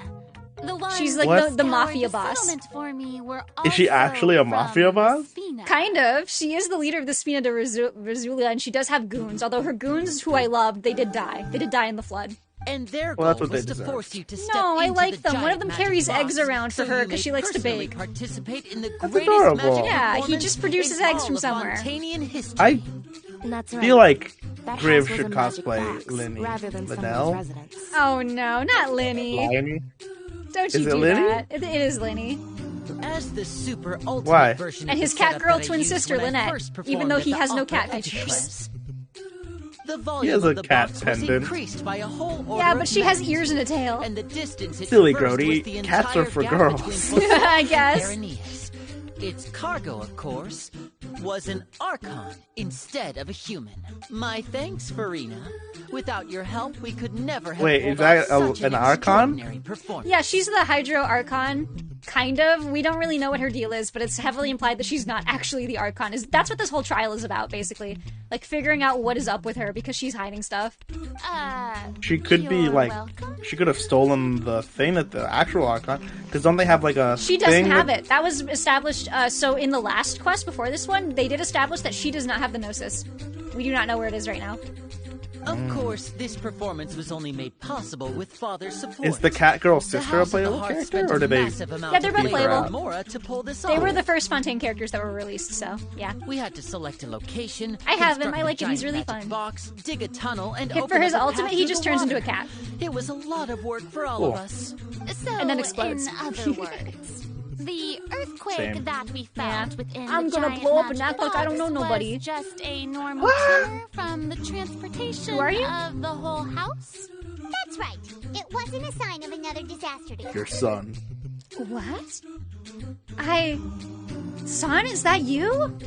the one She's like What? the mafia boss. settlement for me were Is she actually a mafia boss? Kind of. She is the leader of the Spina di Rosula, and she does have goons. Although her goons, who I loved, they did die. They did die in the flood. And their Well, that's goal what they was to deserve. force you to step No, I into like the them. One of giant them magic carries box, eggs around for so her you because may she likes to personally bake. Participate in the That's greatest adorable. magic Yeah, he performance just produces in eggs from all of somewhere. Fontanian history. I That's feel like That Graves house was should a magic cosplay box, Linny. rather than someone's Linnell? residence. Oh no, not Linny. Linny? Don't Is you it do Linny? that. It is Linny. As the super ultimate Why? version And of his the cat setup girl that I twin used sister, when I Lynette, first even performed though at he the has no Opera cat features. Enterprise. The He volume has a of the cat box pendant. was increased by a whole order Yeah, of but she has magnitude, ears and a tail. and the distance it Silly traversed Grody, was the cats are entire for gap girls. between Poseidon I and guess. Berenice. Its cargo, of course, was an Archon instead of a human. My thanks, Farina. Without your help, we could never have Wait, pulled is that off such an Archon? extraordinary performance. Yeah, she's the Hydro Archon. Kind of. We don't really know what her deal is, but it's heavily implied that she's not actually the Archon. That's what this whole trial is about, basically. Like, figuring out what is up with her because she's hiding stuff. She could be You're like, welcome. she could have stolen the thing that the actual Archon. Because don't they have like a? She doesn't thing have that- it. That was established, so in the last quest before this one, they did establish that she does not have the Gnosis. We do not know where it is right now. Of course, this performance was only made possible with Father's support. Is the cat girl sister a House of the playable Heart character, spent or a do they? massive amount Yeah, they're of both labor playable. on Mora to pull this They off. were the first Fontaine characters that were released, so yeah. We had to select a location. I have him. construct I a like him. He's giant really magic fun. Box, dig a tunnel, and Hit open for his up a ultimate, path he through just the turns into water. a cat. It was a lot of work for all Cool. of us. So, And then explodes. in other words, the earthquake Same. that we felt within I'm the gonna giant blow up and magic act like I don't know box nobody. was just a normal tremor from the transportation Who are you? of the whole house. That's right. It wasn't a sign of another disaster to Your son. What? Son, is that you?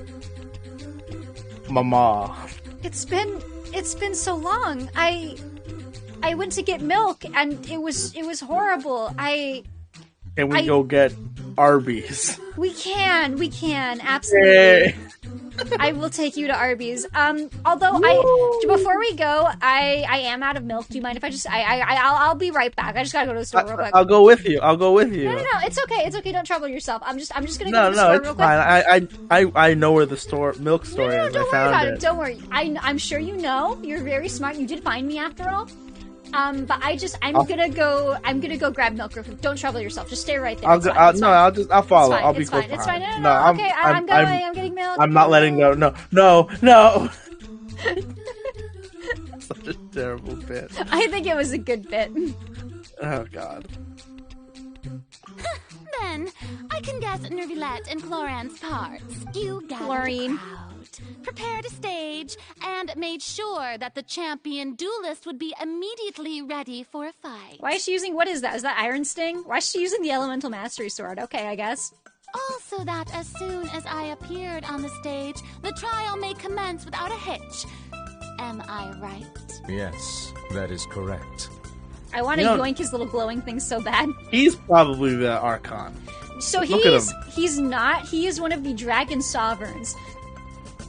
Mama. It's been so long. I went to get milk and it was horrible. And we go get Arby's. We can, absolutely. Yay. I will take you to Arby's. Although before we go, I am out of milk. Do you mind if I'll be right back. I just gotta go to the store real quick. I'll go with you. I'll go with you. No, it's okay. It's okay. Don't trouble yourself. I'm just gonna go No, to the store it's real quick. fine. I know where the milk store No, is. don't I worry found about it. it. Don't worry. I'm sure you know. You're very smart. You did find me after all. But I'm gonna go grab milk real quick. Don't trouble yourself. Just stay right there. I'll It's go, fine, it's fine. I'll follow. It's fine, I'll be it's close fine. It's behind. fine. No. Okay, I'm going. I'm getting milk. I'm not letting go. No. Such a terrible bit. I think it was a good bit. Oh God. Then, I can guess Nervillette and Cloran's parts. You gathered Chlorine. a crowd, prepared a stage, and made sure that the champion duelist would be immediately ready for a fight. Why is she using, what is that? Is that Iron Sting? Why is she using the Elemental Mastery Sword? Okay, I guess. Also that as soon as I appeared on the stage, the trial may commence without a hitch. Am I right? Yes, that is correct. I want to You know- yoink his little glowing thing so bad. He's probably the Archon. So Look at he's not. He is one of the Dragon Sovereigns.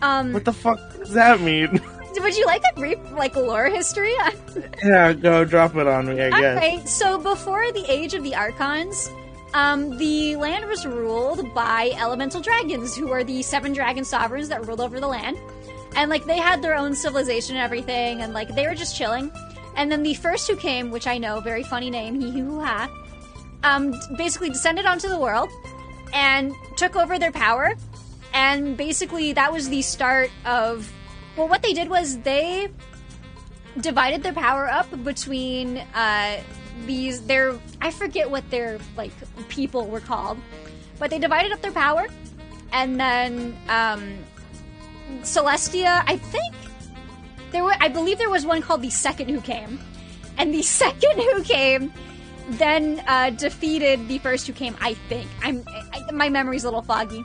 What the fuck does that mean? Would you like a brief, lore history? Yeah, go drop it on me, I guess. Alright, so before the Age of the Archons, the land was ruled by elemental dragons, who are the 7 dragon sovereigns that ruled over the land. And, they had their own civilization and everything, and, they were just chilling. And then the first who came, which I know, very funny name, Hee-Hoo-Ha, basically descended onto the world and took over their power. And basically that was the start of... Well, what they did was they divided their power up between I forget what their people were called, but they divided up their power, and then Celestia, I believe there was one called the Second Who Came, and the Second Who Came then defeated the First Who Came. I think my memory's a little foggy.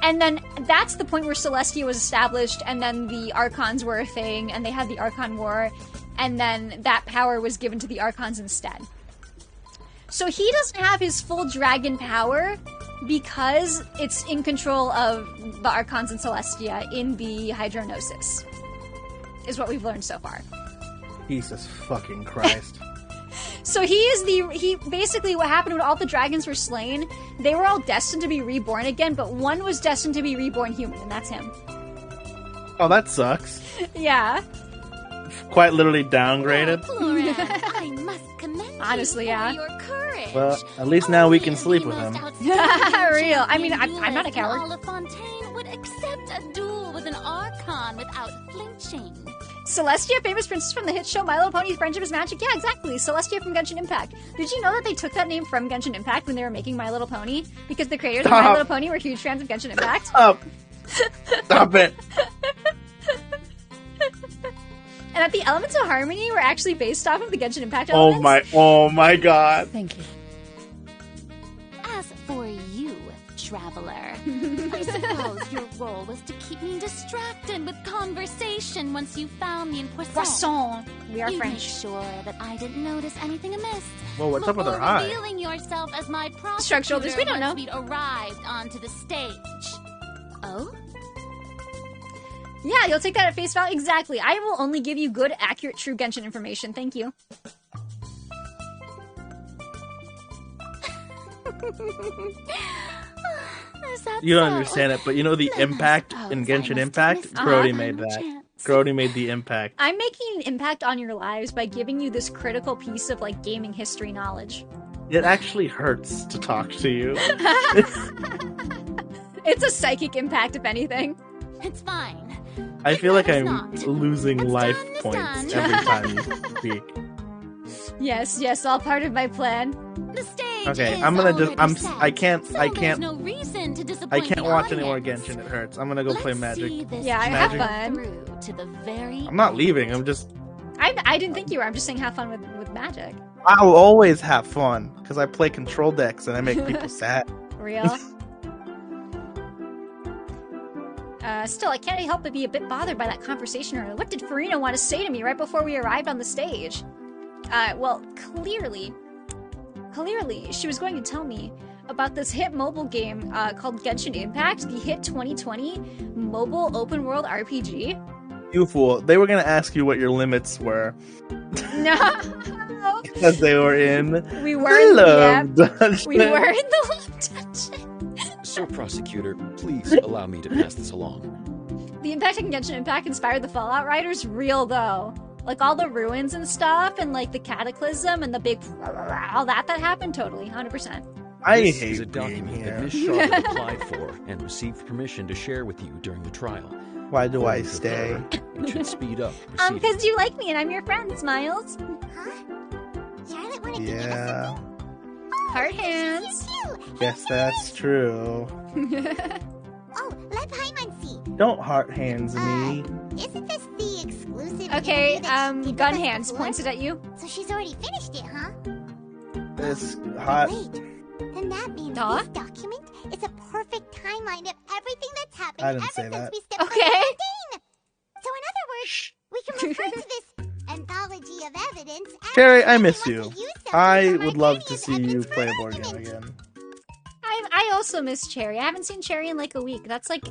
And then that's the point where Celestia was established, and then the Archons were a thing, and they had the Archon War, and then that power was given to the Archons instead. So he doesn't have his full dragon power because it's in control of the Archons and Celestia in the Hydronosis, is what we've learned so far. Jesus fucking Christ. So he basically, what happened when all the dragons were slain, they were all destined to be reborn again, but one was destined to be reborn human, and that's him. Oh, that sucks. Yeah. Quite literally downgraded. Cloran, I must commend Honestly, you yeah. for your courage. Well, at least now we can sleep with him. Real. I mean, I'm not a coward. All of Fontaine would accept a duel with an Archon. Archon without flinching. Celestia, famous princess from the hit show My Little Pony Friendship is Magic. Yeah, exactly. Celestia from Genshin Impact. Did you know that they took that name from Genshin Impact when they were making My Little Pony? Because the creators of My Little Pony were huge fans of Genshin Impact. Stop it. And that the elements of harmony were actually based off of the Genshin Impact elements. Oh my god. Thank you. As for you, traveler, I suppose your role was to keep me distracted with conversation once you found me in Poisson. Poisson. We are You French. make sure that I didn't notice anything amiss. Whoa, what's up with Before her eye? revealing yourself as my prosecutor Shrug shoulders, we don't once know. we'd arrived onto the stage. Oh? Yeah, you'll take that at face value. Exactly. I will only give you good, accurate, true Genshin information. Thank you. You don't understand it, but you know the impact in Genshin Impact? Grody made that. Grody made the impact. I'm making an impact on your lives by giving you this critical piece of, like, gaming history knowledge. It actually hurts to talk to you. It's a psychic impact, if anything. It's fine. I feel like I'm losing life points every time you speak. Yes, yes, all part of my plan. The stage Okay, is I'm gonna just already set, I can't there's no reason to disappoint the watch any more audience. Genshin, it hurts. I'm gonna go play Magic. See this Yeah, have fun. through to the very I'm not leaving, I'm just I didn't think you were. I'm just saying have fun with magic. I'll always have fun, because I play control decks and I make people sad. Real. Still, I can't help but be a bit bothered by that conversation earlier. What did Farina want to say to me right before we arrived on the stage? Well, clearly, she was going to tell me about this hit mobile game called Genshin Impact, the hit 2020 mobile open world RPG. You fool. They were gonna ask you what your limits were. No! Because they were in We were in Love the Dungeon. We were in the Love Dungeon. Sir Prosecutor, please allow me to pass this along. The impact on Genshin Impact inspired the Fallout writers real, though. Like, all the ruins and stuff, and, like, the cataclysm, and the big... all that happened, totally, 100%. I This hate is a being document here. that Miss Charlotte applied for and received permission to share with you during the trial. Why do I According to stay? her, it should speed up proceedings. Because you like me and I'm your friend, Smiles. Charlotte wanted to give us Yeah, Heart hands. guess that's true. Oh, let Paimon see. Don't heart hands me. Isn't this the exclusive Okay, interview that she did gun with us hands before? pointed at you. So she's already finished it, huh? This hot. Wait, then that means Huh? this document is a perfect timeline of everything that's happened I didn't ever say since that. we stepped Okay. on Fontaine. So in other words, we can refer to this anthology of evidence as Cherry, I if we miss want you. to use them I for would love to Arcanian's see you evidence play a for board game argument. again. I also miss Cherry. I haven't seen Cherry in like a week. That's like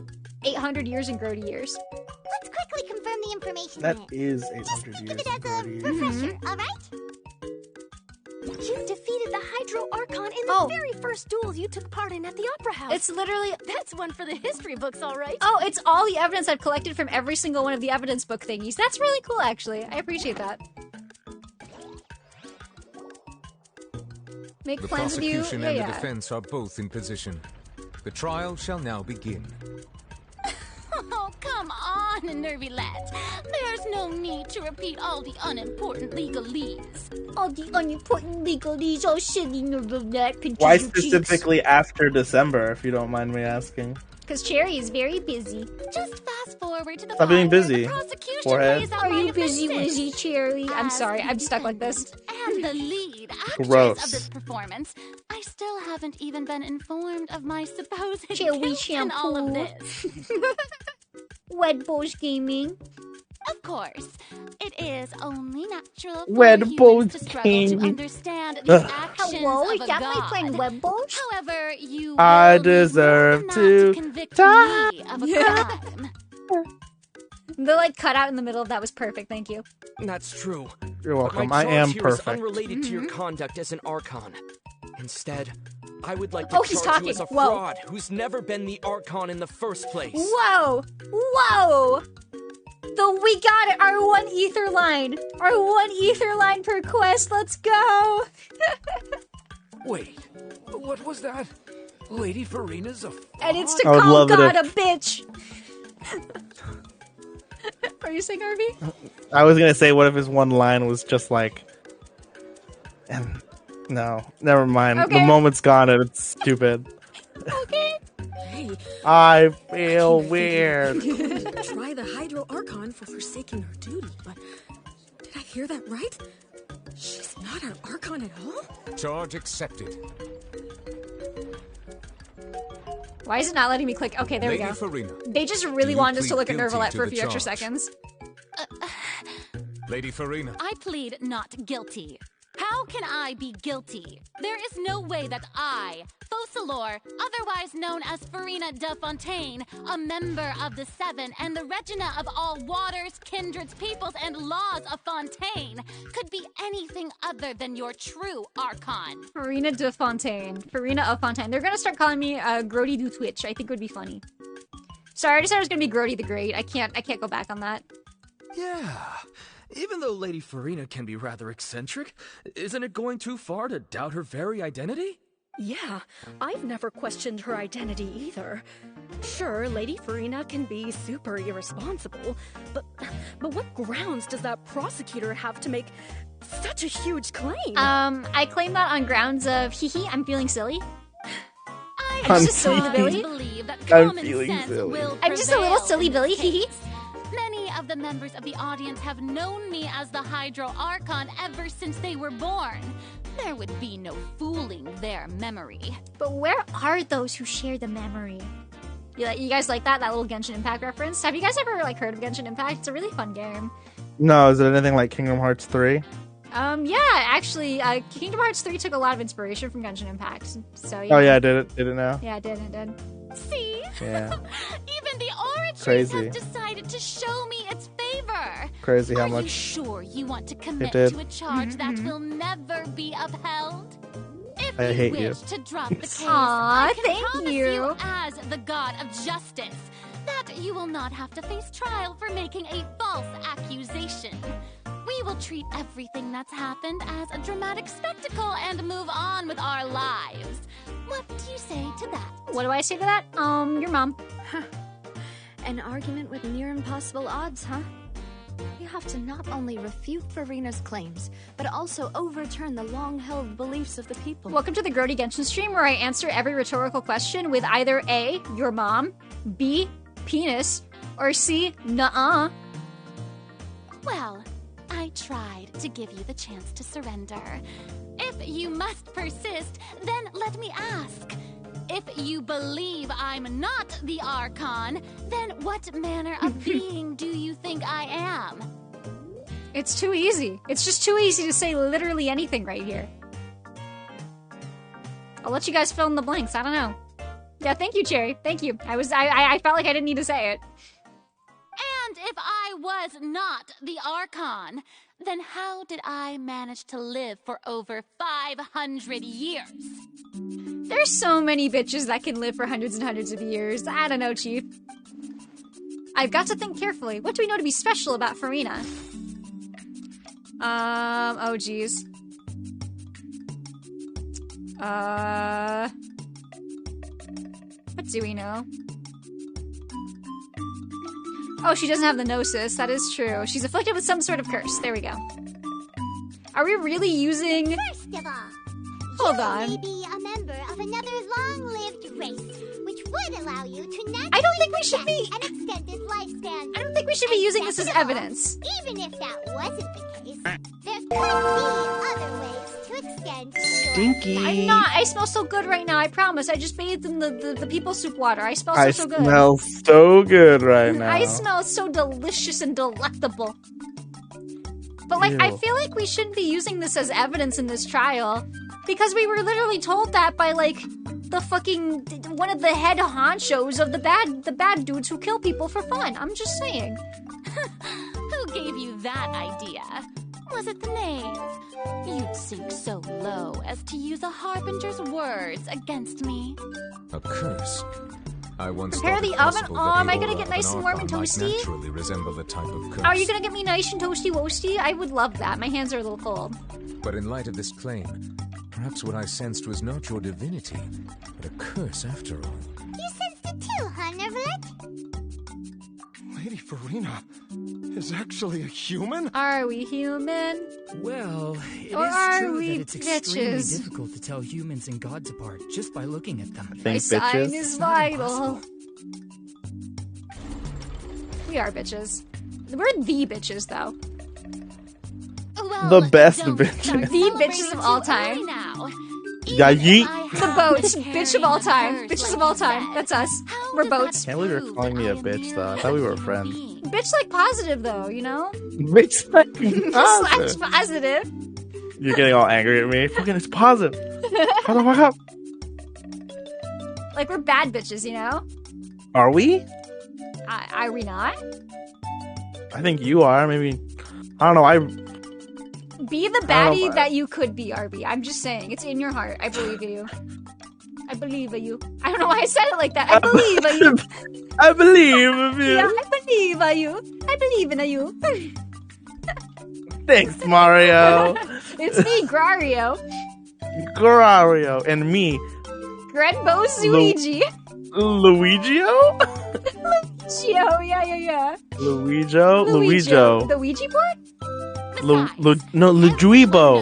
800 years in Grody years. Let's quickly confirm the information That in it. is 800 years. Give it as a Grody. refresher, alright? You defeated the Hydro Archon in the very first duel you took part in at the Opera House. It's literally... That's one for the history books, all right. Oh, it's all the evidence I've collected from every single one of the evidence book thingies. That's really cool, actually. I appreciate that. Make The plans with you. prosecution and Yeah. the defense are both in position. The trial shall now begin. Oh, come on, nervy lads. There's no need to repeat all the unimportant legalese. All the unimportant legalese are sitting over that. Why specifically after December, if you don't mind me asking? Because Cherry is very busy. Just fast forward to the Stop being part where busy. the prosecution Forehead. lays out Are my you busy, defenses. Wizzy Cherry? I'm sorry, I'm stuck like this. And the lead actress Gross. of this performance, I still haven't even been informed of my supposed Cherry guilt in all of shampoo. this. Wed Bulge Gaming. Of course, it is only natural for Wed humans Bulge to struggle Gaming. to understand the Ugh. actions Hello, of is a that god. my friend Web Bulge? However, you I will be deserve not to convict die. me of a crime. The like cutout in the middle of that was perfect. Thank you. That's true. You're But welcome. my I charge am here is perfect. unrelated to Mm-hmm. your conduct as an Archon. Instead, I would like to Oh, he's charge you as a talking. Whoa. fraud who's never been the Archon in the first place. Whoa! Whoa! We got it! Our one ether line! Our one ether line per quest! Let's go! Wait, what was that? Lady Farina's a And it's to I would call love it God if- a bitch! What are you saying, Harvey? I was gonna say, what if his one line was just like, and no, never mind. Okay. The moment's gone and it's stupid. Okay. Hey, I feel weird. try the Hydro Archon for forsaking her duty, but did I hear that right? She's not our Archon at all? Charge accepted. Why is it not letting me click? Okay, there Lady we go. Farina, They just really you wanted us to plead look at guilty Nervalette to for a the few extra charge? seconds. Lady Farina. I plead not guilty. How can I be guilty? There is no way that I, Focalor, otherwise known as Farina de Fontaine, a member of the Seven and the Regina of all waters, kindreds, peoples, and laws of Fontaine, could be anything other than your true Archon. Farina de Fontaine. Farina of Fontaine. They're gonna start calling me Grody do Twitch. I think would be funny. Sorry, I decided it was gonna be Grody the Great. I can't go back on that. Yeah. Even though Lady Farina can be rather eccentric, isn't it going too far to doubt her very identity? Yeah, I've never questioned her identity either. Sure, Lady Farina can be super irresponsible, but what grounds does that prosecutor have to make such a huge claim? I claim that on grounds of, hee, I'm feeling silly. I I'm just a silly Billy. believe that I'm common feeling sense silly. will I'm just a little prevail silly in this Billy, hee hee. case. Many of the members of the audience have known me as the Hydro Archon ever since they were born. There would be no fooling their memory. But where are those who share the memory? You guys like that little Genshin Impact reference? Have you guys ever heard of Genshin Impact? It's a really fun game. No, is it anything like Kingdom Hearts 3? Yeah, actually, Kingdom Hearts 3 took a lot of inspiration from Genshin Impact. So yeah. Oh yeah, did it now? Yeah, it did. See? Yeah. Even the Oratrice Crazy. has decided to show me its favor. Crazy how Are you much sure you want to commit did. to a charge that will never be upheld? If I you hate wish you. to drop the case, Aw, I can thank promise you. as the god of justice that you will not have to face trial for making a false accusation. We will treat everything that's happened as a dramatic spectacle and move on with our lives. What do you say to that? What do I say to that? Your mom. An argument with near impossible odds, huh? You have to not only refute Farina's claims, but also overturn the long-held beliefs of the people. Welcome to the Grody Genshin stream, where I answer every rhetorical question with either A, your mom, B, penis, or C, nuh-uh. Well, I tried to give you the chance to surrender. If you must persist, then let me ask. If you believe I'm not the Archon, then what manner of being do you think I am? It's too easy. It's just too easy to say literally anything right here. I'll let you guys fill in the blanks. I don't know. Yeah, thank you, Cherry. Thank you. I felt like I didn't need to say it. And if I was not the Archon, then how did I manage to live for over 500 years? There's so many bitches that can live for hundreds and hundreds of years. I don't know, Chief. I've got to think carefully. What do we know to be special about Farina? Oh geez. What do we know? Oh, she doesn't have the Gnosis. That is true. She's afflicted with some sort of curse. There we go. Are we really using... First of all, Hold you on. may be a member of another long-lived race, which would allow you to naturally I don't think we should be... an extended lifespan. I don't think we should be using this as evidence. Even if that wasn't the case, there could be other ways to extend your Stinky. I'm not. I smell so good right now. I promise. I just bathed in the people soup water. I smell I so good. smell so good right now. I smell so delicious and delectable. But like, I Ew. feel like we shouldn't be using this as evidence in this trial because we were literally told that by like the fucking one of the head honchos of the bad dudes who kill people for fun. I'm just saying. Who gave you that idea? Was it the knave? You'd sink so low as to use a harbinger's words against me. A curse. I once Prepare thought the it oven. possible Oh, that am the I gonna aura get of nice an and warm and Archon might toasty? naturally resemble the type of curse. Are you gonna get me nice and toasty woasty? I would love that. My hands are a little cold. But in light of this claim, perhaps what I sensed was not your divinity, but a curse after all. You sensed it too, huh, Nervalette? Lady Farina is actually a human? Are we human? Well, it Or is are true we that it's extremely bitches? difficult to tell humans and gods apart just by looking at them. My sign is It's not vital. impossible. We are bitches. We're the bitches, though. The best bitches. The bitches of all time. Yeah, yeet. The boats. Bitch of all time. Bitches of all time. That's us. We're boats. Can't believe you're calling me a bitch, though. I thought we were friends. Bitch like positive, though, you know? Bitch like Slash positive. You're getting all angry at me. Fucking, it's positive. Shut the fuck up. Like, we're bad bitches, you know? Are we? Are we not? I think you are. Maybe. I don't know. Be the I don't baddie know. that you could be, RB. I'm just saying. It's in your heart. I believe in you. I believe in you. I don't know why I said it like that. I believe in you. I believe in you. Yeah, I believe in you. I believe in you. Thanks, Mario. It's me, Grario. Grario. And me, Grenbo Luigi. Luigio? Luigio, yeah. Luigio. The Ouija board? Luiguibo.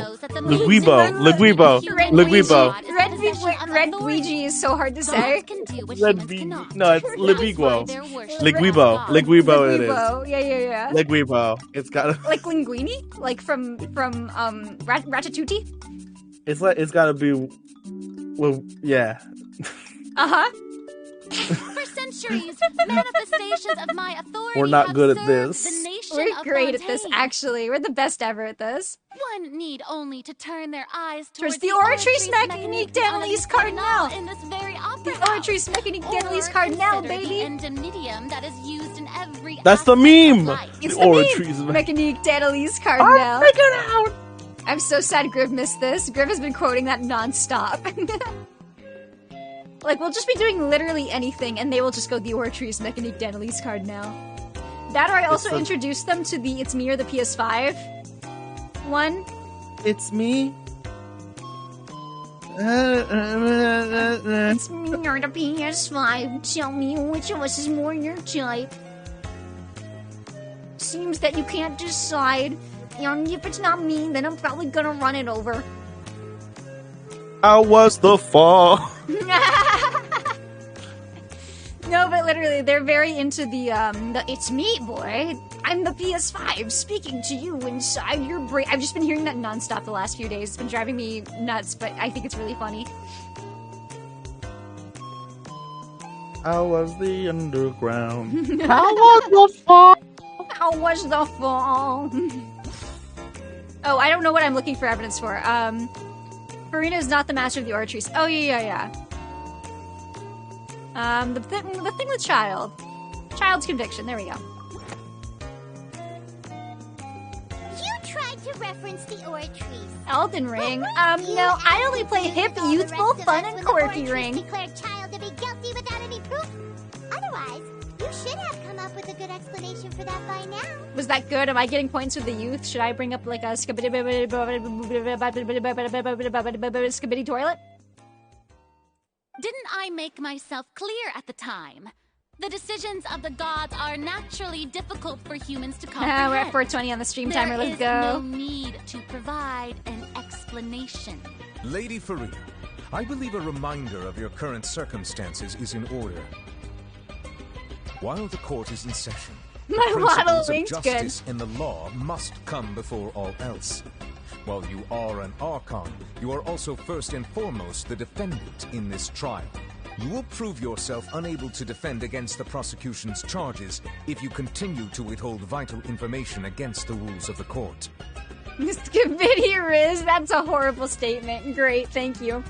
Red Ouija is so hard to say. No, it's Liguibo. Liguibo it is. Yeah. Liguibo. It's got Like linguine? Like from Ratatouille? it's gotta be well, yeah. Uh-huh. For centuries, manifestations of my authority We're not have good at served this. the nation We're of great at this, Fontaine. actually. We're the best ever at this. One need only to turn their eyes Towards towards the Oratrice Mécanique d'Analyse Cardinal. in this very opera. The Oratrice Mécanique d'Analyse Cardinal, baby. The endemitium that is used in every That's the meme. It's The the Oratrice meme. Mécanique d'Analyse Cardinal. I'm freaking out. I'm so sad Griv missed this. Griv has been quoting that nonstop. Like, we'll just be doing literally anything, and they will just go the Oratrice Mécanique d'Analyse Cardinal. That or I also introduced them to the It's Me or the PS5 one. It's me. It's me or the PS5. Tell me which of us is more your type. Seems that you can't decide. And if it's not me, then I'm probably gonna run it over. How was the fall? No, but literally, they're very into the It's me, boy. I'm the PS5 speaking to you inside your brain. I've just been hearing that nonstop the last few days. It's been driving me nuts, but I think it's really funny. How was the underground? How was the fall? How was the fall? Oh, I don't know what I'm looking for evidence for. Farina is not the master of the Oratrice. Oh, yeah. The thing with child. Child's conviction. There we go. You tried to reference the Oratrice. Elden Ring. No, I only play hip, youthful, fun, and quirky ring. Declared child to be guilty without any proof. Otherwise, you should have come up with a good explanation for that by now. Was that good? Am I getting points with the youth? Should I bring up like a skibidi toilet? Didn't I make myself clear at the time? The decisions of the gods are naturally difficult for humans to comprehend. We're at 420 on the stream timer. Let's go. There is no need to provide an explanation. Lady Farina, I believe a reminder of your current circumstances is in order. While the court is in session, the My model principles of link's justice and the law must come before all else. While you are an Archon, you are also first and foremost the defendant in this trial. You will prove yourself unable to defend against the prosecution's charges if you continue to withhold vital information against the rules of the court. Skibidi Riz, that's a horrible statement. Great, thank you.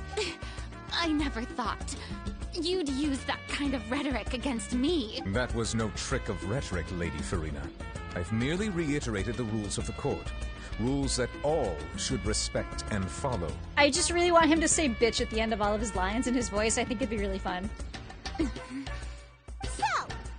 I never thought you'd use that kind of rhetoric against me. That was no trick of rhetoric, Lady Farina. I've merely reiterated the rules of the court. Rules that all should respect and follow. I just really want him to say bitch at the end of all of his lines in his voice. I think it'd be really fun. So,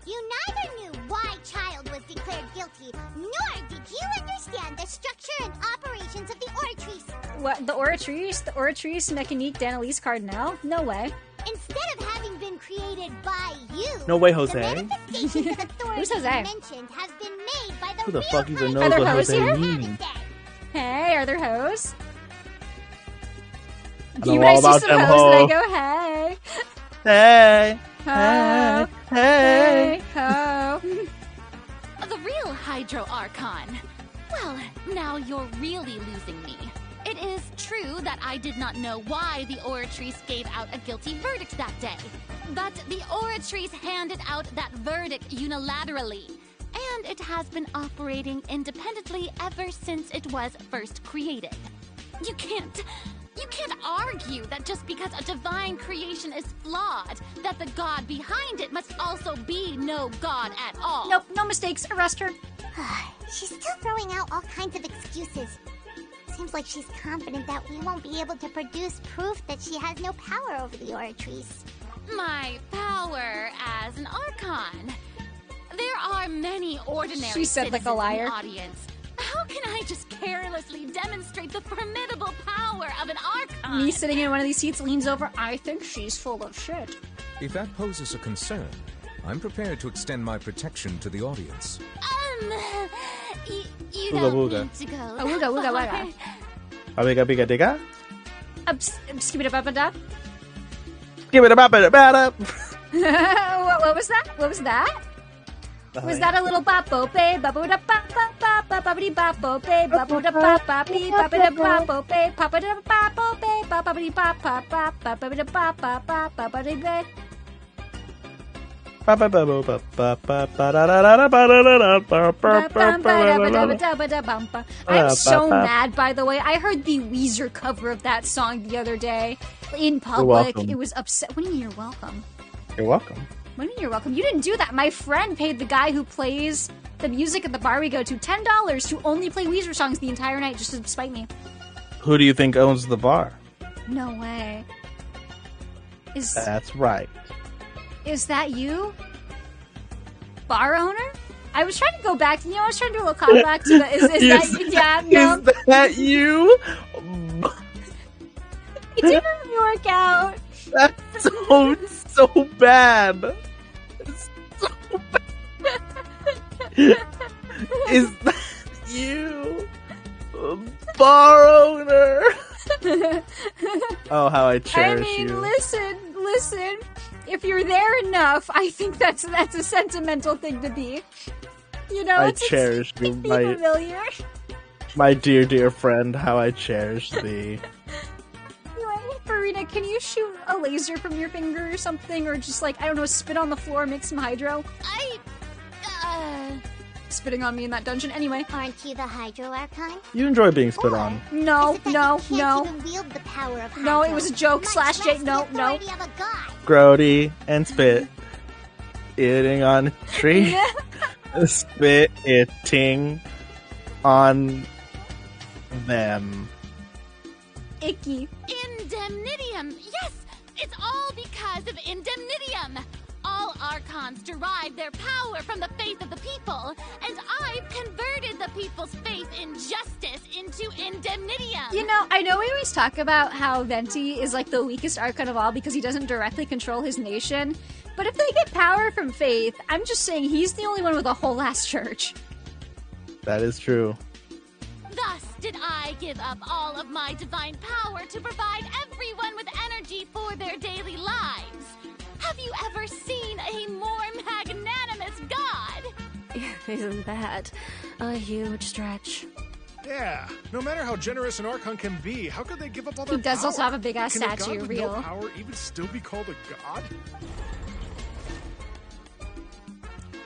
you neither knew why Child was declared guilty, nor did you understand the structure and operations of the Oratrice. What? The Oratrice? The Oratrice Mécanique d'Analyse Cardinal? No way. Instead of having been created by you. No way, Jose. The manifestations of authority Who's Jose? mentioned have been made by the Who the real fuck even Are knows there what hoes Jose here? means? Hey, are there hoes? I know You all might see about some them hoes and I hoes. go, hey. Hey, Ho, hey, ho. The real Hydro Archon. Well, now you're really losing me. It is true that I did not know why the Oratrice gave out a guilty verdict that day. But the Oratrice handed out that verdict unilaterally. And it has been operating independently ever since it was first created. You can't argue that just because a divine creation is flawed, that the god behind it must also be no god at all. Nope, no mistakes. Arrest her. She's still throwing out all kinds of excuses. Seems like she's confident that we won't be able to produce proof that she has no power over the Oratrice. My power as an Archon. There are many ordinary She said like a citizens liar. in the audience. How can I just carelessly demonstrate the formidable power of an Archon? Me sitting in one of these seats leans over. I think she's full of shit. If that poses a concern, I'm prepared to extend my protection to the audience. You Ooga don't booga. need to go that Ooga wooga far. wooga. Abiga biga digga. Skip it up and up. Give it a bop it up. What was that? What was that? Was that a little boppo babe? Boppo da bop bop bop bop boppity boppo babe. Boppo da bop boppy boppity da boppo babe. Papa da boppo babe. Boppity bop bop bop boppity da bop bop bop boppity babe. I'm so mad, by the way. I heard the Weezer cover of that song the other day in public. welcome. It was upset. What do you mean you're welcome? You're welcome. What do you mean you're welcome? You didn't do that. My friend paid the guy who plays the music at the bar we go to $10 to only play Weezer songs the entire night just to spite me. Who do you think owns the bar? No way. That's right. Is that you? Bar owner? I was trying to go back. I was trying to do a little callback to the. Is that? Yeah, no. Is that you? It didn't work out. That's so bad. It's so bad. Is that you? Bar owner. Oh, how I cherish you. Listen. If you're there enough, I think that's a sentimental thing to be. You know, I cherish you, be familiar. my dear friend. How I cherish thee. Farina, can you shoot a laser from your finger or something, or just like I don't know, spit on the floor, make some hydro? Spitting on me in that dungeon. Anyway, aren't you the Hydro Archon? You enjoy being spit on. No. Even wield the power of Hydro, No, it was a joke. much / J. less No. the authority of a god. Grody and spit eating on a tree. Spit eating on them. Icky. Indemnitium! Yes! It's all because of Indemnitium! All Archons derive their power from the faith of the people, and I've converted the people's faith in justice into Indemnitium! You know, I know we always talk about how Venti is like the weakest Archon of all because he doesn't directly control his nation, but if they get power from faith, I'm just saying he's the only one with a whole ass church. That is true. Thus did I give up all of my divine power to provide everyone with energy for their daily lives. Have you ever seen a more magnanimous god? Isn't that a huge stretch? Yeah, no matter how generous an Archon can be, how could they give up all their He does power? also have a big ass Can a god statue, with real. no power even still be called a god?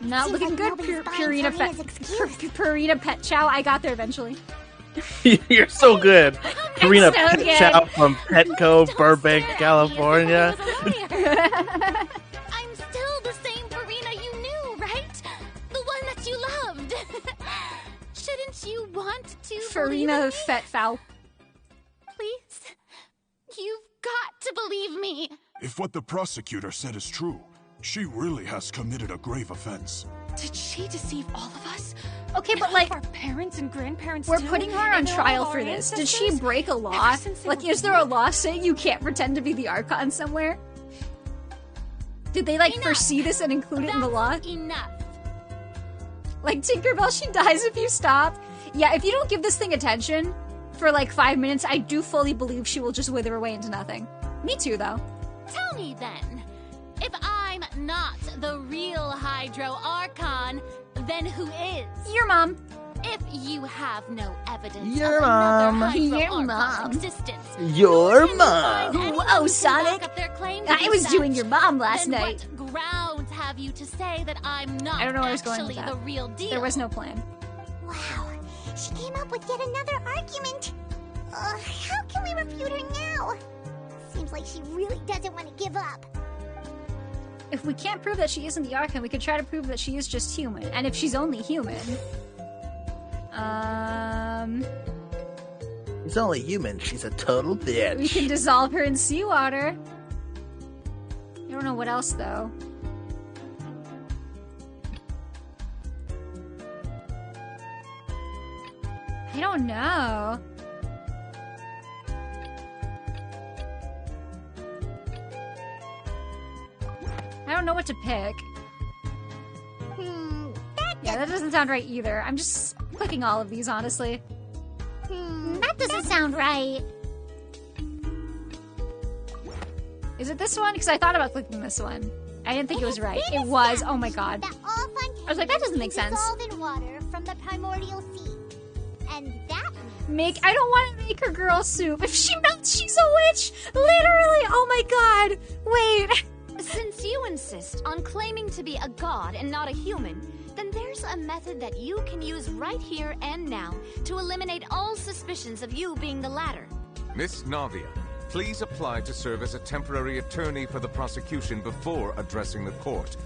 Not Seems looking like good, nobody's buying Purina Farina's excuse. Purina Pet Chow. I got there eventually. You're so good. Karina so good. Chow from Petco, Burbank, California. I'm still the same Farina you knew, right? The one that you loved. Shouldn't you want to Farina Fet Foul. Please? You've got to believe me. If what the prosecutor said is true, she really has committed a grave offense. Did she deceive all of us? Okay, but like our parents and grandparents we're too? putting her on And they're trial all for our this. Did she ancestors? break a law? Ever since they Like, were is there a law saying you can't pretend to be the Archon somewhere? Did they, like, foresee this and include it in the law? Enough. Like, Tinkerbell, she dies if you stop. Yeah, if you don't give this thing attention for, like, 5 minutes, I do fully believe she will just wither away into nothing. Me too, though. Tell me then, if I'm not the real Hydro Archon, then who is? Your mom. If you have no evidence Your of mom. another Hydro Your Archon's mom. existence, Your mom. Whoa, Sonic. I was doing your mom last night. What grounds have you to say that I'm not I don't know where I was going with actually that. the real deal? There was no plan. Wow, she came up with yet another argument. How can we refute her now? Seems like she really doesn't want to give up. If we can't prove that she isn't the Archon, we could try to prove that she is just human. And if she's only human... She's only human. She's a total bitch. We can dissolve her in seawater. I don't know what else, though. I don't know. I don't know what to pick. Yeah, that doesn't sound right either. I'm just clicking all of these, honestly. That doesn't sound right. Is it this one? Because I thought about clicking this one. I didn't think it was right. It was. Oh my god. I was like, that doesn't make sense. Dissolve in water from the primordial sea. And that I don't want to make her girl soup. If she melts, she's a witch! Literally! Oh my god! Wait. Since you insist on claiming to be a god and not a human, then there's a method that you can use right here and now to eliminate all suspicions of you being the latter. Miss Navia, please apply to serve as a temporary attorney for the prosecution before addressing the court.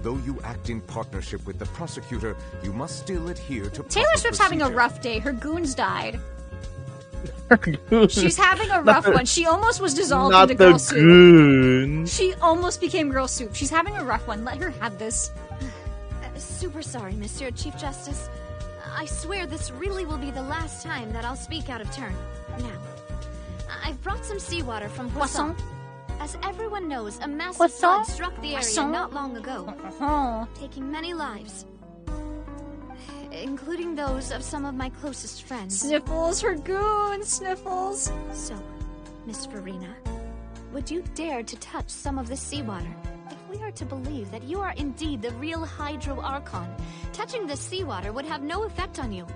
Though you act in partnership with the prosecutor, you must still adhere to Taylor proper Swift's having a procedure. rough day. Her goons died. She's having a rough one. She almost was dissolved Not into the girl soup. goon. She almost became girl soup. She's having a rough one. Let her have this. Super sorry, Monsieur Chief Justice. I swear this really will be the last time that I'll speak out of turn. Now, I've brought some seawater from Poisson. As everyone knows, a massive flood struck the area Poisson? not long ago, taking many lives, including those of some of my closest friends. Sniffles, her goon, Sniffles. So, Miss Farina, would you dare to touch some of this seawater? If we are to believe that you are indeed the real Hydro Archon, touching this seawater would have no effect on you.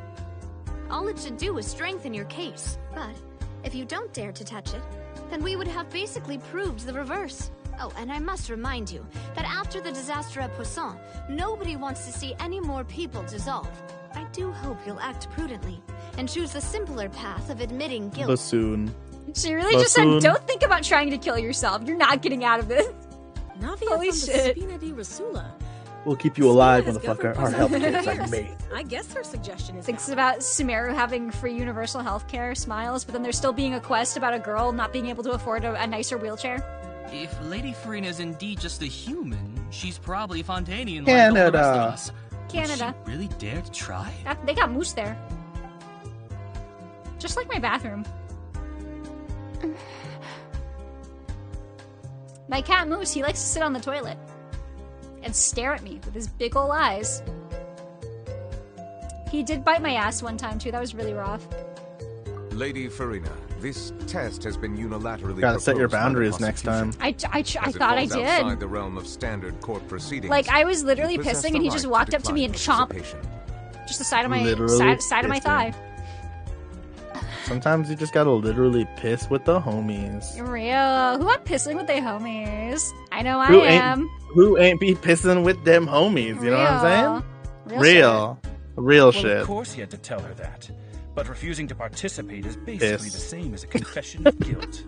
All it should do is strengthen your case. But if you don't dare to touch it, then we would have basically proved the reverse. Oh, and I must remind you that after the disaster at Poisson, nobody wants to see any more people dissolve. I do hope you'll act prudently and choose the simpler path of admitting guilt. Bassoon. She really just said, don't think about trying to kill yourself. You're not getting out of this. Navia Holy from shit. the Spina di Rasula. We'll keep you alive, Has motherfucker. governed Our Poisson for healthcare is like years. me. I guess her suggestion is Thinks about Sumeru having free universal healthcare, smiles, but then there's still being a quest about a girl not being able to afford a nicer wheelchair. If Lady Farina is indeed just a human, she's probably Fontainian like all the rest of Canada. us. Canada. Would she really dare to try? They got moose there. Just like my bathroom. My cat Moose, he likes to sit on the toilet and stare at me with his big ol' eyes. He did bite my ass one time too, that was really rough. Lady Farina, this test has been unilaterally Gotta set your proposed by the boundaries next time. I As it thought I falls outside did. the realm of standard court proceedings. Like, I was literally you possess pissing the and he right just to walked up to me and decline chomped just the side of my Literally side of my pissing. thigh. Sometimes you just gotta literally piss with the homies. Real. Who I'm pissing with their homies? I know I Who am. Who ain't be pissing with them homies? You know what I'm saying? Real Well, shit. of course he had to tell her that. But refusing to participate is basically Piss. the same as a confession of guilt.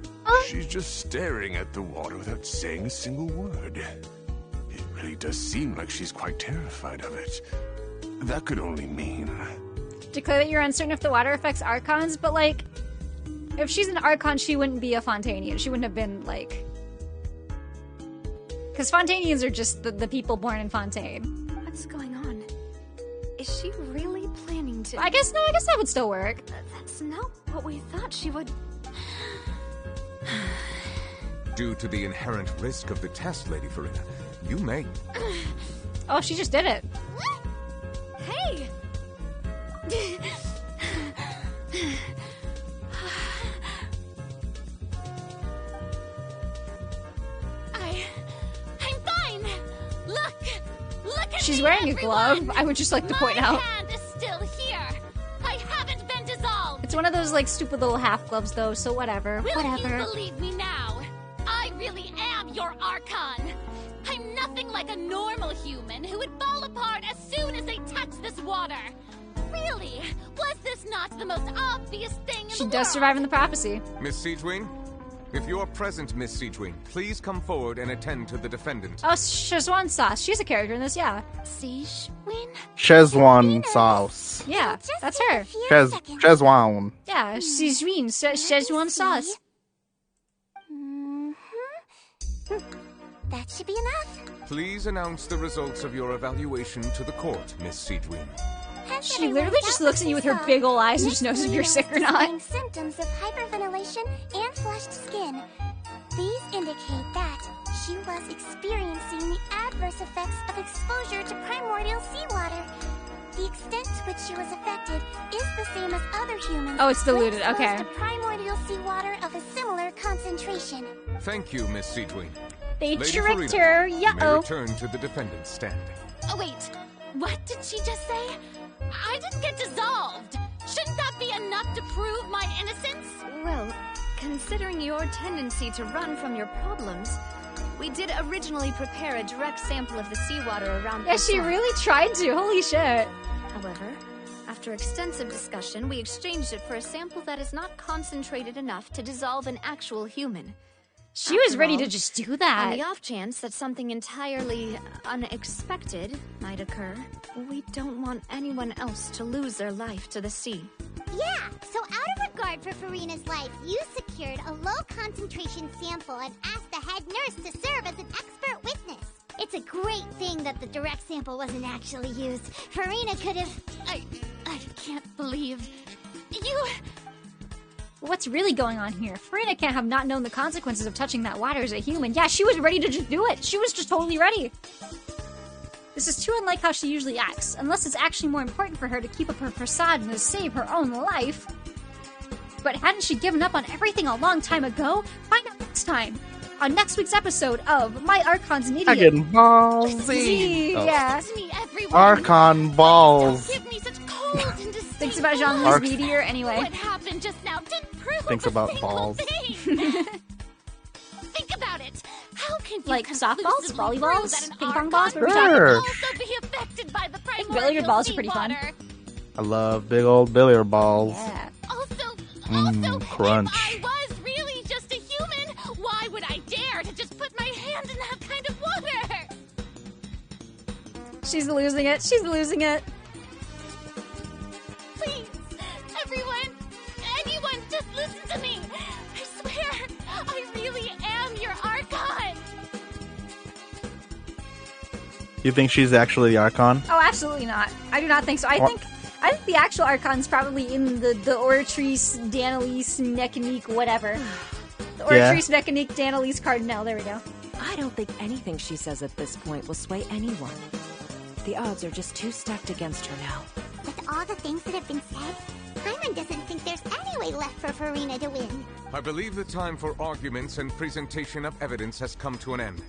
She's just staring at the water without saying a single word. It really does seem like she's quite terrified of it. That could only mean... Declare that you're uncertain if the water affects Archons, but like, if she's an Archon, she wouldn't be a Fontainian. She wouldn't have been like... Because Fontainians are just the people born in Fontaine. What's going on? Is she really planning to... I guess that would still work. That's not what we thought she would... Due to the inherent risk of the test, Lady Farina, You may. Oh, she just did it. Hey! I'm fine! Look at She's me, wearing a everyone! glove, I would just like to point out. My hand is still here! I haven't been dissolved! It's one of those, like, stupid little half gloves, though, so whatever. Will Whatever. you believe me now? I really am your Archon! I'm nothing like a normal human who would fall apart as soon as they touch this water! Really? Was this not the most obvious thing in She the world? does survive in the prophecy. Miss Siegewin? If you're present, Miss Siegewin, please come forward and attend to the defendant. Oh, Szechuan sauce. She's a character in this, yeah. Siegewin? Szechuan sauce. Yeah, that's her. Szechuan. Yeah, Szechuan. Szechuan sauce. That should be enough. Please announce the results of your evaluation to the court, Miss Siegewin. She literally just looks at you with her big ol' eyes and just knows if you're sick or not. Symptoms of hyperventilation and flushed skin. These indicate that she was experiencing the adverse effects of exposure to primordial seawater. The extent to which she was affected is the same as other humans. Oh, it's diluted, when exposed okay. to primordial seawater of a similar concentration. Thank you, Miss Siegewin. They Lady tricked Farina, her, you may yeah-oh. return to the defendant's stand. Oh, wait. What did she just say? I didn't get dissolved. Shouldn't that be enough to prove my innocence? Well, considering your tendency to run from your problems, we did originally prepare a direct sample of the seawater around Yeah, she Fontaine. really tried to. Holy shit. However, after extensive discussion, we exchanged it for a sample that is not concentrated enough to dissolve an actual human. She was After ready all, to just do that. On the off chance that something entirely unexpected might occur, we don't want anyone else to lose their life to the sea. Yeah, so out of regard for Farina's life, you secured a low-concentration sample and asked the head nurse to serve as an expert witness. It's a great thing that the direct sample wasn't actually used. Farina could have... I can't believe... You... What's really going on here? Farina can't have not known the consequences of touching that water as a human. Yeah, she was ready to just do it. She was just totally ready. This is too unlike how she usually acts, unless it's actually more important for her to keep up her facade and to save her own life. But hadn't she given up on everything a long time ago? Find out next time on next week's episode of My Archon's an Idiot. Dragon Ball Z. Oh. Yeah. Archon Balls. Thinks about Jean-Louis Meteor anyway. What happened just now didn't prove Thinks about balls. Think about it. How can you Like softballs, conclusively volleyballs, prove that an ping pong Archon balls? What are we can talking also be affected by the billiard primordial balls are pretty fun. seawater? I love big old billiard balls. Yeah. Crunch. If I was really just a human, why would I dare to just put my hand in that kind of water? She's losing it. She's losing it. Please, everyone, anyone, just listen to me. I swear, I really am your Archon. You think she's actually the Archon? Oh, absolutely not. I do not think so. I think the actual Archon's probably in the Oratrice, Danalise, Mechanique, whatever. The Oratrice, Mechanique, Danalise, Cardinal. There we go. I don't think anything she says at this point will sway anyone. The odds are just too stacked against her now. With all the things that have been said, Paimon doesn't think there's any way left for Farina to win. I believe the time for arguments and presentation of evidence has come to an end.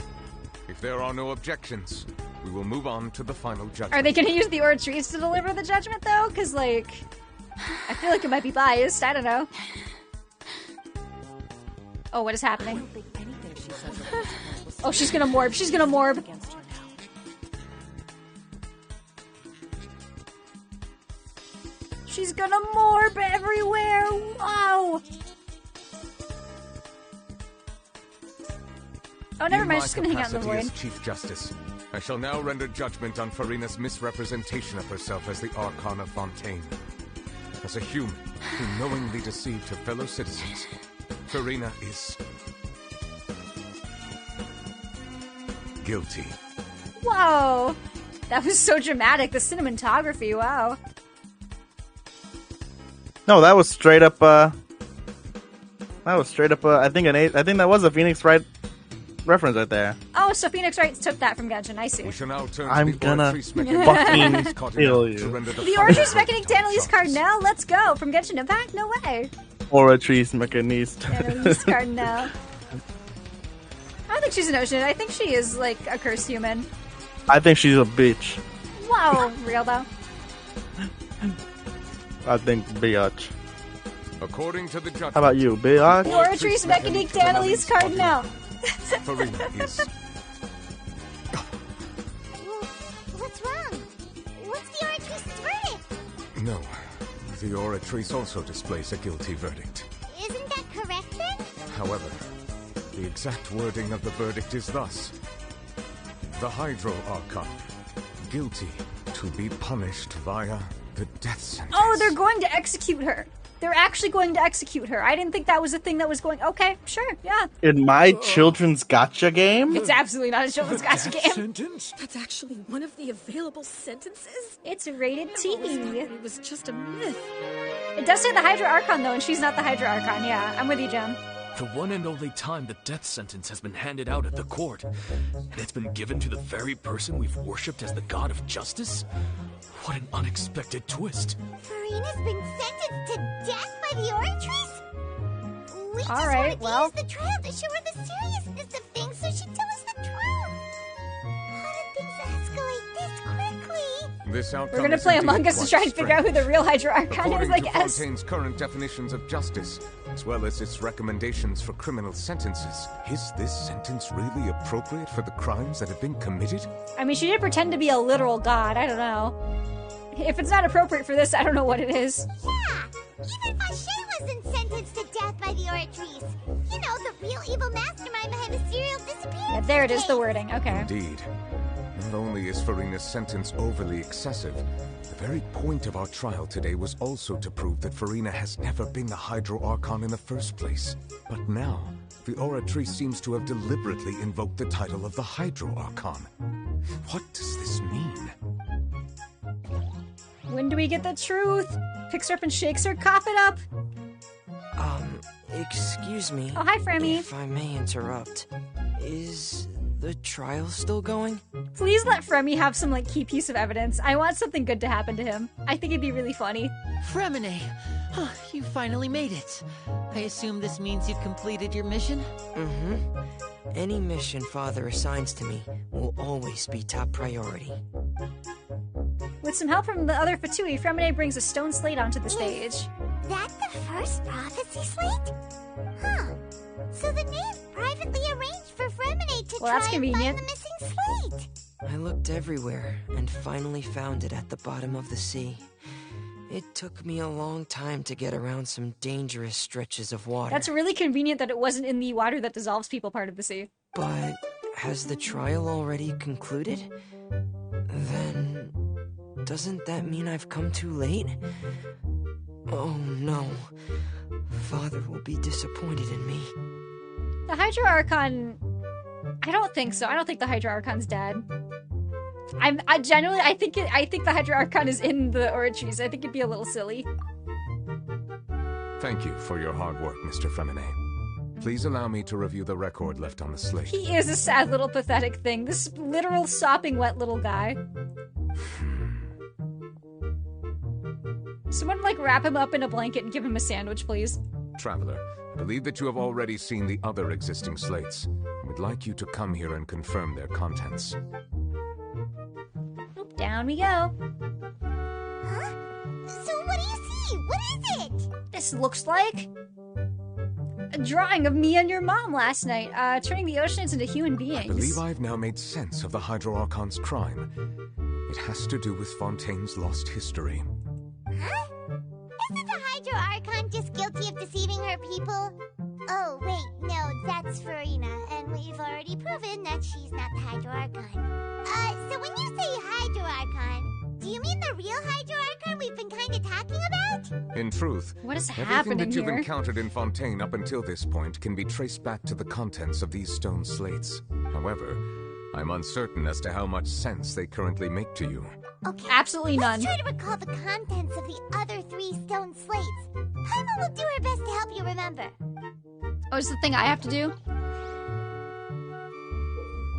If there are no objections, we will move on to the final judgment. Are they going to use the Oratrice to deliver the judgment, though? Because, like, I feel like it might be biased. I don't know. Oh, what is happening? I don't think anything she says at this point will sway Oh, she's gonna morb. She's gonna morb. against her now. She's gonna morb everywhere. Wow. Oh, never mind. She's gonna hang out in the void. As Chief Justice, I shall now render judgment on Farina's misrepresentation of herself as the Archon of Fontaine. As a human who knowingly deceived her fellow citizens, Farina is guilty. Whoa. That was so dramatic. The cinematography. Wow. No, that was straight up. I think an 8. I think that was a Phoenix Wright reference right there. Oh, so Phoenix Wright took that from Genshin. I see. We shall now turn I'm to the gonna Oratrice Mechanique fucking kill you. The Oratrice Mechanique Danelise Cardinal, let's go! From Genshin Impact? No way! Oratrice Mechanique. Danelise Cardinal. I don't think she's an ocean. I think she is, like, a cursed human. I think she's a bitch. Wow, real though. I think bitch. According to the judge. How about you, bitch? Oratrice Mechanique Danelise Cardinal. Farina is... What's wrong? What's the Oratrice's verdict? No. The Oratrice also displays a guilty verdict. Isn't that correct then? However, the exact wording of the verdict is thus. The Hydro Archon, guilty to be punished via the death sentence. Oh, they're going to execute her. They're actually going to execute her. I didn't think that was a thing that was going... Okay, sure, yeah. In my children's gotcha game? It's absolutely not a children's gotcha game. Sentence? That's actually one of the available sentences? It's rated T. It was just a myth. It does say the Hydra Archon, though, and she's not the Hydra Archon. Yeah, I'm with you, Jem. The one and only time the death sentence has been handed out at the court. And it's been given to the very person we've worshipped as the god of justice? What an unexpected twist. Farina's been sentenced to death by the Oratrice? We just Alright, wanted to use the trial to show her the seriousness of things so she'd tell us the truth. How did things escalate this quickly? This outcome We're gonna play Among Us to try and figure out who the real Hydra Archon is, I According to guess. Fontaine's current definitions of justice, as well as its recommendations for criminal sentences, is this sentence really appropriate for the crimes that have been committed? I mean, she did pretend to be a literal god. I don't know. If it's not appropriate for this, I don't know what it is. Yeah, even Fache wasn't sentenced to death by the Oratrice. You know, the real evil mastermind behind the serial disappearance. Yeah, there it is, the wording. Okay. Indeed. Not only is Farina's sentence overly excessive, the very point of our trial today was also to prove that Farina has never been the Hydro Archon in the first place. But now, the Oratrice seems to have deliberately invoked the title of the Hydro Archon. What does this mean? When do we get the truth? Picks her up and shakes her. Cough it up. Excuse me. Oh, hi, Fremy. If I may interrupt, is the trial still going? Please let Fremy have some, like, key piece of evidence. I want something good to happen to him. I think it'd be really funny. Fremine! Oh, you finally made it. I assume this means you've completed your mission? Mm-hmm. Any mission Father assigns to me will always be top priority. With some help from the other Fatui, Fremine brings a stone slate onto the stage. That the first prophecy slate? Huh. So the knave privately arranged for Fremine to Well, that's try and convenient. find the missing slate. I looked everywhere and finally found it at the bottom of the sea. It took me a long time to get around some dangerous stretches of water. That's really convenient that it wasn't in the water that dissolves people part of the sea. But has the trial already concluded? Then doesn't that mean I've come too late? Oh no. Father will be disappointed in me. The Hydra Archon... I don't think so. I don't think the Hydra Archon's dead. I genuinely, I think the Hydra Archon is in the Oratrice. I think it'd be a little silly. Thank you for your hard work, Mr. Fremine. Please allow me to review the record left on the slate. He is a sad little pathetic thing. This literal sopping wet little guy. Someone, like, wrap him up in a blanket and give him a sandwich, please. Traveler, I believe that you have already seen the other existing slates. I would like you to come here and confirm their contents. Oop, down we go. Huh? So what do you see? What is it? This looks like a drawing of me and your mom last night, turning the oceans into human beings. I believe I've now made sense of the Hydro Archon's crime. It has to do with Fontaine's lost history. Huh? Isn't the Hydro Archon just guilty of deceiving her people? Oh, wait, no, that's Farina, and we've already proven that she's not the Hydro Archon. So when you say Hydro Archon, do you mean the real Hydro Archon we've been kind of talking about? In truth, what is everything happening that you've here? encountered in Fontaine up until this point can be traced back to the contents of these stone slates. However, I'm uncertain as to how much sense they currently make to you. Okay, absolutely none. Let's try to recall the contents of the other 3 stone slates. Paimon will do her best to help you remember. Oh, is the thing I have to do?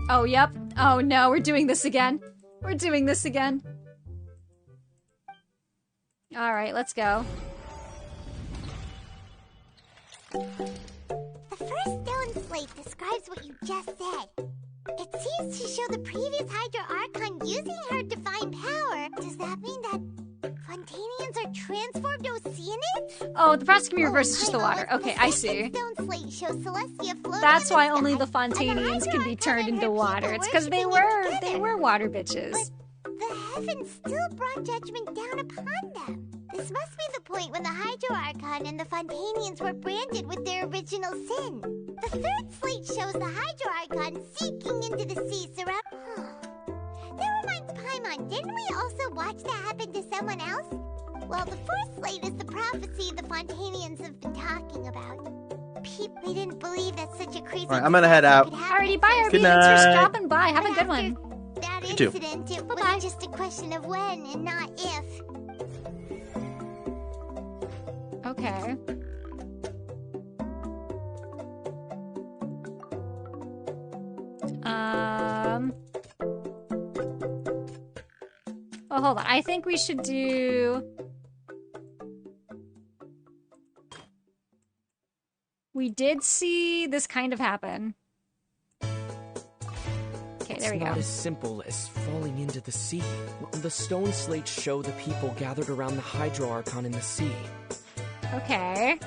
Oh, yep. Oh no, we're doing this again. We're doing this again. Alright, let's go. The first stone slate describes what you just said. It seems to show the previous Hydro Archon using her divine power. Does that mean that Fontanians are transformed Oceanids? Oh, the process can be reversed, it's just the water. Okay, I see. Stone slate shows Celestia floating. That's why only the Fontanians can be turned into water. It's because they were water bitches. The heavens still brought judgment down upon them. This must be the point when the Hydro Archon and the Fontanians were branded with their original sin. The third slate shows the Hydro Archon seeking into the sea surround. That reminds Paimon, didn't we also watch that happen to someone else? Well, the fourth slate is the prophecy the Fontanians have been talking about. We didn't believe that such a crazy. Alright, I'm gonna head out. Alrighty, bye, RB. Good Thanks for night. stopping by. Have a good one. That You too. incident, it was just a question of when and not if. Okay. Oh, hold on. I think we should do... We did see this kind of happen. Okay, there we go. It's not as simple as falling into the sea. The stone slates show the people gathered around the Hydro Archon in the sea. Okay.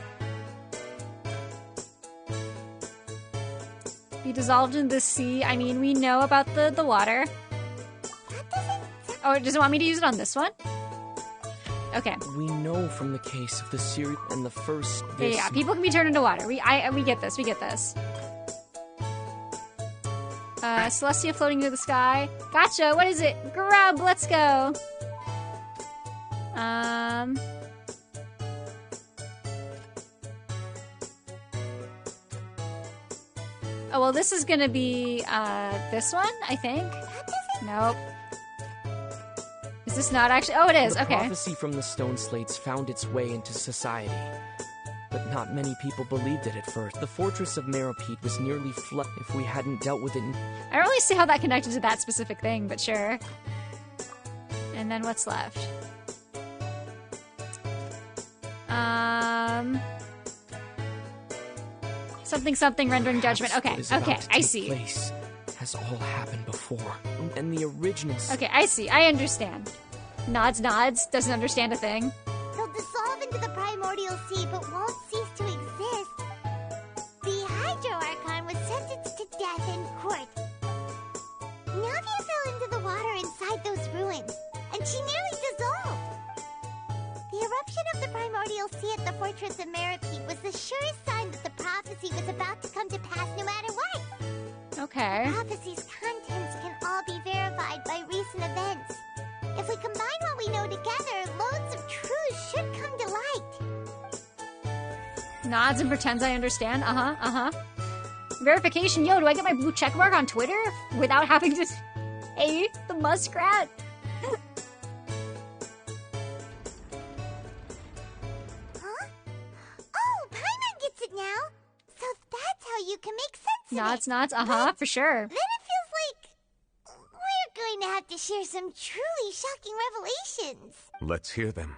Be dissolved in the sea. I mean, we know about the water. Oh, does it want me to use it on this one? Okay. We know from the case of the series and the first. Yeah, people can be turned into water. We get this. We get this. Celestia floating through the sky. Gotcha. What is it? Grub. Let's go. Oh, well, this is gonna be, this one, I think? Nope. Is this not actually? Oh, it is. The Okay. prophecy from the stone slates found its way into society. But not many people believed it at first. The fortress of Meropide was nearly flooded if we hadn't dealt with it. I don't really see how that connected to that specific thing, but sure. And then what's left? Something rendering judgment. Okay, What is about okay, to I take see. place has all happened before. And the original. Okay, I see. I understand. Nods, doesn't understand a thing. They'll dissolve into the primordial sea, but won't cease to exist. The Hydro Archon was sentenced to death in court. Navia fell into the water inside those ruins, and she nearly dissolved. The eruption of the primordial sea at the fortress of Meropide was the surest sign that the prophecy was about to come to pass no matter what. Okay. The prophecy's contents can all be verified by recent events. If we combine what we know together, loads of truths should come to light. Nods and pretends I understand. Verification. Yo, do I get my blue check mark on Twitter without having to pay the muskrat? Huh? Oh, Paimon gets it now. So that's how you can make sense of it. Nods, for sure. Then it feels like we're going to have to share some truly shocking revelations. Let's hear them.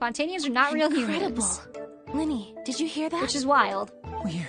Fontanians are not real humans. Linny, did you hear that? Which is wild. We're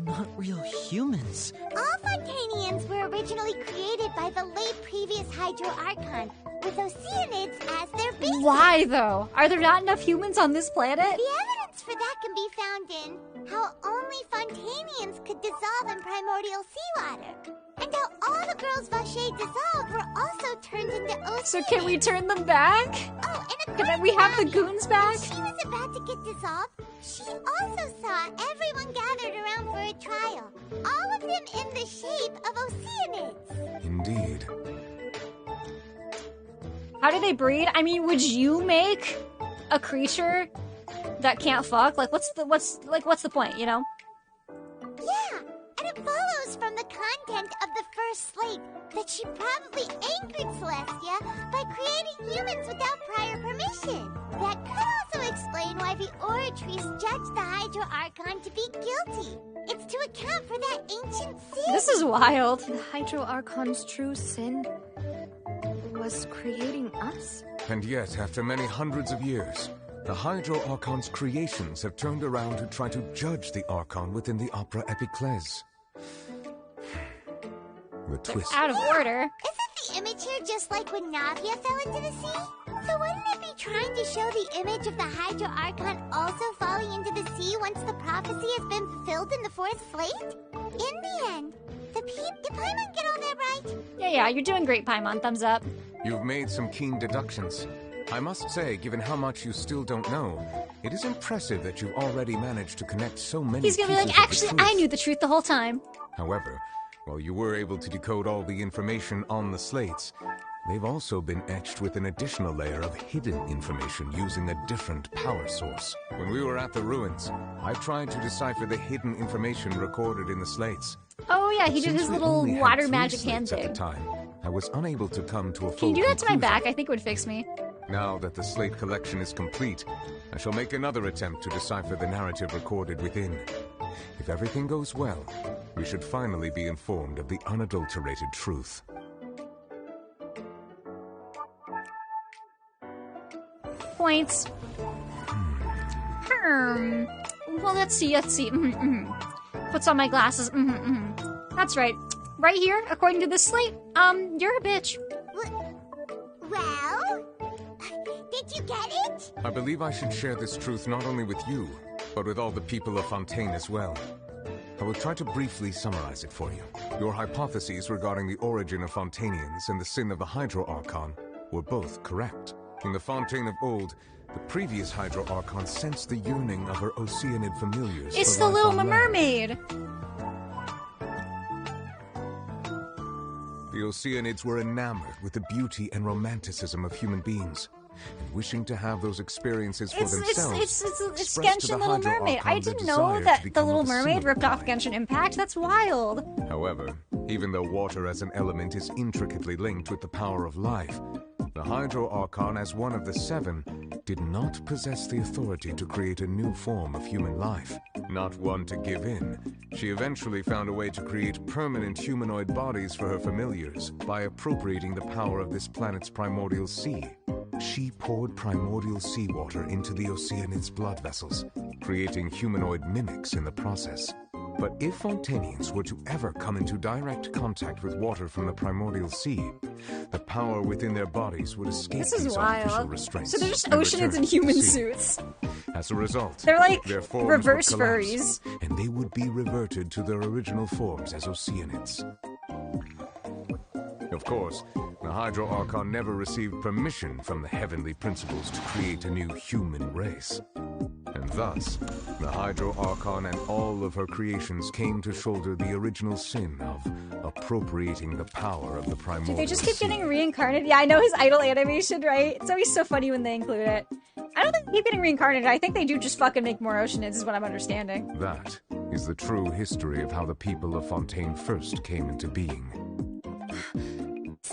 not real humans. All Fontanians were originally created by the late previous Hydro Archon, with Oceanids as their basis. Why, though? Are there not enough humans on this planet? The evidence for that can be found in how only Fontanians could dissolve in primordial seawater, and how all the girls Vacher dissolved were also turned into Oceanids. So can we turn them back? Oh, and Can we have the goons back? when she was about to get dissolved, she also saw everyone gathered around for a trial. All of them in the shape of Oceanids. Indeed. How do they breed? I mean, would you make a creature that can't fuck? Like, what's the point, you know? Yeah, and it follows from the content of the first slate that she probably angered Celestia by creating humans without prior permission. That could also explain why the Oratrice judged the Hydro Archon to be guilty. It's to account for that ancient sin. This is wild. The Hydro Archon's true sin was creating us? And yet, after many hundreds of years, the Hydro Archon's creations have turned around to try to judge the Archon within the Opera Epiclese. The twist. Out of order. Isn't the image here just like when Navia fell into the sea? So wouldn't it be trying to show the image of the Hydro Archon also falling into the sea once the prophecy has been fulfilled in the fourth slate? In the end, did Paimon get all that right? Yeah, you're doing great, Paimon. Thumbs up. You've made some keen deductions. I must say, given how much you still don't know, it is impressive that you've already managed to connect so many He's gonna be like, pieces of the actually, truth. I knew the truth the whole time. However, while you were able to decode all the information on the slates, they've also been etched with an additional layer of hidden information using a different power source. When we were at the ruins, I tried to decipher the hidden information recorded in the slates. Oh yeah, he did Since his we little only had water 3 magic hand slates at thing. the time, I was unable to come to a Can full you do that to my conclusion. back? I think it would fix me. Now that the slate collection is complete, I shall make another attempt to decipher the narrative recorded within. If everything goes well, we should finally be informed of the unadulterated truth. Points. Well, let's see. Puts on my glasses. That's right. Right here, according to this slate, you're a bitch. Well, did you get it? I believe I should share this truth not only with you, but with all the people of Fontaine as well. I will try to briefly summarize it for you. Your hypotheses regarding the origin of Fontainians and the sin of the Hydro Archon were both correct. In the Fontaine of old, the previous Hydro Archon sensed the yearning of her Oceanid familiars. It's for the life Little on land. Mermaid. The Oceanids were enamored with the beauty and romanticism of human beings, and wishing to have those experiences for themselves. It's expressed to Genshin the Little Hydro Mermaid. I Archon their didn't know desire to that the become Little of a Mermaid similar ripped off kind. Genshin Impact. That's wild. However, even though water as an element is intricately linked with the power of life, the Hydro Archon, as one of the 7, did not possess the authority to create a new form of human life. Not one to give in, she eventually found a way to create permanent humanoid bodies for her familiars by appropriating the power of this planet's primordial sea. She poured primordial seawater into the Oceanids' blood vessels, creating humanoid mimics in the process. But if Fontainians were to ever come into direct contact with water from the primordial sea, the power within their bodies would escape This is these artificial wild. restraints. So they're just and Oceanids return in to the human sea. suits. As a result, They're like their forms reverse would collapse, furries. and they would be reverted to their original forms as Oceanids. Of course, the Hydro Archon never received permission from the heavenly principles to create a new human race. And thus, the Hydro Archon and all of her creations came to shoulder the original sin of appropriating the power of the primordial Dude, they just keep sea. getting reincarnated. Yeah, I know his idol animation, right? It's always so funny when they include it. I don't think they keep getting reincarnated. I think they do just fucking make more Oceanids, is what I'm understanding. That is the true history of how the people of Fontaine first came into being.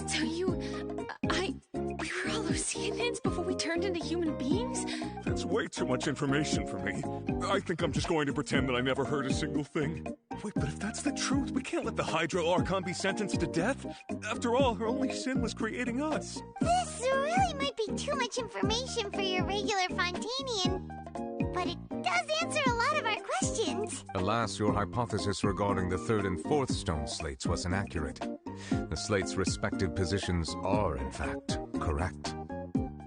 So we were all Oceanids before we turned into human beings? That's way too much information for me. I think I'm just going to pretend that I never heard a single thing. Wait, but if that's the truth, we can't let the Hydro Archon be sentenced to death. After all, her only sin was creating us. This really might be too much information for your regular Fontainian, but it does answer a lot of our questions. Alas, your hypothesis regarding the 3rd and 4th stone slates was inaccurate. The slates' respective positions are, in fact, correct.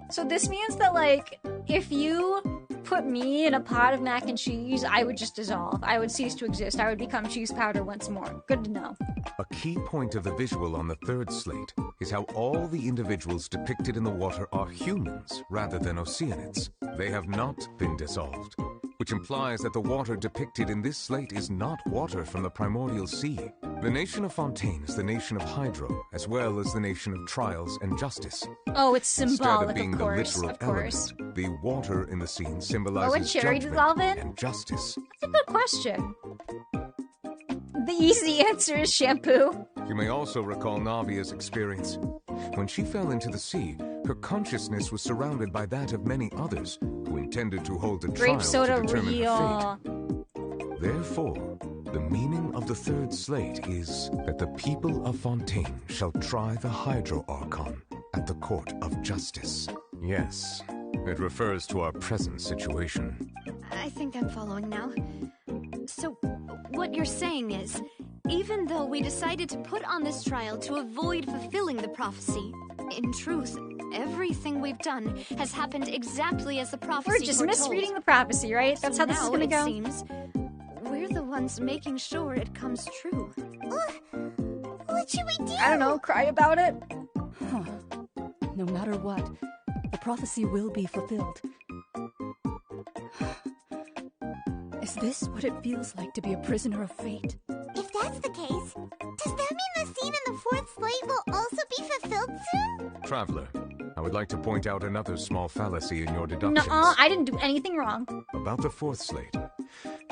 So this means that, like, if you put me in a pot of mac and cheese, I would just dissolve. I would cease to exist. I would become cheese powder once more. Good to know. A key point of the visual on the 3rd slate is how all the individuals depicted in the water are humans rather than Oceanids. They have not been dissolved, which implies that the water depicted in this slate is not water from the primordial sea. The nation of Fontaine is the nation of Hydro, as well as the nation of trials and justice. Oh, it's Instead symbolic, of being of course. the literal Of course. element, the water in the scene symbolizes Oh, and cherry judgment dissolvent? and justice. That's a good question. The easy answer is shampoo. You may also recall Navia's experience. When she fell into the sea, her consciousness was surrounded by that of many others who intended to hold a trial Grape soda to determine her real. fate. Therefore, The meaning of the third slate is that the people of Fontaine shall try the Hydro Archon at the Court of Justice. Yes, it refers to our present situation. I think I'm following now. So, what you're saying is, even though we decided to put on this trial to avoid fulfilling the prophecy, in truth, everything we've done has happened exactly as the prophecy We're just foretold. misreading the prophecy, right? That's So how this is now, gonna go. It seems we're the ones making sure it comes true. What should we do? I don't know, cry about it? Huh. No matter what, the prophecy will be fulfilled. Is this what it feels like to be a prisoner of fate? If that's the case, does that mean the scene in the fourth slate will also be fulfilled soon? Traveler, I would like to point out another small fallacy in your deductions. Nuh-uh, I didn't do anything wrong. About the fourth slate.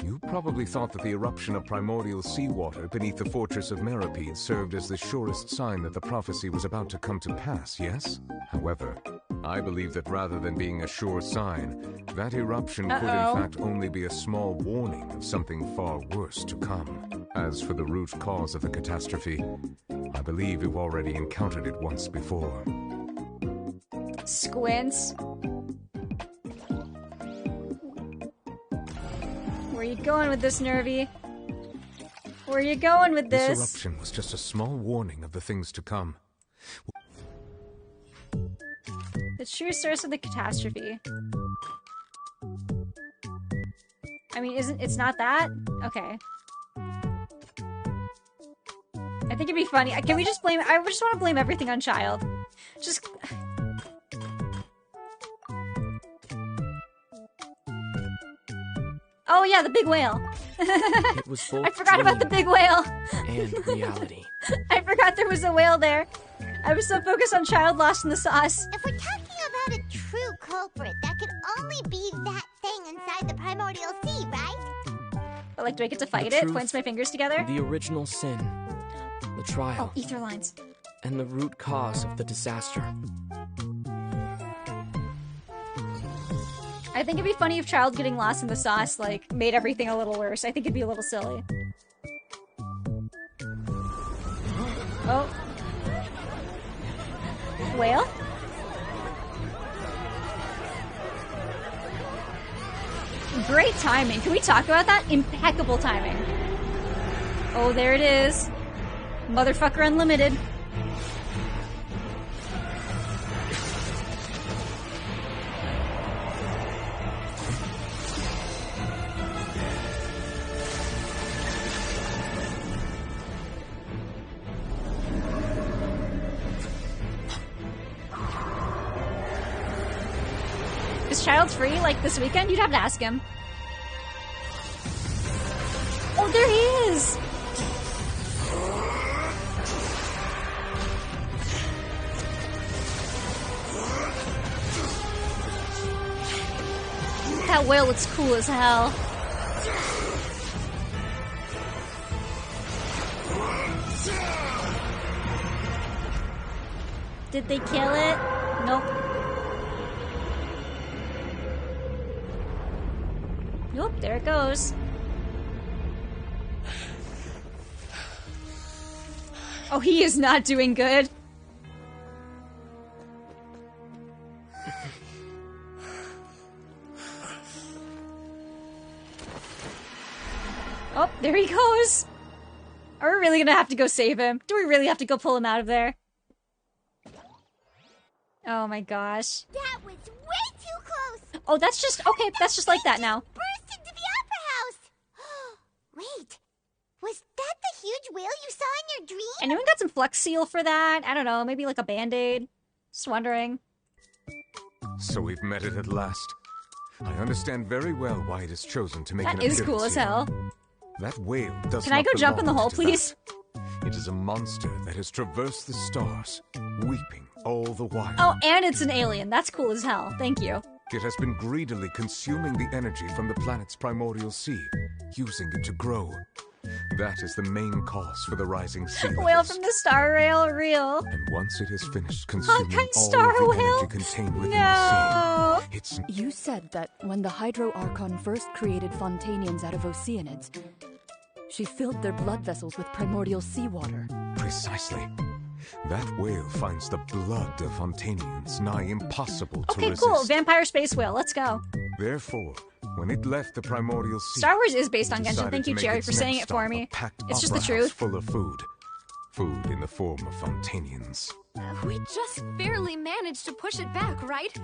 You probably thought that the eruption of primordial seawater beneath the fortress of Meripede served as the surest sign that the prophecy was about to come to pass, yes? However, I believe that rather than being a sure sign, that eruption could in fact only be a small warning of something far worse to come. As for the root cause of the catastrophe, I believe you've already encountered it once before. Squints. Where are you going with this, Nervy? Where are you going with This this? eruption was just a small warning of the things to come. The true source of the catastrophe. I mean, it's not that? Okay. I think it'd be funny. Can we just blame... I just want to blame everything on Child. Just... Oh yeah, the big whale. It was both I forgot about the big whale. and reality. I forgot there was a whale there. I was so focused on Child lost in the sauce. If we're talking about a true culprit, that could only be that thing inside the primordial sea, right? But like, do I get to fight The it? truth, Points my fingers together? The original sin, the trial, Oh, ether lines. and the root cause of the disaster. I think it'd be funny if Child getting lost in the sauce, like, made everything a little worse. I think it'd be a little silly. Oh. Whale? Great timing. Can we talk about that? Impeccable timing. Oh, there it is. Motherfucker Unlimited. Is Child free, like, this weekend? You'd have to ask him. Oh, there he is! That whale looks cool as hell. Did they kill it? Nope. Nope, there it goes. Oh, he is not doing good. Oh, there he goes. Are we really gonna have to go save him? Do we really have to go pull him out of there? Oh my gosh. That was way too close! Oh, that's just... Okay, that's just like that now. Burst into the opera house! Wait, was that the huge whale you saw in your dream? Anyone got some Flex Seal for that? I don't know, maybe like a Band-Aid? Just wondering. So we've met it at last. I understand very well why it is chosen to make an That is appearance cool as here. hell. That whale does Can I not go jump in the belong hole, to please? that. It is a monster that has traversed the stars, weeping all the while. Oh, and it's an alien. That's cool as hell. Thank you. It has been greedily consuming the energy from the planet's primordial sea, using it to grow. That is the main cause for the rising sea levels. Whale from the Star Rail, real. And once it has finished consuming all Star of the Whale? energy contained within No. the sea, it's... You said that when the Hydro Archon first created Fontainians out of Oceanids, She filled their blood vessels with primordial seawater. Precisely. That whale finds the blood of Fontainians nigh impossible to Okay, resist. cool. Vampire space whale. Let's go. Therefore, when it left the primordial sea, Star Wars is based on it Genshin. decided Thank you, to make Jerry, its for saying next it for stop me. a packed It's just the opera house truth. full of food. Food in the form of Fontainians. We just barely managed to push it back, right?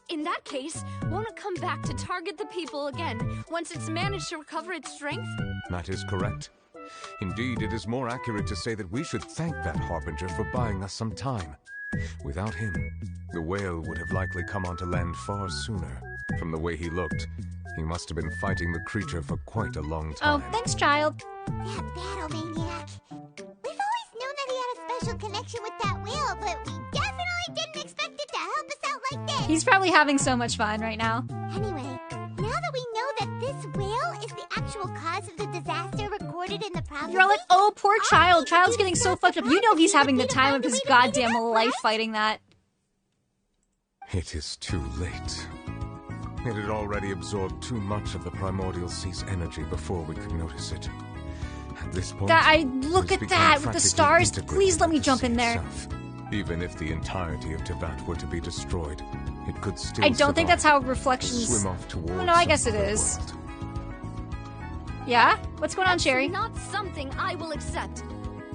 In that case, won't it come back to target the people again once it's managed to recover its strength? That is correct. Indeed, it is more accurate to say that we should thank that Harbinger for buying us some time. Without him, the whale would have likely come onto land far sooner. From the way he looked, he must have been fighting the creature for quite a long time. Oh, thanks, child. That battle maniac. We've always known that he had a special connection with that whale, but we definitely didn't expect it to help us out like this. He's probably having so much fun right now. Anyway, now that we know that this whale is the actual cause of the disaster recorded in the prophecy... You're all like, oh, poor child. Child's getting so fucked up. You know he's having the time of his goddamn life fighting that. It is too late. It had already absorbed too much of the primordial sea's energy before we could notice it. At this point, Look at that with the stars. Please let me jump in there. Even if the entirety of Teyvat were to be destroyed, it could still I don't think that's how survive reflections... and swim off towards Oh, no, I guess it some other is. world. Yeah? What's going on, Sherry? Not something I will accept.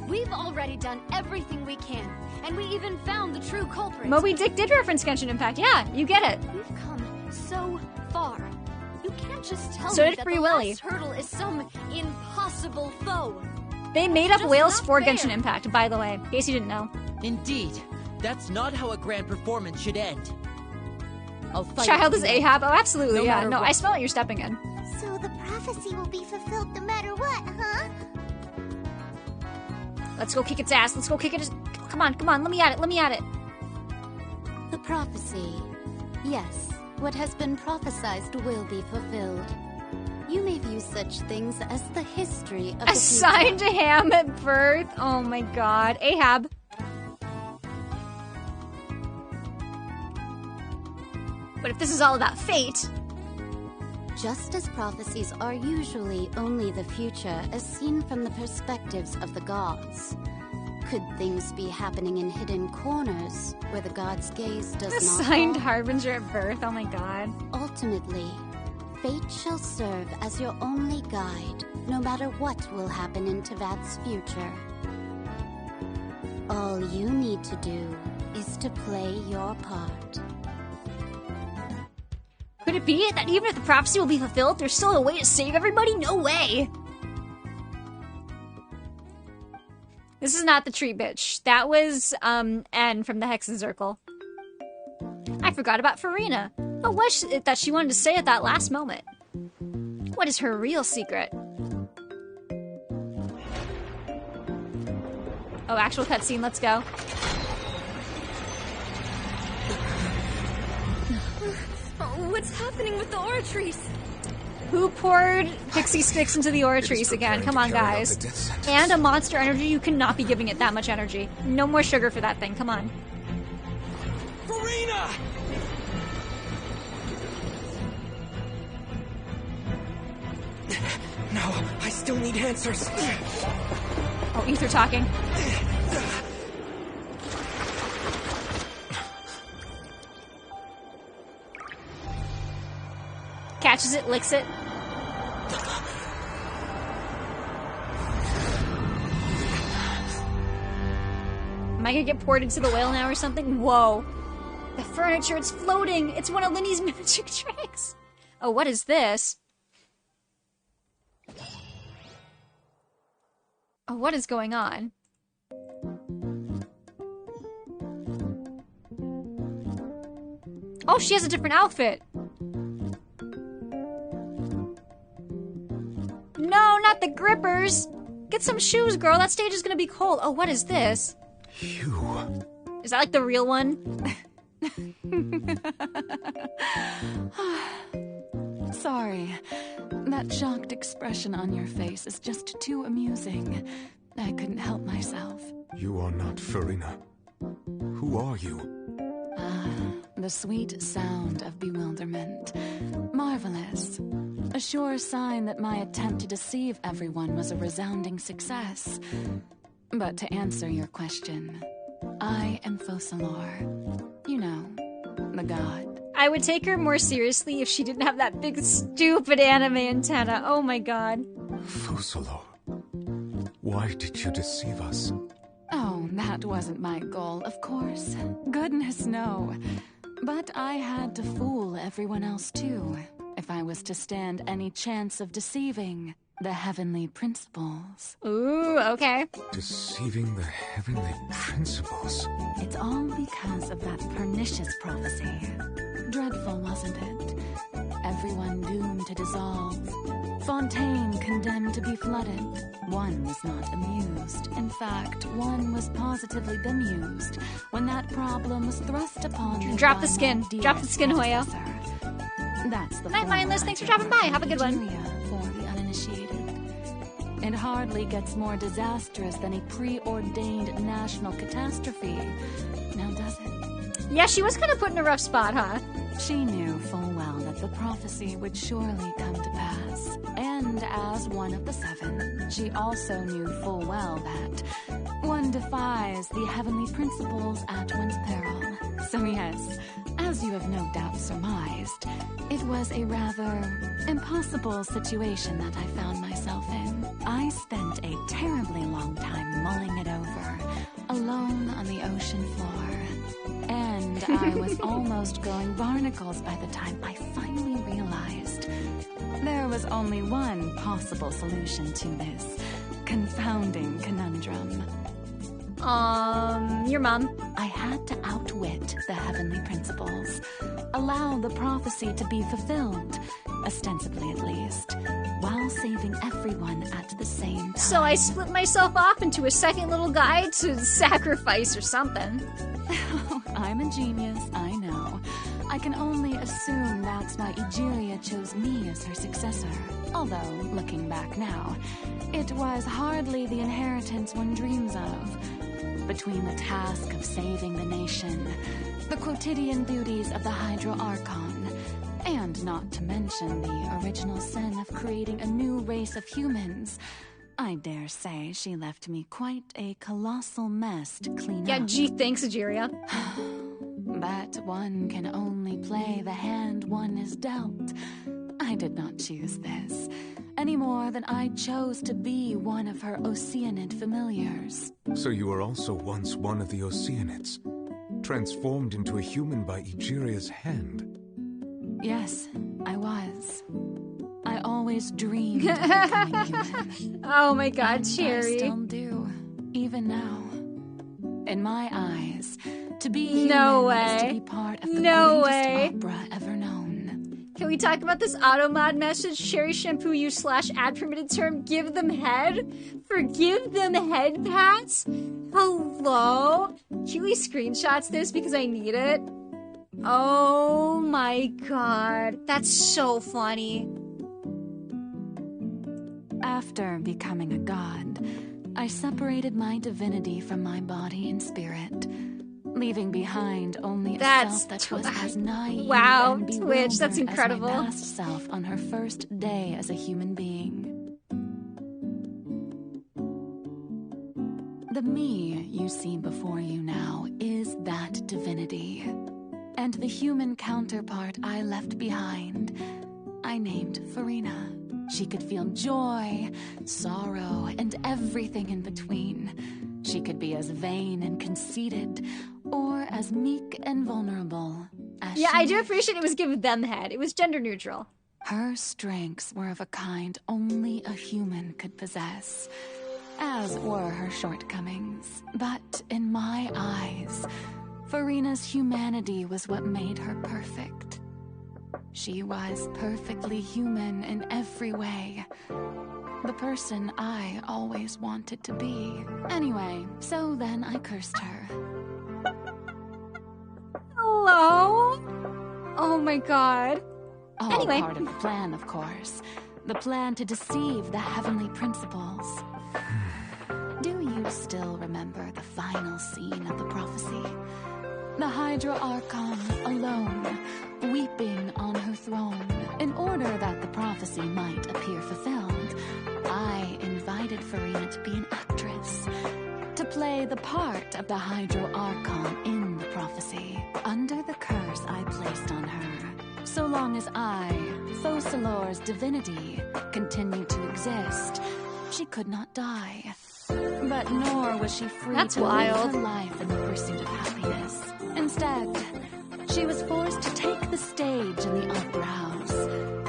We've already done everything we can, and we even found the true culprit. Moby Dick did reference Genshin Impact. Yeah, you get it. We've come so far. You can't just tell So me did that Free the Willy. last hurdle is some impossible foe. They made up Just whales not for fair. Genshin Impact, by the way, in case you didn't know. Indeed. That's not how a grand performance should end. I'll fight Child with is you. Ahab. Oh, absolutely, No yeah. matter No, what. I smell what you're stepping in. So the prophecy will be fulfilled no matter what, huh? Let's go kick its ass. Let's go kick it. Come on, come on. Let me at it. Let me at it. The prophecy. Yes, what has been prophesized will be fulfilled. You may view such things as the history of the Assigned to Ham at birth. Oh my god. Ahab. But if this is all about fate... Just as prophecies are usually only the future as seen from the perspectives of the gods, could things be happening in hidden corners where the gods' gaze does not Assigned fall? Harbinger at birth. Oh my god. Ultimately, fate shall serve as your only guide, no matter what will happen in Teyvat's future. All you need to do is to play your part. Could it be that even if the prophecy will be fulfilled, there's still a way to save everybody? No way! This is not the tree bitch. That was, N from the Hexen Circle. I forgot about Farina. What was it that she wanted to say at that last moment? What is her real secret? Oh, actual cutscene, let's go. Oh, what's happening with the Oratrice? Who poured pixie sticks into the Oratrice again? Come on, guys. And a monster energy, you cannot be giving it that much energy. No more sugar for that thing, come on. Farina! No, I still need answers. Oh, Ether talking. Catches it, licks it. Am I gonna get poured into the whale now or something? Whoa. The furniture, it's floating. It's one of Linny's magic tricks. Oh, what is this? Oh, what is going on? Oh, she has a different outfit. No, not the grippers. Get some shoes, girl. That stage is gonna be cold. Oh, what is this? You. Is that like the real one? Sorry. That shocked expression on your face is just too amusing. I couldn't help myself. You are not Farina. Who are you? The the sweet sound of bewilderment. Marvelous. A sure sign that my attempt to deceive everyone was a resounding success. But to answer your question, I am Focalor. You know, the god. I would take her more seriously if she didn't have that big stupid anime antenna. Oh my god. Focalor, why did you deceive us? Oh, that wasn't my goal, of course. Goodness, no. But I had to fool everyone else too, if I was to stand any chance of deceiving the heavenly principles. Ooh, okay. Deceiving the heavenly principles? It's all because of that pernicious prophecy. Dreadful, wasn't it? Everyone doomed to dissolve. Fontaine condemned to be flooded. One was not amused. In fact, one was positively bemused when that problem was thrust upon me. Drop the skin. Drop the skin, Hoyo. That's the Night, Mindless. Thanks for dropping by. Have a good one. For the uninitiated. It hardly gets more disastrous than a preordained national catastrophe. Now does it? Yeah, she was kind of put in a rough spot, huh? She knew full well that the prophecy would surely come to pass. And as one of the seven, she also knew full well that one defies the heavenly principles at one's peril. So yes, as you have no doubt surmised, it was a rather impossible situation that I found myself in. I spent a terribly long time mulling it over, alone on the ocean floor. And I was almost going barnacles by the time I finally realized there was only one possible solution to this confounding conundrum. Your mom. I had to outwit the heavenly principles, allow the prophecy to be fulfilled, ostensibly at least, while saving everyone at the same time. So I split myself off into a second little guy to sacrifice or something. I'm a genius, I know. I can only assume that's why Egeria chose me as her successor. Although, looking back now, it was hardly the inheritance one dreams of. Between the task of saving the nation, the quotidian duties of the Hydro Archon, and not to mention the original sin of creating a new race of humans, I dare say she left me quite a colossal mess to clean up. Yeah, gee, thanks, Egeria. But one can only play the hand one is dealt. I did not choose this, any more than I chose to be one of her Oceanid familiars. So you were also once one of the Oceanids, transformed into a human by Egeria's hand? Yes, I was. I always dreamed of becoming human. Oh my god, And Cherry. I still do, even now. In my eyes, to be human No is to way. be part of the No greatest way. opera ever known. Can we talk about this automod message? Cherry shampoo you / ad permitted term. Give them head? Forgive them head pats? Hello? Huey screenshots this because I need it. Oh my god. That's so funny. After becoming a god, I separated my divinity from my body and spirit, leaving behind only a self that was as naive wow, and Twitch, that's bewildered incredible. as my past self on her first day as a human being. The me you see before you now is that divinity, and the human counterpart I left behind, I named Farina. She could feel joy, sorrow, and everything in between. She could be as vain and conceited, or as meek and vulnerable as Yeah, she I do wished. appreciate it was give them head. It was gender neutral. Her strengths were of a kind only a human could possess, as were her shortcomings. But in my eyes, Farina's humanity was what made her perfect. She was perfectly human in every way. The person I always wanted to be. Anyway, so then I cursed her. Hello? Oh my god. All Anyway. part of the plan, of course. The plan to deceive the heavenly principles. Do you still remember the final scene of the prophecy? the Hydra Archon alone, weeping on her throne. In order that the prophecy might appear fulfilled, I invited Farina to be an actress, to play the part of the Hydro Archon in the prophecy, under the curse I placed on her. So long as I, Focalor's divinity, continued to exist, she could not die. But nor was she free to live her life in the pursuit of happiness. Instead, she was forced to take the stage in the opera house,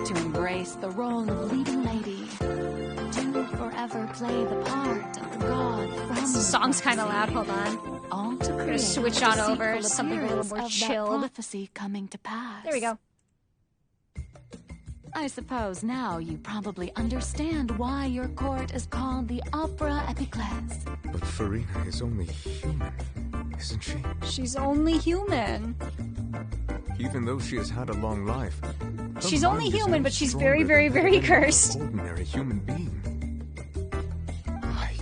to embrace the role of leading lady, to forever play the part of the god from the song's kind of loud, hold on. All to create gonna switch on over to something a little more chilled. Prophecy coming to pass. There we go. I suppose now you probably understand why your court is called the Opera Epiclese. But Farina is only human, isn't she? She's only human. Even though she has had a long life. She's only human, but she's very, very, very cursed. An ordinary human being. I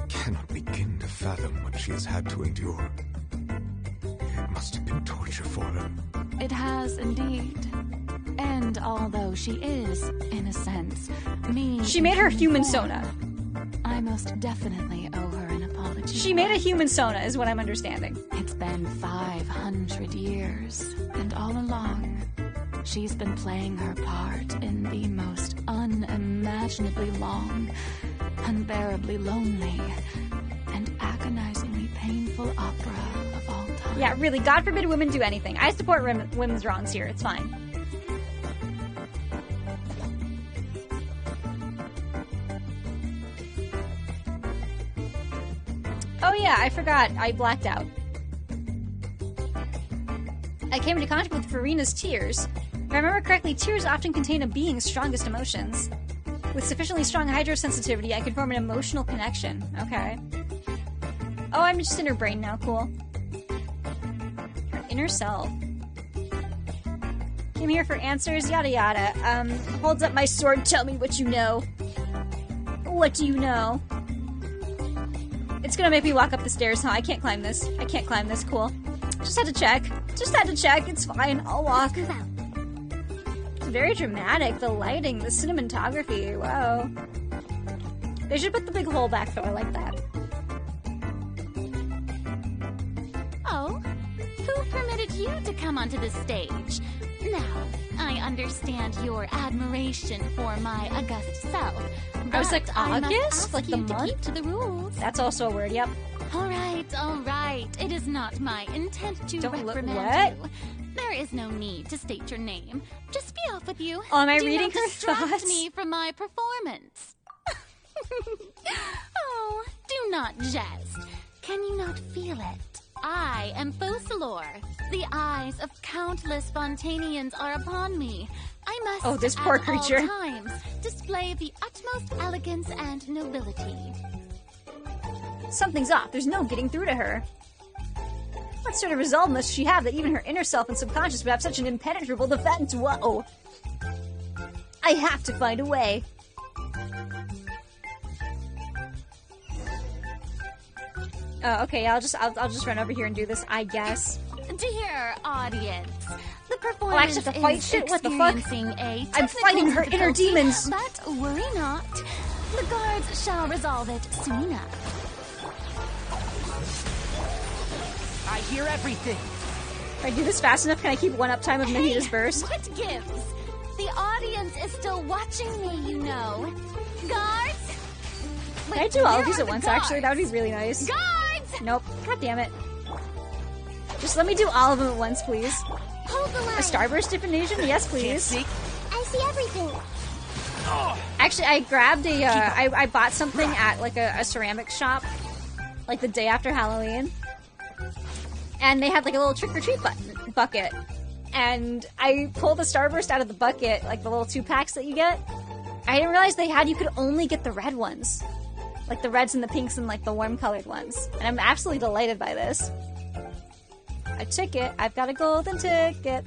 cannot begin to fathom what she has had to endure. It must have been torture for her. It has indeed. And although she is, in a sense, me... She made her human Sona. I most definitely owe her an apology. She made a human Sona, is what I'm understanding. It's been 500 years, and all along, she's been playing her part in the most unimaginably long, unbearably lonely, and agonizingly painful opera of all time. Yeah, really, God forbid women do anything. I support women's wrongs here, it's fine. Oh yeah, I forgot. I blacked out. I came into contact with Farina's tears. If I remember correctly, tears often contain a being's strongest emotions. With sufficiently strong hydrosensitivity, I could form an emotional connection. Okay. Oh, I'm just in her brain now. Cool. Her inner self. Came here for answers, yada yada. Holds up my sword, tell me what you know. What do you know? It's gonna make me walk up the stairs, huh? I can't climb this. I can't climb this, cool. Just had to check. Just had to check, it's fine, I'll walk. It's very dramatic, the lighting, the cinematography, wow. They should put the big hole back though, I like that. Oh, who permitted you to come onto the stage? Now, I understand your admiration for my august self. I was like, August? Like the month? month? Keep to the rules. That's also a word, yep. All right. It is not my intent to reprimand you. There is no need to state your name. Just be off with you. Oh, am I Do reading not her distract thoughts? me from my performance. Oh, do not jest. Can you not feel it? I am Focalor. The eyes of countless Fontainians are upon me. I must, oh, this poor at creature. all times, display the utmost elegance and nobility. Something's off. There's no getting through to her. What sort of resolve must she have that even her inner self and subconscious would have such an impenetrable defense? Whoa. I have to find a way. Oh, okay, I'll just run over here and do this, I guess. Dear audience, the Oh, I performance actually have to fight is shit? What the fuck? experiencing a I'm fighting her inner difficulty, demons. But worry not. The guards shall resolve it soon enough. I hear everything. If I do this fast enough, can I keep one uptime of Nahita's burst? What gives? The audience is still watching me, you know. Guards! Can I do all of these at once, actually? That would be really nice. Guards! Nope. God damn it. Just let me do all of them at once, please. Hold the line. A starburst definition? Yes, please. I see everything. Actually, I grabbed a, I bought something at, like, a ceramics shop, like, the day after Halloween. And they had, like, a little trick-or-treat bucket. And I pulled the starburst out of the bucket, like the little 2-packs that you get. I didn't realize you could only get the red ones. Like, the reds and the pinks and, like, the warm-colored ones. And I'm absolutely delighted by this. A ticket. I've got a golden ticket.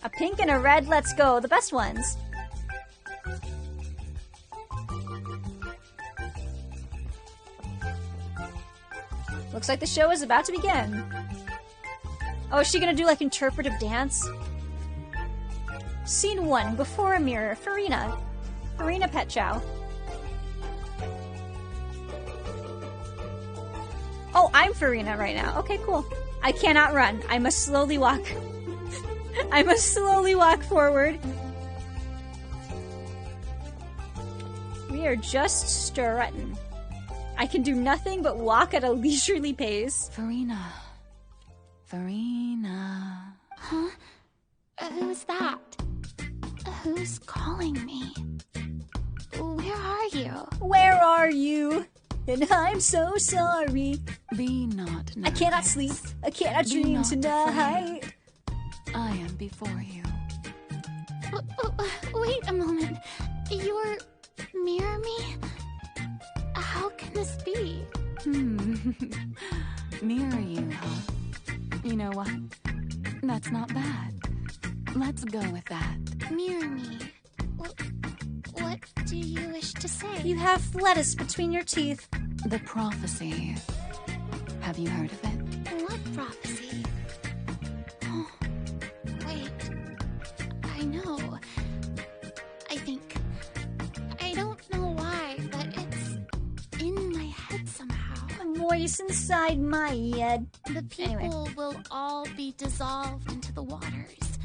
A pink and a red. Let's go. The best ones. Looks like the show is about to begin. Oh, is she gonna do like interpretive dance? Scene 1, before a mirror. Farina. Farina Pet Chow. Oh, I'm Farina right now. Okay, cool. I cannot run. I must slowly walk. I must slowly walk forward. We are just strutting. I can do nothing but walk at a leisurely pace. Farina. Farina. Huh? Who's that? Who's calling me? Where are you? Where are you? And I'm so sorry. Be not nervous. I cannot sleep. I cannot dream tonight. I am before you. Wait a moment. You're mirror me? How can this be? Mirror you, huh? You know what? That's not bad. Let's go with that. Mirror me. What do you wish to say? You have lettuce between your teeth. The prophecy. Have you heard of it? What prophecy? Oh, wait. I know. I think. I don't know why, but it's in my head somehow. A voice inside my head. The people will all be dissolved into the waters,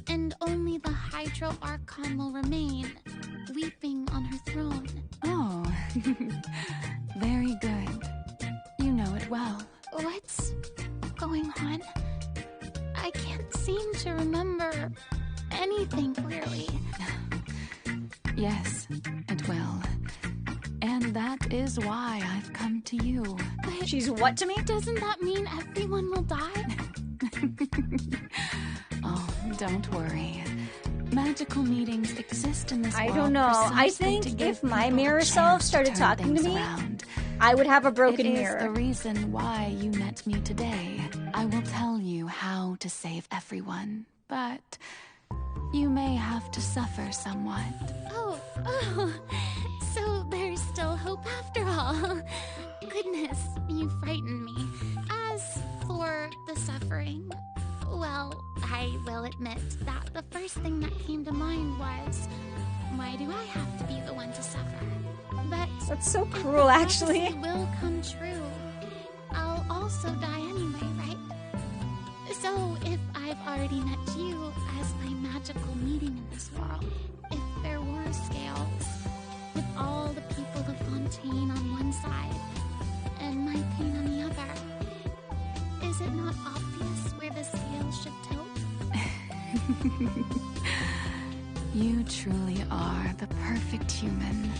and only the Hydro Archon will remain, weeping on her throne. Oh, very good. You know it well. What's going on? I can't seem to remember anything clearly. Yes, it will. And that is why I've come to you. But she's what to me? Doesn't that mean everyone will die? Oh, don't worry. Magical meetings exist in this world. I don't know. I think if my mirror self started talking to me, I would have a broken mirror. It is the reason why you met me today. I will tell you how to save everyone, but you may have to suffer somewhat. Oh, so there's still hope after all. Goodness, you frighten me. As for the suffering, well, I will admit that the first thing that came to mind was, why do I have to be the one to suffer? But that's so cruel, actually. If the prophecy will come true, I'll also die anyway, right? So if I've already met you as my magical meeting in this world, if there were scales, with all the people of Fontaine on one side and my pain on the other, is it not obvious where the scales should tilt? You truly are the perfect human.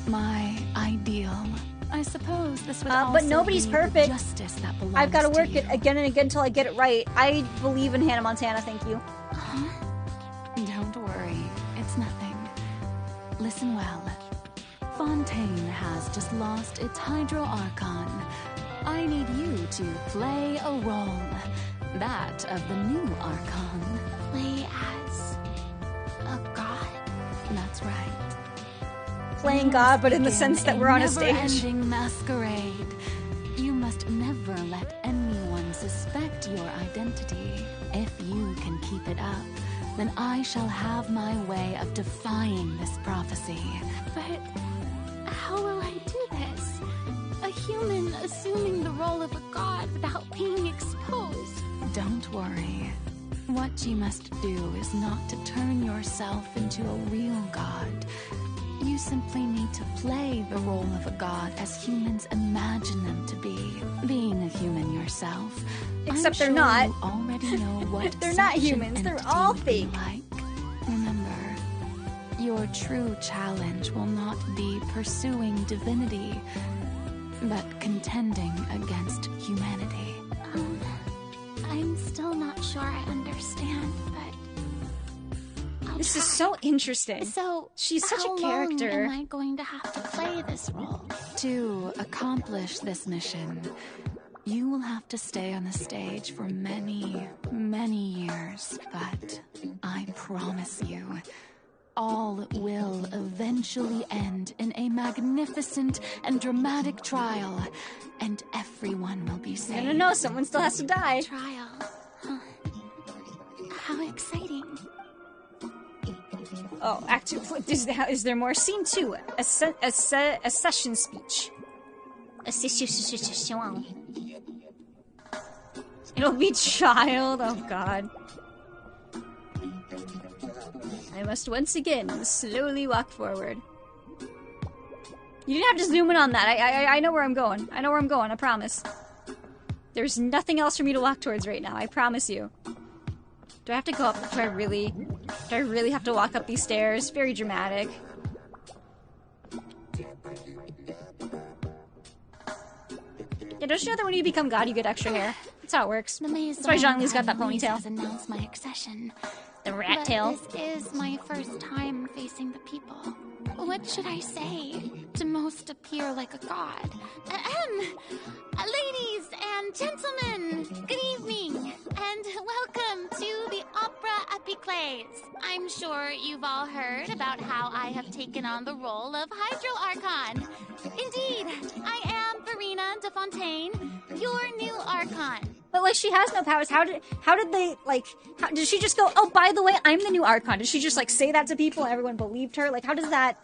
My ideal. I suppose this would also but nobody's be perfect. The justice that belongs I've got to work you. it again and again until I get it right. I believe in Hannah Montana, thank you. Don't worry, it's nothing. Listen well. Fontaine has just lost its Hydro Archon. I need you to play a role. That of the new Archon. Play as a god? That's right. Playing God, but in the sense that we're on a stage. Never-ending masquerade. You must never let anyone suspect your identity. If you can keep it up, then I shall have my way of defying this prophecy. But how will I do this? A human assuming the role of a god without being exposed. Don't worry. What you must do is not to turn yourself into a real god. You simply need to play the role of a god as humans imagine them to be. Being a human yourself, except I'm they're not. You already know what they're not humans. They're all fake. Like. Remember, your true challenge will not be pursuing divinity, but contending against humanity. I'm still not sure I understand, but this is so interesting. So, she's such how a character. Long am I going to have to play this role? To accomplish this mission, you will have to stay on the stage for many, many years. But I promise you, all will eventually end in a magnificent and dramatic trial, and everyone will be saved. No, someone still has to die. Trial. How exciting. Oh, Act 2. Is there more? Scene 2. A session speech. A session. It'll be child. Oh, God. I must once again slowly walk forward. You didn't have to zoom in on that. I know where I'm going. I know where I'm going, I promise. There's nothing else for me to walk towards right now, I promise you. Do I have to go up? Do I really have to walk up these stairs? Very dramatic. Yeah, don't you know that when you become God, you get extra hair? That's how it works. That's why Zhongli's got that ponytail. Has announced my accession. The rat tail. This is my first time facing the people. What should I say to most appear like a god? Ladies and gentlemen, good evening, and welcome to the Opera Epiclese. I'm sure you've all heard about how I have taken on the role of Hydro Archon. Indeed, I am Farina de Fontaine, your new Archon. But, like, she has no powers. How did they, like, did she just go, oh, by the way, I'm the new Archon? Did she just, like, say that to people and everyone believed her? Like, how does that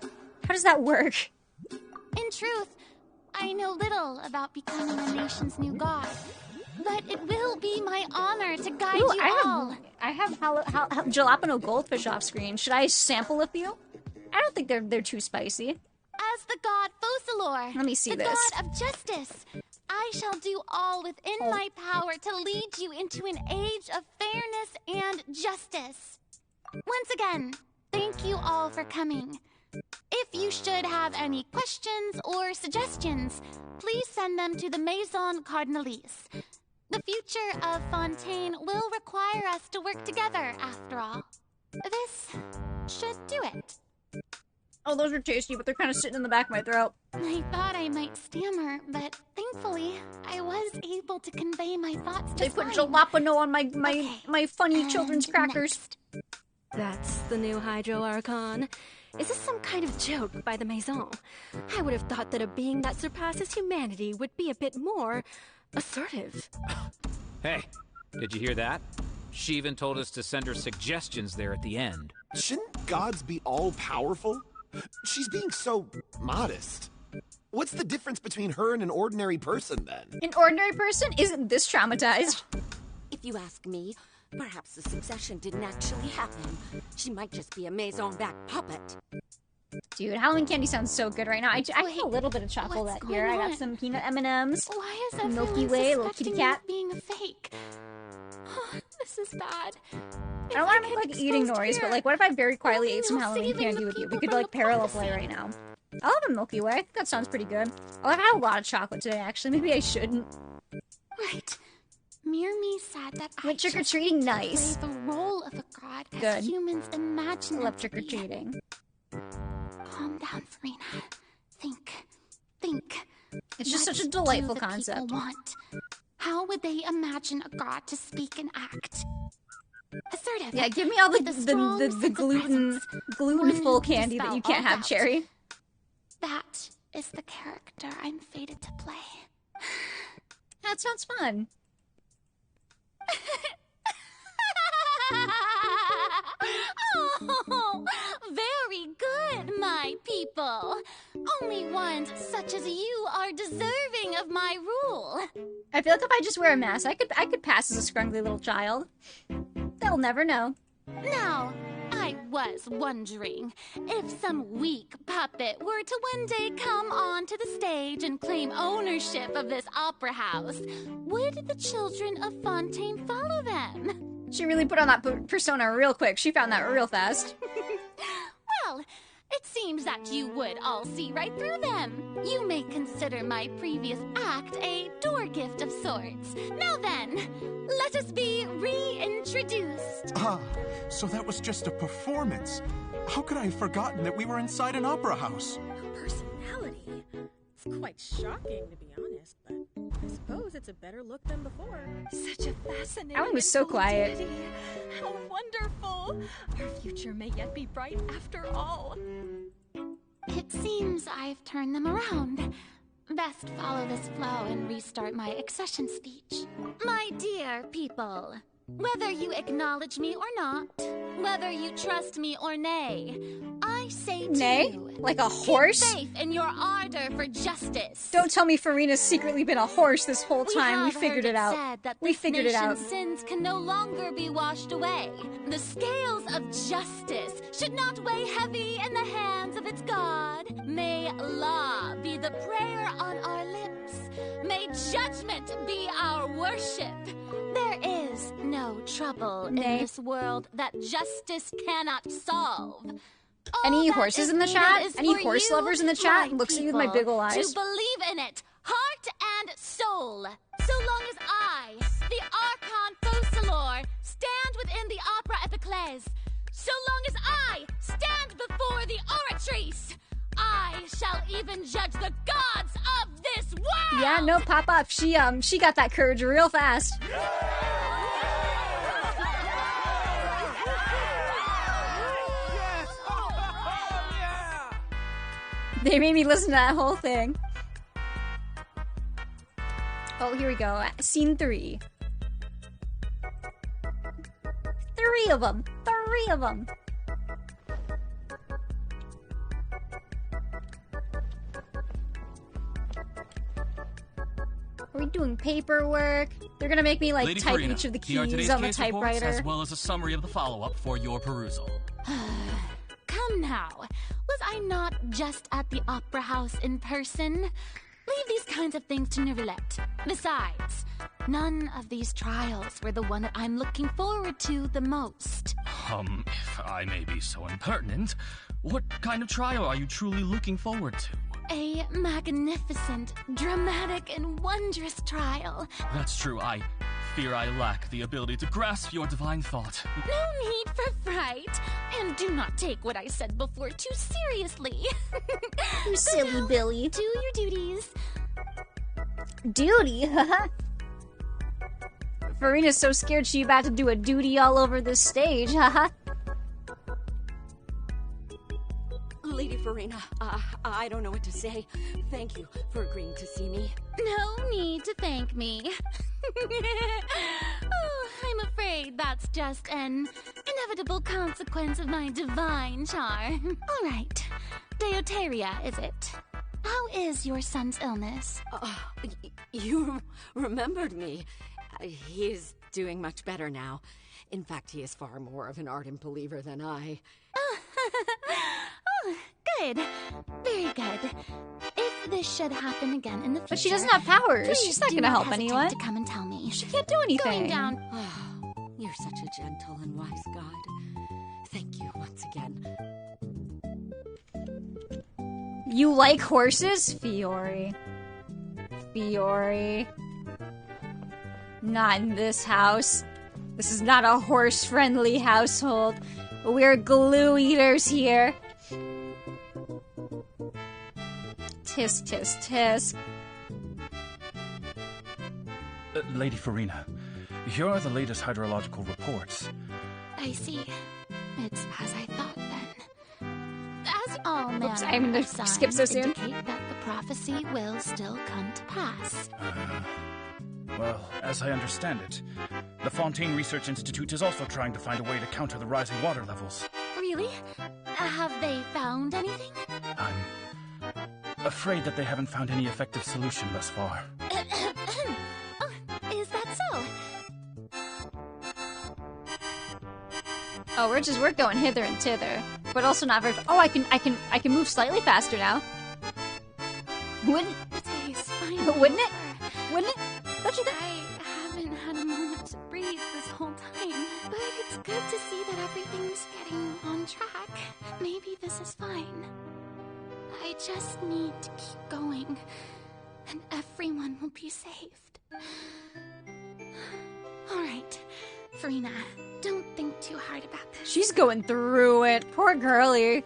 work? In truth, I know little about becoming a nation's new god, but it will be my honor to guide you all. I have jalapeno goldfish off screen. Should I sample a few? I don't think they're too spicy. As the god Focalor, let me see the this. god of justice, I shall do all within my power to lead you into an age of fairness and justice. Once again, thank you all for coming. If you should have any questions or suggestions, please send them to the Maison Cardinalise. The future of Fontaine will require us to work together, after all. This should do it. Oh, those are tasty, but they're kind of sitting in the back of my throat. I thought I might stammer, but thankfully, I was able to convey my thoughts They put jalapeno on my funny children's crackers. That's the new Hydro Archon. Is this some kind of joke by the Maison? I would have thought that a being that surpasses humanity would be a bit more assertive. Hey, did you hear that? She even told us to send her suggestions there at the end. Shouldn't gods be all-powerful? She's being so modest. What's the difference between her and an ordinary person, then? An ordinary person isn't this traumatized. If you ask me, perhaps the succession didn't actually happen. She might just be a Maison-backed puppet. Dude, Halloween candy sounds so good right now. I have a little bit of chocolate here. I got some peanut M&Ms. Why is Milky Way, little kitty cat. Being a fake? Oh, this is bad. I don't want to make, like, eating noise, but, like, what if I very quietly ate some Halloween candy with you? We could, like, parallel play right now. I'll have a Milky Way. I think that sounds pretty good. I've had a lot of chocolate today, actually. Maybe I shouldn't. Right. Mirmi said that I went trick-or-treating nice. Play the role of a god as good. Humans imagine. I love trick-or-treating. Calm down, Farina. Think. It's just such a delightful concept. People want? How would they imagine a god to speak and act? Assertive. Yeah, give me all the gluten-full candy that you can't have, Cherry. That is the character I'm fated to play. That sounds fun. Oh, very good, my people. Only ones such as you are deserving of my rule. I feel like if I just wear a mask, I could pass as a scrunkly little child. They'll never know. Now, I was wondering if some weak puppet were to one day come onto the stage and claim ownership of this opera house, would the children of Fontaine follow them? She really put on that persona real quick. She found that real fast. Well, it seems that you would all see right through them. You may consider my previous act a door gift of sorts. Now then, let us be reintroduced. Ah, so that was just a performance. How could I have forgotten that we were inside an opera house? Her personality? It's quite shocking, to be honest, but I suppose it's a better look than before. Such a fascinating Alan was so quiet. Daddy. How wonderful! Our future may yet be bright after all. It seems I've turned them around. Best follow this flow and restart my accession speech. My dear people, Whether you acknowledge me or not, whether you trust me or nay, I say to Nay? you, Like a horse? keep faith in your ardor for justice. Don't tell me Farina's secretly been a horse this whole time. We have figured heard it out. Said that We this figured it out. nation's sins can no longer be washed away. The scales of justice should not weigh heavy in the hands of its God. May law be the prayer on our lips. May judgment be our worship. There is no trouble in this world that justice cannot solve. Any horses in the chat? Any horse lovers in the chat? Looks at you with my big ol' eyes. To believe in it, heart and soul. So long as I, the Archon Focalor, stand within the Opera Epiclese, so long as I stand before the Oratrice, I shall even judge the gods of this world! Yeah, no, Pop-Up, she got that courage real fast. They made me listen to that whole thing. Oh, here we go. Scene 3. 3 of them. 3 of them. Are we doing paperwork? They're gonna make me like Lady type Farina, each of the here are keys today's on the case reports, typewriter. as well as a summary of the follow-up for your perusal. Come now, was I not just at the Opera House in person? Leave these kinds of things to Neuvillette. Besides, none of these trials were the one that I'm looking forward to the most. If I may be so impertinent, what kind of trial are you truly looking forward to? A magnificent, dramatic, and wondrous trial. That's true, I fear I lack the ability to grasp your divine thought. No need for fright, and do not take what I said before too seriously. You silly Billy. Do your duties. Duty? Farina's so scared she about to do a duty all over this stage, haha. Lady Farina, I don't know what to say. Thank you for agreeing to see me. No need to thank me. Oh, I'm afraid that's just an inevitable consequence of my divine charm. All right. Deoteria, is it? How is your son's illness? You remembered me. He is doing much better now. In fact, he is far more of an ardent believer than I. Oh, good. Very good. If this should happen again in the future... But she doesn't have powers. Please She's not do gonna help hesitate anyone. to come and tell me. She can't do anything. Going down... You're such a gentle and wise God. Thank you once again. You like horses? Fiore. Fiore. Not in this house. This is not a horse-friendly household. We're glue eaters here. Tisk, tisk, tisk. Lady Farina, here are the latest hydrological reports. I see. It's as I thought then. As all Oops, manner I'm gonna of signs skip so soon. indicate that the prophecy will still come to pass. Well, as I understand it, the Fontaine Research Institute is also trying to find a way to counter the rising water levels. Really? Have they found anything? I'm afraid that they haven't found any effective solution thus far. Oh, is that so? Oh, we're going hither and thither, but also not very. Oh, I can move slightly faster now. Wouldn't? Wouldn't it? Wouldn't it? Don't you think? I haven't had a moment to breathe this whole time, but it's good to see that everything's getting on track. Maybe this is fine. I just need to keep going, and everyone will be saved. All right, Farina, don't think too hard about this. She's going through it. Poor girlie.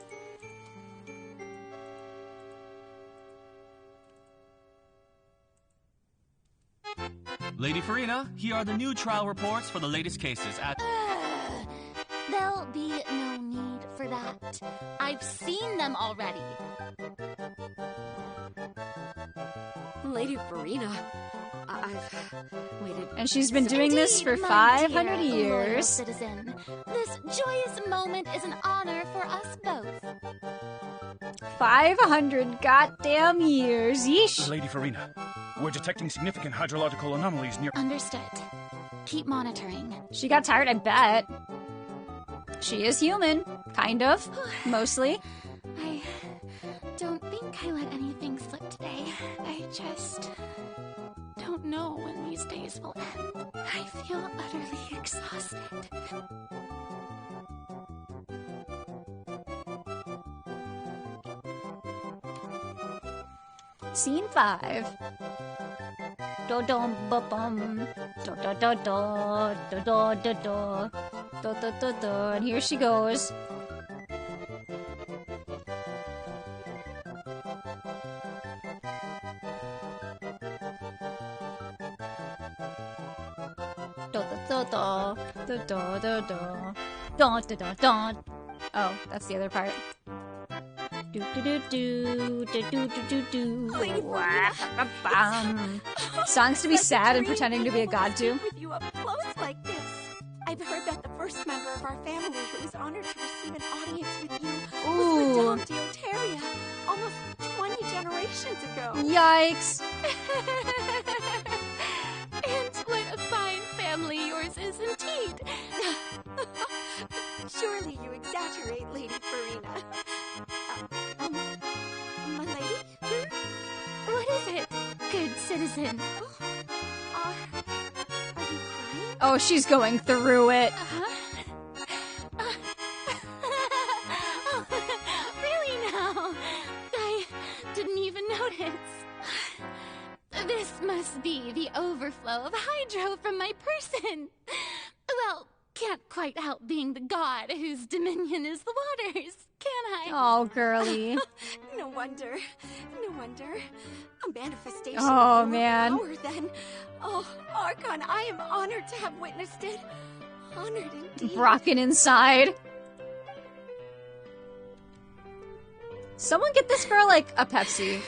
Lady Farina, here are the new trial reports for the latest cases at... There'll be no need for that. I've seen them already. Lady Farina, I've waited. And she's been doing this for Indeed, 500 my dear loyal years. citizen. This joyous moment is an honor for us both. 500 goddamn years. Yeesh. Lady Farina, we're detecting significant hydrological anomalies near. Understood. Keep monitoring. She got tired, I bet. She is human. Kind of. Mostly. I don't think I let anything slip today. I just don't know when these days will end. I feel utterly exhausted. Scene 5. Do dum ba bum. Do do do do. Do do do do. Do do do do. And here she goes. Do do do do. Do do do do. Do do do do. Oh, that's the other part. Do do do do do do do do do. Songs to be sad and pretending to be a god to. With you up close like this. I've heard that the first member of our family who was honored to receive an audience with you Ooh. was Madame Deoteria, almost 20 generations ago. Yikes. And what a fine family yours is indeed. Surely you exaggerate, Lady Farina. My lady? What is it, good citizen? Are you crying? Oh, she's going through it. Really now? I didn't even notice. This must be the overflow of hydro from my person. Well, can't quite help being the god whose dominion is the waters, can I? Oh, girly. No wonder. No wonder. A manifestation Oh, of your man. power, then. Oh, Archon, I am honored to have witnessed it. Honored indeed. Rockin' inside. Someone get this girl, like, a Pepsi,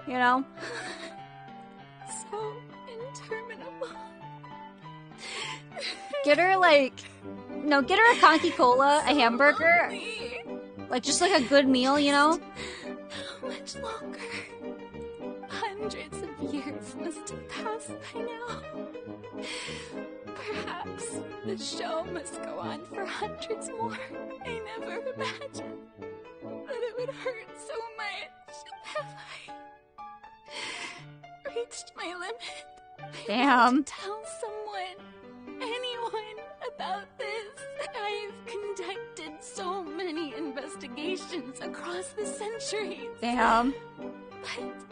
you know? So interminable. Get her, like... No, get her a Conky Cola, a hamburger. Like, just like a good meal, you know? How much longer? Hundreds of years must have passed by now. Perhaps the show must go on for hundreds more. I never imagined that it would hurt so much. Have I reached my limit? Damn. I need to tell someone, anyone, about this. I've conducted so many investigations across the centuries. Damn. But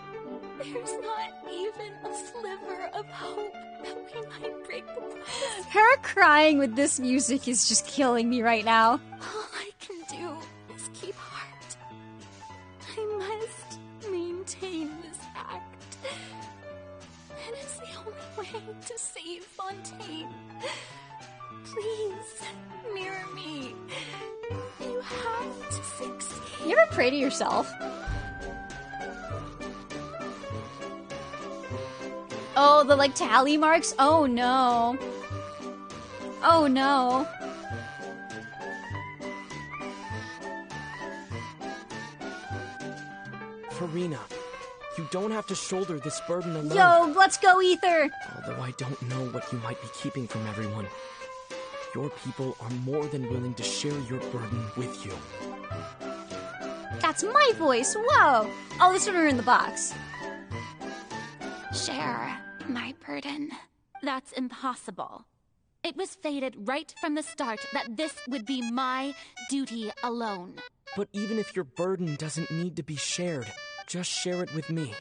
there's not even a sliver of hope that we might break the promise. Her crying with this music is just killing me right now. All I can do is keep heart. I must maintain this act. It is the only way to save Fontaine. Please, mirror me. You have to succeed. You ever pray to yourself? Oh, the, like, tally marks? Oh, no. Oh, no. Farina, you don't have to shoulder this burden alone. Yo, let's go, Ether! Although I don't know what you might be keeping from everyone. Your people are more than willing to share your burden with you. That's my voice, whoa! I'll listen to her in the box. Share my burden. That's impossible. It was fated right from the start that this would be my duty alone. But even if your burden doesn't need to be shared, just share it with me.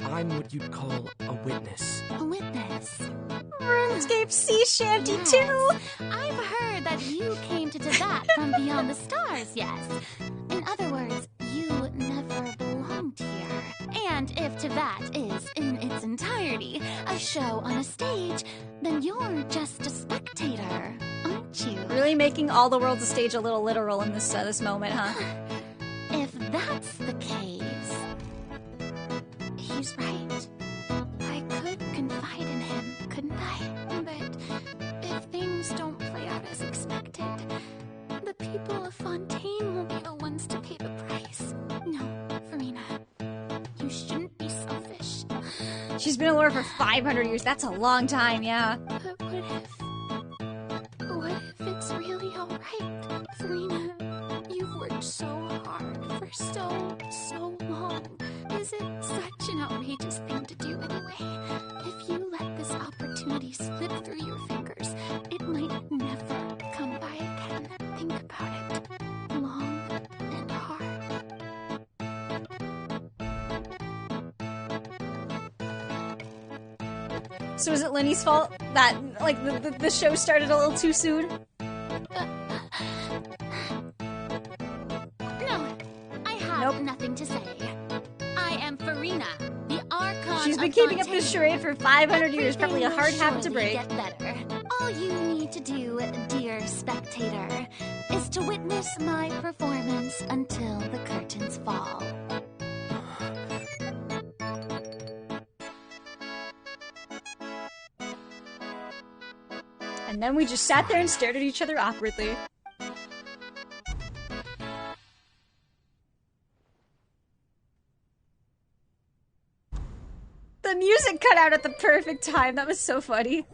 I'm what you'd call a witness. A witness? RuneScape Sea Shanty Yes. 2! I've heard that you came to Tibet from beyond the stars, yes. In other words, you never belonged here. And if Tibet is, in its entirety, a show on a stage, then you're just a spectator, aren't you? Really making all the world's a stage a little literal in this this moment, huh? If that's the case, he's right. I could She's been in lore for 500 years. That's a long time, yeah. But what if it's really alright? Farina, you've worked so hard for so long. Is it such an outrageous thing to do anyway? If you let this opportunity slip through your fingers, it might never come by again. Think about it. Long and hard. So is it Lenny's fault that, like, the show started a little too soon? No, I have nothing to say. I am Farina, the Archon. She's been of keeping up Fontaine. this charade for 500 years, probably a hard habit to break. Get better. All you need to do, dear spectator, is to witness my performance until the curtains fall. And then we just sat there and stared at each other awkwardly. The music cut out at the perfect time. That was so funny.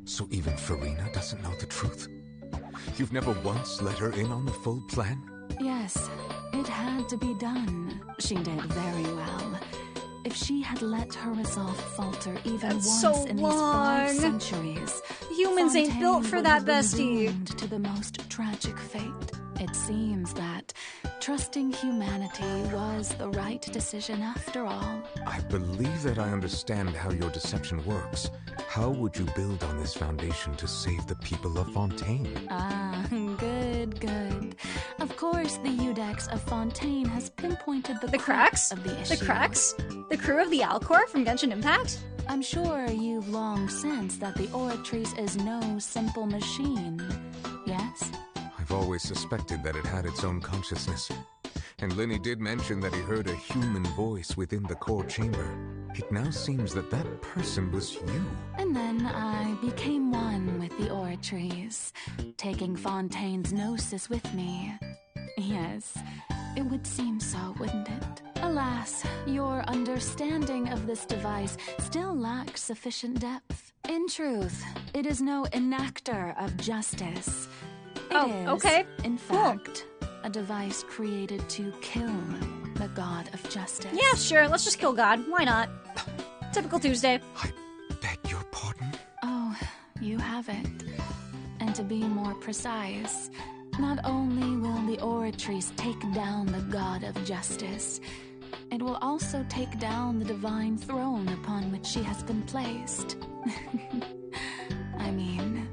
So even Farina doesn't know the truth? You've never once let her in on the full plan? Yes, it had to be done. She did very well. If she had let her resolve falter even once so in long. these 5 centuries, Humans ain't built for Fontaine that, would have been bestie. doomed to the most tragic fate. It seems that trusting humanity was the right decision after all. I believe that I understand how your deception works. How would you build on this foundation to save the people of Fontaine? Ah, good. Of course, the Udex of Fontaine has pinpointed the cracks of the issue. The cracks? The crew of the Alcor from Genshin Impact? I'm sure you've long sensed that the Oratrice is no simple machine. Yes? I've always suspected that it had its own consciousness. And Lenny did mention that he heard a human voice within the core chamber. It now seems that that person was you. And then I became one with the Oratrice, taking Fontaine's gnosis with me. Yes, it would seem so, wouldn't it? Alas, your understanding of this device still lacks sufficient depth. In truth, it is no enactor of justice. It is, okay. in fact, a device created to kill the god of justice. Yeah, sure. Let's just kill God. Why not? Typical Tuesday. Beg your pardon? Oh, you have it. And to be more precise, not only will the Oratrice take down the god of justice, it will also take down the divine throne upon which she has been placed. I mean,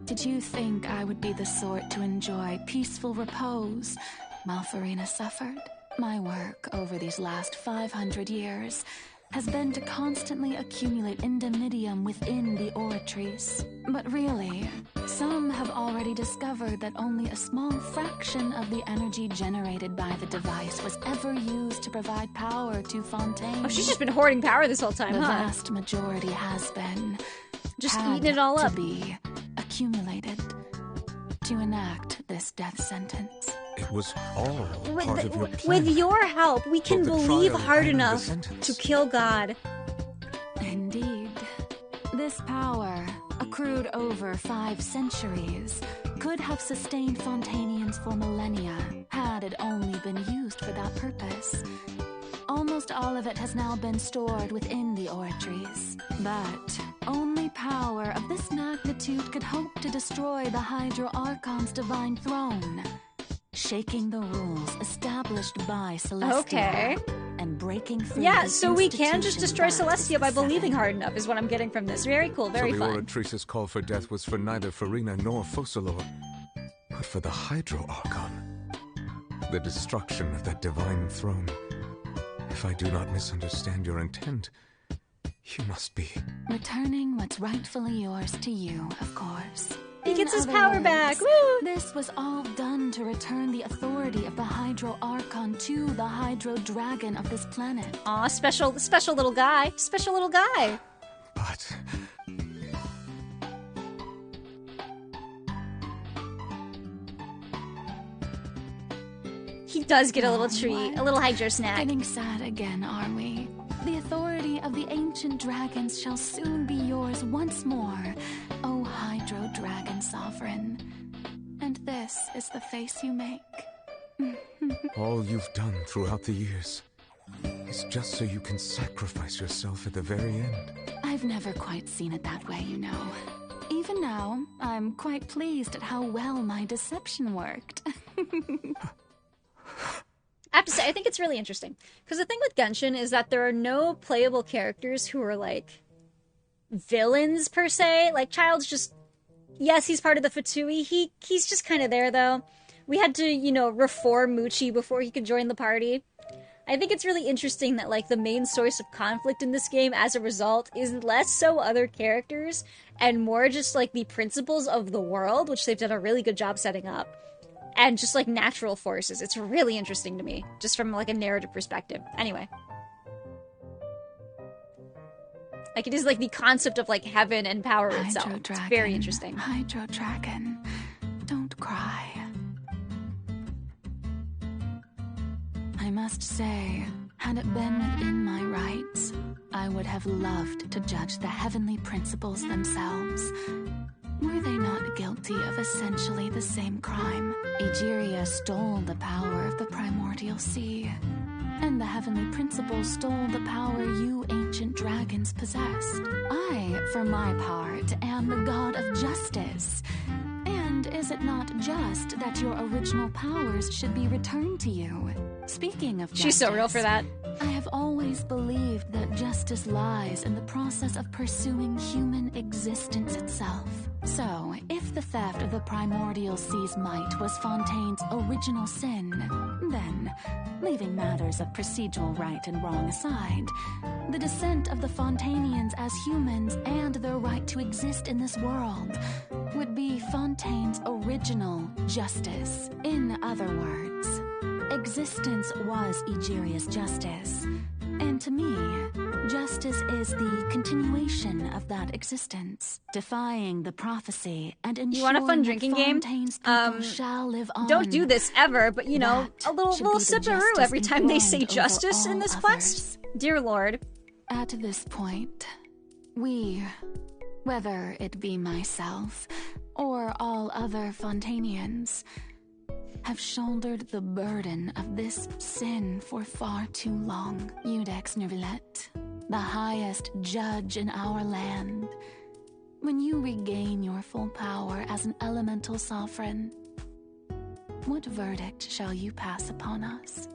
did you think I would be the sort to enjoy peaceful repose while Farina suffered? My work over these last 500 years has been to constantly accumulate indemnidium within the Oratrice. But really, some have already discovered that only a small fraction of the energy generated by the device was ever used to provide power to Fontaine. Oh, she's just been hoarding power this whole time, The huh? vast majority has been. Just had eating it all up. To be accumulated to enact this death sentence. It was all part of your plan. With your help, we can Both the believe trial hard and the enough sentence. to kill God. Indeed. This power, accrued over 5 centuries, could have sustained Fontainians for millennia, had it only been used for that purpose. Almost all of it has now been stored within the Oratrice. But only power of this magnitude could hope to destroy the Hydro Archon's divine throne, shaking the rules established by Celestia. Okay. And breaking through Yeah, the so we can just institution destroy that is Celestia by the seven. believing hard enough, is what I'm getting from this. Very cool, very so the fun. Oratrice's call for death was for neither Farina nor Focalor, but for the Hydro Archon. The destruction of that divine throne. If I do not misunderstand your intent, you must be... Returning what's rightfully yours to you, of course. He gets his In power other back. words, Woo! This was all done to return the authority of the Hydro Archon to the Hydro Dragon of this planet. Aw, special little guy. Special little guy. But... He does get a little treat, a little Hydro snack. Getting sad again, are we? The authority of the ancient dragons shall soon be yours once more, O Hydro Dragon Sovereign. And this is the face you make. All you've done throughout the years is just so you can sacrifice yourself at the very end. I've never quite seen it that way, you know. Even now, I'm quite pleased at how well my deception worked. I have to say, I think it's really interesting. Because the thing with Genshin is that there are no playable characters who are, like, villains, per se. Like, Child's just... Yes, he's part of the Fatui. He's just kind of there, though. We had to, you know, reform Muchi before he could join the party. I think it's really interesting that, like, the main source of conflict in this game, as a result, is less so other characters, and more just, like, the principles of the world, which they've done a really good job setting up. And just, like, natural forces. It's really interesting to me, just from, like, a narrative perspective. Anyway. Like, it is, like, the concept of, like, heaven and power itself. It's very interesting. Hydro Dragon, don't cry. I must say, had it been within my rights, I would have loved to judge the heavenly principles themselves. Were they not guilty of essentially the same crime? Egeria stole the power of the primordial sea, and the heavenly principles stole the power you ancient dragons possessed. I, for my part, am the god of justice. And is it not just that your original powers should be returned to you? Speaking of justice, she's so real for that. I have always believed that justice lies in the process of pursuing human existence itself. So, if the theft of the primordial sea's might was Fontaine's original sin, then, leaving matters of procedural right and wrong aside, the descent of the Fontainians as humans and their right to exist in this world would be Fontaine's original justice. In other words, existence was Egeria's justice, and to me, justice is the continuation of that existence, defying the prophecy and ensuring you want a fun drinking game? Shall live on. Don't do this ever, but you know, a little sipperoo every time they say justice in this quest. Dear Lord. At this point, we, whether it be myself or all other Fontainians, have shouldered the burden of this sin for far too long. Iudex Neuvillette, the highest judge in our land, when you regain your full power as an elemental sovereign, what verdict shall you pass upon us?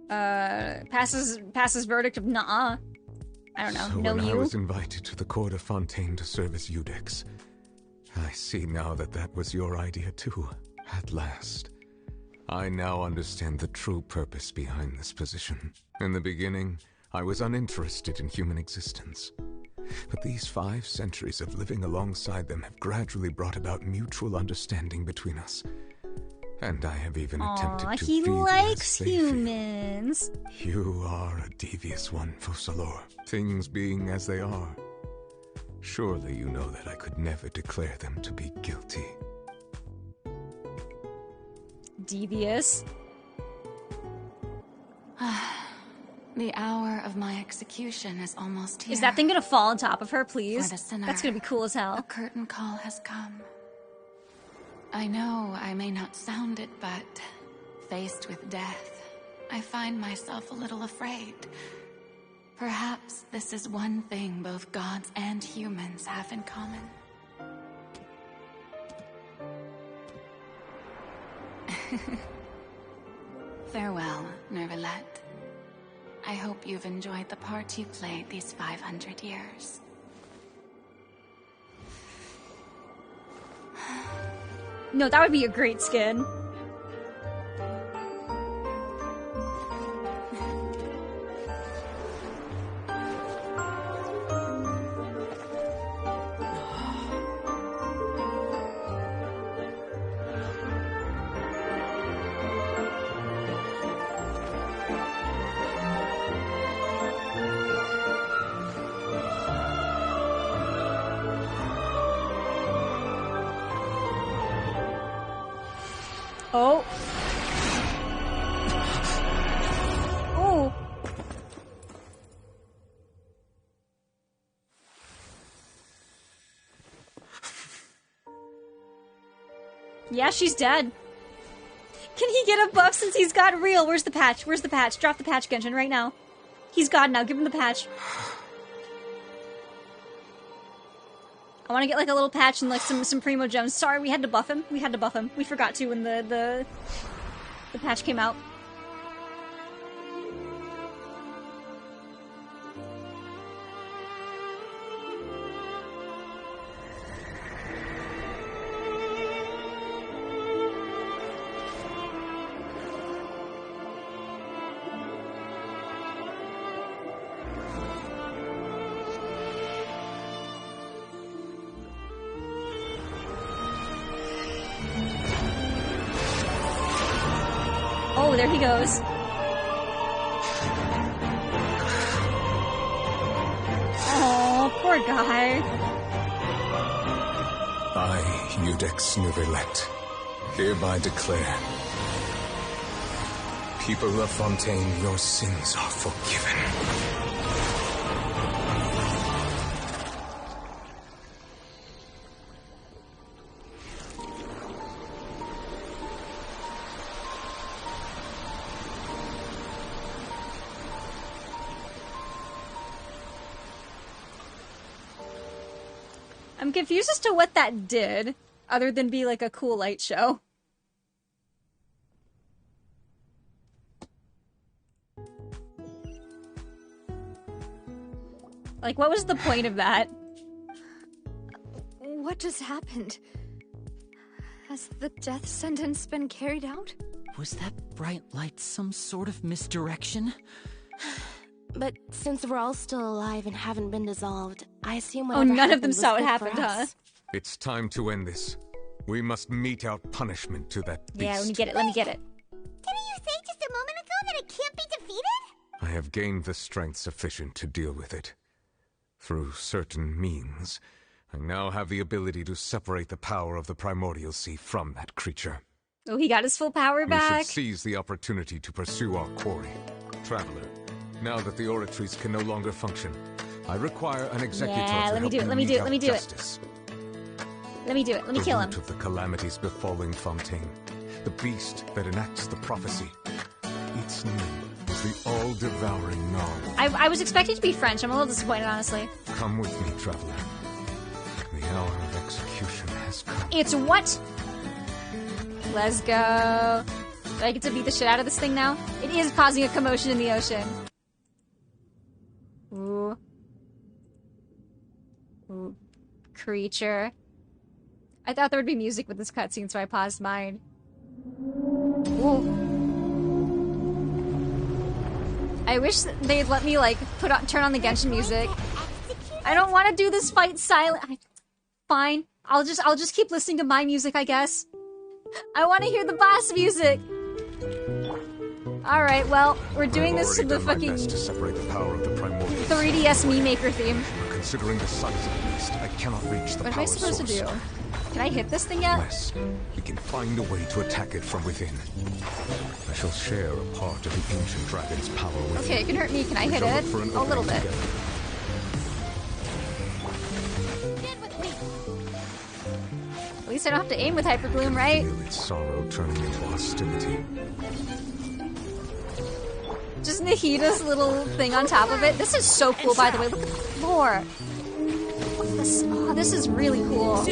Passes verdict of nah. I don't know. So no, when you. I was invited to the court of Fontaine to serve as Iudex, I see now that was your idea too, at last. I now understand the true purpose behind this position. In the beginning, I was uninterested in human existence. But these 5 centuries of living alongside them have gradually brought about mutual understanding between us. And I have even attempted to he feel likes as they feel. humans. You are a devious one, Focalor. Things being as they are, surely you know that I could never declare them to be guilty. Devious. The hour of my execution is almost here. Is that thing gonna fall on top of her, please? For the sinner, that's gonna be cool as hell. The curtain call has come. I know I may not sound it, but faced with death, I find myself a little afraid. Perhaps this is one thing both gods and humans have in common. Farewell, Neuvillette. I hope you've enjoyed the part you played these 500 years. No, that would be a great skin. Oh. Oh. Yeah, she's dead. Can he get a buff since he's got real? Where's the patch? Where's the patch? Drop the patch, Genshin, right now. He's God now. Give him the patch. I want to get like a little patch and like some primo gems. Sorry, we had to buff him. We had to buff him. We forgot to when the patch came out. Oh, there he goes. Oh, poor guy. I, Iudex Nuvelet, hereby declare, people of Fontaine, your sins are forgiven. I'm confused as to what that did, other than be like a cool light show. Like, what was the point of that? What just happened? Has the death sentence been carried out? Was that bright light some sort of misdirection? But since we're all still alive and haven't been dissolved, I assume Oh, whatever none of them happened saw was what good for happened, huh? us. It's time to end this. We must mete out punishment to that beast. Yeah, let me get it, let me get it. Didn't you say just a moment ago that it can't be defeated? I have gained the strength sufficient to deal with it. Through certain means, I now have the ability to separate the power of the primordial sea from that creature. Oh, he got his full power We back. should seize the opportunity to pursue our quarry. Traveler, now that the oratories can no longer function, I require an executor Yeah, to let me help do it, me let me do mete it, out let me do it. justice. Let me do it, let me kill him. The root of the calamities befalling Fontaine, the beast that enacts the prophecy. Its name is the all-devouring Gnaw. I was expecting to be French. I'm a little disappointed, honestly. Come with me, traveler. The hour of execution has come. It's what? Let's go. Do I get to beat the shit out of this thing now? It is causing a commotion in the ocean. Ooh. Ooh. Creature. I thought there would be music with this cutscene, so I paused mine. Ooh. I wish they'd let me, like, turn on the Genshin music. I don't want to do this fight silent. Fine. I'll just keep listening to my music, I guess. I want to hear the boss music. Alright, well, we're doing this to the fucking to separate the power of the primordial 3DS Me Maker theme. Considering the size of the beast, I cannot reach the What am power I supposed to source. do? Can I hit this thing yet? Unless we can find a way to attack it from within. I shall share a part of the ancient dragon's power with Okay, it can hurt me. Can I hit it? A little bit. At least I don't have to aim with Hyper Gloom, right? Feel its sorrow turning into hostility. Just Nahida's little thing on top of it. This is so cool, by the way. Look at the floor. This, oh, this is really cool.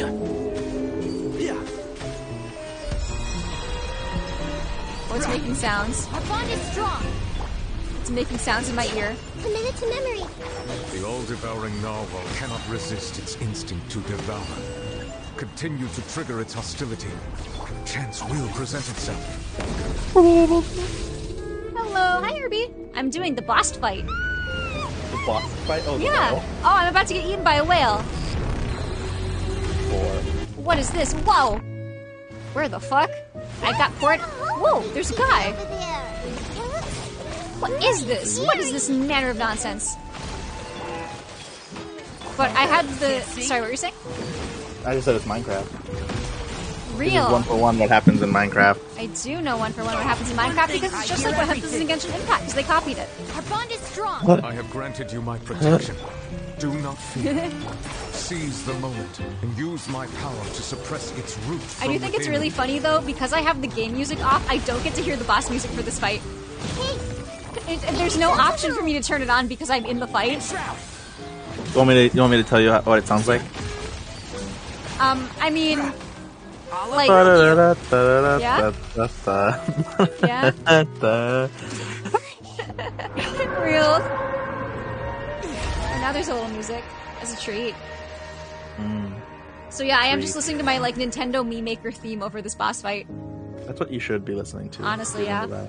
Oh, it's making sounds. Our bond is strong. It's making sounds in my ear. Commit it to memory. The all-devouring narwhal cannot resist its instinct to devour. Continue to trigger its hostility. Chance will present itself. Hello, hi Herbie. I'm doing the boss fight. The boss fight? Oh, Yeah. no. Oh, I'm about to get eaten by a whale. What is this? Whoa. Where the fuck? I got port. Whoa, there's a guy. What is this? What is this manner of nonsense? But I had the. Sorry, what were you saying? I just said it's Minecraft. This is Real. 1-for-1 what happens in Minecraft. I do know 1-for-1 what happens in Minecraft because it's just like what happens in Genshin Impact because they copied it. Our bond is strong. I have granted you my protection. Do not fear. seize the moment and use my power to suppress its roots. I do think it's really funny though, because I have the game music off, I don't get to hear the boss music for this fight. There's no option for me to turn it on because I'm in the fight. You want me to tell you what it sounds like? I mean, like, yeah? Yeah? Real. And now there's a little music as a treat. So yeah, I am just listening to my like Nintendo Mii Maker theme over this boss fight. That's what you should be listening to. Honestly, yeah.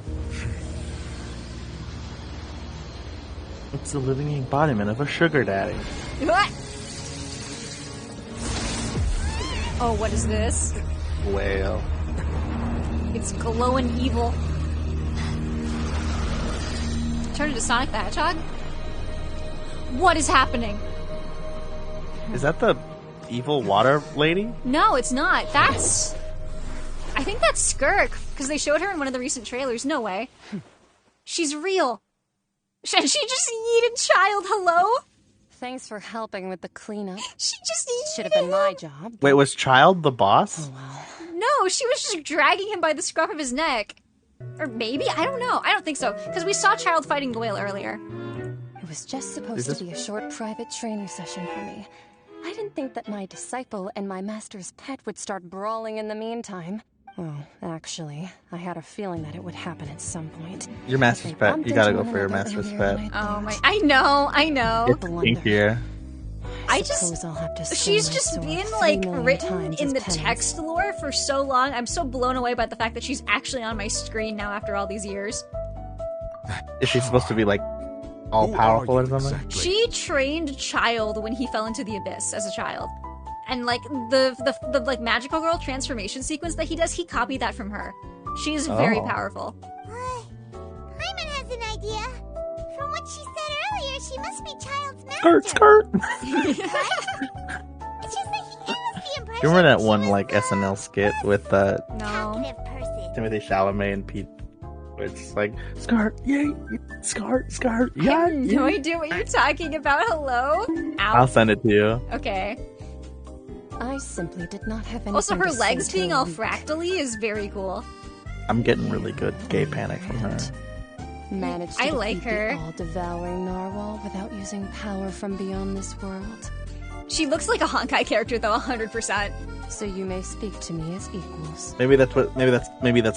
It's the living embodiment of a sugar daddy. What? Oh, what is this? Whale. It's glowing evil. Turn into Sonic the Hedgehog? What is happening? Is that the evil water lady? No, it's not. That's... I think that's Skirk, because they showed her in one of the recent trailers. No way. She's real. She just yeeted Child, hello? Thanks for helping with the cleanup. She just yeeted Should have been my job. Wait, was Child the boss? No, she was just dragging him by the scruff of his neck. Or maybe? I don't know. I don't think so, because we saw Child fighting the whale earlier. It was just supposed to be a short private training session for me. I didn't think that my disciple and my master's pet would start brawling in the meantime. Well, actually, I had a feeling that it would happen at some point. Your master's pet. You gotta go for your master's pet. Oh my... I know. It's pinkier. She's just been like written in the text lore for so long. I'm so blown away by the fact that she's actually on my screen now after all these years. Is she supposed to be like all powerful or something? She trained Child when he fell into the abyss as a child. And like the like magical girl transformation sequence that he does, he copied that from her. She is very powerful. Hyman has an idea. From what she said earlier, she must be Child's master. Skirt. It's just that he gave us the impression. Do you remember that one like SNL skit with No. Timothy Chalamet and Pete? Where it's like skirt, yay, skirt, yeah. I have no idea what you're talking about. Hello? Ow. I'll send it to you. Okay. I simply did not have anything Also, her to say legs to being him. all fractally is very cool. I'm getting really good gay panic from her. Managed to I like defeat her. the all-devouring narwhal without using power from beyond this world. She looks like a Honkai character, though, 100%. So you may speak to me as equals. Maybe that's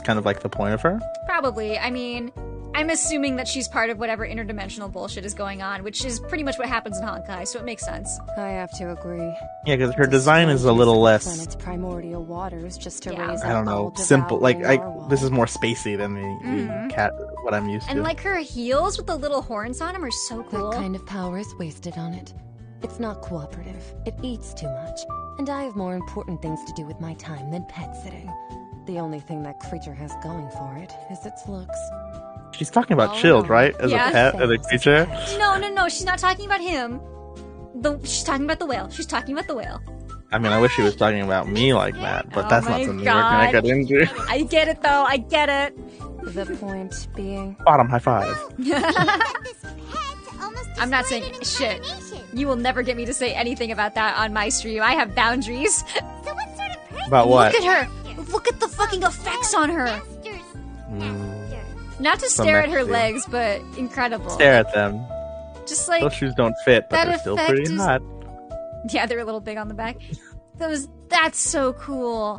kind of like the point of her. Probably. I mean, I'm assuming that she's part of whatever interdimensional bullshit is going on, which is pretty much what happens in Honkai, so it makes sense. I have to agree. Yeah, because her design is a little less. Planet's primordial waters just to raise I don't know, up simple. Like all-devouring this is more spacey than the cat. What I'm used to. And like her heels with the little horns on them are so cool. That kind of power is wasted on it. It's not cooperative. It eats too much. And I have more important things to do with my time than pet sitting. The only thing that creature has going for it is its looks. She's talking about Chilled, right? As a pet, as a creature. No, she's not talking about him. She's talking about the whale. She's talking about the whale. I mean, I wish she was talking about me like that, but Oh that's my not something we're gonna get into. I get it, though. I get it. The point being... Bottom high five. I'm not saying shit. You will never get me to say anything about that on my stream. I have boundaries. About what? Look at her. Look at the fucking effects on her. Not to stare at her legs, but incredible. Stare at them. Just like those shoes don't fit, but that they're still effect pretty is- hot. Yeah, they're a little big on the back. That's so cool.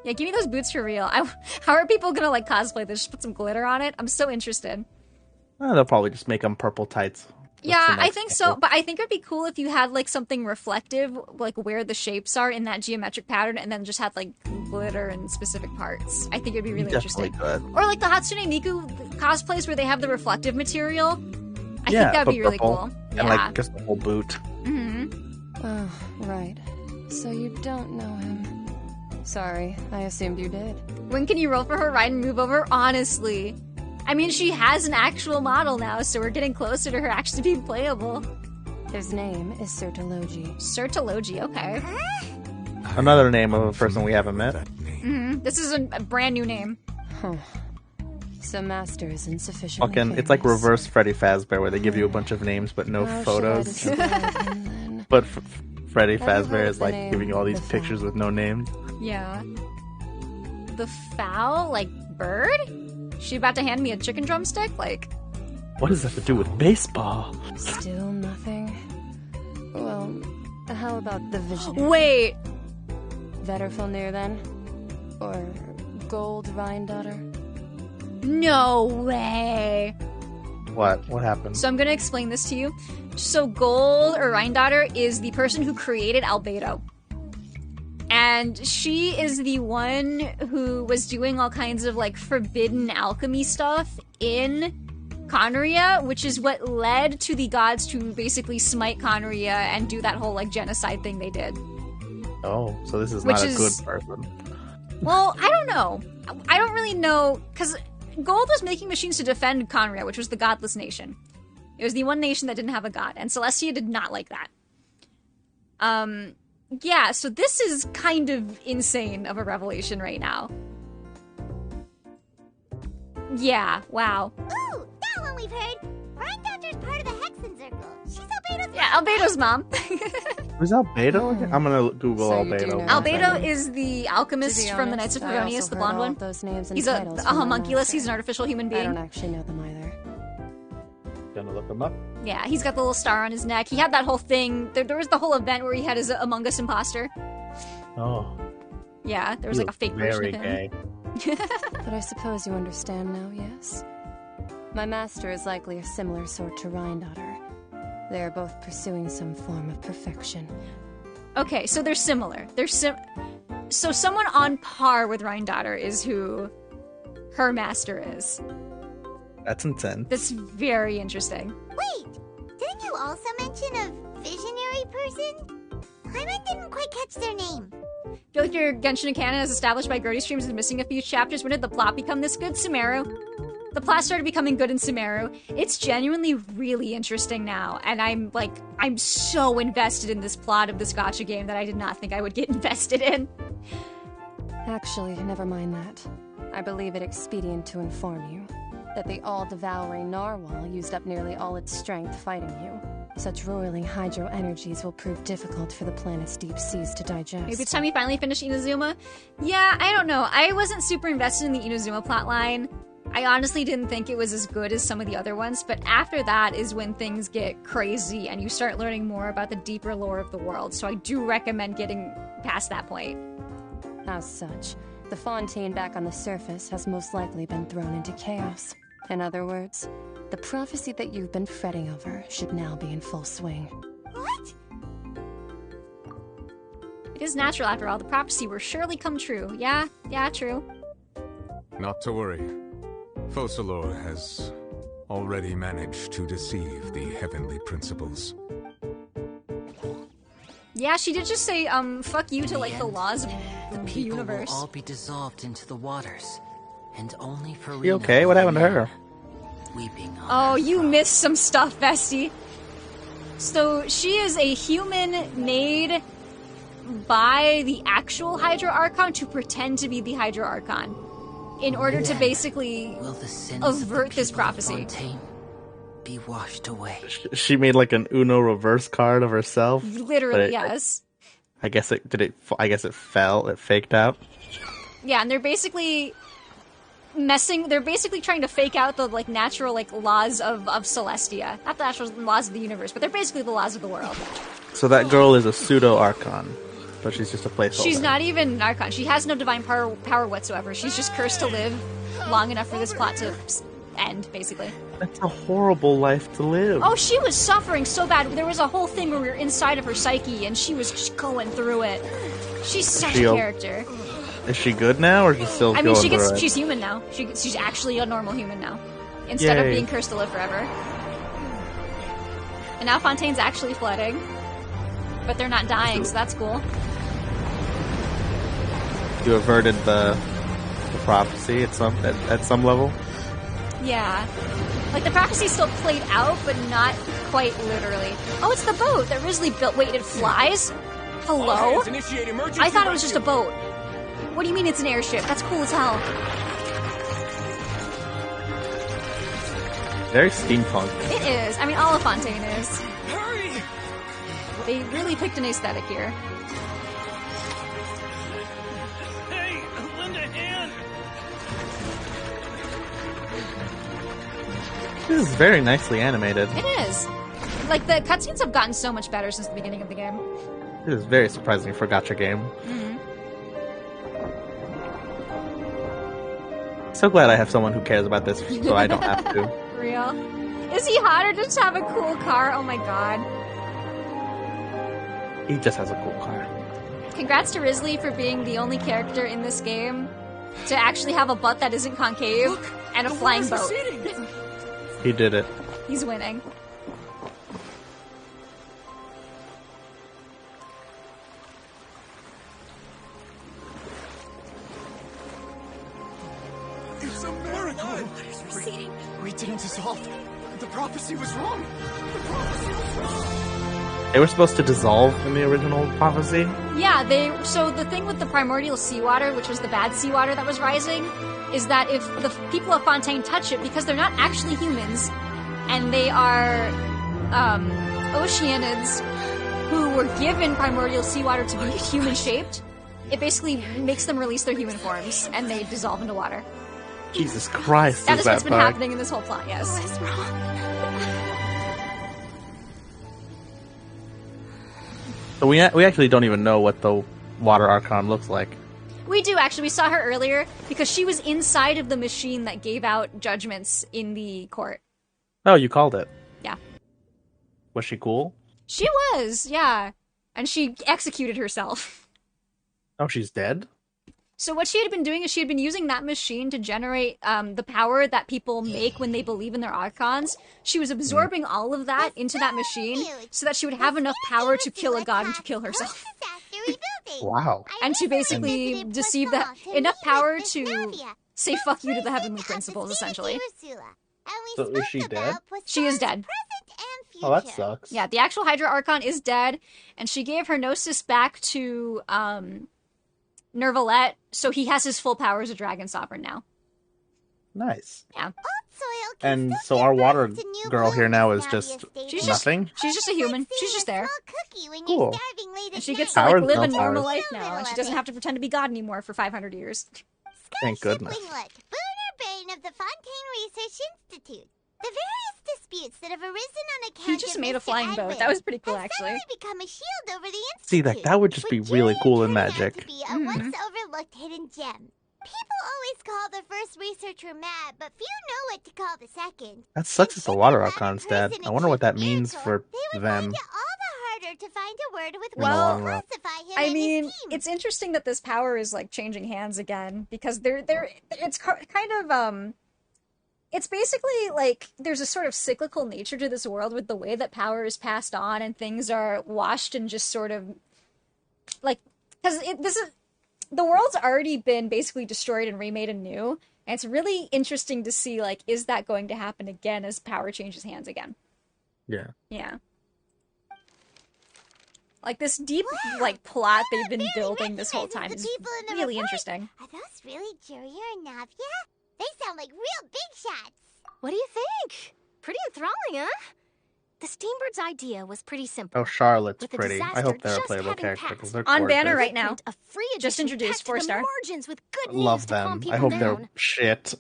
Yeah, give me those boots for real. How are people gonna like cosplay this? Just put some glitter on it? I'm so interested. They'll probably just make them purple tights. Yeah, I think so. But I think it'd be cool if you had like something reflective, like where the shapes are in that geometric pattern, and then just had like glitter in specific parts. I think it'd be really Definitely interesting. could. Or like the Hatsune Miku cosplays where they have the reflective material. I Yeah, think that'd but be really purple. cool. And Yeah. like just the whole boot. Oh, right. So you don't know him. Sorry, I assumed you did. When can you roll for her ride and move over? Honestly. I mean, she has an actual model now, so we're getting closer to her actually being playable. His name is Sertologi. Sertologi, okay. Another name of a person we haven't met. This is a brand new name. Huh. So Master is insufficient. Fucking, it's like reverse Freddy Fazbear, where they give you a bunch of names but no How photos. should I describe him then? But Freddy Have you Fazbear heard is the like name giving you all these the pictures with no names. Yeah. The fowl, like bird? She about to hand me a chicken drumstick? Like, What does that have to do with baseball? Still nothing? Well, how about the vision? Wait! Vetterfilnir then? Or Gold Rhine-daughter? No way! What? What happened? So I'm gonna explain this to you. So Gold, or Rhine-daughter, is the person who created Albedo. And she is the one who was doing all kinds of, like, forbidden alchemy stuff in Conria, which is what led to the gods to basically smite Conria and do that whole, like, genocide thing they did. Oh, so this is Which not a is- good person. Well, I don't know. I don't really know, because Gold was making machines to defend Conria, which was the godless nation. It was the one nation that didn't have a god, and Celestia did not like that. Yeah, so this is kind of insane of a revelation right now. Yeah, wow. Ooh, that one we've heard. Rhine-daughter's part of the Hexen Circle. She's Albedo's Yeah, Albedo's mom. Who's Albedo? I'm gonna Google So you do Albedo. know Albedo is the alchemist To be from the honest, Knights of I Favonius, also the heard blonde all one. of those names and He's a titles from my homunculus, master. he's an artificial human I being. don't actually know them either. Gonna look him up. Yeah, he's got the little star on his neck. He had that whole thing. There was the whole event where he had his Among Us imposter. Oh. Yeah, there was like a fake version of him. Very gay. But I suppose you understand now, yes? My master is likely a similar sort to Rhine-daughter. They are both pursuing some form of perfection. Okay, so they're similar. So someone on par with Rhine-daughter is who her master is. That's intense. That's very interesting. Wait, didn't you also mention a visionary person? Paimon didn't quite catch their name. Feel like your Genshin canon as established by Grody streams is missing a few chapters. When did the plot become this good? Sumeru. The plot started becoming good in Sumeru. It's genuinely really interesting now, and I'm so invested in this plot of this gacha game that I did not think I would get invested in. Actually, never mind that. I believe it expedient to inform you that the all-devouring narwhal used up nearly all its strength fighting you. Such roiling hydro energies will prove difficult for the planet's deep seas to digest. Maybe it's time you finally finish Inazuma. Yeah, I don't know. I wasn't super invested in the Inazuma plotline. I honestly didn't think it was as good as some of the other ones, but after that is when things get crazy and you start learning more about the deeper lore of the world, so I do recommend getting past that point. As such, the Fontaine back on the surface has most likely been thrown into chaos. In other words, the prophecy that you've been fretting over should now be in full swing. What? It is natural, after all. The prophecy will surely come true. Yeah, true. Not to worry. Focalor has already managed to deceive the heavenly principles. Yeah, she did just say, fuck you to, like, the laws of The the people universe. will all be dissolved into the waters, and only for You okay? What happened to her? weeping on Oh, you missed some stuff, bestie. So, she is a human made by the actual Hydra Archon to pretend to be the Hydra Archon in order to basically will the sins avert of the this people of prophecy. Fontaine be washed away. She made like an Uno reverse card of herself. Literally, but yes. I guess it fell. It faked out. Yeah, and they're basically they're basically trying to fake out the like natural like laws of Celestia. Not the natural laws of the universe, but they're basically the laws of the world. So that girl is a pseudo Archon, but she's just a placeholder. She's not even an Archon. She has no divine power whatsoever. She's just cursed to live long enough for this plot to end, basically. That's a horrible life to live. Oh, she was suffering so bad. There was a whole thing where we were inside of her psyche, and she was just going through it. She's such a character. Is she good now, or is she still? I mean, going through it? she's human now. She's actually a normal human now, instead of Yay. being cursed to live forever. And now Fontaine's actually flooding, but they're not dying, so that's cool. You averted the prophecy at some level. Yeah, like the prophecy still played out, but not quite literally. Oh, it's the boat that Risley built. Wait, it flies? Hello? I thought it was just a boat. What do you mean it's an airship? That's cool as hell. Very steampunk. It is. I mean, all of Fontaine is. They really picked an aesthetic here. Hey, lend a hand. This is very nicely animated. It is. Like, the cutscenes have gotten so much better since the beginning of the game. This is very surprising for a gacha game. Mm-hmm. So glad I have someone who cares about this so I don't have to. Real. Is he hot or just have a cool car? Oh my god. He just has a cool car. Congrats to Risley for being the only character in this game to actually have a butt that isn't concave and a flying boat. He did it. He's winning. It's a miracle! We didn't dissolve. The prophecy was wrong. The prophecy was wrong. They were supposed to dissolve in the original prophecy? Yeah, so the thing with the primordial seawater, which was the bad seawater that was rising, is that if the people of Fontaine touch it, because they're not actually humans, and they are Oceanids who were given primordial seawater to be human-shaped, it basically makes them release their human forms, and they dissolve into water. Jesus Christ, That is what's that been bug. happening in this whole plot, yes. What's wrong? So we actually don't even know what the water archon looks like. We do, actually. We saw her earlier, because she was inside of the machine that gave out judgments in the court. Oh, you called it. Yeah. Was she cool? She was, yeah. And she executed herself. Oh, she's dead? So what she had been doing is she had been using that machine to generate the power that people make when they believe in their archons. She was absorbing all of that into that machine so that she would have enough power to kill a god and to kill herself. Wow. And to basically deceive enough power to say fuck you to the heavenly principles, essentially. So is she dead? She is dead. Oh, that sucks. Yeah, the actual Hydra Archon is dead, and she gave her Gnosis back to Nervalette, so he has his full power as a Dragon Sovereign now. Nice. Yeah. And so our water girl here now is just nothing? She's just a human. She's just there. Cool. And she gets to Powers, live a no normal powers. life now, and she doesn't have to pretend to be God anymore for 500 years. Thank goodness. Brain of the Fontaine Research Institute. The various disputes that have arisen on account He just made a flying boat. That was pretty cool, actually. become a shield over the See, like, that would just be really cool in Magic. be a once overlooked hidden gem. People always call the first researcher mad, but few know what to call the second. That sucks as the water archon's dead. I wonder what that means for them. Harder to find a word with In the long run. I mean, it's interesting that this power is like changing hands again because it's kind of it's basically like there's a sort of cyclical nature to this world with the way that power is passed on and things are washed and just sort of like because the world's already been basically destroyed and remade anew, and it's really interesting to see like is that going to happen again as power changes hands again. Yeah. Yeah. Like, this deep, like, plot they've been building this whole time is really interesting. Are those really Juria and Navia? They sound like real big shots. What do you think? Pretty enthralling, huh? The Steambird's idea was pretty simple. Oh, Charlotte's With the pretty. I disaster hope they're a just playable having character passed. because they're On gorgeous. banner right now. A free Just edition introduced, packed to the 4-star. margins with good news Love to calm them. people I hope down. they're shit.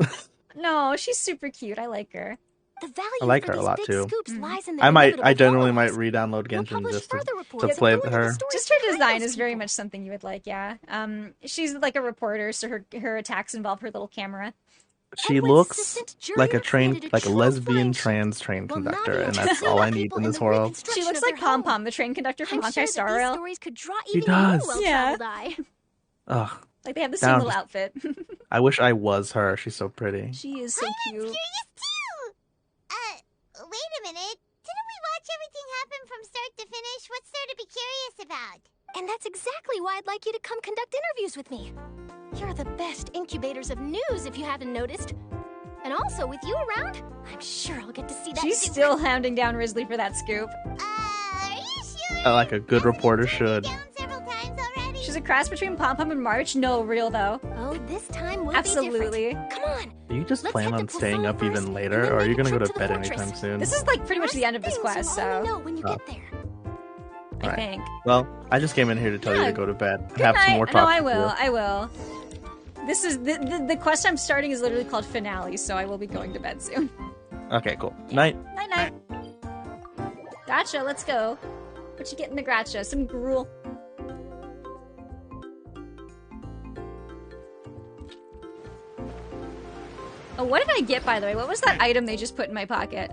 No, she's super cute. I like her. The value I like for her a these lot big too. scoops lies in the I generally inevitable might follow-ups. re-download Genshin just to reports play and with go into her. the Just her design is very much something you would like, yeah. She's like a reporter, so her attacks involve her little camera. She looks like a lesbian trans train conductor, and that's all I need in this world. She looks like Pom Pom, the train conductor from Honkai Star Rail. She does. Yeah. Ugh. Like they have the same Down little just- outfit. I wish I was her. She's so pretty. She is so cute. Wait a minute. Didn't we watch everything happen from start to finish? What's there to be curious about? And that's exactly why I'd like you to come conduct interviews with me. You're the best incubators of news, if you haven't noticed. And also, with you around, I'm sure I'll get to see that. She's super- still hounding down Risley for that scoop. Like a good reporter should. She's a cross between Pom Pom and March. No, real though. Oh, this time will Absolutely. be different. Come on. Do you just plan on staying up even later, or are you gonna go to bed anytime soon? This is like pretty much the end of this quest, so. Know when you Oh. get there. I think. Well, I just came in here to tell you to go to bed. Good Have night. some more No, talk. I will. I will. This is the quest I'm starting is literally called Finale, so I will be going to bed soon. Okay, cool. Night. Night night. Gotcha. Let's go. What you getting to gotcha? Some gruel. Oh, what did I get, by the way? What was that item they just put in my pocket?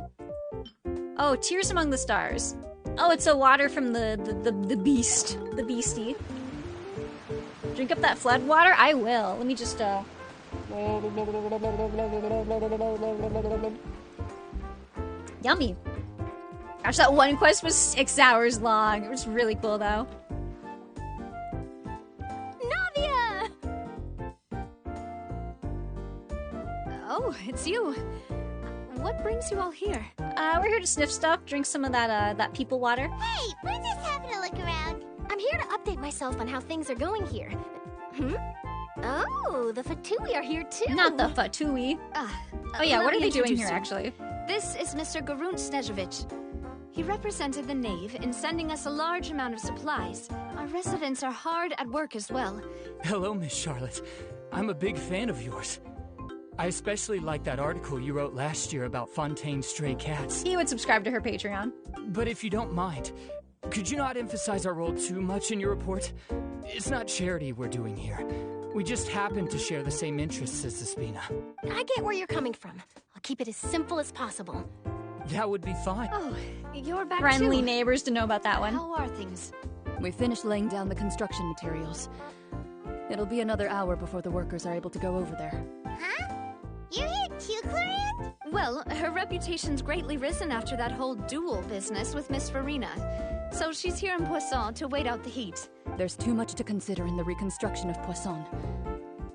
Oh, Tears Among the Stars. Oh, it's a water from the beast. The beastie. Drink up that flood water? I will. Let me just, Yummy. Gosh, that one quest was 6 hours long. It was really cool, though. Navia! Oh, it's you. What brings you all here? We're here to sniff stuff, drink some of that people water. Hey, we're just having a look around. I'm here to update myself on how things are going here. Oh, the Fatui are here too. Not the Fatui. Oh yeah, what are they doing here, actually? This is Mr. Garunt Snezhevich. He represented the Knave in sending us a large amount of supplies. Our residents are hard at work as well. Hello, Miss Charlotte. I'm a big fan of yours. I especially like that article you wrote last year about Fontaine's stray cats. He would subscribe to her Patreon. But if you don't mind, could you not emphasize our role too much in your report? It's not charity we're doing here. We just happen to share the same interests as the Spina. I get where you're coming from. I'll keep it as simple as possible. That would be fine. Oh, you're back Friendly too. neighbors to know about that one. How are things? We finished laying down the construction materials. It'll be another hour before the workers are able to go over there. Huh? You're here too, Clorian? Well, her reputation's greatly risen after that whole duel business with Miss Farina. So she's here in Poisson to wait out the heat. There's too much to consider in the reconstruction of Poisson.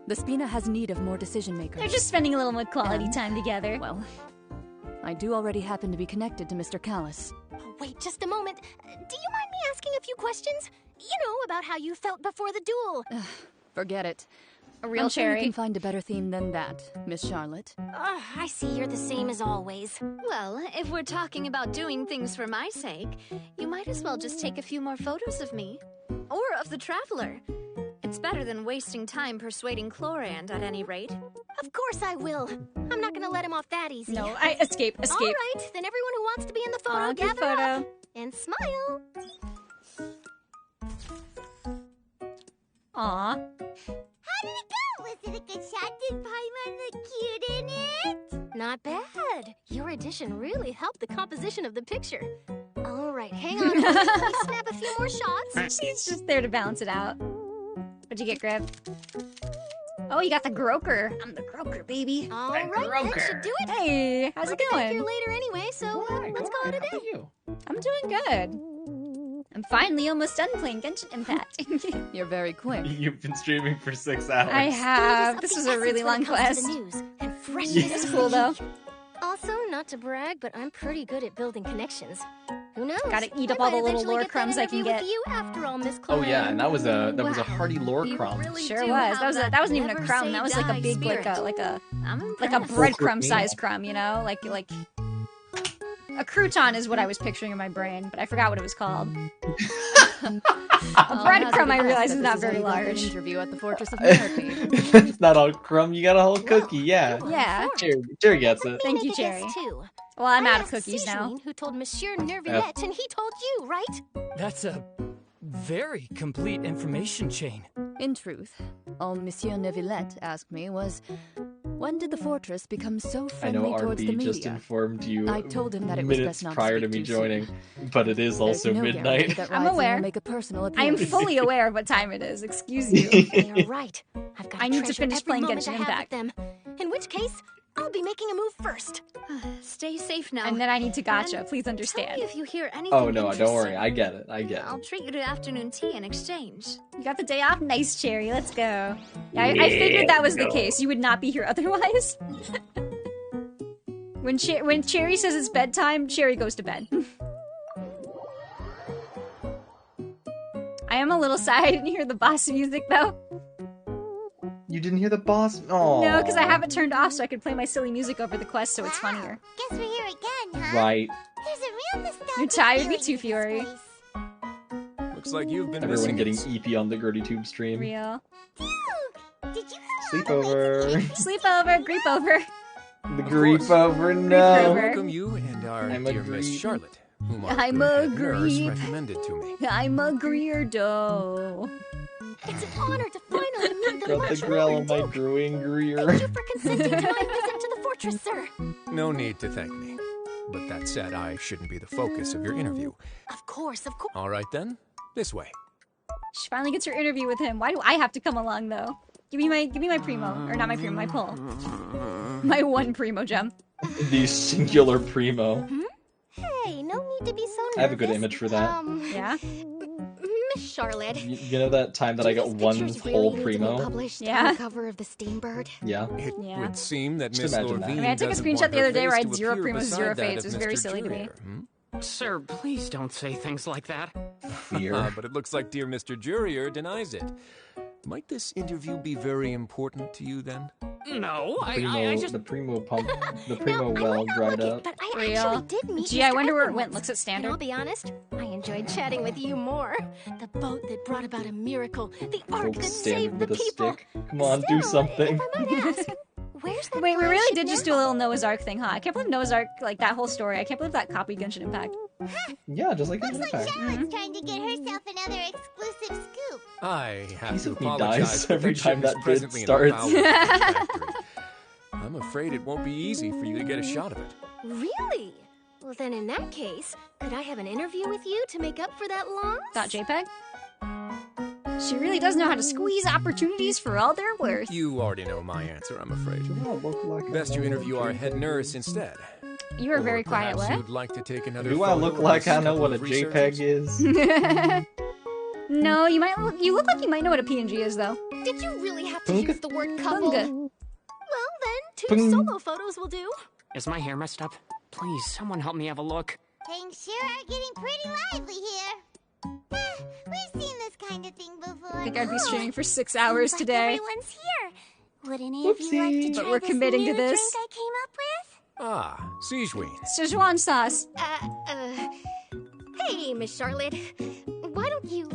The Spina has need of more decision makers. They're just spending a little more quality time together. Well, I do already happen to be connected to Mr. Callis. Oh, wait just a moment. Do you mind me asking a few questions? You know, about how you felt before the duel. Forget it. A real I'm sure cherry. you can find a better theme than that, Miss Charlotte. I see you're the same as always. Well, if we're talking about doing things for my sake, you might as well just take a few more photos of me. Or of the Traveler. It's better than wasting time persuading Chlorand at any rate. Of course I will. I'm not gonna let him off that easy. No, escape. All right, then everyone who wants to be in the photo, gather up and smile. Aw. How did it go? Was it a good shot? Did Paimon look cute in it? Not bad. Your addition really helped the composition of the picture. All right, hang on. Let me snap a few more shots. She's just there to balance it out. What'd you get, Grib? Oh, you got the Groker. I'm the Groker, baby. All right, that should do it. Hey, how's it We'll be back going? here later anyway, so let's call it a day. I'm doing good. I'm finally almost done playing Genshin Impact. You're very quick. You've been streaming for 6 hours. I have. This was a really long quest. It's cool, though. Also, not to brag, but I'm pretty good at building connections. Who knows? Gotta eat up all the little lore crumbs I can get. With you after all, Miss Oh yeah, Cloran. and that was a hearty lore crumb. Sure was. That wasn't even a crumb. That was like a big, like a breadcrumb sized crumb. You know, like a crouton is what I was picturing in my brain, but I forgot what it was called. A breadcrumb, I realize, is not very large. Interview at the Fortress of Therapy. It's not all crumb. You got a whole cookie. Yeah. Yeah. Cherry gets it. Thank you, Cherry. Well, I'm out of cookies now. Who told Monsieur Nervillette, and he told you, right? That's a very complete information chain. In truth, all Monsieur Neuvillette asked me was, when did the fortress become so I friendly know towards the RB media? just informed you I told him that it was minutes best not to prior to speak me too joining, soon. but it is also There's no guarantee midnight. that I'm Rising aware. will make a personal I am appearance. fully aware of what time it is. Excuse you. You're right. I've got I need to treasure finish every playing moment Genshin I have with Impact. them. In which case, I'll be making a move first. Stay safe now. And then I need to gotcha. Please understand. Tell me if you hear anything Oh no, don't interesting. worry. I get it. I'll treat you to afternoon tea in exchange. You got the day off? Nice, Cherry. Let's go. Yeah, I figured that was the case. You would not be here otherwise. When Cherry says it's bedtime, Cherry goes to bed. I am a little sad I didn't hear the boss music, though. You didn't hear the boss? Oh. No, because I have it turned off so I could play my silly music over the quest so it's funnier. Guess we're here again, huh? Right. There's a real nostalgia. You're tired? Me feeling too, in this Fiore. place. Looks like you've been Everyone missing getting it. EP on the Gertie Tube stream. Real. Did you Sleepover. Sleepover, griep over. The grief over, no. Welcome you and our I'm a dear Miss grief. Charlotte, whom our I'm good a head nurse grief. recommended to me. I'm a Greerdo. It's an honor to finally meet the Got much the grill longer on my Duke. brewing Greer. Thank you for consenting to my visit to the fortress, sir. No need to thank me. But that said, I shouldn't be the focus of your interview. Of course, of course. All right then, this way. She finally gets her interview with him. Why do I have to come along though? Give me my primo, or not my primo, my pull. My one primo gem. The singular primo. Hey, no need to be so nervous. I have a good image for that. Yeah. Miss Charlotte. You know that time that I got one Pictures whole really need to be primo? published on Yeah. the cover of the Steinbird. Yeah. It Yeah. would seem that Just Miss imagine that. Lorvine I mean, I took a doesn't screenshot want the her other day where I face had to 0 appear primos, 0 beside that fades. of It was very Mr. silly to me. Jurier, Sir, please don't say things like that. Fear. But it looks like dear Mr. Jurier denies it. Might this interview be very important to you then? No, I Primo, just... the primo pump, the primo well dried up. But I Real. actually did meet Gee, I Mr. wonder where it Edward went. once. Looks at And standard. I'll be honest, I enjoyed chatting with you more. The boat that brought about a miracle. The ark Gold that standard saved the with a people. stick. Come on, do something. If I might ask, where's that Wait, we really flagship did just do now? a little Noah's Ark thing, huh? I can't believe Noah's Ark, like that whole story. I can't believe that copied Genshin Impact. Yeah, just like Looks Genshin like Impact. Charlotte's trying to get herself another exclusive scoop. I have Piece to of me apologize. dies but every that time ship is that bid presently in the starts. bowels of the factory. I'm afraid it won't be easy for you to get a shot of it. Really? Well, then in that case, could I have an interview with you to make up for that loss? .jpg? She really does know how to squeeze opportunities for all they're worth. You already know my answer, I'm afraid. Best you interview our head nurse instead. You are very Or quiet, perhaps what? you'd like to take another Do I photo look of like this I know what a couple of researchers? JPEG is? No, you look like you might know what a PNG is, though. Did you really have to Punga? use the word couple? Punga. Well, then, 2 Pung. solo photos will do. Is my hair messed up? Please, someone help me have a look. Things sure are getting pretty lively here. We've seen this kind of thing before. I think I'd be streaming for 6 hours Like today. everyone's here. Would any of you like to Whoopsie. try But we're this committing to new this. drink I came up with? Ah, Sijween. Szechuan sauce. Hey, Miss Charlotte. Why don't you,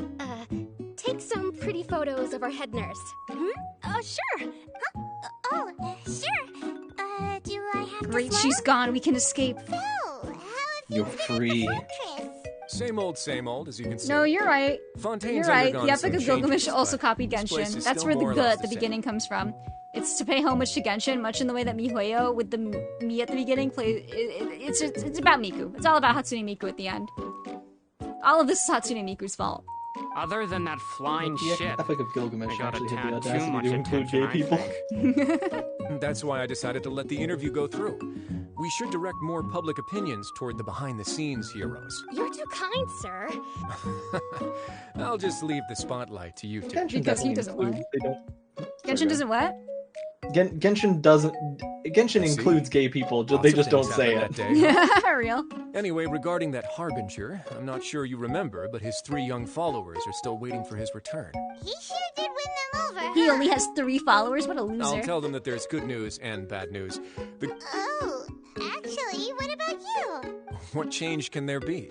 take some pretty photos of our head nurse? Sure. Huh? Sure. Do I have Great, to she's gone. We can escape. Phil, how have you You're been free. at the fortress? Same old, as you can see. No, you're right. Fontaine's You're right. undergone The Epic some of Gilgamesh changes, also but copied this place Genshin. is That's still where the more or good less at the same. beginning comes from. It's to pay homage to Genshin, much in the way that MiHoYo with the me at the beginning plays. It's about Miku. It's all about Hatsune Miku at the end. All of this is Hatsune Miku's fault. Other than that flying The ship, Epic of Gilgamesh I got a actually had the tad too audacity much to include attention, gay I people. think. That's why I decided to let the interview go through. We should direct more public opinions toward the behind-the-scenes heroes. You're too kind, sir. I'll just leave the spotlight to you two. Genshin Because he definitely doesn't includes. want. They don't. Genshin doesn't what? Genshin doesn't. Genshin See? includes gay people. They Lots of just don't things say happened it. that day. Real. Anyway, regarding that Harbinger, I'm not sure you remember, but his 3 young followers are still waiting for his return. He sure did win them over. He huh? only has 3 followers. What a I'll loser. tell them that there's good news and bad news. Oh, actually, what about you? What change can there be?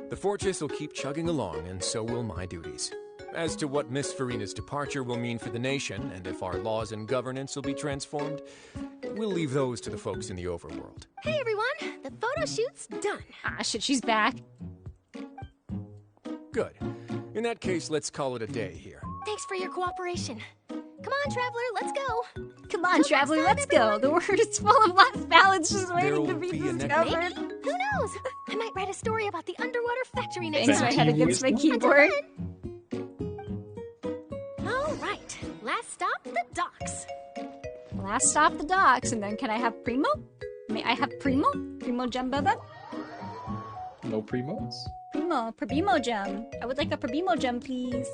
The fortress will keep chugging along, and so will my duties. As to what Miss Farina's departure will mean for the nation, and if our laws and governance will be transformed, we'll leave those to the folks in the overworld. Hey, everyone. The photo shoot's done. Ah, shit, she's back. Good. In that case, let's call it a day here. Thanks for your cooperation. Come on, Traveler, let's go. Come on, Traveler, let's go. The word is full of lost ballads just waiting to There'll be be a discovered. Maybe. Who knows? I might write a story about the underwater factory next Thanks, time. my head against my keyboard. All right. Last stop, the docks. Last stop, the docks, and then can I have Primo? May I have Primo? Primo Gem Beba? No primos. Primo Gem. I would like a Primo Gem, please.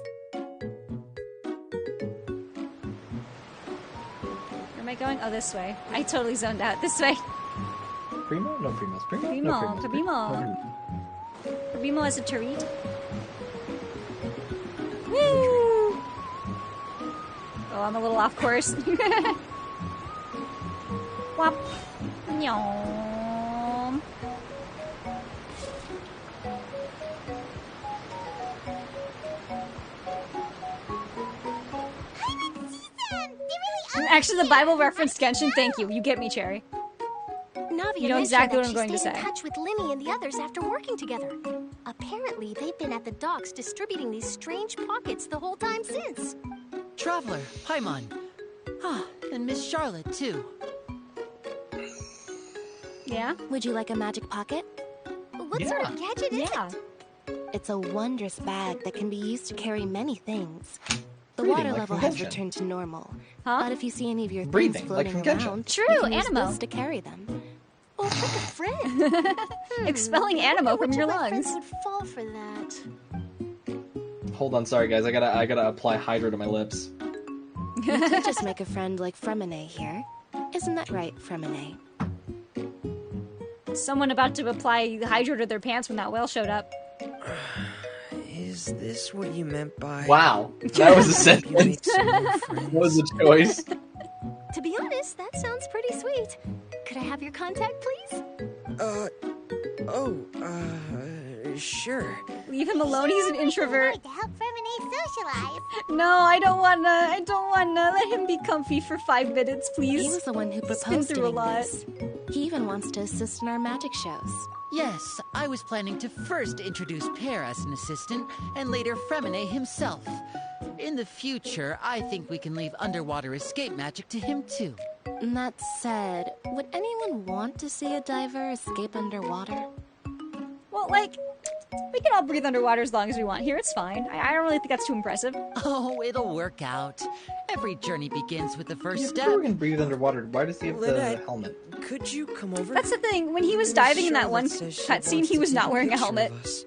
Where am I going? Oh, this way. I totally zoned out. This way. Primo? No primos. Primo? Primo. No primos. Primo. Primo as a turret. Woo! Oh, I'm a little off course. Wop. Nyom. Actually, the Bible referenced Genshin. Thank you. You get me, Cherry. Navia You know exactly what I'm mentioned going to that she say. stayed in touch with Linny and the others after working together. Apparently, they've been at the docks distributing these strange pockets the whole time since. Traveler, Paimon. Ah, and Miss Charlotte, too. Yeah? Would you like a magic pocket? What sort of gadget is it? It's a wondrous bag that can be used to carry many things. The Breathing, water like level from has Genshin. returned to normal. But if you see any of your Breathing, things like floating from Genshin. around, True, you can use Animo. this to carry them. Oh, like a friend. Expelling Animo from your lungs. Would fall for that. Hold on, sorry guys. I gotta apply Hydra to my lips. You could just make a friend like Fremine here. Isn't that right, Fremine? Someone about to apply Hydra to their pants when that whale showed up. Is this what you meant by... Wow, that was a Hope you make sentence. some more friends. That was a choice. To be honest, that sounds pretty sweet. Could I have your contact, please? Sure. Leave him alone, he's an introvert. To help Fremine socialize. No, I don't wanna let him be comfy for 5 minutes, please. He was the one who He's been proposed through a doing lot. this. He even wants to assist in our magic shows. Yes, I was planning to first introduce Per as an assistant, and later Fremine himself. In the future, I think we can leave underwater escape magic to him too. That said, would anyone want to see a diver escape underwater? Well, like, we can all breathe underwater as long as we want here, it's fine. I don't really think that's too impressive. Oh, it'll work out. Every journey begins with the first If step. we can breathe underwater, why does he have the Lynette, helmet? Could you come over? That's the thing, when he was Miss diving in that one Charlotte says she cutscene, wants he to was take not wearing a picture helmet. of us.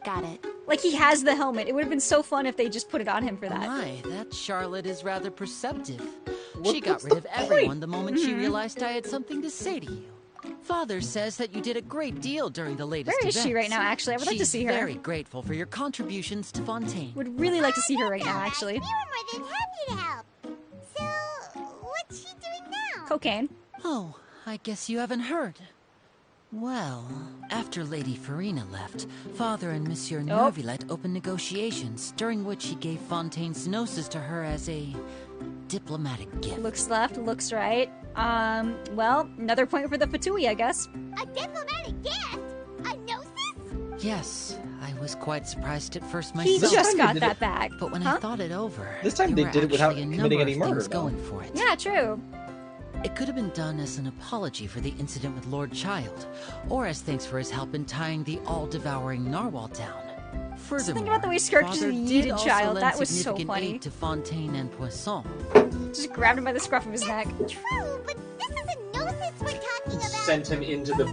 Got it. Like, he has the helmet. It would have been so fun if they just put it on him for that. My, that Charlotte is rather perceptive. What- She got what's rid the of everyone point? the moment she realized I had something to say to you. Father says that you did a great deal during the latest Where is she events. right now, actually? I would like to She's see her. very grateful for your contributions to Fontaine. Would really like to see her right now, actually. We were more than happy to help. So, what's she doing now? Cocaine. Oh, I guess you haven't heard. Well, after Lady Farina left, Father and Monsieur Nervilette opened negotiations, during which he gave Fontaine's gnosis to her as a diplomatic gift. Looks left, looks right. Well, another point for the Fatui, I guess. A diplomatic gift? A gnosis? Yes, I was quite surprised at first He myself. just got that back. But when Huh? I thought it over, This time there they did were it without actually a committing number any of murder, things though. going for it. Yeah, true. It could have been done as an apology for the incident with Lord Child, or as thanks for his help in tying the all-devouring narwhal down. Furthermore, think about the way Scarf just Father yeeted did also Child. lend That was so significant funny. aid to Fontaine and Poisson. Just grabbed him by the scruff of his neck. True, but this is a gnosis we're talking about. Sent him into the,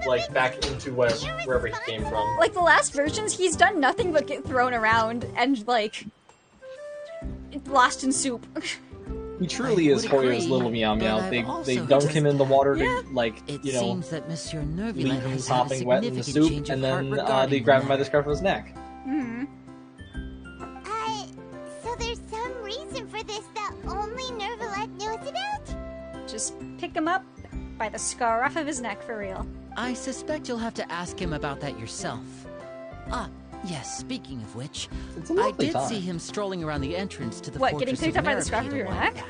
like, back into wherever he came from. Like, the last versions, he's done nothing but get thrown around and, like, lost in soup. He truly is would Hoyo's agree, little Meow Meow. but I've They also dunk him in the water Yeah. to, like, It you know, seems that Monsieur leave Nervilette him has had a hopping wet in the significant soup, change and of heart then regarding they the grab him by matter. the scruff of his neck. Mm-hmm. So there's some reason for this that only Nervilette knows about? Just pick him up by the scruff of his neck, for real. I suspect you'll have to ask him about that yourself. Ah, yes, speaking of which, It's a I lovely did time. see him strolling around the entrance to the What, fortress getting picked of up by the scruff of Meripede your a while neck? back.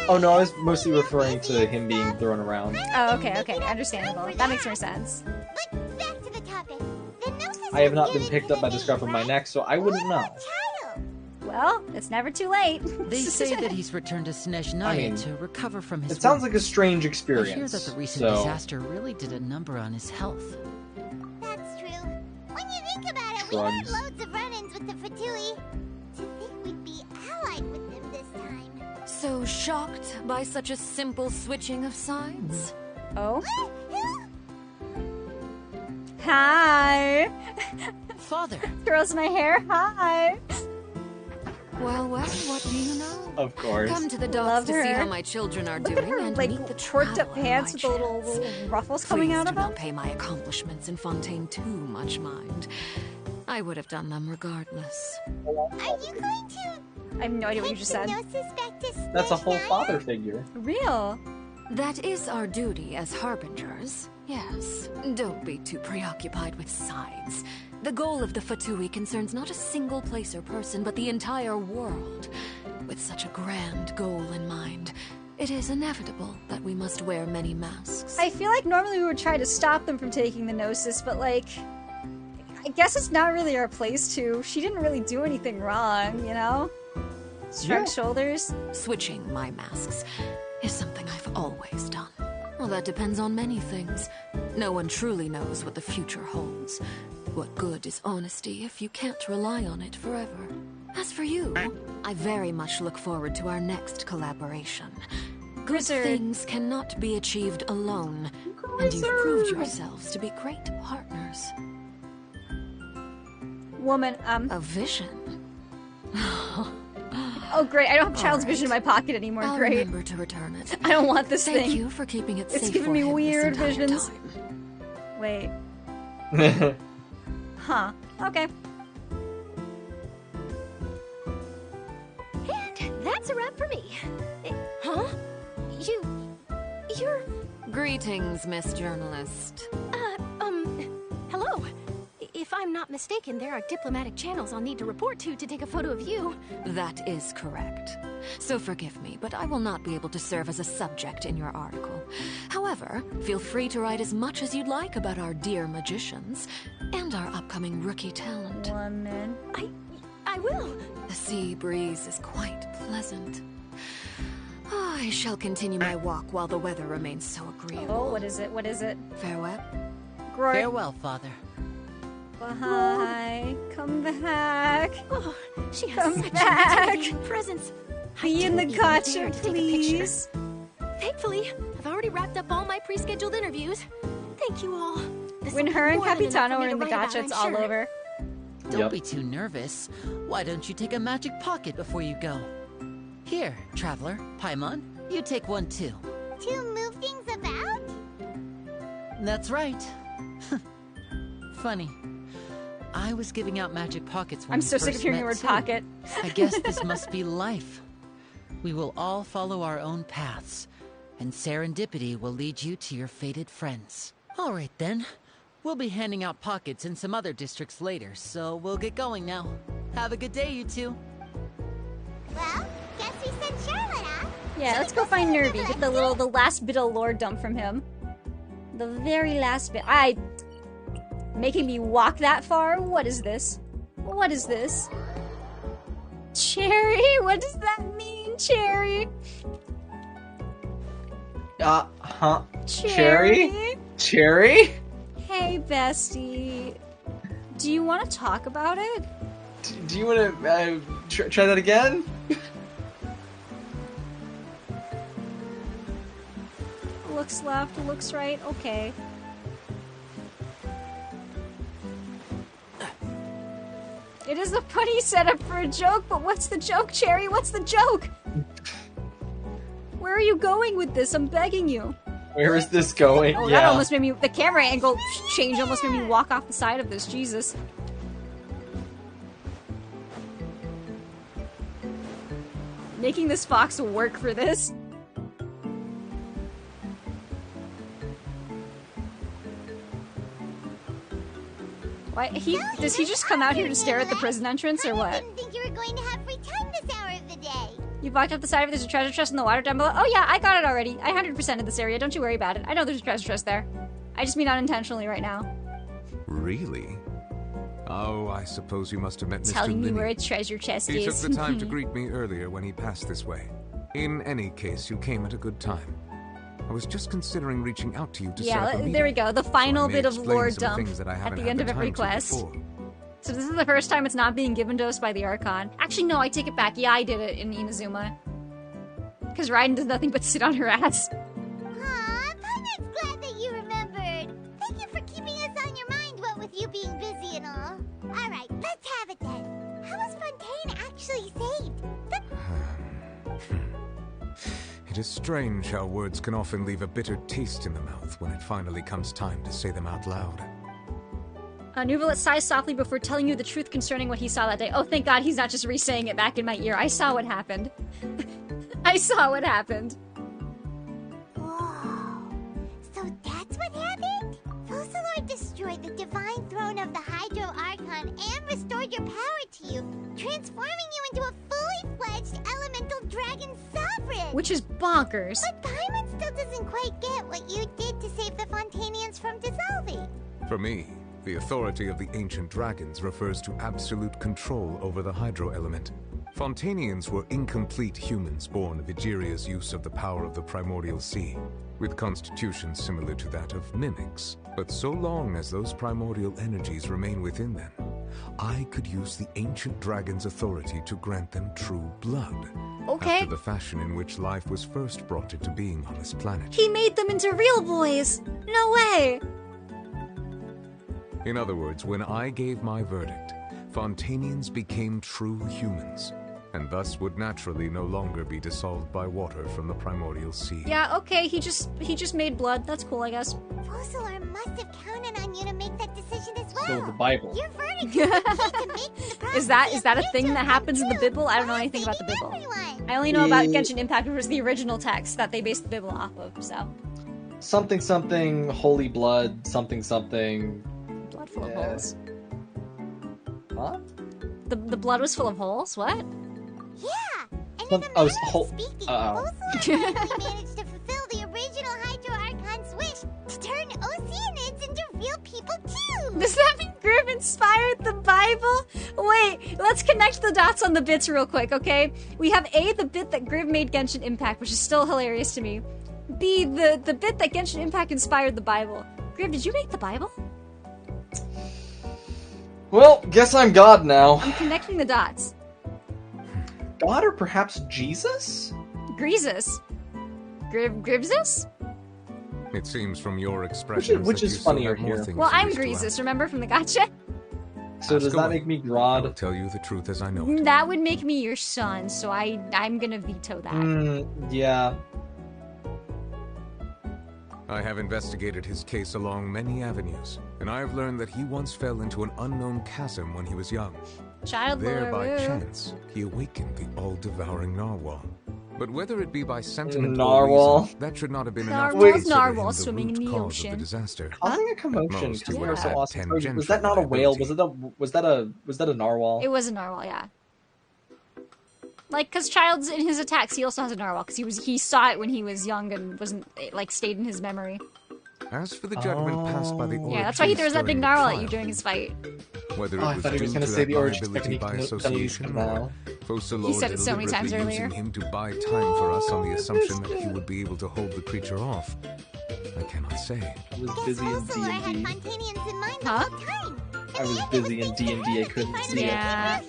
Oh no, I was mostly referring to him being thrown around. Oh, okay, understandable. That makes more sense. But back to the topic. The gnosis I have not was been given picked to up by the lady, scruff of my right? neck, so I wouldn't know. Child. Well, it's never too late. They say that he's returned to Snezhnaya I mean, to recover from his It sounds wound. like a strange I experience. hear that the recent so disaster really did a number on his health. That's true. When you think about it, Drugs. we had loads of run-ins with the Fatui. To think we'd be allied with them this time. So shocked by such a simple switching of sides? Oh? Hi! Father! Curls my hair, hi! Well, what do you know? Of course. Come to the Love docks to see her. how my children are Look doing at her, and like, meet the twerked up traveler pants with by the little chance. ruffles coming Please out of do them. not pay my accomplishments in Fontaine too much mind. I would have done them regardless. Are you going to I have no idea what you take just the said. gnosis back to That's a whole Snezhnaya? father figure. Real. That is our duty as harbingers. Yes. Don't be too preoccupied with sides. The goal of the Fatui concerns not a single place or person, but the entire world. With such a grand goal in mind, it is inevitable that we must wear many masks. I feel like normally we would try to stop them from taking the Gnosis, but like, I guess it's not really our place to. She didn't really do anything wrong, you know? Shrug shoulders. Switching my masks is something I've always done. Well, that depends on many things. No one truly knows what the future holds. What good is honesty if you can't rely on it forever? As for you, I very much look forward to our next collaboration. Good things cannot be achieved alone, and you've proved yourselves to be great partners. Woman, A vision? Oh, great. I don't have Child's Vision in my pocket anymore. I'll Great. remember to return it. I don't want this thing. Thank you for keeping it safe. It's giving me for him weird this entire visions. time. Wait. Huh. Okay. And that's a wrap for me. Huh? You're... Greetings, Miss Journalist. Hello. If I'm not mistaken, there are diplomatic channels I'll need to report to take a photo of you. That is correct. So forgive me, but I will not be able to serve as a subject in your article. However, feel free to write as much as you'd like about our dear magicians and our upcoming rookie talent. Woman. I will. The sea breeze is quite pleasant. I shall continue my walk while the weather remains so agreeable. Oh, what is it? What is it? Farewell. Farewell, Father. Bye. Come back. Oh, she has Come such back. an intimidating presence. Be in the gotcha, please. Thankfully, I've already wrapped up all my pre-scheduled interviews. Thank you all. This When will her be and more than enough Capitano for me are to in the write about, gotcha, it's I'm all sure. over. Don't be too nervous. Why don't you take a magic pocket before you go? Here, Traveler, Paimon, you take one too. To move things about? That's right. Funny. I was giving out magic pockets when I'm we so sick first of hearing the met, word too. pocket. I guess this must be life. We will all follow our own paths, and serendipity will lead you to your fated friends. All right then. We'll be handing out pockets in some other districts later, so we'll get going now. Have a good day, you two. Well, guess we sent Charlotte off. Yeah, let's go find Nervy. Get the last bit of lore dump from him. The very last bit. Making me walk that far? What is this? What is this? Cherry? What does that mean, Cherry? Cherry? Cherry? Hey, bestie. Do you want to talk about it? Do you want to try that again? Looks left, looks right. Okay. It is a funny setup for a joke, but what's the joke, Cherry? What's the joke? Where are you going with this? I'm begging you. Where is this going? Oh, that almost made me... The camera angle change almost made me walk off the side of this. Jesus. Making this fox work for this. Why, does he just come out here to stare at the prison entrance, or what? I didn't think you were going to have free time this hour of the day. You walked up the side of it, there's a treasure chest in the water down below? Oh yeah, I got it already. I 100%ed this area, don't you worry about it. I know there's a treasure chest there. I just mean unintentionally right now. Really? Oh, I suppose you must have met Mr. Telling me Linney. where a treasure chest He is. took the time to greet me earlier when he passed this way. In any case, you came at a good time. I was just considering reaching out to you to set up a meeting. There we go. The final So I may bit of explain lore some dump things that I at haven't the had end the of every time to quest. before. So this is the first time it's not being given to us by the Archon. Actually, no, I take it back. Yeah, I did it in Inazuma. Because Raiden does nothing but sit on her ass. Aw, Paimon's glad that you remembered. Thank you for keeping us on your mind, what with you being busy and all. Alright, let's have it then. How was Fontaine actually saved? It is strange how words can often leave a bitter taste in the mouth when it finally comes time to say them out loud. Nuvalet sighs softly before telling you the truth concerning what he saw that day. Oh, thank God he's not just re-saying it back in my ear. I saw what happened. I saw what happened. Whoa. So that's what happened? Focalor destroyed the divine throne of the Hydro Archon and restored your power to you, transforming you into a fully fledged elemental Which is bonkers. But Paimon still doesn't quite get what you did to save the Fontainians from dissolving. For me, the authority of the ancient dragons refers to absolute control over the hydro element. Fontainians were incomplete humans born of Egeria's use of the power of the primordial sea, with constitutions similar to that of mimics. But so long as those primordial energies remain within them, I could use the ancient dragon's authority to grant them true blood. Okay. After the fashion in which life was first brought into being on this planet. He made them into real boys. No way. In other words, when I gave my verdict, Fontainians became true humans, and thus would naturally no longer be dissolved by water from the primordial sea. Yeah, okay, he just made blood. That's cool, I guess. Fossilor must have counted on you to make that decision as well. So the Bible. Your verdict is the key to making the prophecy Is that a thing that happens in the Bible? I don't know anything about the Bible. I only know about Genshin Impact, which was the original text that they based the Bible off of, so. Something something, holy blood, something something. Blood full of holes. Huh? The blood was full of holes? What? Yeah! Speaking, Fossilor finally managed to fulfill the original Hydro Archon's wish to turn Oceanids into real people too! Does that mean Griv inspired the Bible? Wait, let's connect the dots on the bits real quick, okay? We have A, the bit that Griv made Genshin Impact, which is still hilarious to me. B, the bit that Genshin Impact inspired the Bible. Griv, did you make the Bible? Well, guess I'm God now. I'm connecting the dots. God or perhaps Jesus? Greasus. Grivzus? It seems from your expression which is funnier here. Well, I'm Greasus, remember from the gotcha? So does that make me Grodd? I'll tell you the truth as I know it. That would make me your son, so I'm gonna veto that. Yeah. I have investigated his case along many avenues, and I have learned that he once fell into an unknown chasm when he was young. Child There, by lore. chance, he awakened the all-devouring narwhal. But whether it be by sentiment Narwhal. or reason, that should not have been enough to Narwhal's consider narwhal him the swimming in root the cause ocean. of the disaster. Causing a commotion Most because who we're had so awesome. tangential Was that not a whale? liability. Was that a narwhal? It was a narwhal, yeah. Like, cause Child's in his attacks, he also has a narwhal, cause he saw it when he was young and wasn't like stayed in his memory. As for the judgment passed by the Yeah, that's why he throws that big narwhal at you during his fight. Whether I it was thought he was due gonna to say that the origin liability by association, or Focalor He said it so many times deliberately earlier. using him to buy time for us on the assumption that he would be able to hold the creature off. I cannot say. I was busy in Fossilor had D&D. Fontainians in mind the whole time. I was busy in D&D. I couldn't see Yeah.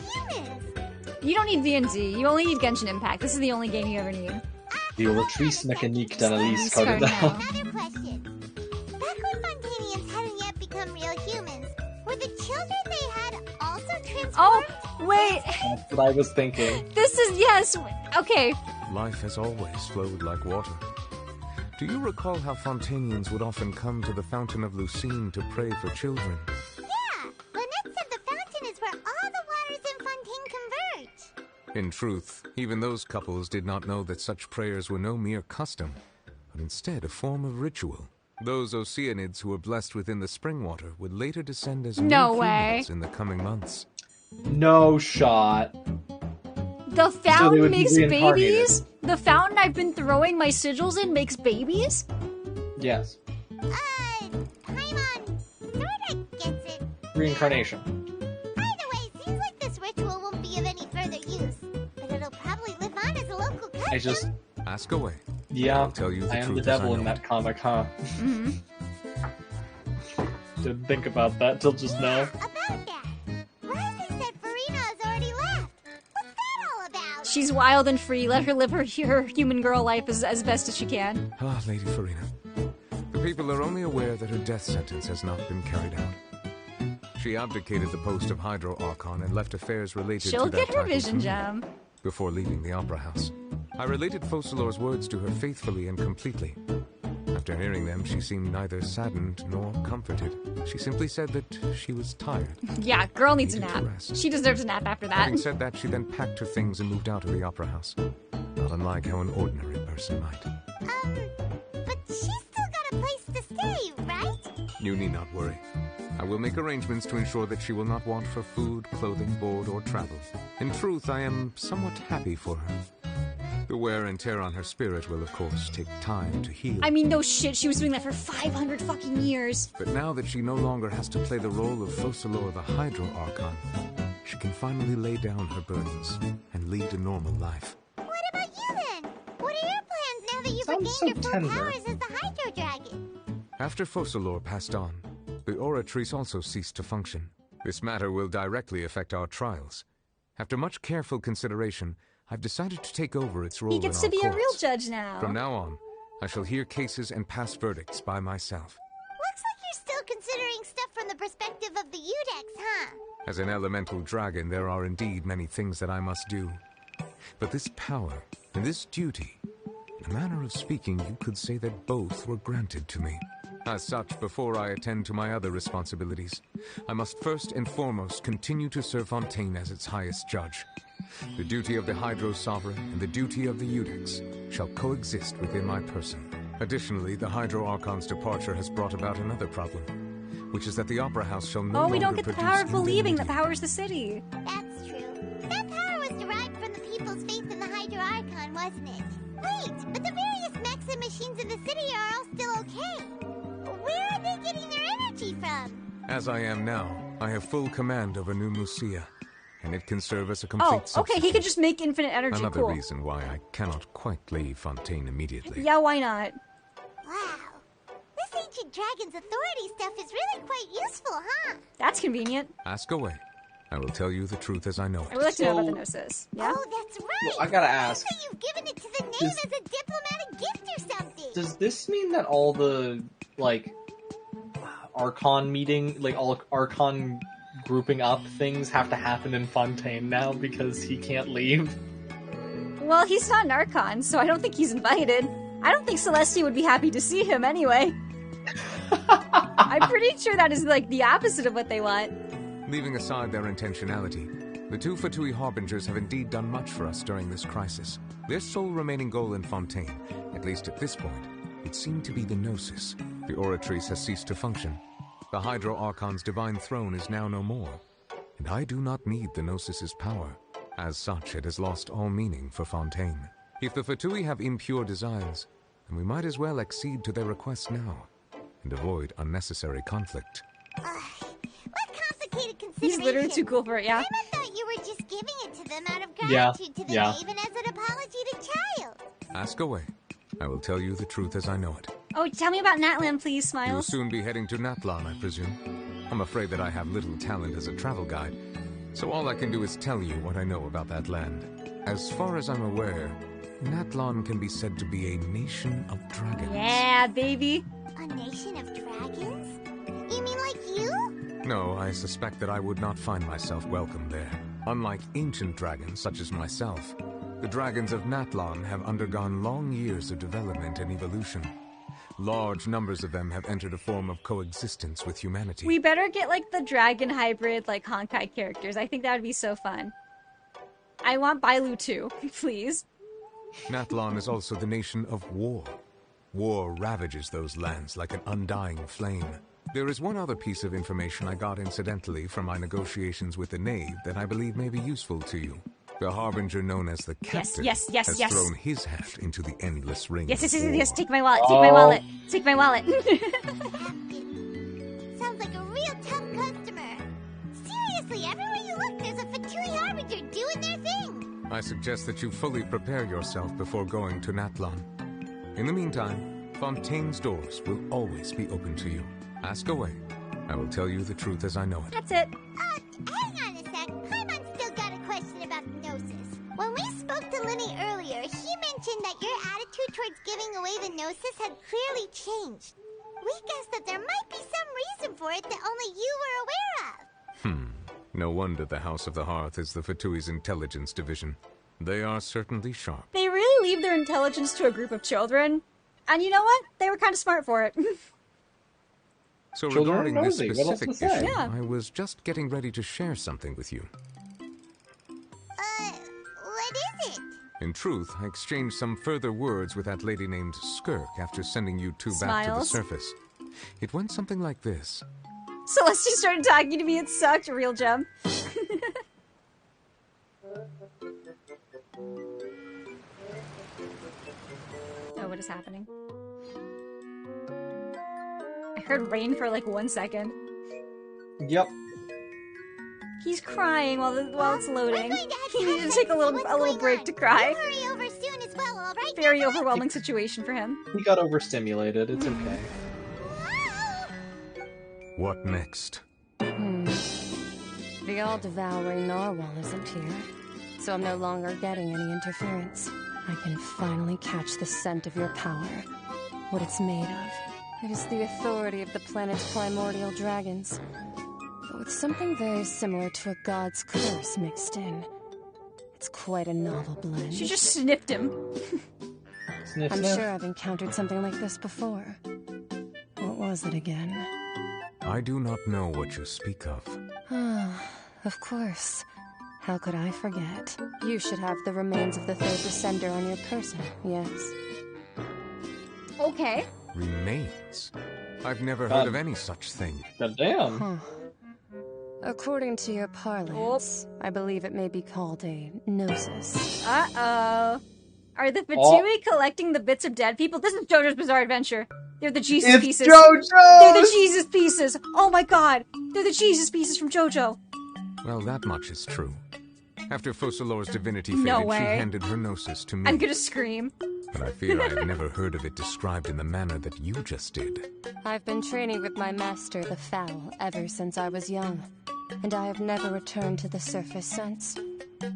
You don't need D&D. You only need Genshin Impact. This is the only game you ever need. it. The Olatrice mécanique d'analyse Cardinal. cardinal. Another question. Back when Fontainians hadn't yet become real humans, were the children they had also transformed? Oh, wait. That's what I was thinking. This is, yes. Okay. Life has always flowed like water. Do you recall how Fontainians would often come to the Fountain of Lucine to pray for children? Yeah, Lynette said the fountain is where all the waters in Fontaine converge. In truth, even those couples did not know that such prayers were no mere custom, but instead a form of ritual. Those Oceanids who were blessed within the spring water would later descend as No new way. humans in the coming months. No shot. The So they fountain would be makes reincarnated. babies? The fountain I've been throwing my sigils in makes babies? Yes. Paimon sorta gets it. Reincarnation. Either way, seems like this ritual won't be of any further use, but it'll probably live on as a local custom. I just... Ask away. Yeah, I'll tell you the I am truth the as I devil in know that comic, huh? Mm-hmm. Didn't think about that till just now. About that, Ryza said Farina has already left. What's that all about? She's wild and free. Let her live her human girl life as best as she can. Ah, Lady Farina. The people are only aware that her death sentence has not been carried out. She abdicated the post of Hydro Archon and left affairs related She'll to that get her title vision to me gem. before leaving the Opera House. I related Focalor's words to her faithfully and completely. After hearing them, she seemed neither saddened nor comforted. She simply said that she was tired. Yeah, girl needs a Needed nap. to rest. She deserves a nap after that. Having said that, she then packed her things and moved out of the Opera House. Not unlike how an ordinary person might. But she's still got a place to stay, right? You need not worry. I will make arrangements to ensure that she will not want for food, clothing, board, or travel. In truth, I am somewhat happy for her. The wear and tear on her spirit will, of course, take time to heal. I mean, no shit, she was doing that for 500 fucking years. But now that she no longer has to play the role of Focalor the Hydro Archon, she can finally lay down her burdens and lead a normal life. What about you then? What are your plans now that you've regained your full powers as the Hydro Dragon? After Focalor passed on, the Oratrice also ceased to function. This matter will directly affect our trials. After much careful consideration, I've decided to take over its role in our courts. He gets to be a real judge now. From now on, I shall hear cases and pass verdicts by myself. Looks like you're still considering stuff from the perspective of the Udex, huh? As an elemental dragon, there are indeed many things that I must do. But this power and this duty, in a manner of speaking, you could say that both were granted to me. As such, before I attend to my other responsibilities, I must first and foremost continue to serve Fontaine as its highest judge. The duty of the Hydro Sovereign and the duty of the Udex shall coexist within my person. Additionally, the Hydro Archon's departure has brought about another problem, which is that the Opera House shall no longer we don't get the power of believing that indemnity. powers the city. That's true. That power was derived from the people's faith in the Hydro Archon, wasn't it? Wait, but the various mechs and machines in the city are all still okay. Where are they getting their energy from? As I am now, I have full command over New Musia, and it can serve as a complete Oh, okay, he could just make infinite energy. Another cool. reason why I cannot quite leave Fontaine immediately. Yeah, why not? Wow. This ancient dragon's authority stuff is really quite useful, huh? That's convenient. Ask away. I will tell you the truth as I know it. I would like to know about the Gnosis. Yeah? Oh, that's right. Well, I gotta ask. Looks like you've given it to the name as a diplomatic gift or something. Does this mean that all the, like, Archon meeting, like, all Archon grouping up things have to happen in Fontaine now because he can't leave? Well, he's not an Archon, so I don't think he's invited. I don't think Celestia would be happy to see him anyway. I'm pretty sure that is, like, the opposite of what they want. Leaving aside their intentionality, the two Fatui Harbingers have indeed done much for us during this crisis. Their sole remaining goal in Fontaine, at least at this point, would seem to be the Gnosis. The Oratrice has ceased to function. The Hydro Archon's divine throne is now no more, and I do not need the Gnosis's power. As such, it has lost all meaning for Fontaine. If the Fatui have impure designs, then we might as well accede to their request now, and avoid unnecessary conflict. What complicated consideration. He's literally too cool for it, yeah. I thought you were just giving it to them out of gratitude to the yeah. Maven as an apology to Child. Ask away. I will tell you the truth as I know it. Oh, tell me about Natlan, please, You will Smiles. soon be heading to Natlan, I presume. I'm afraid that I have little talent as a travel guide, so all I can do is tell you what I know about that land. As far as I'm aware, Natlan can be said to be a nation of dragons. Yeah, baby. A nation of dragons? You mean like you? No, I suspect that I would not find myself welcome there. Unlike ancient dragons such as myself, the dragons of Natlan have undergone long years of development and evolution. Large numbers of them have entered a form of coexistence with humanity. We better get, like, the dragon hybrid, like, Honkai characters. I think that would be so fun. I want Bailu too, please. Natlan is also the nation of war. War ravages those lands like an undying flame. There is one other piece of information I got incidentally from my negotiations with the Knave that I believe may be useful to you. The Harbinger known as the Captain yes, has thrown his hat into the endless ring Yes, of yes, yes, war. yes, take my wallet, take my wallet, take my wallet. Sounds like a real tough customer. Seriously, everywhere you look, there's a Fatui Harbinger doing their thing. I suggest that you fully prepare yourself before going to Natlan. In the meantime, Fontaine's doors will always be open to you. Ask away. I will tell you the truth as I know it. That's it. Hang on a sec. Paimon's still got a question about the Gnosis. When we spoke to Lenny earlier, he mentioned that your attitude towards giving away the Gnosis had clearly changed. We guessed that there might be some reason for it that only you were aware of. No wonder the House of the Hearth is the Fatui's intelligence division. They are certainly sharp. They really leave their intelligence to a group of children. And you know what? They were kind of smart for it. So Children are regarding this nosy. What else specific to say? issue, Yeah. I was just getting ready to share something with you. What is it? In truth, I exchanged some further words with that lady named Skirk after sending you two back to the Smiles. surface. It went something like this. Celestia started talking to me. It sucked. Real gem. what is happening. I heard rain for like 1 second. Yep. He's crying while it's loading. He needed to take a little break to cry. Hurry over soon as well, all right? Very overwhelming situation for him. He got overstimulated. It's okay. What next? The all-devouring narwhal isn't here, so I'm no longer getting any interference. I can finally catch the scent of your power. What it's made of. It is the authority of the planet's primordial dragons, but with something very similar to a god's curse mixed in. It's quite a novel blend. She just sniffed him. I'm sure I've encountered something like this before. What was it again? I do not know what you speak of. Of course. How could I forget? You should have the remains of the third descender on your person, yes? Okay. Remains? I've never heard of any such thing. Goddamn. Huh. According to your parlance, I believe it may be called a gnosis. Uh-oh. Are the Fatui collecting the bits of dead people? This is JoJo's Bizarre Adventure. They're the Jesus pieces. JoJo! They're the Jesus pieces! Oh my god! They're the Jesus pieces from JoJo. Well, that much is true. After Focalor's divinity No faded, she way. handed her gnosis to me. I'm gonna scream. But I fear I have never heard of it described in the manner that you just did. I've been training with my master, the Fowl, ever since I was young, and I have never returned to the surface since.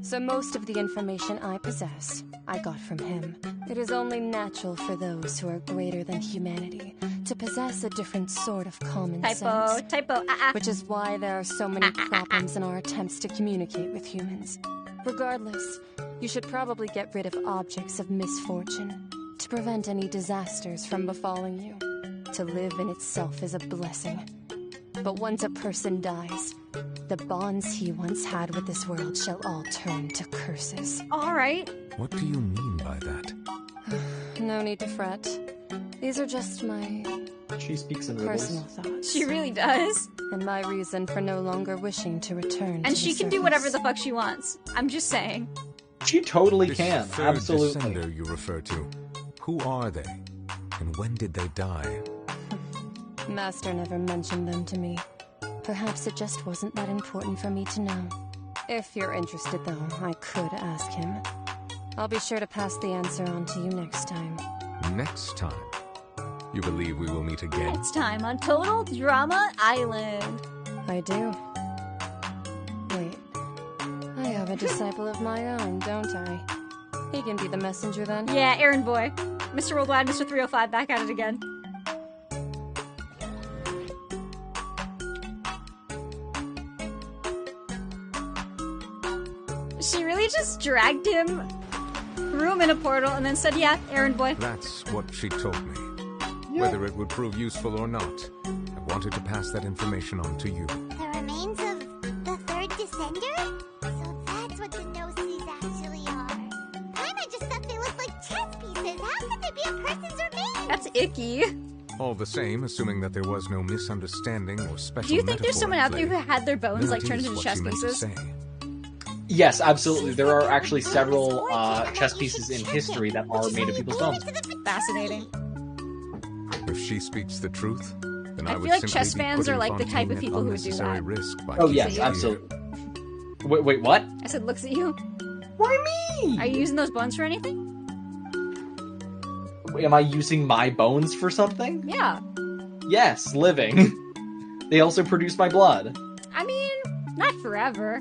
So most of the information I possess, I got from him. It is only natural for those who are greater than humanity to possess a different sort of common sense. Typo. Which is why there are so many problems in our attempts to communicate with humans. Regardless, you should probably get rid of objects of misfortune to prevent any disasters from befalling you. To live in itself is a blessing. But once a person dies, the bonds he once had with this world shall all turn to curses. All right. What do you mean by that? No need to fret. These are just my She speaks in personal riddles. thoughts. She really does. And my reason for no longer wishing to return And to she the can do surface. whatever the fuck she wants. I'm just saying. She totally This can. third Absolutely. descender you refer to, who are they? And when did they die? Master never mentioned them to me. Perhaps it just wasn't that important for me to know. If you're interested, though, I could ask him. I'll be sure to pass the answer on to you next time. Next time? You believe we will meet again? Next time on Total Drama Island. I do. Wait. I have a disciple of my own, don't I? He can be the messenger then? Yeah, Errand Boy. Mr. Worldwide, Mr. 305, back at it again. She really just dragged him through him in a portal and then said, yeah, Errand Boy. That's what she told me. Whether it would prove useful or not, I wanted to pass that information on to you. The remains of the third descender? So that's what the Gnosis actually are. Paimon just thought they looked like chess pieces. How could they be a person's remains? That's icky. All the same, assuming that there was no misunderstanding or special Do you think there's metaphor someone at out there play, who had their bones like that turned is into what chess you meant to pieces? say. Yes, absolutely. There are actually several chess pieces in history that are made of people's bones. Fascinating. If she speaks the truth, then I I would feel like simply chess be fans are putting like the type of Fontaine at people who would do unnecessary that. risk by Oh keeping yes, it absolutely. Wait, what? I said, looks at you. Why me? Are you using those bones for anything? Am I using my bones for something? Yeah. Yes, living. They also produce my blood. I mean, not forever.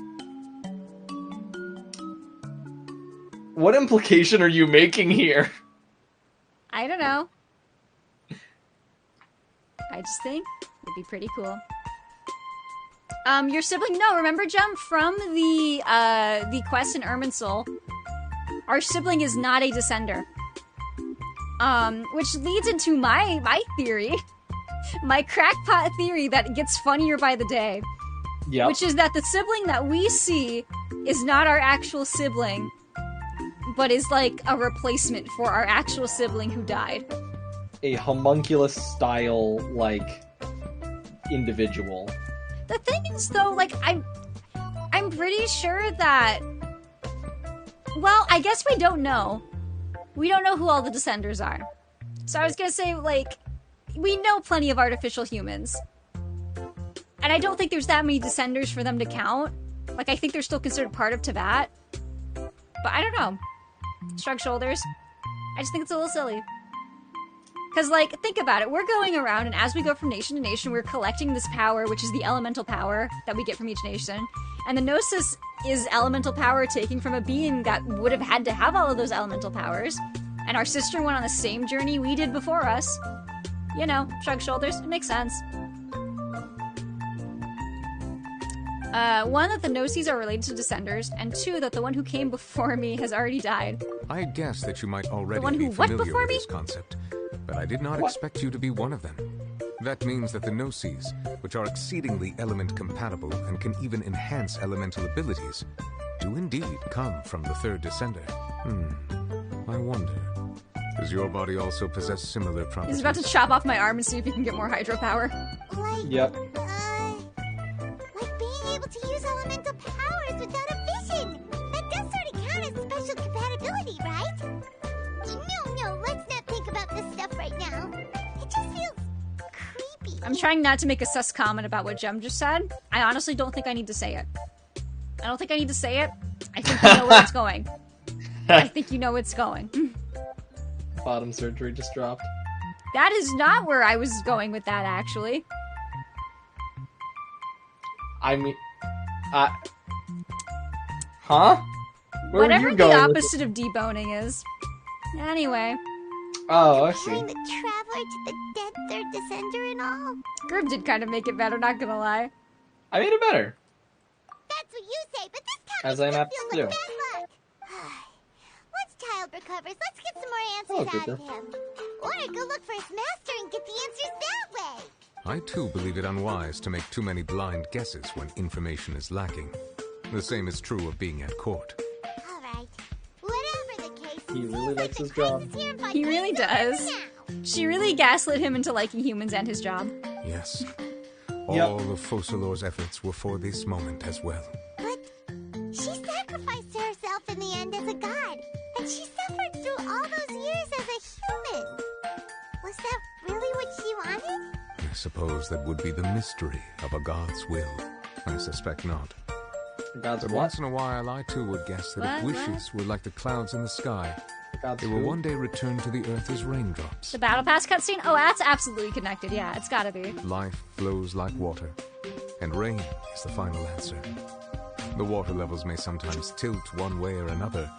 What implication are you making here? I don't know. I just think it'd be pretty cool. Your sibling? No, remember, Jump, from the quest in Irminsul, our sibling is not a descender. Which leads into my theory, my crackpot theory that gets funnier by the day. Yep. Which is that the sibling that we see is not our actual sibling, but is like a replacement for our actual sibling who died. A homunculus style, like, individual. The thing is, though, like, I'm pretty sure that... Well, I guess we don't know. We don't know who all the Descenders are. So I was gonna say, like, we know plenty of artificial humans. And I don't think there's that many descenders for them to count. Like, I think they're still considered part of Teyvat. But I don't know. Shrug shoulders. I just think it's a little silly. Because, like, think about it. We're going around, and as we go from nation to nation, we're collecting this power, which is the elemental power that we get from each nation. And the Gnosis is elemental power taken from a being that would have had to have all of those elemental powers. And our sister went on the same journey we did before us. You know, shrug shoulders. It makes sense. One, that the Gnosis are related to Descenders, and two, that the one who came before me has already died. I guess that you might already The one who be what familiar before with me? this concept, but I did not expect you to be one of them. That means that the Gnosis, which are exceedingly element compatible and can even enhance elemental abilities, do indeed come from the third Descender. I wonder, does your body also possess similar properties? He's about to chop off my arm and see if he can get more hydropower. Yep. Like being able to use elemental powers without a vision. That does sort of count as special compatibility, right? No, let's not think about this stuff right now. It just feels creepy. I'm trying not to make a sus comment about what Jem just said. I honestly don't think I need to say it. I don't think I need to say it. I think you know where it's going. I think you know it's going. Bottom surgery just dropped. That is not where I was going with that, actually. I mean, huh? Where Whatever were you the going with opposite of deboning is. Anyway. Oh, I see. Comparing the Traveler to the dead third Descender and all. Grim did kind of make it better, not gonna lie. I made it better. That's what you say, but this As I'm apt feels to do. like bad luck. Once Child recovers, let's get some more answers Oh, out of Cooper. him. Or go look for his master and get the answers that way. I too believe it unwise to make too many blind guesses when information is lacking. The same is true of being at court. Alright. Whatever the case, He really likes his job. He really does. She really gaslit him into liking humans and his job. Yes. All of Focalor's efforts were for this moment as well. She sacrificed herself in the end as a god, and she suffered through all those years as a human. Was that really what she wanted? I suppose that would be the mystery of a god's will. I suspect not. God's but what? once in a while, I too would guess that if What? wishes were like the clouds in the sky, God's they will who? one day return to the earth as raindrops. The Battle Pass cutscene? Oh, that's absolutely connected. Yeah, it's gotta be. Life flows like water, and rain is the final answer. The water levels may sometimes tilt one way or another,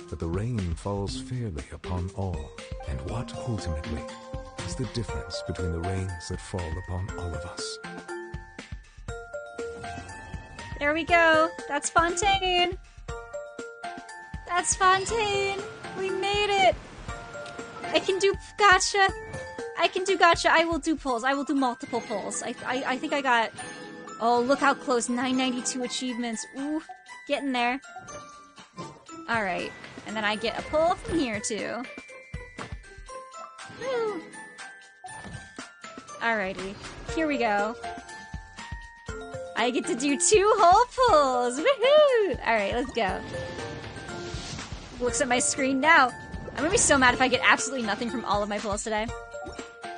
but the rain falls fairly upon all. And what ultimately is the difference between the rains that fall upon all of us? There we go. That's Fontaine. That's Fontaine. We made it. I can do gotcha. I can do gotcha. I will do pulls. I will do multiple pulls. I think I got... Oh, look how close. 992 achievements. Ooh, getting there. Alright. And then I get a pull from here, too. Woo. Alrighty. Here we go. I get to do 2 whole pulls. Woohoo! Alright, let's go. Looks at my screen now. I'm gonna be so mad if I get absolutely nothing from all of my pulls today.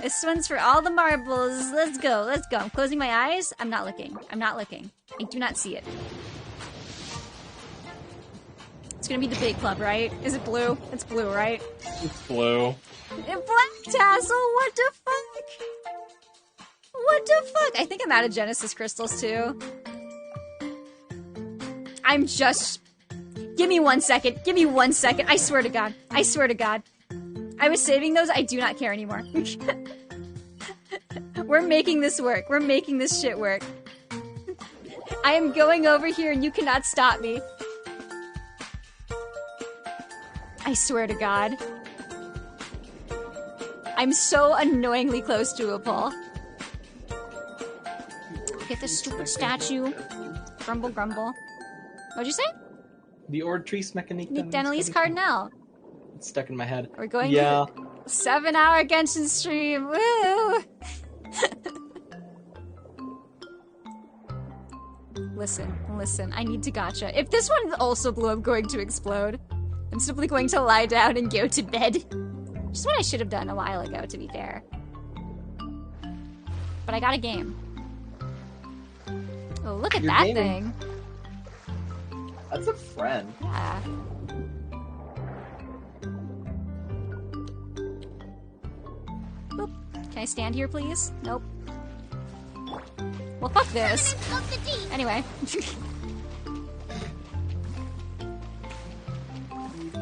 This one's for all the marbles. Let's go, let's go. I'm closing my eyes. I'm not looking. I'm not looking. I do not see it. It's gonna be the big club, right? Is it blue? It's blue, right? It's blue. Black tassel, what the fuck? What the fuck? I think I'm out of Genesis crystals, too. I'm just... Give me 1 second. Give me 1 second. I swear to God. I swear to God. I was saving those. I do not care anymore. We're making this work. We're making this shit work. I am going over here and you cannot stop me. I swear to God. I'm so annoyingly close to a pull. Get this stupid statue. Grumble, grumble. What'd you say? The Ordtrice Mechanique. Nick Denelise Cardinal. It's stuck in my head. We're going to 7-hour Genshin stream. Woo! Listen. I need to gotcha. If this one also blew, I'm going to explode. I'm simply going to lie down and go to bed. Just what I should have done a while ago, to be fair. But I got a game. Oh, look at You're that gaming. thing. That's a friend. Yeah. Boop. Can I stand here, please? Nope. Well, fuck this. Anyway.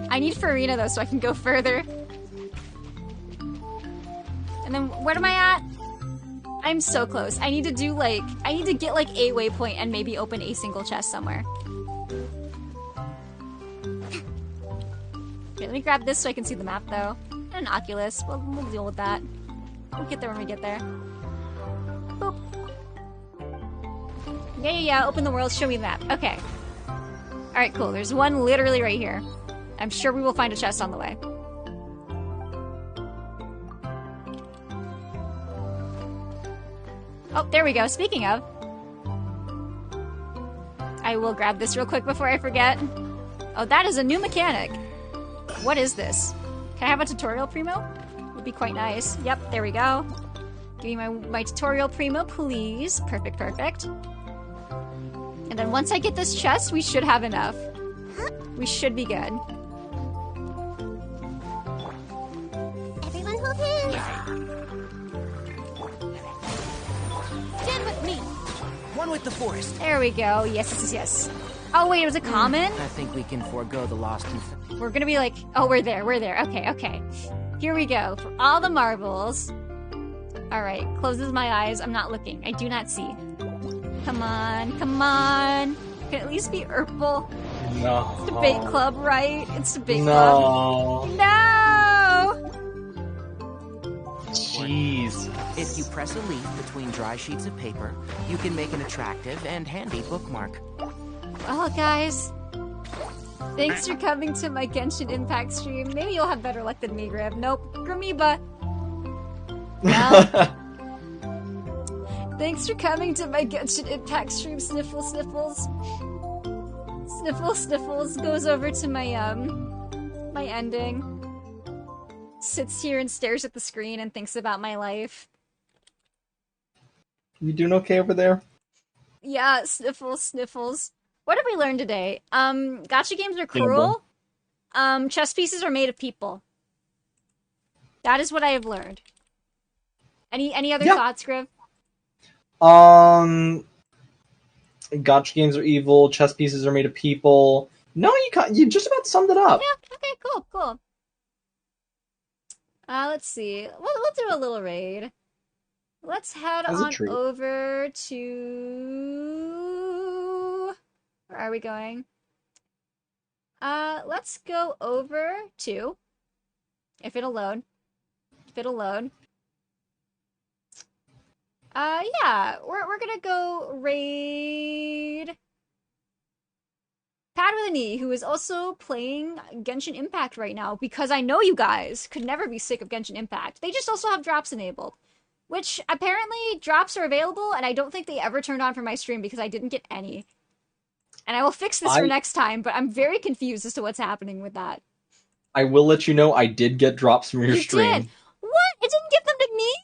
I need Farina, though, so I can go further. And then, where am I at? I'm so close. I need to do, like... I need to get, like, a waypoint and maybe open a single chest somewhere. Okay, let me grab this so I can see the map, though. And an Oculus. We'll deal with that. We'll get there when we get there. Boop. Yeah. Open the world. Show me the map. Okay. Alright, cool. There's one literally right here. I'm sure we will find a chest on the way. Oh, there we go. Speaking of. I will grab this real quick before I forget. Oh, that is a new mechanic. What is this? Can I have a tutorial, Primo? Would be quite nice. Yep, there we go. Give me my tutorial, Primo, please. Perfect. And then once I get this chest, we should have enough. We should be good. Everyone hold hands. Stand with me. One with the forest. There we go. Yes. Oh, wait, it was a common? I think we can forego the lost. We're gonna be like, oh, we're there. Okay. Here we go. For all the marbles. Alright, closes my eyes. I'm not looking. I do not see. Come on. Can at least be Urple. No. It's debate club, right? It's debate club. No! Jeez. If you press a leaf between dry sheets of paper, you can make an attractive and handy bookmark. Well, guys, thanks for coming to my Genshin Impact stream. Maybe you'll have better luck than me, Grib. Nope. Gramiba. Well, thanks for coming to my Genshin Impact stream, Sniffles. Sniffles goes over to my, my ending. Sits here and stares at the screen and thinks about my life. You doing okay over there? Yeah, Sniffles. What did we learn today? Gacha games are cruel. Chess pieces are made of people. That is what I have learned. Any other thoughts, Griv? Gacha games are evil. Chess pieces are made of people. No, you just about summed it up. Yeah. Okay. Cool. Let's see. We'll do a little raid. Let's head on over to... Where are we going? Let's go over to... If it'll load. Yeah, we're gonna go raid... Pad with an E, who is also playing Genshin Impact right now, because I know you guys could never be sick of Genshin Impact. They just also have drops enabled. Which, apparently, drops are available, and I don't think they ever turned on for my stream because I didn't get any. And I will fix this for next time, but I'm very confused as to what's happening with that. I will let you know I did get drops from your stream. You did? What? It didn't give them to me?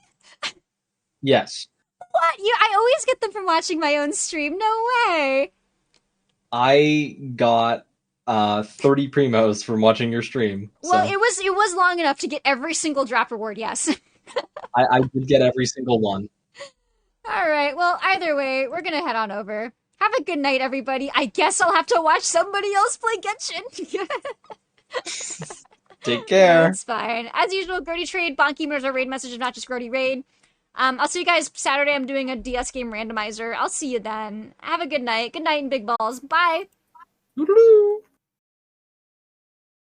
Yes. What? I always get them from watching my own stream. No way! I got 30 primos from watching your stream. Well, it was long enough to get every single drop reward, yes. I did get every single one. Alright, well, either way, we're gonna head on over. Have a good night, everybody. I guess I'll have to watch somebody else play Genshin. Take care. It's fine. As usual, Grody Trade, Bonky Murders our raid message, if not just Grody Raid. I'll see you guys Saturday. I'm doing a DS game randomizer. I'll see you then. Have a good night. Good night and big balls. Bye. Toodaloo.